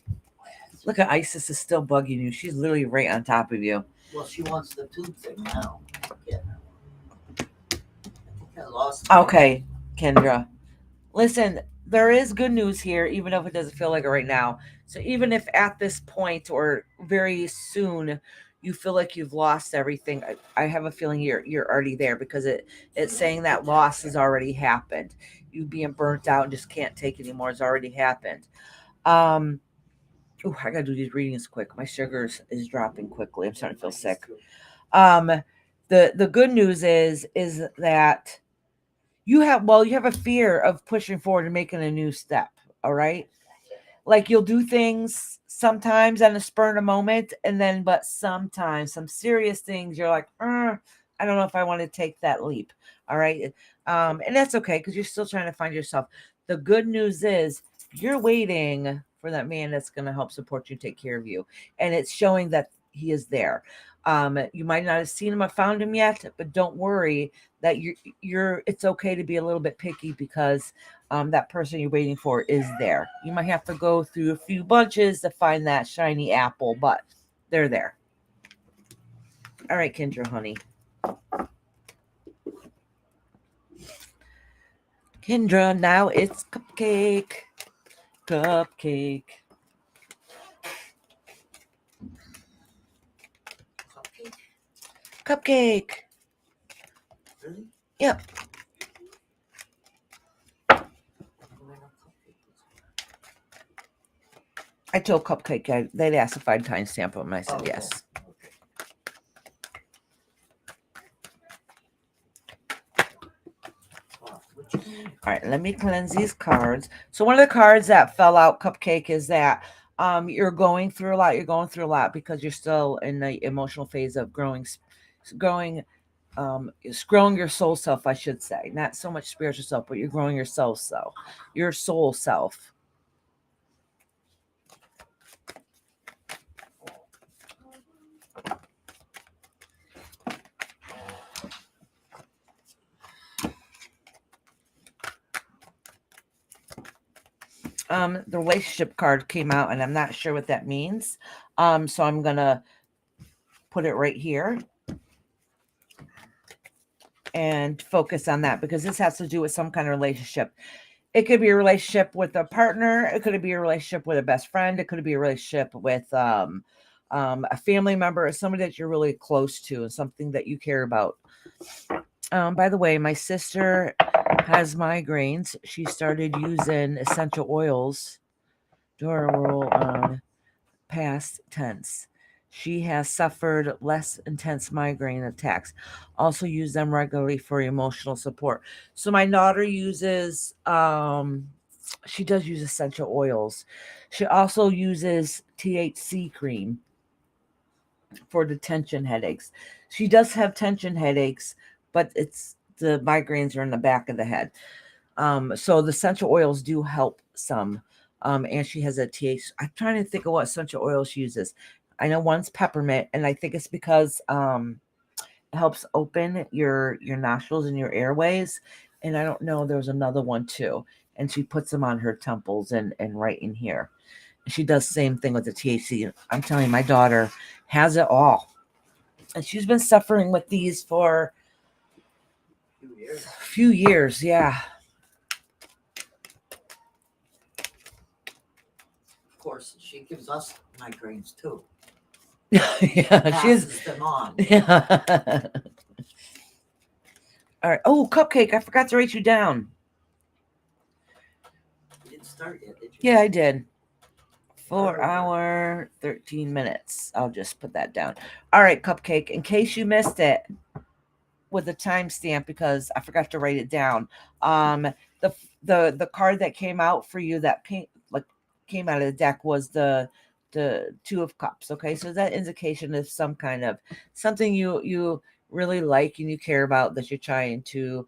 S1: Look at Isis is still bugging you. She's literally right on top of you.
S2: Well, she wants the tube thing now. Yeah. I think I lost.
S1: Okay, Kendra. Listen, there is good news here, even if it doesn't feel like it right now. So even if at this point or very soon you feel like you've lost everything, I have a feeling you're already there because it's saying that loss has already happened. You being burnt out and just can't take anymore has already happened. I gotta do these readings quick. My sugar is dropping quickly. I'm starting to feel sick. The good news is that you have a fear of pushing forward and making a new step. All right. Like you'll do things sometimes on a spur of a moment, but sometimes some serious things you're like, I don't know if I want to take that leap. All right. And that's okay because you're still trying to find yourself. The good news is you're waiting for that man that's going to help support you, take care of you. And it's showing that he is there. You might not have seen him or found him yet, but don't worry that it's okay to be a little bit picky because that person you're waiting for is there. You might have to go through a few bunches to find that shiny apple, but they're there. All right, Kendra, honey. Kendra, now it's Cupcake. Cupcake. Cupcake.
S2: Really?
S1: Yep. I told Cupcake they'd asked if I'd timestamp them. I said yes. All right, let me cleanse these cards. So one of the cards that fell out, Cupcake, is that you're going through a lot. You're going through a lot because you're still in the emotional phase of growing your soul self, I should say. Not so much spiritual self, but you're growing your soul self. Your soul self. The relationship card came out and I'm not sure what that means. So I'm gonna put it right here and focus on that because this has to do with some kind of relationship. It could be a relationship with a partner. It could be a relationship with a best friend. It could be a relationship with a family member or somebody that you're really close to and something that you care about. By the way, my sister has migraines. She started using essential oils during past tense. She has suffered less intense migraine attacks. Also use them regularly for emotional support. So my daughter uses she does use essential oils. She also uses THC cream for the tension headaches. She does have tension headaches, but it's the migraines are in the back of the head. So the essential oils do help some. And she has a THC. I'm trying to think of what essential oil she uses. I know one's peppermint, and I think it's because it helps open your nostrils and your airways. And I don't know, there's another one too. And she puts them on her temples and right in here. She does the same thing with the THC. I'm telling you, my daughter has it all. And she's been suffering with these for a few years, yeah.
S2: Of course, she gives us migraines too.
S1: Yeah,
S2: Passes them on.
S1: Yeah. All right. Oh, Cupcake, I forgot to write you down.
S2: You didn't start yet, did you?
S1: Yeah, I did. 4 hour, 13 minutes. I'll just put that down. All right, Cupcake, in case you missed it with a timestamp because I forgot to write it down. The card that came out for you that came out of the deck was the Two of Cups. Okay, so that indication of some kind of something you really like and you care about that you're trying to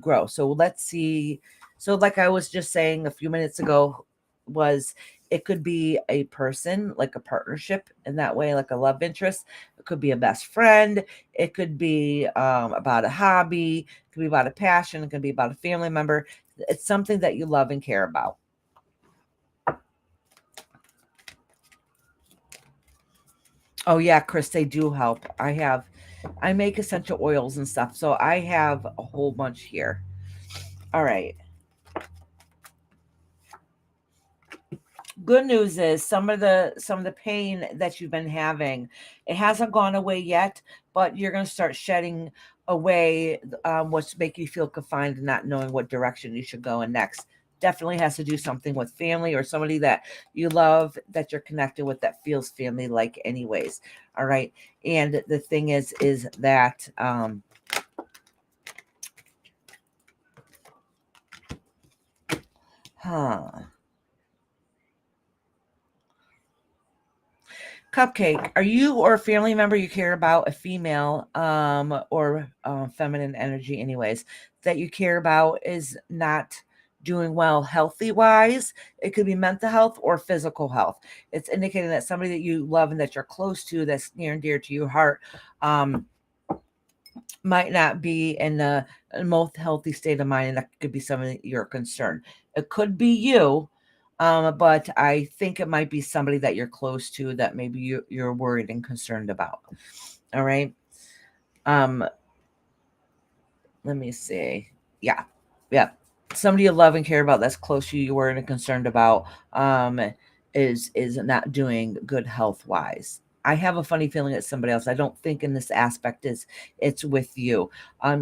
S1: grow. So let's see. So like I was just saying a few minutes ago, was it could be a person, like a partnership in that way, like a love interest. It could be a best friend. It could be about a hobby. It could be about a passion. It could be about a family member. It's something that you love and care about. Oh yeah, Chris, they do help. I make essential oils and stuff, so I have a whole bunch here. All right. Good news is some of the pain that you've been having, it hasn't gone away yet, but you're going to start shedding away what's making you feel confined and not knowing what direction you should go in next. Definitely has to do something with family or somebody that you love, that you're connected with, that feels family like anyways. All right. And the thing is that Cupcake, are you or a family member you care about, a female or feminine energy anyways, that you care about is not doing well healthy wise. It could be mental health or physical health. It's indicating that somebody that you love and that you're close to, that's near and dear to your heart, might not be in a most healthy state of mind, and that could be something that you're concerned. It could be you, but I think it might be somebody that you're close to that maybe you're worried and concerned about. All right. Let me see. Yeah. Yeah. Somebody you love and care about that's close to you, you're worried and concerned about, is not doing good health wise. I have a funny feeling it's somebody else. I don't think in this aspect it's with you.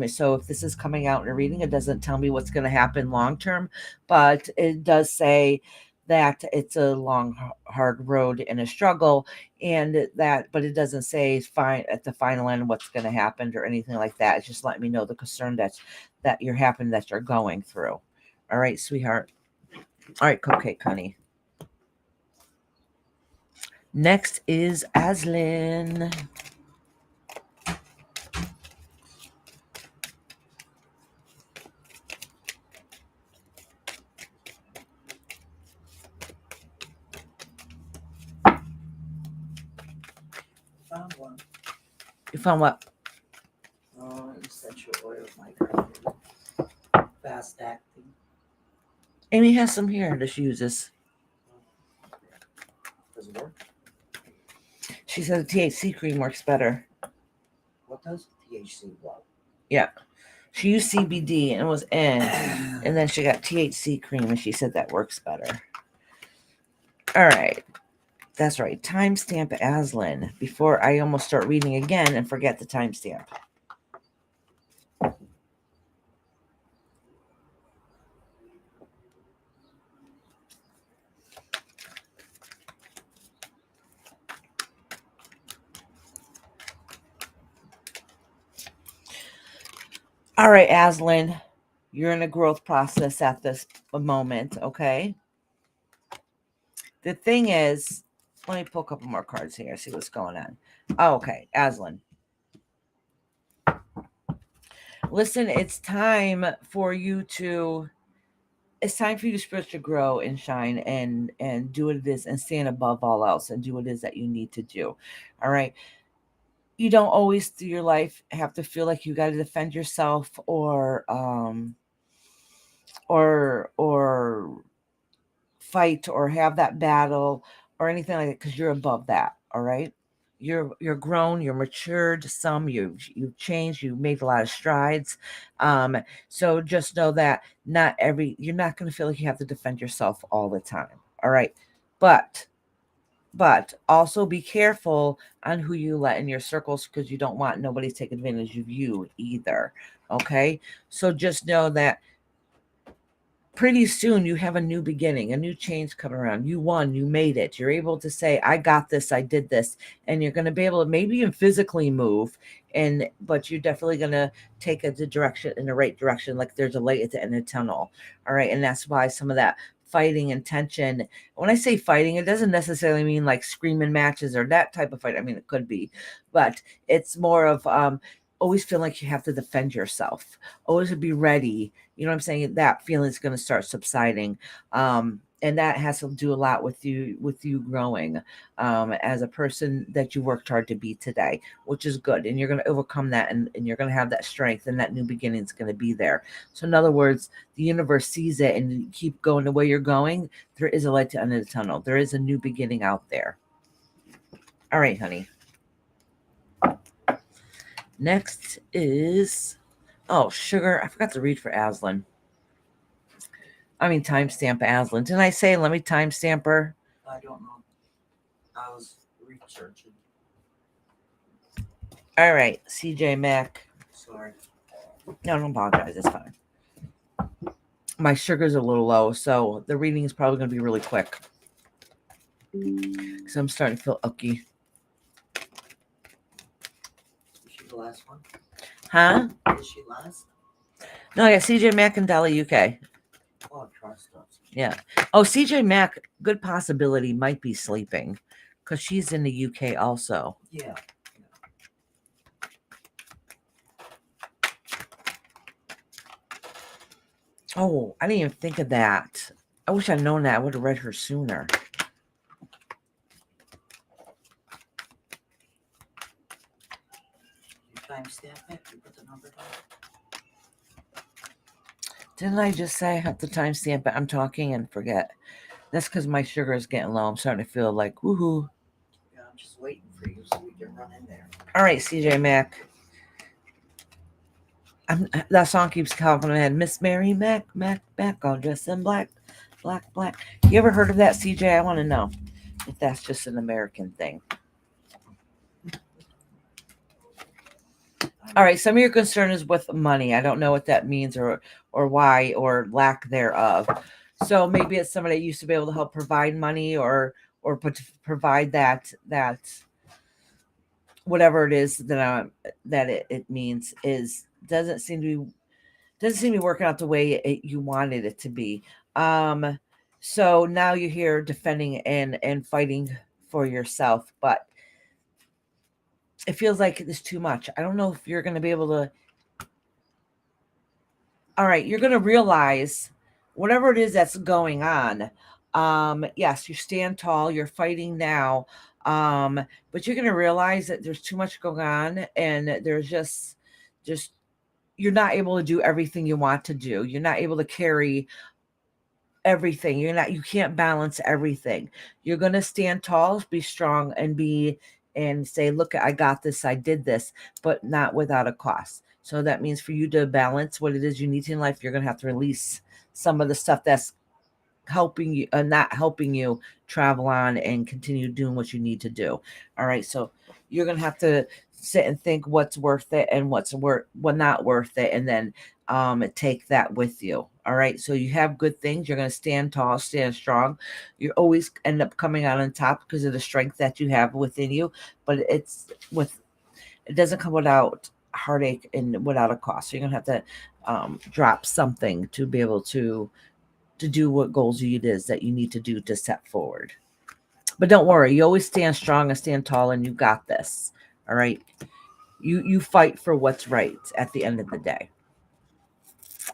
S1: So if this is coming out in a reading, it doesn't tell me what's going to happen long term, but it does say that it's a long, hard road and a struggle, and that, but it doesn't say fine at the final end what's going to happen or anything like that. It's just letting me know the concern that you're having, that you're going through. All right, sweetheart. All right, cupcake honey. Next is Aslin.
S2: Found one.
S1: You found what?
S2: Essential oil, my God. Fast acting.
S1: Amy has some here that she uses.
S2: Does it work?
S1: She said the THC cream works better.
S2: What does THC what?
S1: Yeah. She used CBD and it was in, and then she got THC cream and she said that works better. All right. That's right. Timestamp Aslin before I almost start reading again and forget the timestamp. All right, Aslin, you're in a growth process at this moment, okay? The thing is, let me pull a couple more cards here, see what's going on. Oh, okay, Aslin. Listen, it's time for you to spiritually grow and shine and do what it is and stand above all else and do what it is that you need to do. All right. You don't always through your life have to feel like you got to defend yourself or fight or have that battle or anything like that, because you're above that. All right. You're grown, you're matured some, you've changed, you've made a lot of strides. So just know that you're not going to feel like you have to defend yourself all the time. All right. But also be careful on who you let in your circles, because you don't want nobody to take advantage of you either. Okay. So just know that pretty soon you have a new beginning, a new change coming around. You won, you made it. You're able to say, I got this, I did this. And you're going to be able to maybe even physically move, but you're definitely going to take it in the right direction. Like there's a light at the end of the tunnel. All right. And that's why some of that fighting and tension, when I say fighting, it doesn't necessarily mean like screaming matches or that type of fight. I mean, it could be, but it's more of always feel like you have to defend yourself, always be ready. You know what I'm saying? That feeling is going to start subsiding. And that has to do a lot with you growing as a person that you worked hard to be today, which is good. And you're going to overcome that, and you're going to have that strength, and that new beginning is going to be there. So in other words, the universe sees it, and you keep going the way you're going. There is a light to the end of the tunnel. There is a new beginning out there. All right, honey. Next is, sugar. I forgot to read for Aslin. I mean, timestamp Aslin. Didn't I say let me timestamp her?
S2: I don't know. I was researching.
S1: All right, CJ Mac.
S2: Sorry.
S1: No, don't apologize. It's fine. My sugar's a little low, so the reading is probably going to be really quick, because I'm starting to feel icky.
S2: Is she the last one?
S1: Huh?
S2: Is she last?
S1: No, I got CJ Mac and Dolly UK.
S2: Oh, trust us.
S1: Yeah. Oh, CJ Mac, good possibility, might be sleeping, because she's in the UK also.
S2: Yeah.
S1: Oh, I didn't even think of that. I wish I'd known that. I would have read her sooner.
S2: You timestamp it? You put the number down?
S1: Didn't I just say I have to timestamp it? I'm talking and forget. That's because my sugar is getting low. I'm starting to feel like woohoo.
S2: Yeah, I'm just waiting for you so we can run in there.
S1: All right, CJ Mac. That song keeps coming in my head. Miss Mary Mac, all dressed in black, black. You ever heard of that, CJ? I want to know if that's just an American thing. All right, some of your concern is with money. I don't know what that means or why or lack thereof. So maybe it's somebody that used to be able to help provide money or provide that whatever it is that it means doesn't seem to be working out the way you wanted it to be. So now you're here defending and fighting for yourself, but it feels like it's too much. I don't know if you're going to be able to. All right, you're going to realize whatever it is that's going on. Yes, you stand tall, you're fighting now. But you're going to realize that there's too much going on and there's just you're not able to do everything you want to do. You're not able to carry everything. You can't balance everything. You're going to stand tall, be strong and say, look, I got this, I did this, but not without a cost. So that means for you to balance what it is you need in life, you're going to have to release some of the stuff that's helping you, not helping you travel on and continue doing what you need to do. All right. So you're going to have to sit and think what's worth it and what not worth it. And then take that with you. All right. So you have good things. You're going to stand tall, stand strong. You always end up coming out on top because of the strength that you have within you. But it doesn't come without heartache and without a cost. So you're going to have to drop something to be able to do what goals it is that you need to do to set forward. But don't worry, you always stand strong and stand tall, and you got this. All right. You fight for what's right at the end of the day.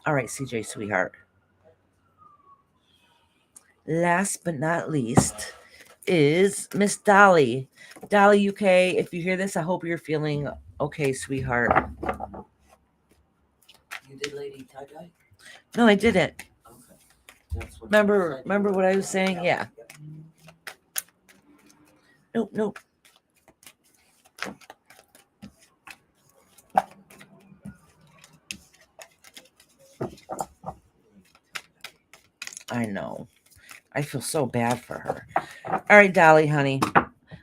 S1: All right, CJ, sweetheart. Last but not least is Miss Dolly. Dolly UK, if you hear this, I hope you're feeling okay, sweetheart.
S2: You did Lady Tie-Dye?
S1: No, I didn't.
S2: Okay. That's what
S1: Remember what I was saying? Yeah. Nope. I know. I feel so bad for her. All right, Dolly, honey.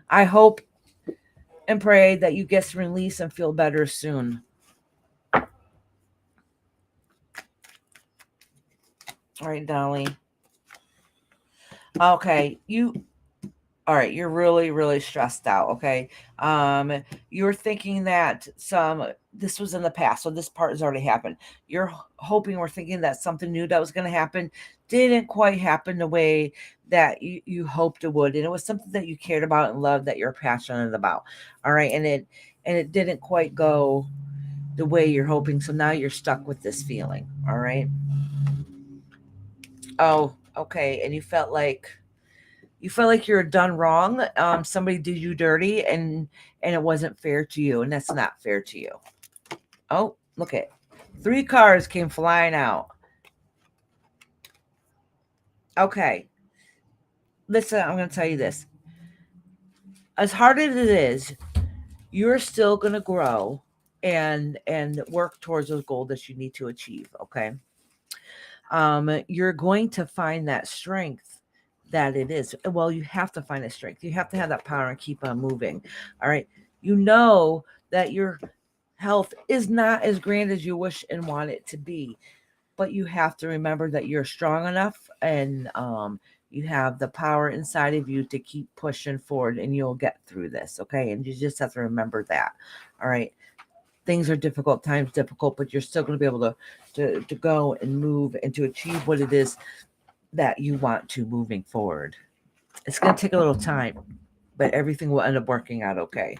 S1: I hope and pray that you get some release and feel better soon. All right, Dolly. Okay, all right, you're really, really stressed out, okay? You're thinking that this was in the past, so this part has already happened. You're hoping or thinking that something new that was going to happen didn't quite happen the way that you hoped it would, and it was something that you cared about and loved, that you're passionate about. All right, and it didn't quite go the way you're hoping, so now you're stuck with this feeling. All right. Oh, okay, and you felt like you're done wrong. Somebody did you dirty, and it wasn't fair to you, and that's not fair to you. Oh, look at 3 cars came flying out. Okay, listen, I'm going to tell you this. As hard as it is, you're still going to grow and work towards those goals that you need to achieve. Okay. You're going to find that strength that it is. Well, you have to find that strength. You have to have that power and keep on moving. All right. You know that your health is not as grand as you wish and want it to be, but you have to remember that you're strong enough and you have the power inside of you to keep pushing forward, and you'll get through this. Okay. And you just have to remember that. All right. Things are difficult, times difficult, but you're still going to be able to go and move and to achieve what it is that you want to moving forward. It's going to take a little time, but everything will end up working out okay.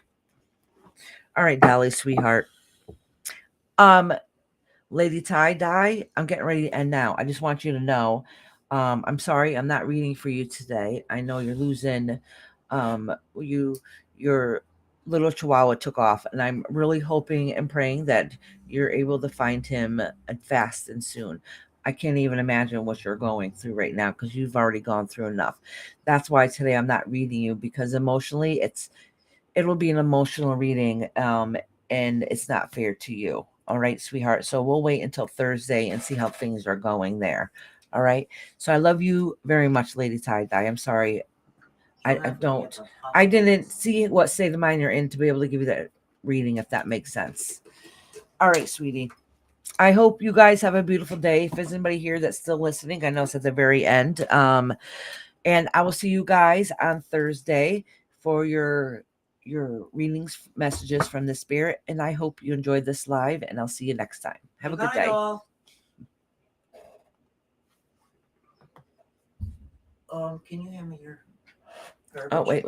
S1: All right, Dolly, sweetheart. Lady Tie Dye, I'm getting ready to end now. I just want you to know, I'm sorry, I'm not reading for you today. I know you're losing, your little chihuahua took off, and I'm really hoping and praying that you're able to find him fast and soon. I can't even imagine what you're going through right now because you've already gone through enough. That's why today I'm not reading you, because emotionally it'll be an emotional reading, and it's not fair to you. All right, sweetheart. So we'll wait until Thursday and see how things are going there. All right. So I love you very much, Lady Tie Dye. I'm sorry. I don't. I didn't see what state of mind you're in to be able to give you that reading, if that makes sense. All right, sweetie. I hope you guys have a beautiful day. If there's anybody here that's still listening, I know it's at the very end. And I will see you guys on Thursday for your readings, messages from the spirit. And I hope you enjoyed this live, and I'll see you next time. Have a good day.
S2: All. Can you hand me your garbage?
S1: Oh, wait.